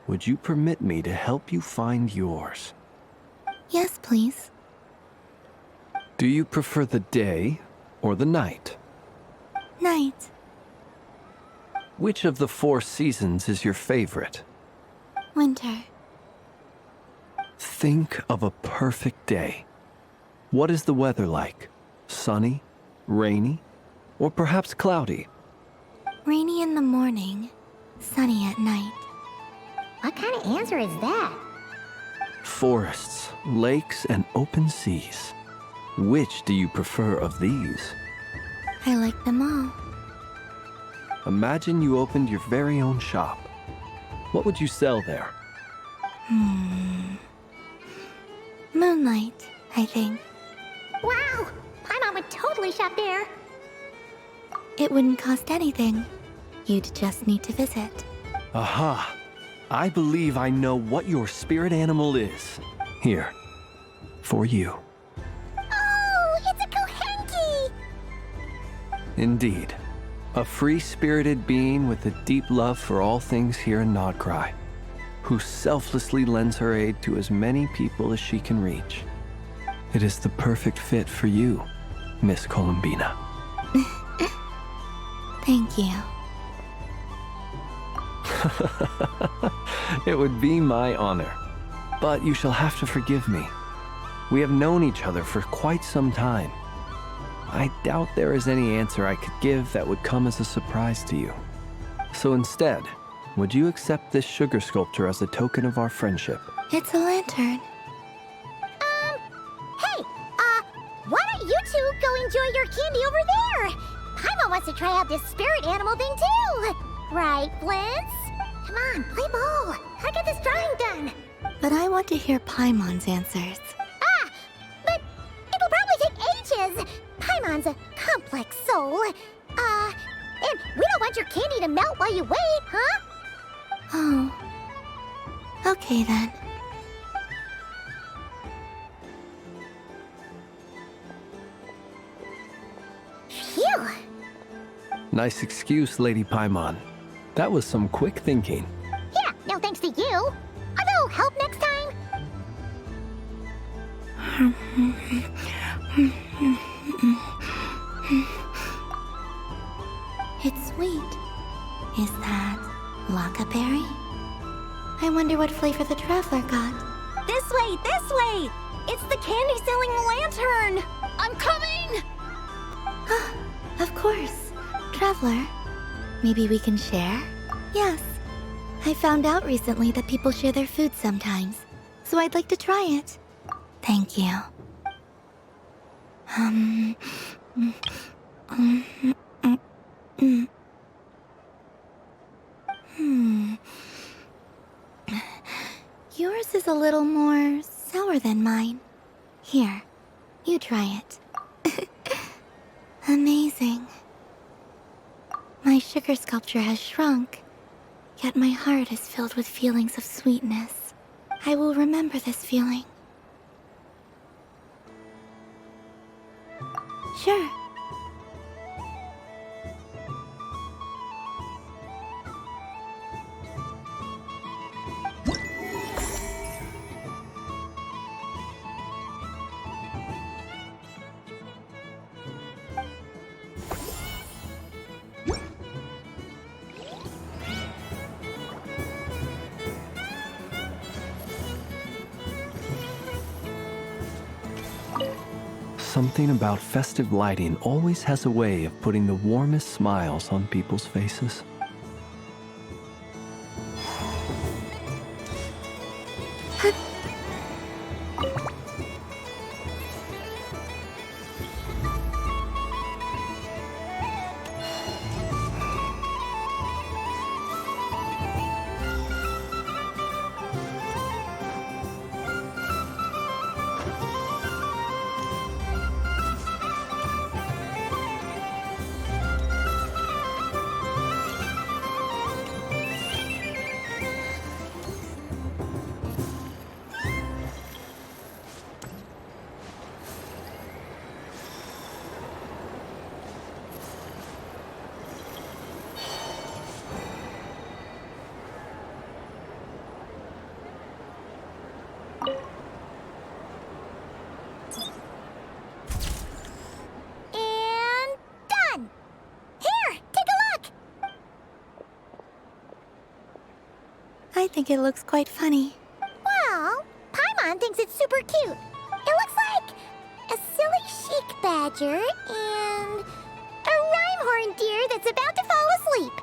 Would you permit me to help you find yours?
Yes, please.
Do you prefer the day or the night?
Night.
Which of the 4 seasons is your favorite?
Winter.
Think of a perfect day. What is the weather like? Sunny, rainy, or perhaps cloudy?
Rainy in the morning, sunny at night.
What kind of answer is that?
Forests, lakes, and open seas. Which do you prefer of these?
I like them all.
Imagine you opened your very own shop. What would you sell there?
Moonlight, I think.
Wow! Paimon would totally shop there.
It wouldn't cost anything. You'd just need to visit.
Aha! I believe I know what your spirit animal is. Here, for you.
Oh, it's a Kohenki!
Indeed. A free-spirited being with a deep love for all things here in Nod-Krai, who selflessly lends her aid to as many people as she can reach. It is the perfect fit for you, Miss Columbina.
Thank you.
It would be my honor. But you shall have to forgive me. We have known each other for quite some time. I doubt there is any answer I could give that would come as a surprise to you. So instead, would you accept this sugar sculpture as a token of our friendship?
It's a lantern.
Hey, why don't you two go enjoy your candy over there? Paimon wants to try out this spirit animal thing too. Right, Flins? Come on, play ball. I got this drawing done.
But I want to hear Paimon's answers.
But it'll probably take ages. Paimon's a complex soul. And we don't want your candy to melt while you wait, huh?
Oh. Okay then.
Phew.
Nice excuse, Lady Paimon. That was some quick thinking.
Yeah, no thanks to you. Although, help next time.
It's sweet. Is that Laka berry? I wonder what flavor the traveler got.
This way, this way! It's the candy-selling lantern! I'm coming!
Of course. Traveler, maybe we can share? Yes. I found out recently that people share their food sometimes, so I'd like to try it. Thank you. Yours is a little more sour than mine. Here, you try it. Amazing. My sugar sculpture has shrunk, yet my heart is filled with feelings of sweetness. I will remember this feeling. Sure.
Something about festive lighting always has a way of putting the warmest smiles on people's faces.
I think it looks quite funny.
Well, Paimon thinks it's super cute. It looks like a silly chic badger and a rhyme-horn deer that's about to fall asleep.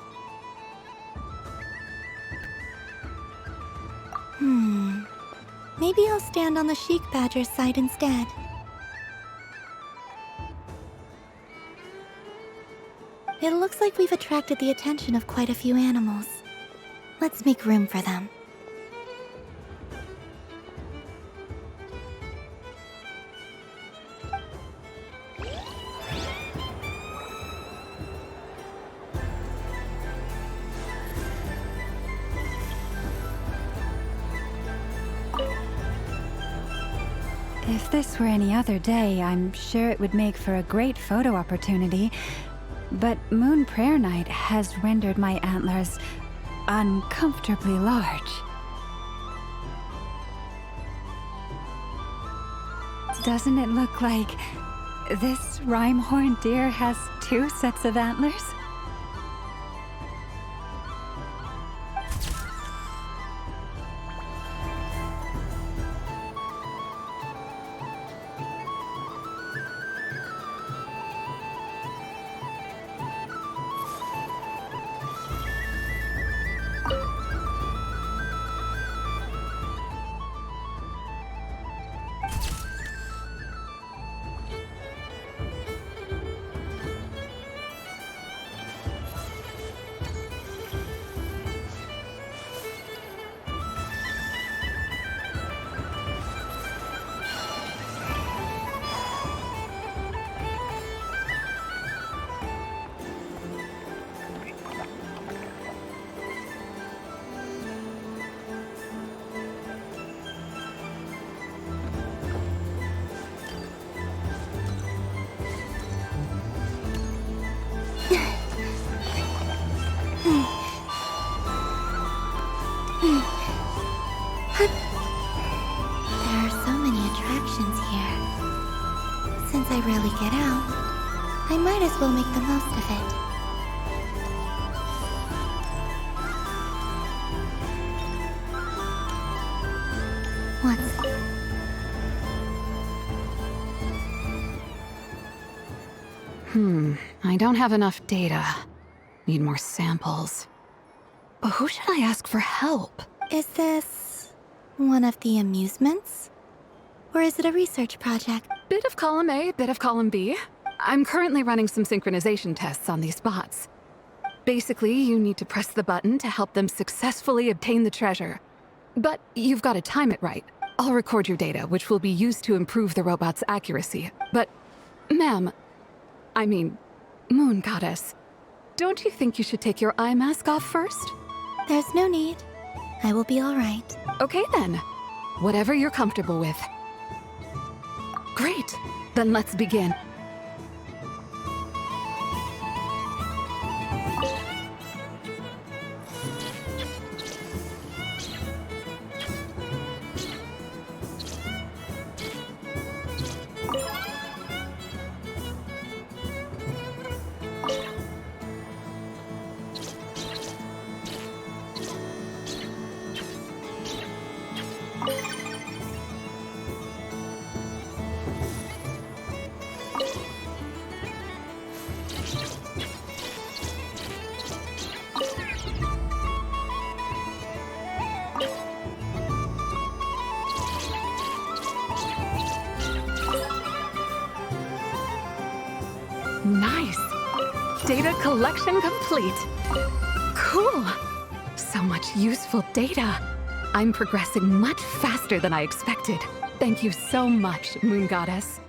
Maybe I'll stand on the chic badger's side instead. It looks like we've attracted the attention of quite a few animals. Let's make room for them.
If this were any other day, I'm sure it would make for a great photo opportunity. But Moon Prayer Night has rendered my antlers uncomfortably large. Doesn't it look like this rhyme-horn deer has 2 sets of antlers?
There are so many attractions here. Since I rarely get out, I might as well make the most of it.
I don't have enough data. Need more samples. But who should I ask for help?
Is this one of the amusements? Or is it a research project?
Bit of column A, bit of column B. I'm currently running some synchronization tests on these bots. Basically, you need to press the button to help them successfully obtain the treasure. But you've got to time it right. I'll record your data, which will be used to improve the robot's accuracy. But, ma'am, Moon Goddess, don't you think you should take your eye mask off first?
There's no need. I will be all right.
Okay then. Whatever you're comfortable with. Great. Then let's begin. Nice. Data collection complete. Cool. So much useful data. I'm progressing much faster than I expected. Thank you so much, Moon Goddess.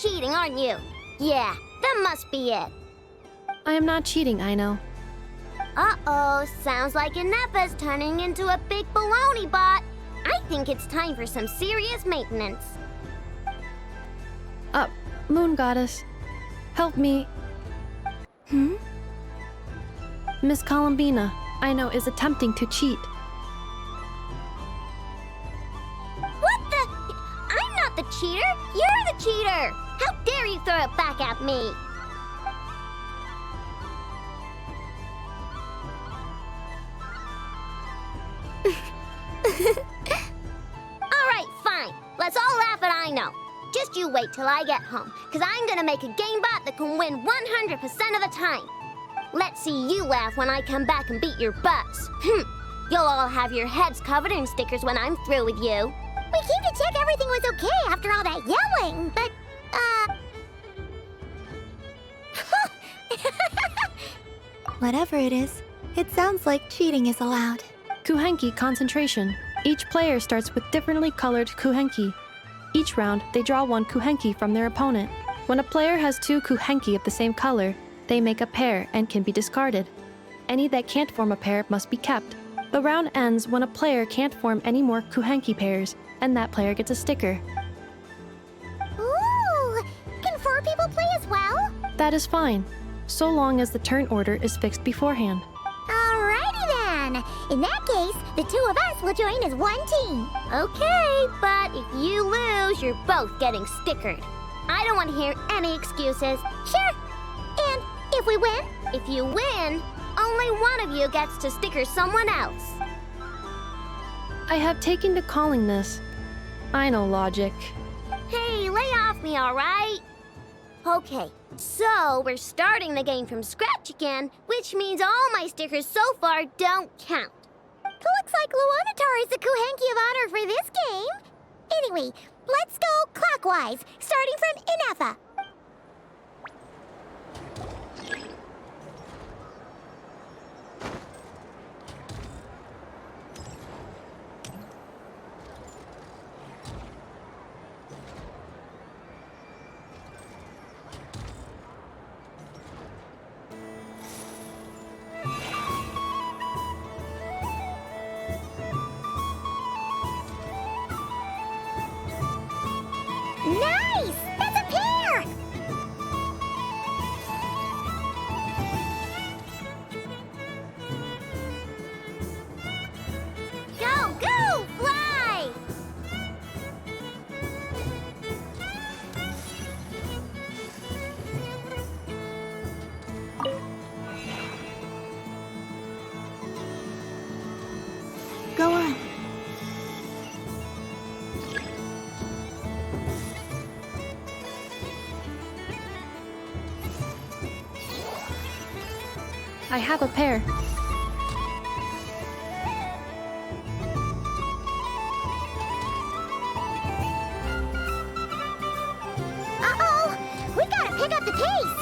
cheating, aren't you? Yeah, that must be it.
I am not cheating, Aino.
Uh-oh, sounds like Ineffa's turning into a big baloney bot. I think it's time for some serious maintenance.
Moon Goddess, help me. Miss Columbina, Aino is attempting to cheat.
What the? I'm not the cheater. You're the cheater. How dare you throw it back at me? All right, fine. Let's all laugh at Aino. Just you wait till I get home, because I'm gonna make a game bot that can win 100% of the time. Let's see you laugh when I come back and beat your butts. You'll all have your heads covered in stickers when I'm through with you. We came to check everything was okay after all that yelling, but,
Whatever it is, it sounds like cheating is allowed.
Kuhenki concentration. Each player starts with differently colored kuhenki. Each round, they draw one kuhenki from their opponent. When a player has 2 kuhenki of the same color, they make a pair and can be discarded. Any that can't form a pair must be kept. The round ends when a player can't form any more kuhenki pairs, and that player gets a sticker.
Ooh! Can 4 people play as well?
That is fine, so long as the turn order is fixed beforehand.
Alrighty then. In that case, the 2 of us will join as one team. Okay, but if you lose, you're both getting stickered. I don't want to hear any excuses. Sure. And if we win? If you win, only one of you gets to sticker someone else.
I have taken to calling this Aino logic.
Hey, lay off me, alright? Okay, so we're starting the game from scratch again, which means all my stickers so far don't count. Looks like Luonatar is the Kuhenki of honor for this game. Anyway, let's go clockwise, starting from Ineffa. Nice! That's a pair! Go, go, fly!
Go on.
I have a pair.
Uh-oh! We gotta pick up the pace!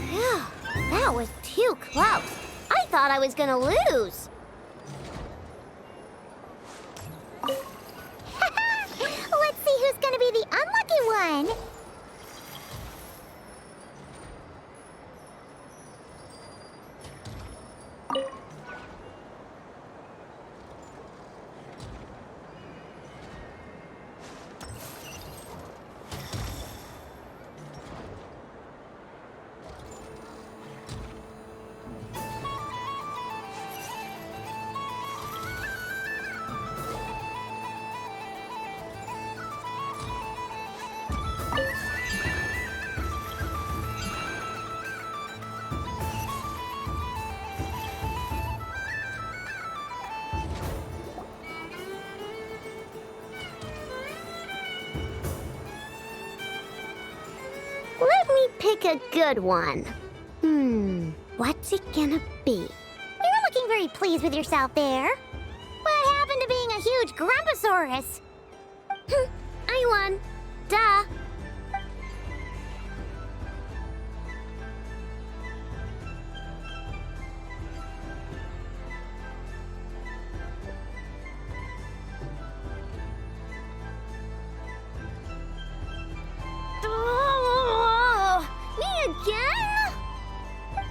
Phew, that was too close. I thought I was gonna lose. Let's see who's gonna be the unlucky one. Let me pick a good one. What's it gonna be? You're looking very pleased with yourself there. What happened to being a huge Grumposaurus? I won. Duh.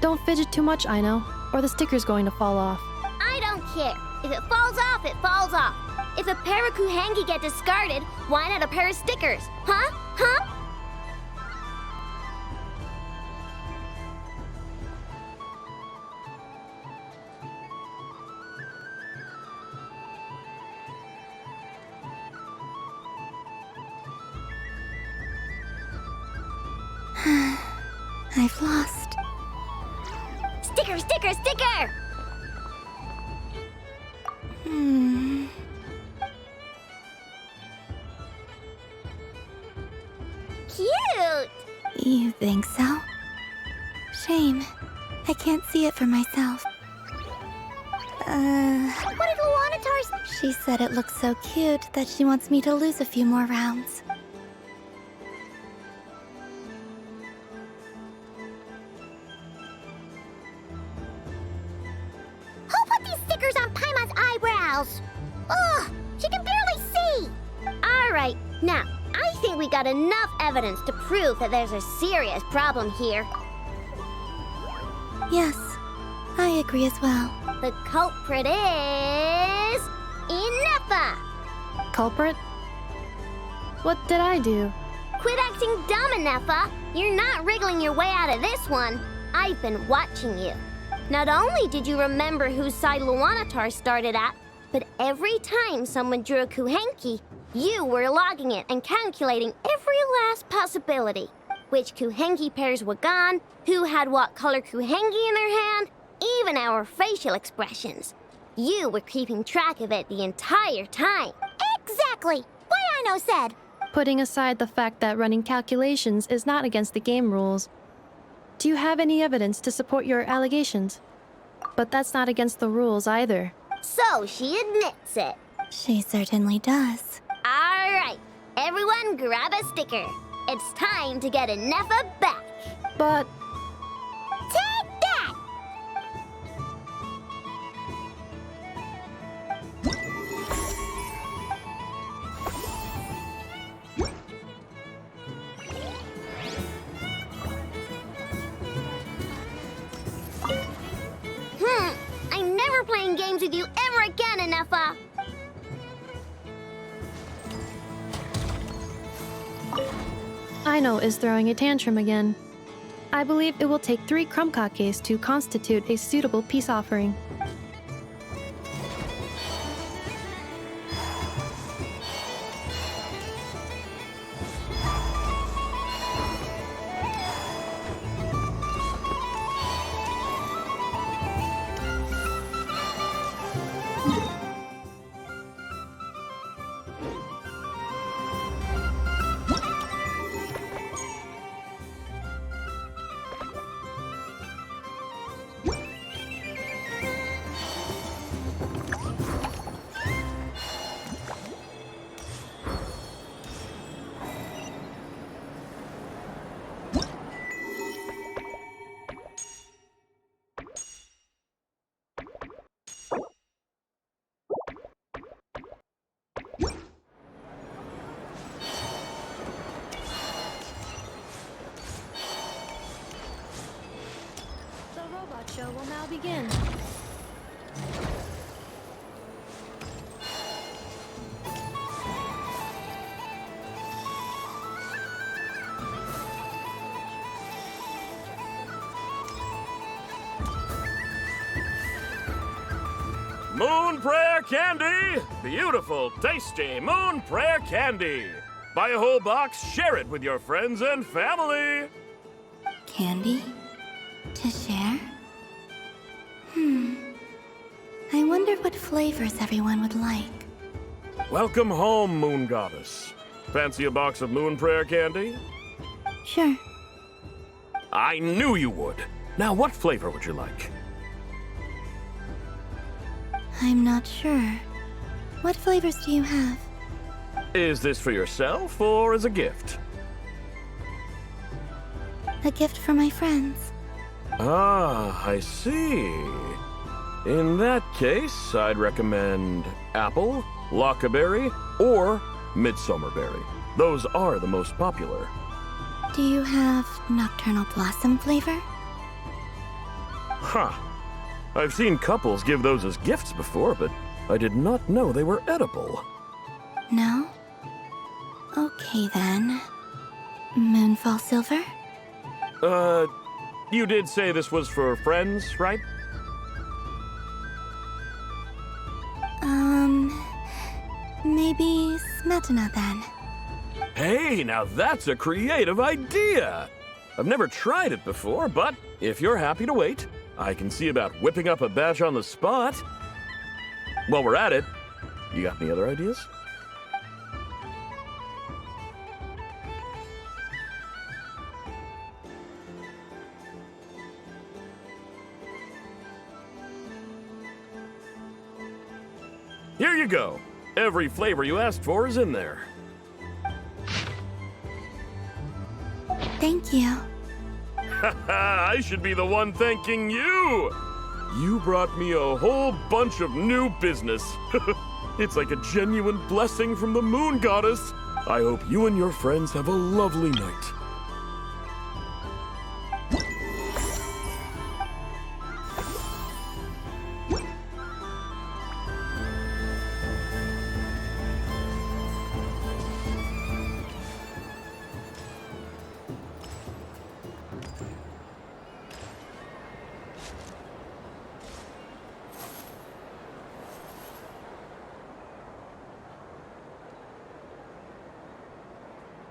Don't fidget too much, Aino, or the sticker's going to fall off.
I don't care. If it falls off, it falls off. If a pair of kuhenki get discarded, why not a pair of stickers? Huh? Huh?
I've lost.
Sticker, sticker, sticker! Cute!
You think so? Shame. I can't see it for myself.
What did Luanatar?
She said it looks so cute that she wants me to lose a few more rounds.
Who put these stickers on Paimon's eyebrows? Ugh, she can barely see! Alright, now, I think we got enough evidence to prove that there's a serious problem here.
Yes, I agree as well.
The culprit is... Ineffa!
Culprit? What did I do?
Quit acting dumb, Ineffa! You're not wriggling your way out of this one. I've been watching you. Not only did you remember whose side Luanatar started at, but every time someone drew a kuhenki, you were logging it and calculating every last possibility. Which kuhenki pairs were gone, who had what color kuhenki in their hand, even our facial expressions. You were keeping track of it the entire time. Exactly! What Aino said!
Putting aside the fact that running calculations is not against the game rules, do you have any evidence to support your allegations? But that's not against the rules either.
So she admits it.
She certainly does.
Alright, everyone grab a sticker. It's time to get Ineffa back.
But...
Take that! I'm never playing games with you ever again, Ineffa!
Aino is throwing a tantrum again. I believe it will take 3 crumb-kakes to constitute a suitable peace offering. Show will now begin.
Moon Prayer Candy! Beautiful, tasty Moon Prayer Candy! Buy a whole box, share it with your friends and family!
Candy? To share? I wonder what flavors everyone would like.
Welcome home, Moon Goddess. Fancy a box of Moon Prayer Candy?
Sure.
I knew you would. Now, what flavor would you like?
I'm not sure. What flavors do you have?
Is this for yourself or as a gift?
A gift for my friends.
Ah, I see. In that case, I'd recommend apple, lockaberry, or midsummerberry. Those are the most popular.
Do you have nocturnal blossom flavor?
Huh. I've seen couples give those as gifts before, but I did not know they were edible.
No? Okay then. Moonfall silver?
You did say this was for friends, right?
Maybe smetana then.
Hey, now that's a creative idea! I've never tried it before, but if you're happy to wait, I can see about whipping up a batch on the spot. While we're at it, you got any other ideas? Here you go. Every flavor you asked for is in there.
Thank you.
Haha, I should be the one thanking you! You brought me a whole bunch of new business. It's like a genuine blessing from the moon goddess. I hope you and your friends have a lovely night.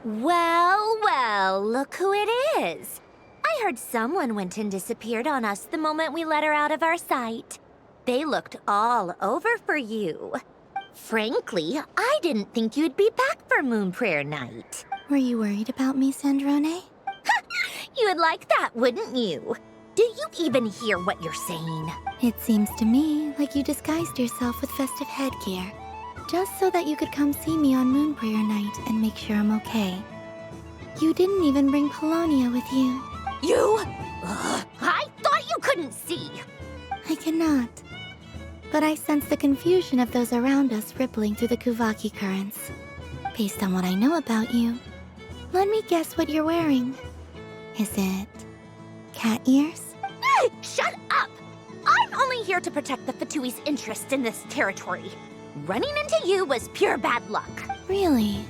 Well, well, look who it is. I heard someone went and disappeared on us the moment we let her out of our sight. They looked all over for you. Frankly, I didn't think you'd be back for Moon Prayer Night.
Were you worried about me, Sandrone?
You would like that, wouldn't you? Do you even hear what you're saying?
It seems to me like you disguised yourself with festive headgear, just so that you could come see me on Moon Prayer Night and make sure I'm okay. You didn't even bring Pulonia with you.
You? I thought you couldn't see.
I cannot. But I sense the confusion of those around us rippling through the Kuvaki currents. Based on what I know about you, let me guess what you're wearing. Is it cat ears?
Shut up! I'm only here to protect the Fatui's interest in this territory. Running into you was pure bad luck.
Really?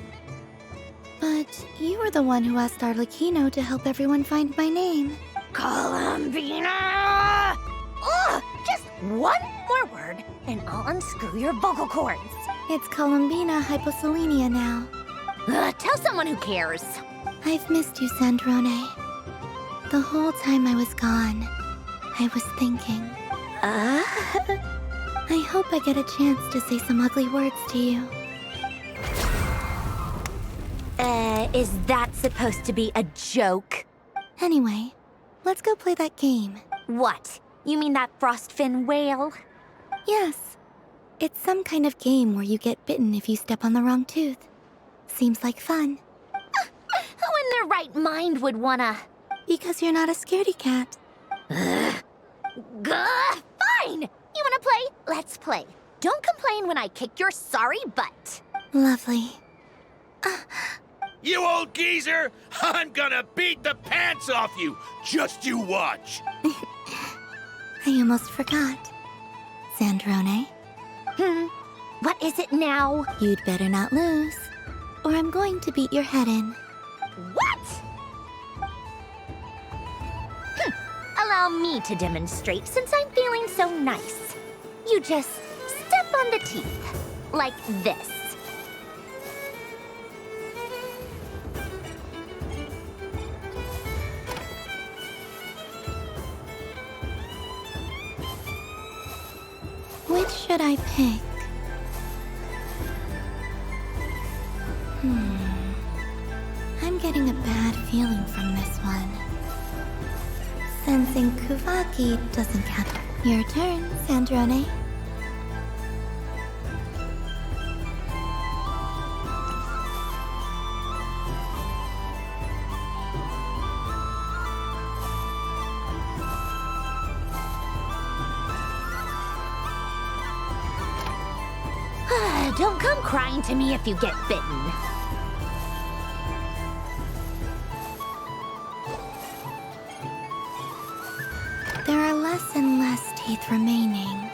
But you were the one who asked Arlecchino to help everyone find my name.
Columbina! Ugh! Just one more word, and I'll unscrew your vocal cords.
It's Columbina hyposelenia now.
Tell someone who cares.
I've missed you, Sandrone. The whole time I was gone, I was thinking. I hope I get a chance to say some ugly words to you.
Is that supposed to be a joke?
Anyway, let's go play that game.
What? You mean that frostfin whale?
Yes. It's some kind of game where you get bitten if you step on the wrong tooth. Seems like fun.
Who in their right mind would wanna...
Because you're not a scaredy cat.
Fine! You wanna play? Let's play. Don't complain when I kick your sorry butt.
Lovely.
You old geezer! I'm gonna beat the pants off you! Just you watch!
I almost forgot. Sandrone?
What is it now?
You'd better not lose, or I'm going to beat your head in.
What? Allow me to demonstrate since I'm feeling so nice. You just step on the teeth, like this.
Which should I pick? I'm getting a bad feeling from this one. Sensing Kuvaki doesn't count. Your turn, Sandrone.
Don't come crying to me if you get bitten.
There are less and less teeth remaining.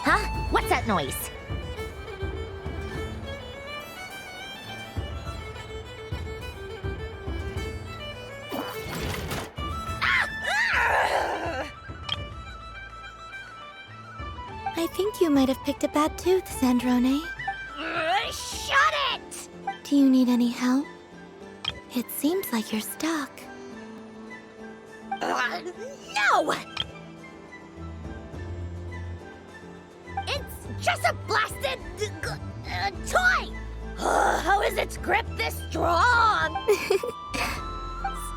Huh? What's that noise?
I think you might have picked a bad tooth, Sandrone.
Shut it!
Do you need any help? It seems like you're stuck.
No! It's just a blasted toy! How is its grip this strong?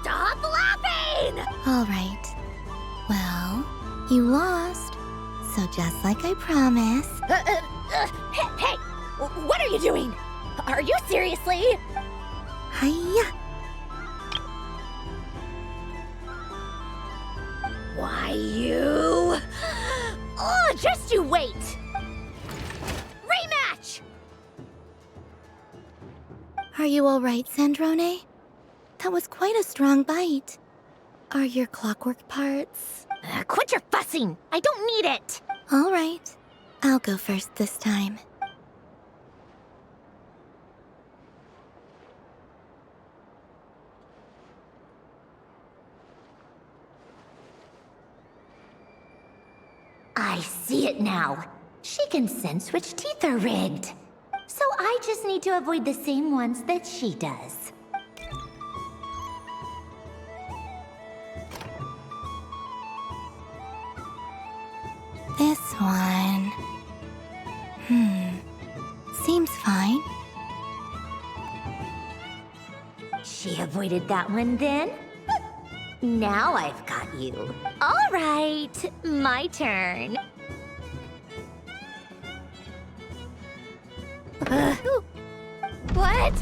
Stop laughing!
All right. Well, you lost. So just like I promised.
Hey! What are you doing? Are you seriously?
Hiya!
Why, you... Oh, just you wait! Rematch!
Are you all right, Sandrone? That was quite a strong bite. Are your clockwork parts?
Quit your fussing! I don't need it!
All right. I'll go first this time.
I see it now. She can sense which teeth are rigged. So I just need to avoid the same ones that she does.
This one... Seems fine.
She avoided that one then? Now I've got you. All right, my turn. What?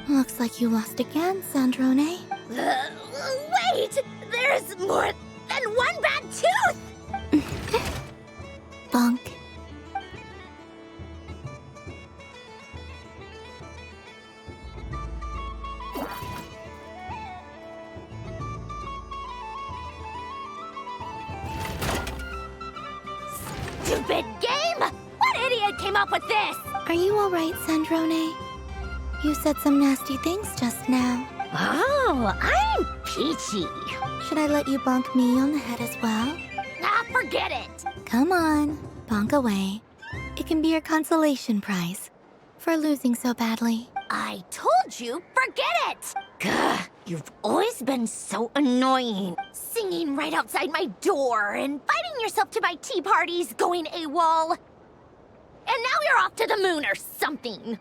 Looks like you lost again, Sandrone.
Wait! There's more than one bad tooth!
Bonk.
Stupid game! What idiot came up with this?
Are you all right, Sandrone? You said some nasty things just now.
Oh, I'm peachy.
Should I let you bonk me on the head as well?
Ah, forget it!
Come on, bonk away. It can be your consolation prize for losing so badly.
I told you, forget it! Gah, you've always been so annoying. Singing right outside my door, inviting yourself to my tea parties, going AWOL. And now you're off to the moon or something.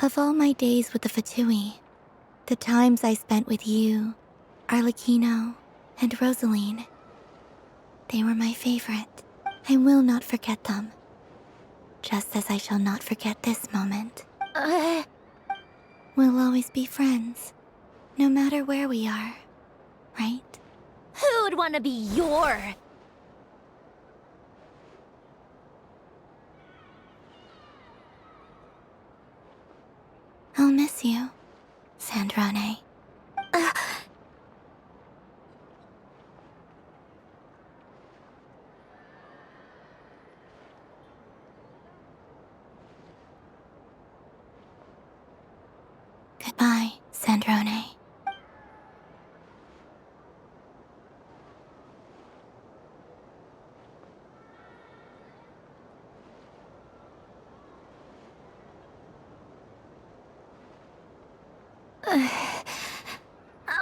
Of all my days with the Fatui, the times I spent with you, Arlecchino, and Rosaline, they were my favorite. I will not forget them. Just as I shall not forget this moment. We'll always be friends, no matter where we are, right?
Who'd want to be your...
I'll miss you, Sandrone. Goodbye, Sandrone.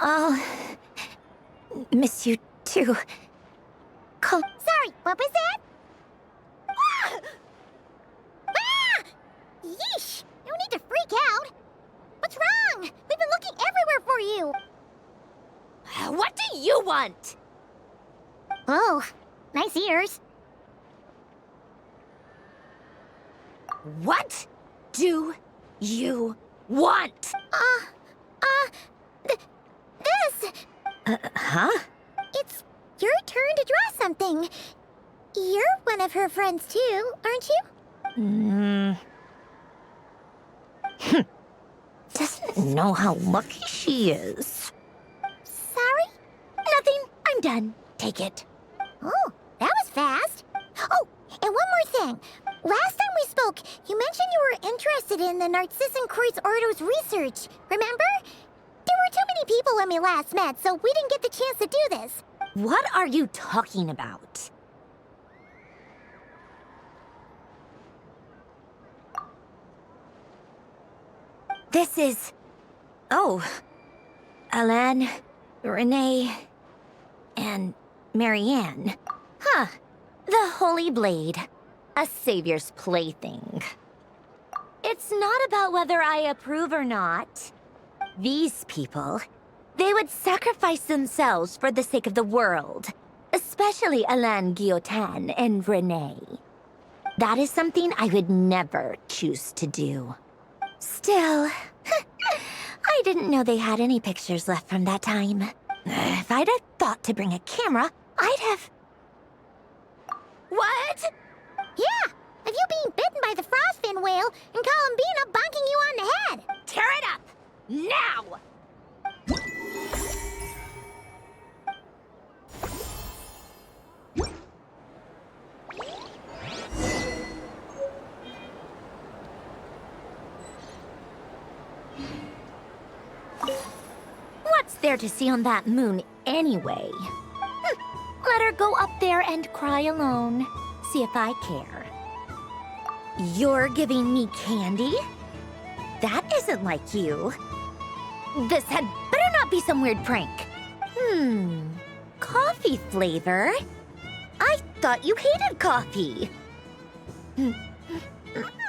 I'll miss you too. Sorry, what was that? Ah! Ah! Yeesh! No need to freak out. What's wrong? We've been looking everywhere for you. What do you want? Oh, nice ears. What do you want? This. Huh? It's your turn to draw something. You're one of her friends too, aren't you?
Doesn't know how lucky she is.
Sorry? Nothing. I'm done. Take it. Oh, that was fast. Oh, and one more thing. Last time we spoke, you mentioned you were interested in the Narcissan Kreuz Ordo's research. Remember? There were too many people when we last met, so we didn't get the chance to do this.
What are you talking about? This is... Oh. Alain, Renee, and Marianne. Huh. The Holy Blade. A savior's plaything. It's not about whether I approve or not. These people, they would sacrifice themselves for the sake of the world. Especially Alain Guillotin and Renee. That is something I would never choose to do. Still, I didn't know they had any pictures left from that time. If I'd have thought to bring a camera, I'd have... What?
Yeah, of you being bitten by the frostfin whale and Columbina bonking you on the head.
Tear it up! Now! What's there to see on that moon anyway? Let her go up there and cry alone. See if I care. You're giving me candy? That isn't like you. This had better not be some weird prank. Coffee flavor? I thought you hated coffee.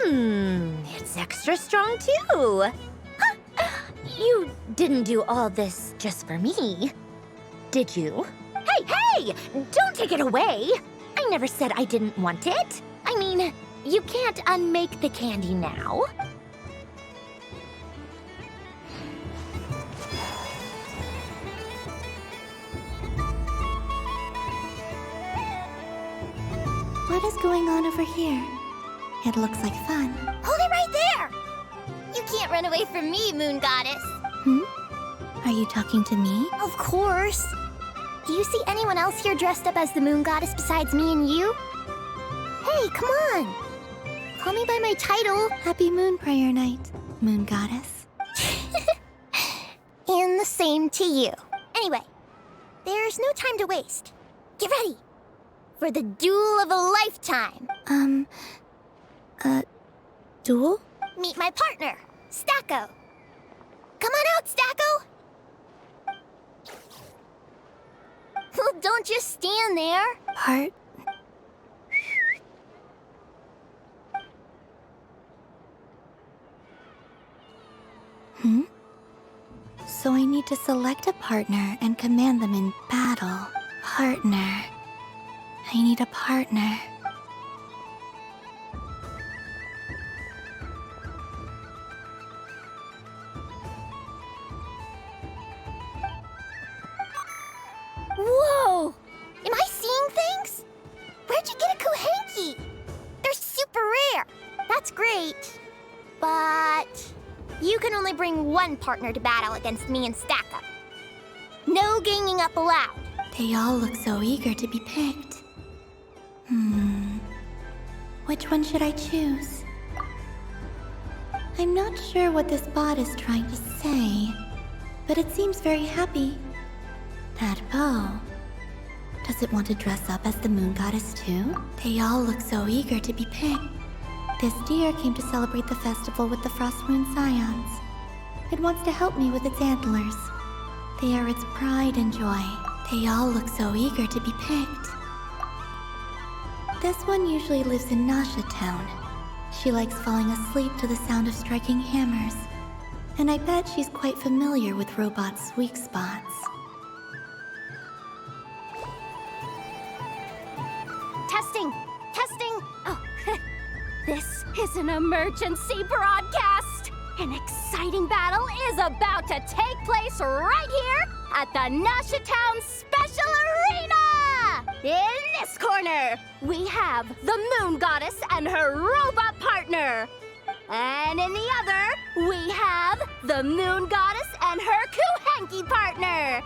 It's extra strong too. You didn't do all this just for me, did you? Hey! Don't take it away! I never said I didn't want it. I mean, you can't unmake the candy now.
What is going on over here? It looks like fun.
Hold it right there! You can't run away from me, Moon Goddess.
Are you talking to me?
Of course. Do you see anyone else here dressed up as the Moon Goddess besides me and you? Hey, come on. Call me by my title.
Happy Moon Prayer Night, Moon Goddess.
And the same to you. Anyway, there's no time to waste. Get ready for the duel of a lifetime.
Duel?
Meet my partner, Stacko. Come on out, Stacko. Well, don't just stand there.
So I need to select a partner and command them in battle. Partner. I need a partner.
Whoa! Am I seeing things? Where'd you get a Kuhenki? They're super rare. That's great. But you can only bring one partner to battle against me and Stacko. No ganging up allowed.
They all look so eager to be picked. Which one should I choose? I'm not sure what this bot is trying to say, but it seems very happy. That bow. Does it want to dress up as the Moon Goddess too? They all look so eager to be picked. This deer came to celebrate the festival with the Frost Moon Scions. It wants to help me with its antlers. They are its pride and joy. They all look so eager to be picked. This one usually lives in Nasha Town. She likes falling asleep to the sound of striking hammers. And I bet she's quite familiar with robots' weak spots.
Testing! Oh, this is an emergency broadcast! An exciting battle is about to take place right here at the Nasha Town Special Arena!
In this corner, we have the Moon Goddess and her robot partner. And in the other, we have the Moon Goddess and her Kuhenki partner.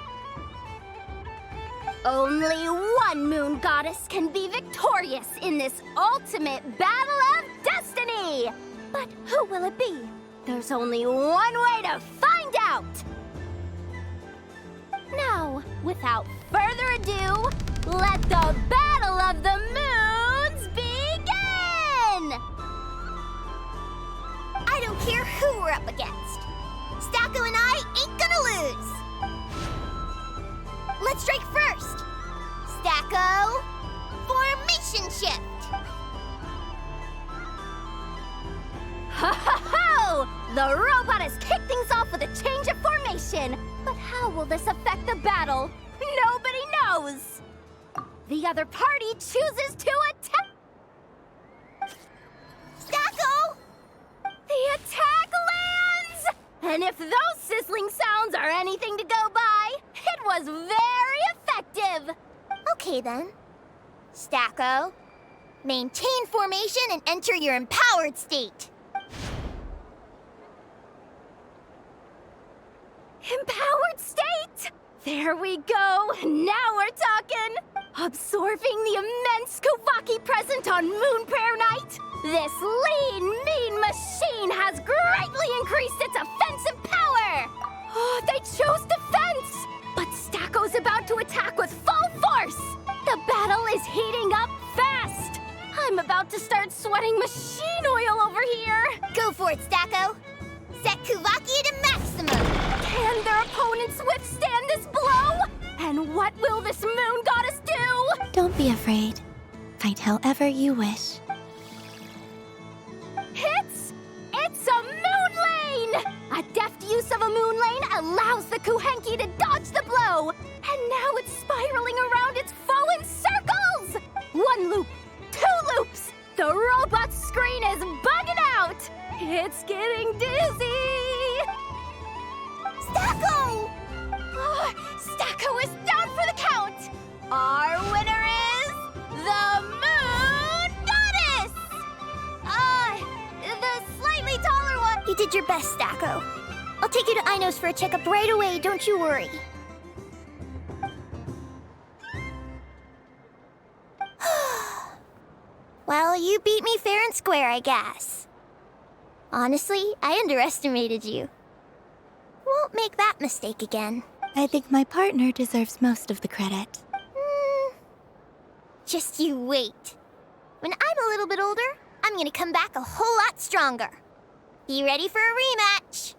Only one Moon Goddess can be victorious in this ultimate battle of destiny. But who will it be? There's only one way to find out. Now, without further ado, let the Battle of the Moons begin!
I don't care who we're up against. Stacko and I ain't gonna lose. Let's strike first. Stacko, formation shift.
Ho ho ho! The robot has kicked things off with a change of formation. But how will this affect the battle? Nobody knows. The other party chooses to attack.
Stacko!
The attack lands! And if those sizzling sounds are anything to go by, it was very effective.
Okay then. Stacko, maintain formation and enter your empowered state.
Empowered state? There we go. Now we're talking. Absorbing the immense Kuvaki present on Moon Prayer Night, this lean, mean machine has greatly increased its offensive power. Oh, they chose defense. But Stacko's about to attack with full force. The battle is heating up fast. I'm about to start sweating machine oil over here.
Go for it, Stacko. Set Kuvaki to maximum.
Can their opponents withstand this blow? And what will this Moon Goddess do?
Don't be afraid. Fight however you wish.
It's a moon lane! A deft use of a moon lane allows the Kuhenki to dodge the blow. And now it's spiraling around its foe in circles! One loop, two loops. The robot's screen is bugging out. It's getting dizzy.
Stacko!
Oh, Stacko is down for the count! Our winner is the Moon Goddess!
The slightly taller one. You did your best, Stacko. I'll take you to Aino's for a checkup right away, don't you worry. Well, you beat me fair and square, I guess. Honestly, I underestimated you. Won't make that mistake again.
I think my partner deserves most of the credit.
Just you wait. When I'm a little bit older, I'm gonna come back a whole lot stronger. Be ready for a rematch.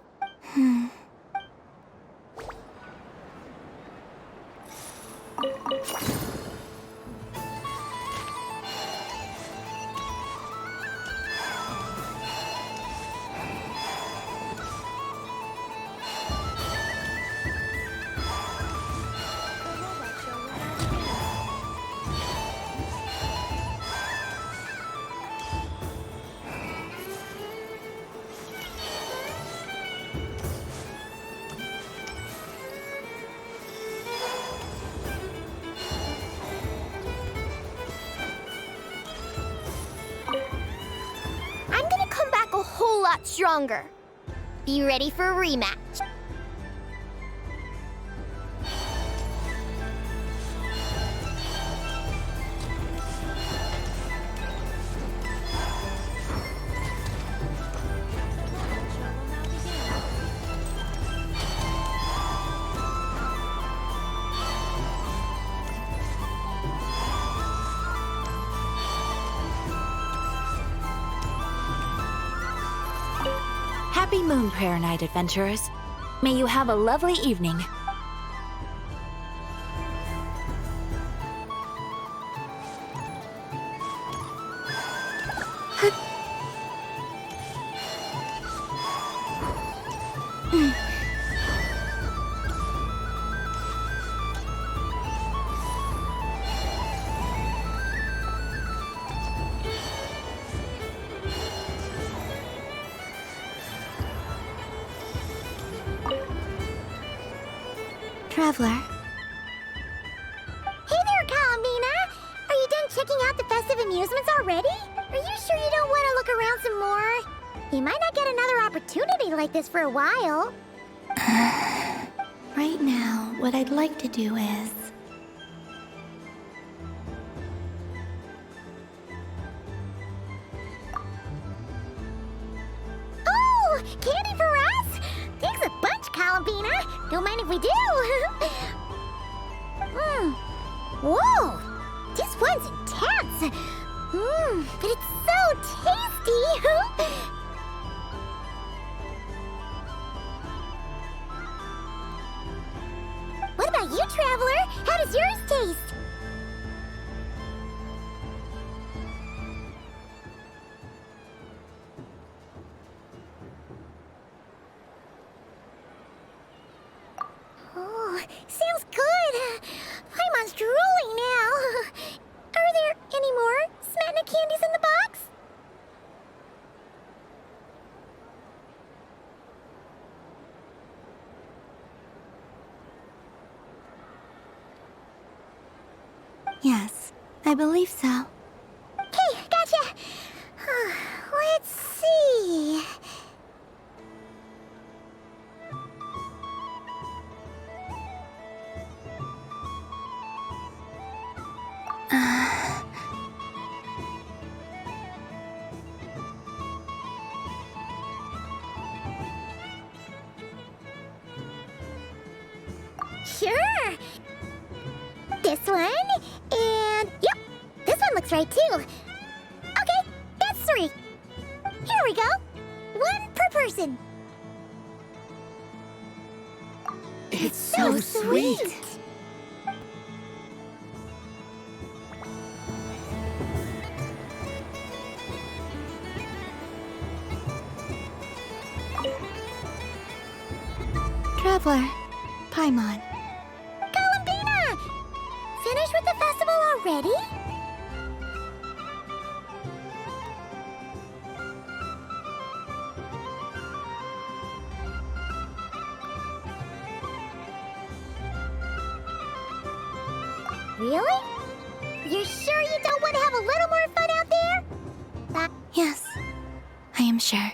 Stronger. Be ready for a rematch.
Happy Moon Prayer Night, adventurers. May you have a lovely evening.
Traveler.
Hey there, Columbina! of amusements already? Are you sure you don't want to look around some more? You might not get another opportunity like this for a while.
Right now, what I'd like to do is...
Oh, candy for us? Thanks a bunch, Columbina. Don't mind if we do. Whoa, this one's intense. But it's so tasty. What about you, Traveler? How does yours taste? Oh, sounds good. I'm drooling now. Are there any more Smetana candies in the box?
Yes, I believe so.
Okay, gotcha. Let's see. Sure. This one, and yep, this one looks right too. Okay, that's 3. Here we go. 1 per person.
It's so sweet.
Traveler, Paimon.
Columbina! Finished with the festival already? Really? You sure you don't want to have a little more fun out there?
Yes, I am sure.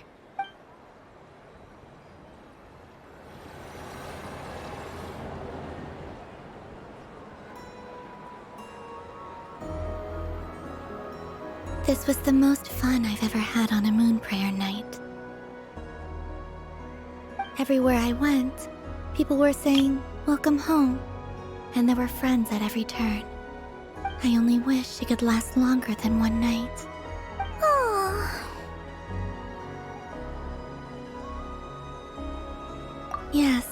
This was the most fun I've ever had on a moon prayer night. Everywhere I went, people were saying, "Welcome home," and there were friends at every turn. I only wish it could last longer than one night.
Oh.
Yes,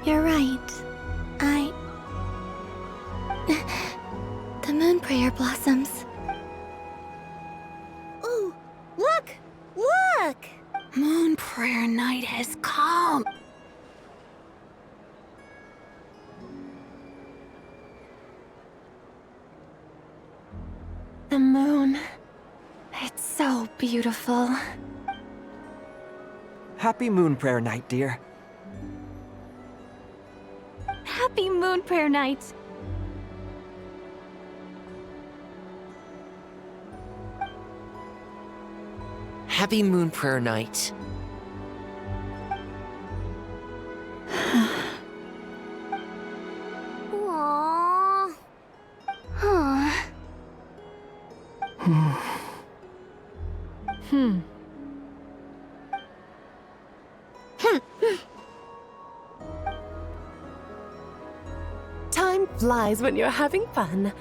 you're right. The moon prayer blossoms.
Ooh, look! Look!
Moon prayer night has come.
The moon. It's so beautiful.
Happy Moon Prayer Night, dear.
Happy Moon Prayer Night!
Happy Moon Prayer Night.
Aww.
Time flies when you're having fun.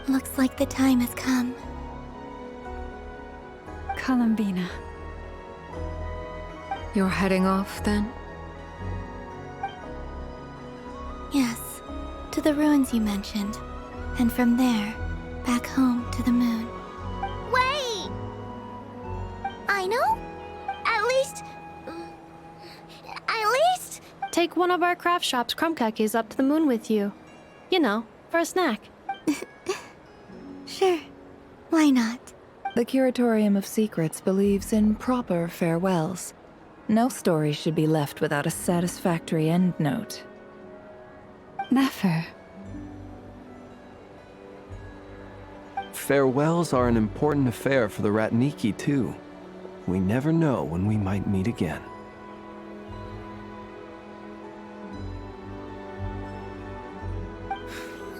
Looks like the time has come.
Columbina.
You're heading off, then?
Yes, to the ruins you mentioned. And from there, back home to the moon.
Wait! Aino? At least...
Take one of our craft shop's crumb cookies up to the moon with you. You know, for a snack.
Sure. Why not?
The Curatorium of Secrets believes in proper farewells. No story should be left without a satisfactory endnote.
Nefer.
Farewells are an important affair for the Ratniki, too. We never know when we might meet again.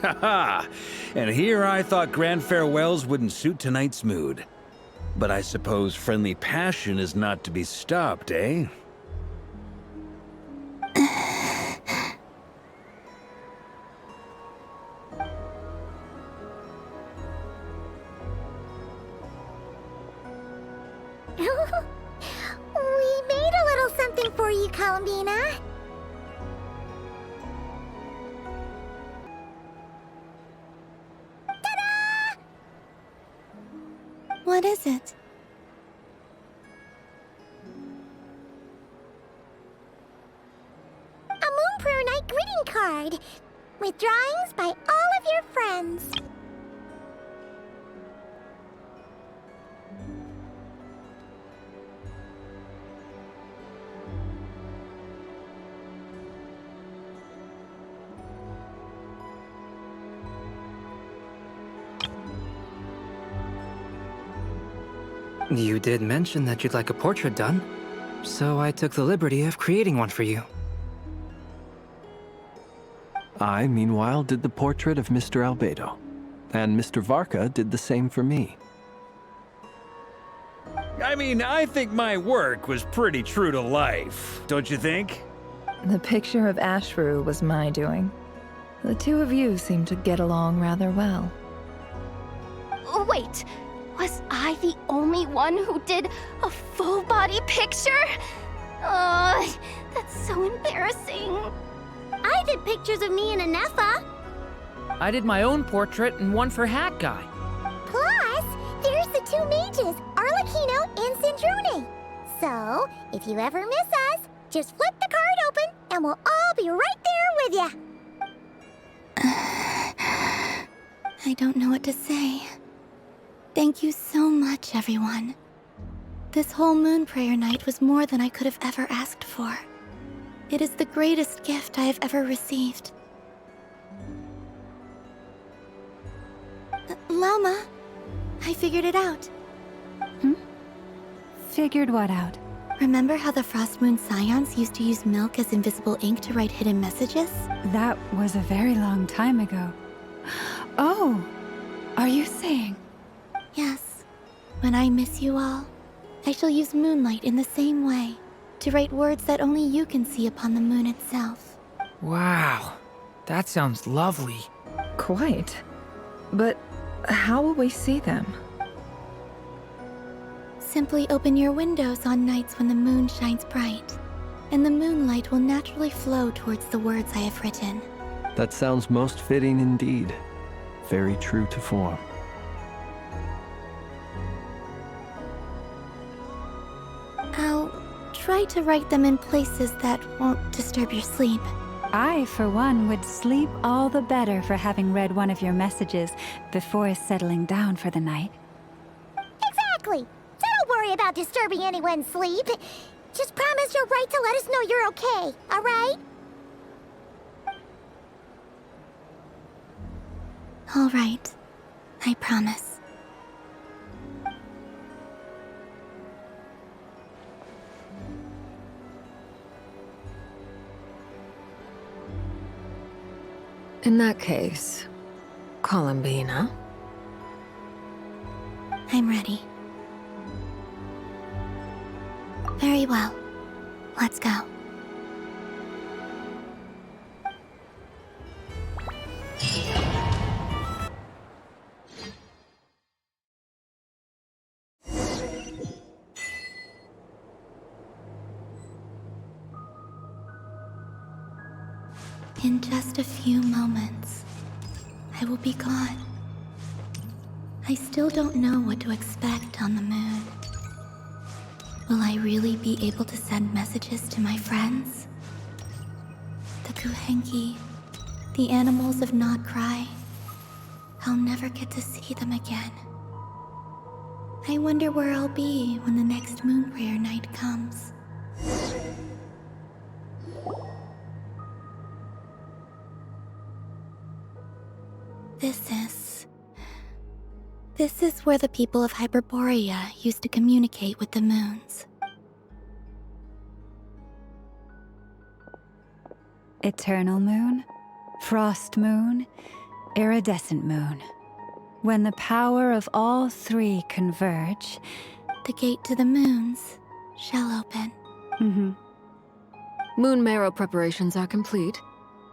Haha! And here I thought grand farewells wouldn't suit tonight's mood. But I suppose friendly passion is not to be stopped, eh?
We made a little something for you, Columbina.
What is it?
A Moon Prayer Night greeting card with drawings by all of your friends.
You did mention that you'd like a portrait done, so I took the liberty of creating one for you.
I, meanwhile, did the portrait of Mr. Albedo, and Mr. Varka did the same for me.
I mean, I think my work was pretty true to life, don't you think?
The picture of Ashfru was my doing. The two of you seem to get along rather well.
Wait, was I the only one who did a full-body picture? That's so embarrassing.
I did pictures of me and Ineffa.
I did my own portrait and one for Hat Guy.
Plus, there's the two mages, Arlecchino and Sandrone. So, if you ever miss us, just flip the card open and we'll all be right there with you.
I don't know what to say. Thank you so much, everyone. This whole Moon Prayer Night was more than I could have ever asked for. It is the greatest gift I have ever received. Lauma, I figured it out.
Figured what out?
Remember how the Frost Moon Scions used to use milk as invisible ink to write hidden messages?
That was a very long time ago. Oh, are you saying?
Yes. When I miss you all, I shall use moonlight in the same way, to write words that only you can see upon the moon itself.
Wow, that sounds lovely.
Quite. But how will we see them?
Simply open your windows on nights when the moon shines bright, and the moonlight will naturally flow towards the words I have written.
That sounds most fitting indeed. Very true to form.
I'll try to write them in places that won't disturb your sleep.
I, for one, would sleep all the better for having read one of your messages before settling down for the night.
Exactly. So don't worry about disturbing anyone's sleep. Just promise you'll write to let us know you're okay, all right?
All right. I promise.
In that case, Columbina.
I'm ready. Very well. Let's go. In just a few moments, I will be gone. I still don't know what to expect on the moon. Will I really be able to send messages to my friends? The Kuhenki, the animals of Nod-Krai. I'll never get to see them again. I wonder where I'll be when the next Moon Prayer Night comes. This is where the people of Hyperborea used to communicate with the moons.
Eternal moon, frost moon, iridescent moon. When the power of all three converge,
the gate to the moons shall open.
Moon marrow preparations are complete.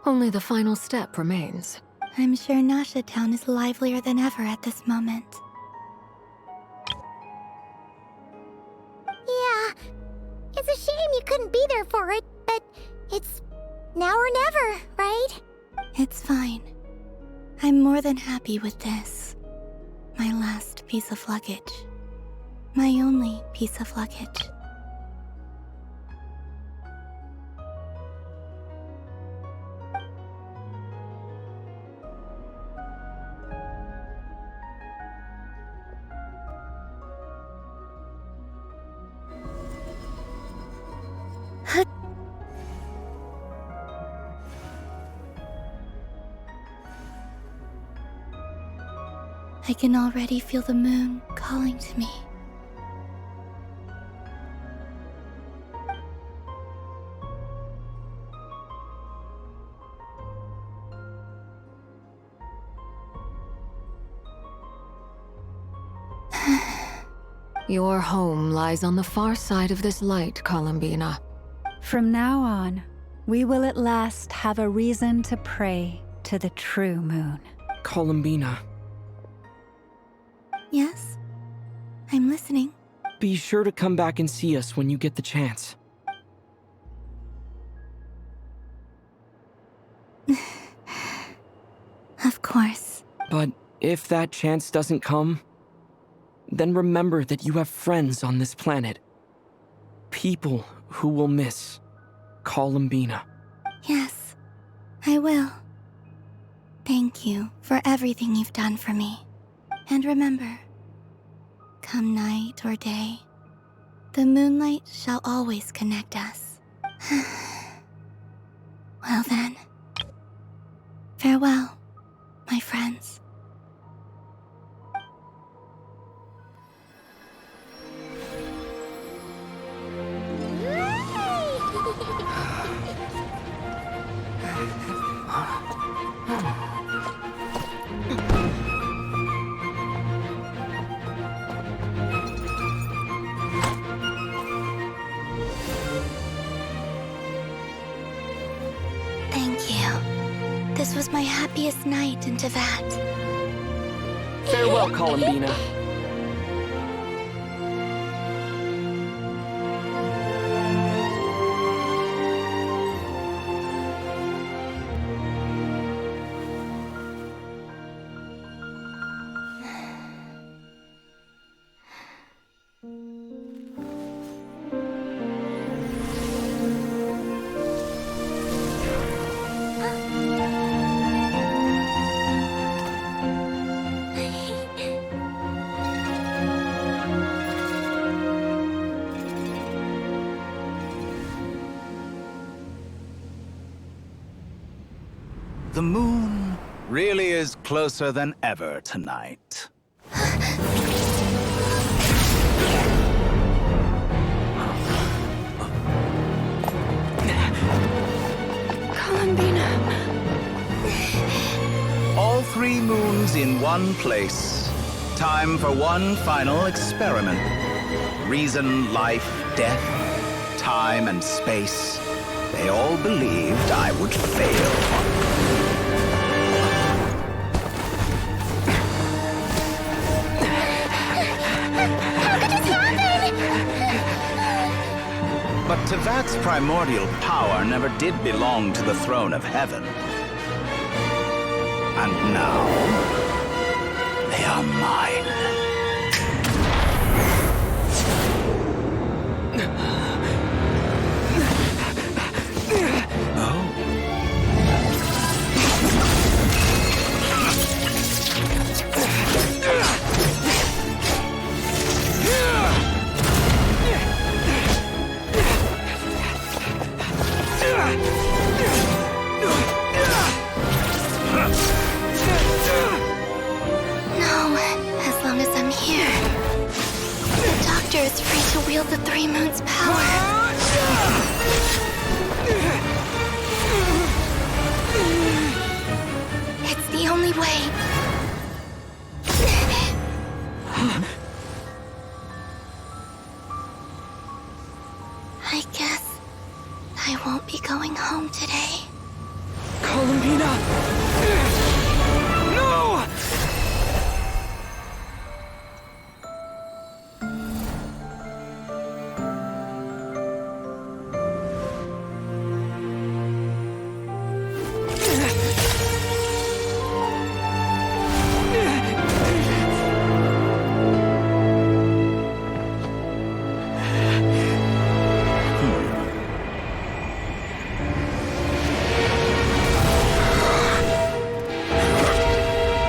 Only the final step remains.
I'm sure Nasha Town is livelier than ever at this moment.
Yeah, it's a shame you couldn't be there for it, but it's now or never, right?
It's fine. I'm more than happy with this. My last piece of luggage. My only piece of luggage. I can already feel the moon calling to me.
Your home lies on the far side of this light, Columbina.
From now on, we will at last have a reason to pray to the true moon.
Columbina.
Yes? I'm listening.
Be sure to come back and see us when you get the chance.
Of course.
But if that chance doesn't come, then remember that you have friends on this planet. People who will miss Columbina.
Yes, I will. Thank you for everything you've done for me. And remember, come night or day, the moonlight shall always connect us. Well then, farewell, my friends. Thank you. This was my happiest night in Tevat.
Farewell, Columbina.
The moon really is closer than ever tonight.
Columbina.
All three moons in one place. Time for one final experiment. Reason, life, death, time, and space. They all believed I would fail. But Tevat's primordial power never did belong to the throne of heaven. And now, they are mine.
is free to wield the Three Moons' power. It's the only way. I guess I won't be going home today.
Columbina! No!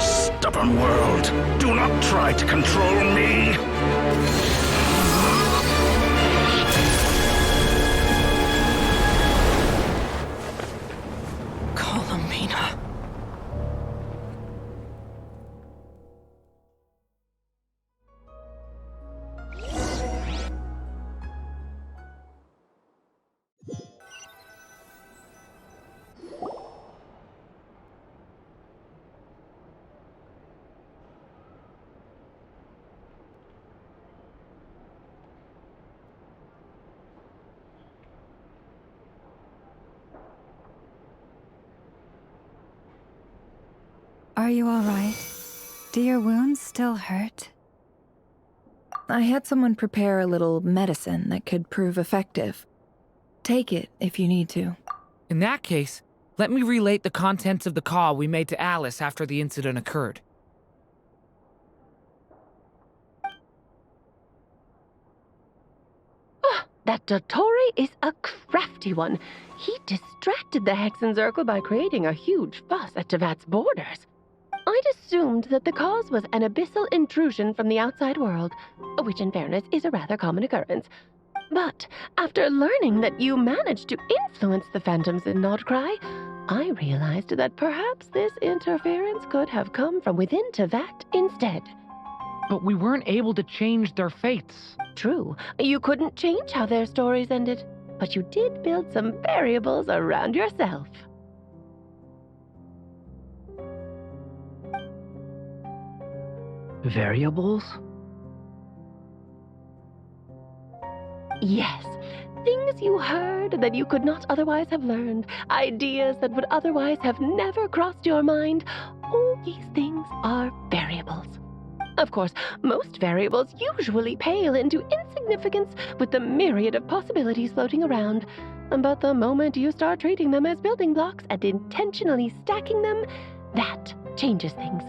Stubborn world, do not try to control me!
Columbina.
Are you all right? Do your wounds still hurt?
I had someone prepare a little medicine that could prove effective. Take it if you need to.
In that case, let me relate the contents of the call we made to Alice after the incident occurred.
That Dottore is a crafty one. He distracted the Hexenzirkel by creating a huge fuss at Tevat's borders. I'd assumed that the cause was an abyssal intrusion from the outside world, which in fairness is a rather common occurrence. But after learning that you managed to influence the phantoms in Nod-Krai, I realized that perhaps this interference could have come from within Tevat instead.
But we weren't able to change their fates.
True, you couldn't change how their stories ended, but you did build some variables around yourself.
Variables?
Yes, things you heard that you could not otherwise have learned, ideas that would otherwise have never crossed your mind. All these things are variables. Of course, most variables usually pale into insignificance with the myriad of possibilities floating around. But the moment you start treating them as building blocks and intentionally stacking them, that changes things.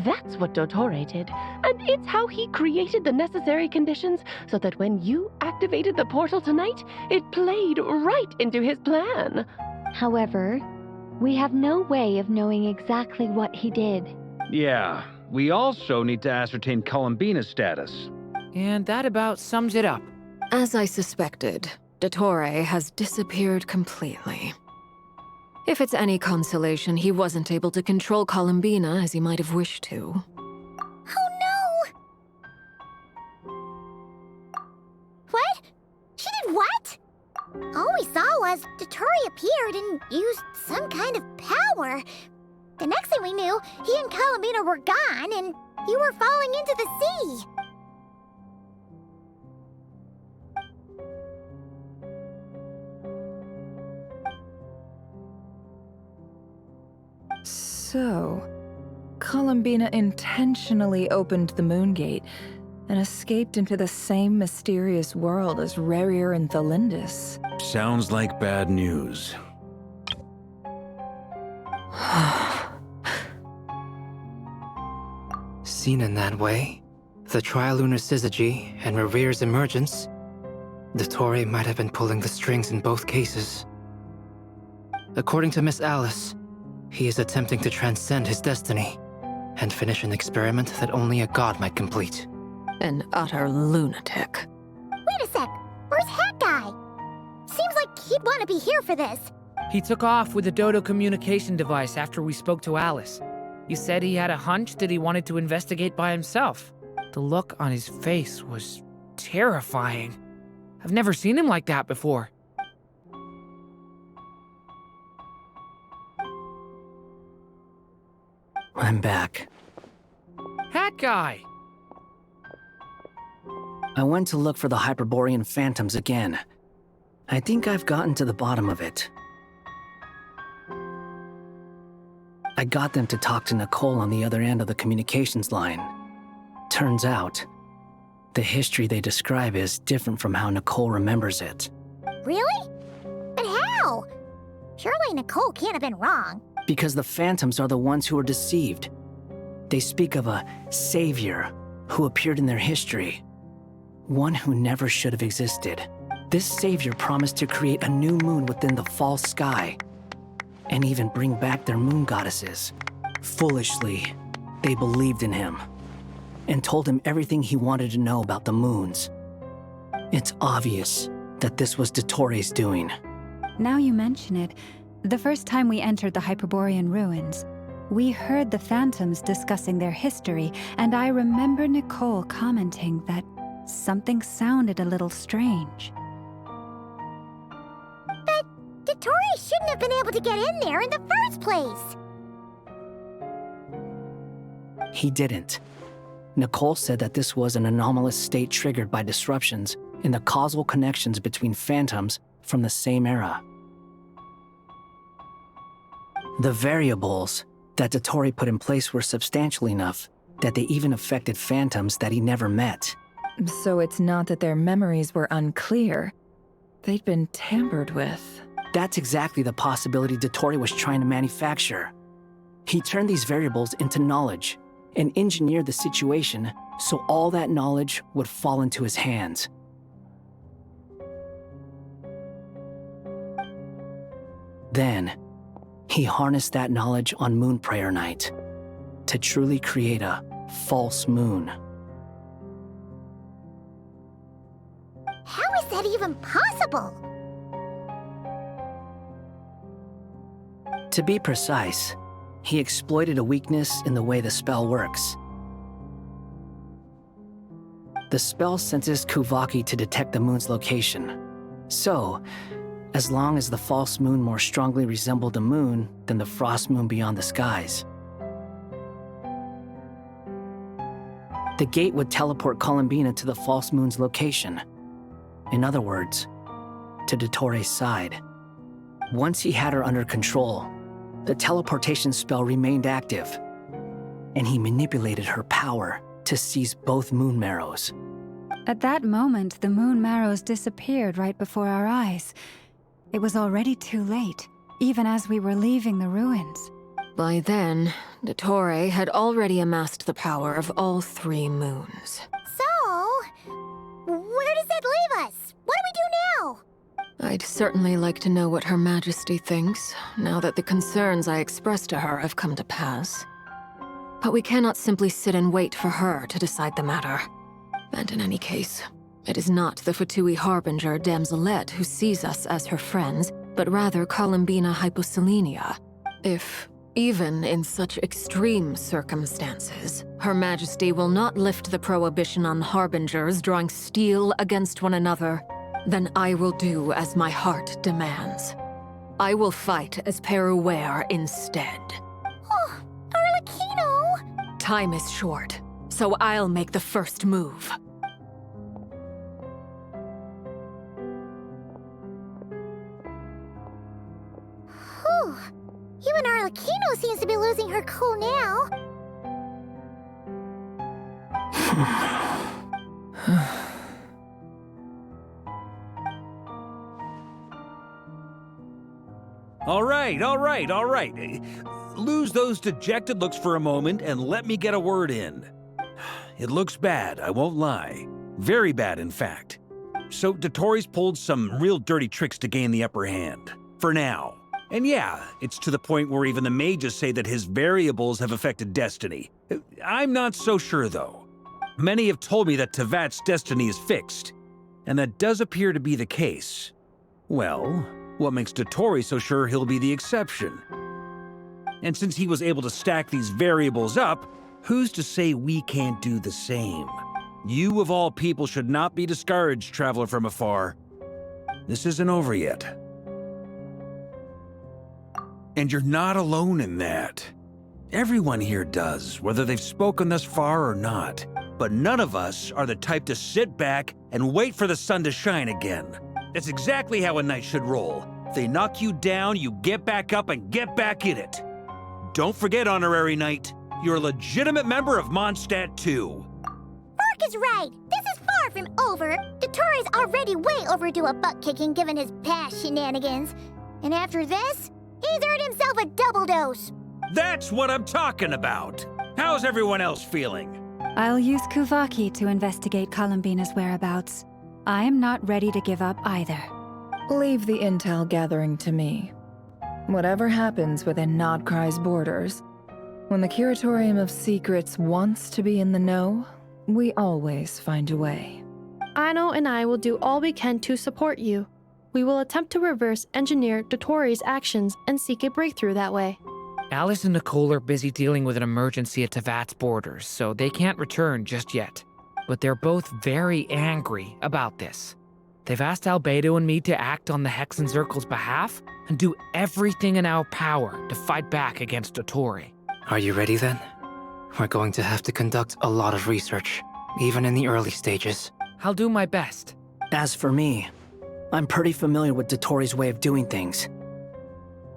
That's what Dottore did, and it's how he created the necessary conditions so that when you activated the portal tonight, it played right into his plan.
However, we have no way of knowing exactly what he did.
Yeah, we also need to ascertain Columbina's status.
And that about sums it up.
As I suspected, Dottore has disappeared completely. If it's any consolation, he wasn't able to control Columbina as he might have wished to.
Oh no! What? She did what? All we saw was Dottore appeared and used some kind of power. The next thing we knew, he and Columbina were gone and you were falling into the sea.
So, Columbina intentionally opened the Moon Gate and escaped into the same mysterious world as Rerir and Thalindis.
Sounds like bad news.
Seen in that way, the Trilunar Syzygy and Rerir's emergence, Dottore might have been pulling the strings in both cases. According to Miss Alice, he is attempting to transcend his destiny and finish an experiment that only a god might complete.
An utter lunatic.
Wait a sec, where's Hat Guy? Seems like he'd want to be here for this.
He took off with the Dodo communication device after we spoke to Alice. He said he had a hunch that he wanted to investigate by himself. The look on his face was terrifying. I've never seen him like that before.
I'm back.
Hat guy!
I went to look for the Hyperborean phantoms again. I think I've gotten to the bottom of it. I got them to talk to Nicole on the other end of the communications line. Turns out, the history they describe is different from how Nicole remembers it.
Really? But how? Surely Nicole can't have been wrong.
Because the phantoms are the ones who were deceived. They speak of a savior who appeared in their history. One who never should have existed. This savior promised to create a new moon within the false sky, and even bring back their moon goddesses. Foolishly, they believed in him, and told him everything he wanted to know about the moons. It's obvious that this was Dottore's doing.
Now you mention it, the first time we entered the Hyperborean ruins, we heard the phantoms discussing their history, and I remember Nicole commenting that something sounded a little strange.
But Dottore shouldn't have been able to get in there in the first place!
He didn't. Nicole said that this was an anomalous state triggered by disruptions in the causal connections between phantoms from the same era. The variables that Dottore put in place were substantial enough that they even affected phantoms that he never met.
So it's not that their memories were unclear. They'd been tampered with.
That's exactly the possibility Dottore was trying to manufacture. He turned these variables into knowledge and engineered the situation so all that knowledge would fall into his hands. Then, he harnessed that knowledge on Moon Prayer Night to truly create a false moon.
How is that even possible?
To be precise, he exploited a weakness in the way the spell works. The spell senses Kuvaki to detect the moon's location. So, as long as the false moon more strongly resembled a moon than the frost moon beyond the skies, the gate would teleport Columbina to the false moon's location. In other words, to Dottore's side. Once he had her under control, the teleportation spell remained active, and he manipulated her power to seize both moon marrows.
At that moment, the moon marrows disappeared right before our eyes. It was already too late, even as we were leaving the ruins.
By then, Dottore had already amassed the power of all 3 moons.
So, where does that leave us? What do we do now?
I'd certainly like to know what Her Majesty thinks, now that the concerns I expressed to her have come to pass. But we cannot simply sit and wait for her to decide the matter. And in any case, it is not the Fatui Harbinger Damselette who sees us as her friends, but rather Columbina Hyposelenia. If, even in such extreme circumstances, Her Majesty will not lift the prohibition on Harbingers drawing steel against one another, then I will do as my heart demands. I will fight as Peruware instead.
Oh, Arlecchino!
Time is short, so I'll make the first move.
Whew. Even Arlecchino seems to be losing her cool now.
All right. Lose those dejected looks for a moment and let me get a word in. It looks bad, I won't lie. Very bad, in fact. So Dottore's pulled some real dirty tricks to gain the upper hand. For now. And yeah, it's to the point where even the mages say that his variables have affected destiny. I'm not so sure, though. Many have told me that Tevat's destiny is fixed, and that does appear to be the case. Well, what makes Dottore so sure he'll be the exception? And since he was able to stack these variables up, who's to say we can't do the same? You of all people should not be discouraged, traveler from afar. This isn't over yet. And you're not alone in that. Everyone here does, whether they've spoken thus far or not. But none of us are the type to sit back and wait for the sun to shine again. That's exactly how a knight should roll. If they knock you down, you get back up and get back in it. Don't forget, honorary knight, you're a legitimate member of Mondstadt too.
Varka's right. This is far from over. Dottore's already way overdue a butt-kicking given his past shenanigans. And after this, he's earned himself a double dose.
That's what I'm talking about. How's everyone else feeling?
I'll use Kuvaki to investigate Columbina's whereabouts. I am not ready to give up either.
Leave the intel gathering to me. Whatever happens within Nod-Krai's borders, when the Curatorium of Secrets wants to be in the know, we always find a way.
Aino and I will do all we can to support you. We will attempt to reverse engineer Dottore's actions and seek a breakthrough that way.
Alice and Nicole are busy dealing with an emergency at Tevat's borders, so they can't return just yet. But they're both very angry about this. They've asked Albedo and me to act on the Hexen Circle's behalf and do everything in our power to fight back against Dottore.
Are you ready then? We're going to have to conduct a lot of research, even in the early stages.
I'll do my best.
As for me, I'm pretty familiar with Dottore's way of doing things,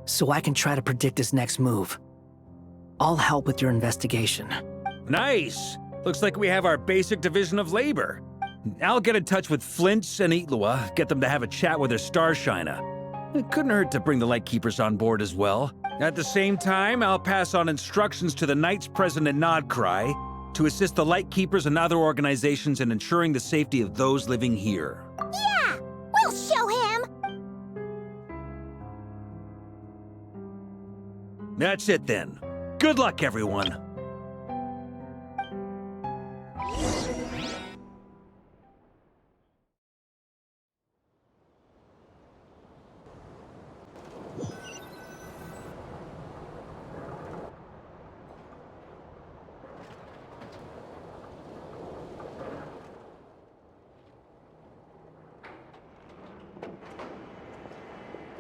so I can try to predict his next move. I'll help with your investigation.
Nice! Looks like we have our basic division of labor. I'll get in touch with Flins and Itlua, get them to have a chat with their Starshiner. It couldn't hurt to bring the Lightkeepers on board as well. At the same time, I'll pass on instructions to the Knights present in Nod-Krai to assist the Lightkeepers and other organizations in ensuring the safety of those living here.
Yeah! We'll show him!
That's it then. Good luck, everyone.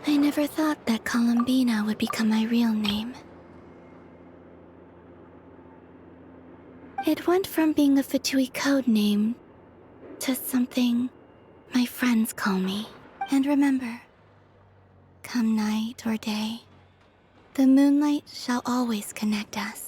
I never thought that Columbina would become my real name. It went from being a Fatui code name to something my friends call me. And remember, come night or day, the moonlight shall always connect us.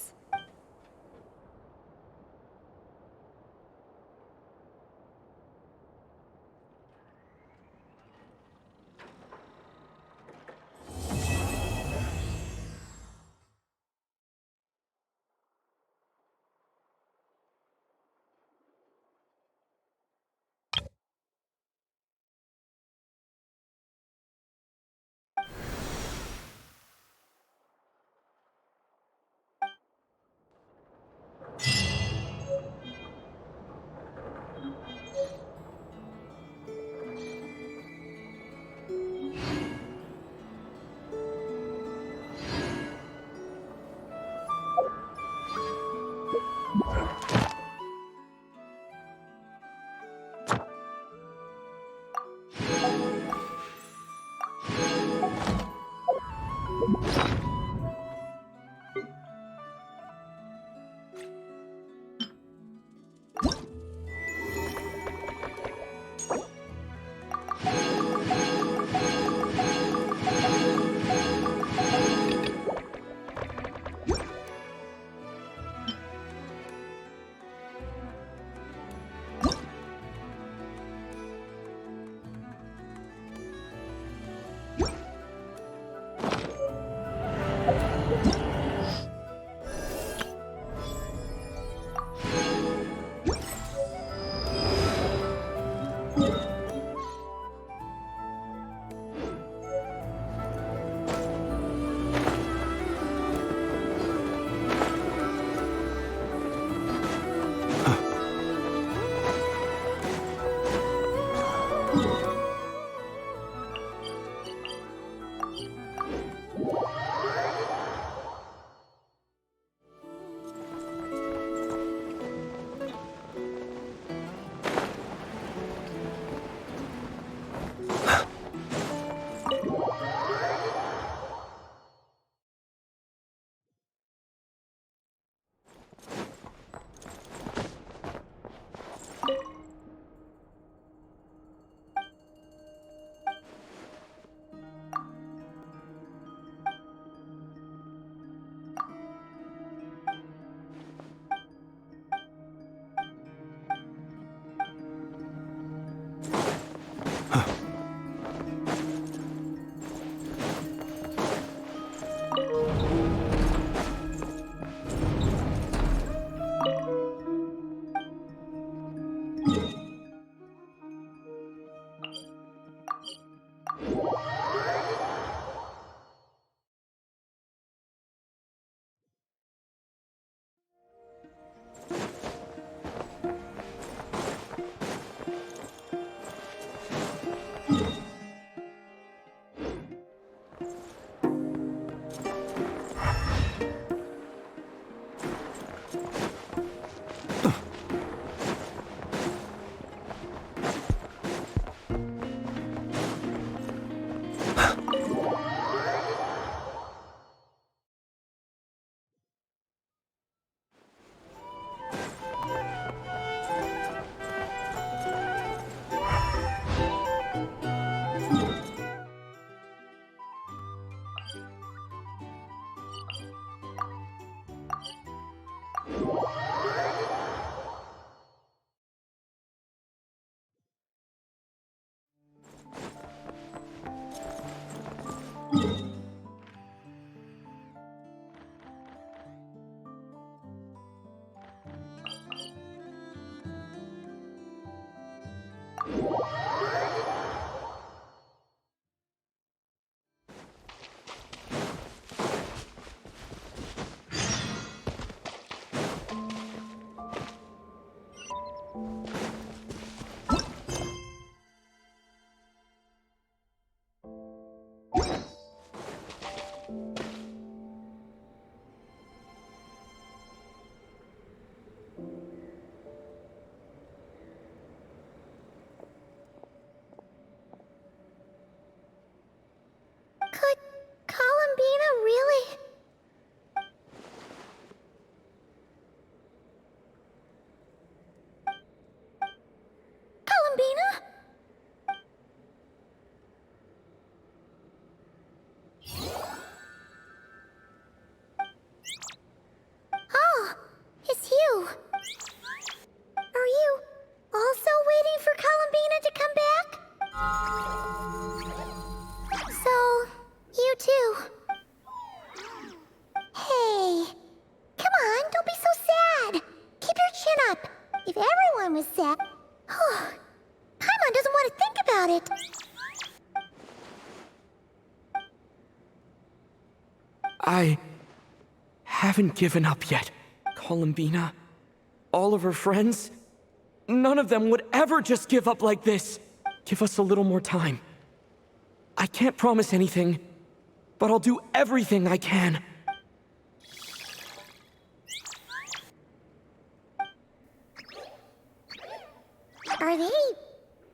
I haven't given up yet. Columbina, all of her friends, none of them would ever just give up like this. Give us a little more time. I can't promise anything, but I'll do everything I can.
Are they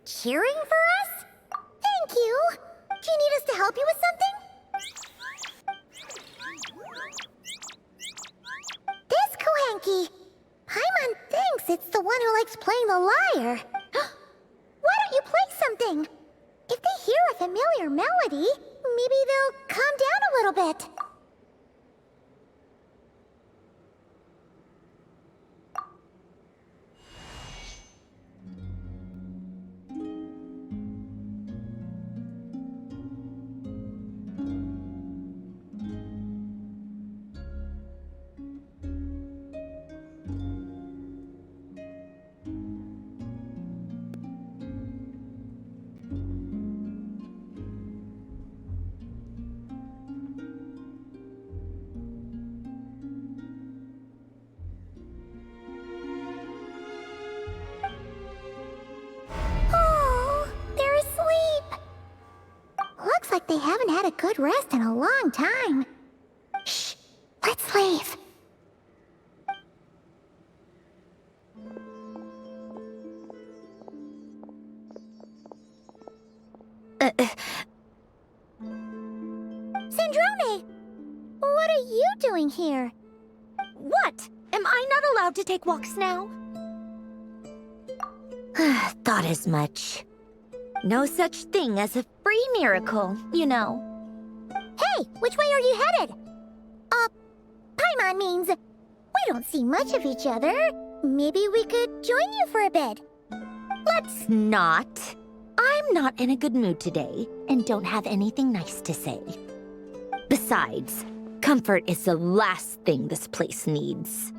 cheering for us? Thank you. Do you need us to help you with something? This Kuhenki. Paimon thinks it's the one who likes playing the lyre. Why don't you play something? If they hear a familiar melody, maybe they'll calm down a little bit. They haven't had a good rest in a long time. Shh, let's leave. Sandrone! What are you doing here?
What? Am I not allowed to take walks now? Thought as much. No such thing as a free miracle, you know.
Hey, which way are you headed? Paimon means we don't see much of each other. Maybe we could join you for a bit.
Let's not. I'm not in a good mood today and don't have anything nice to say. Besides, comfort is the last thing this place needs.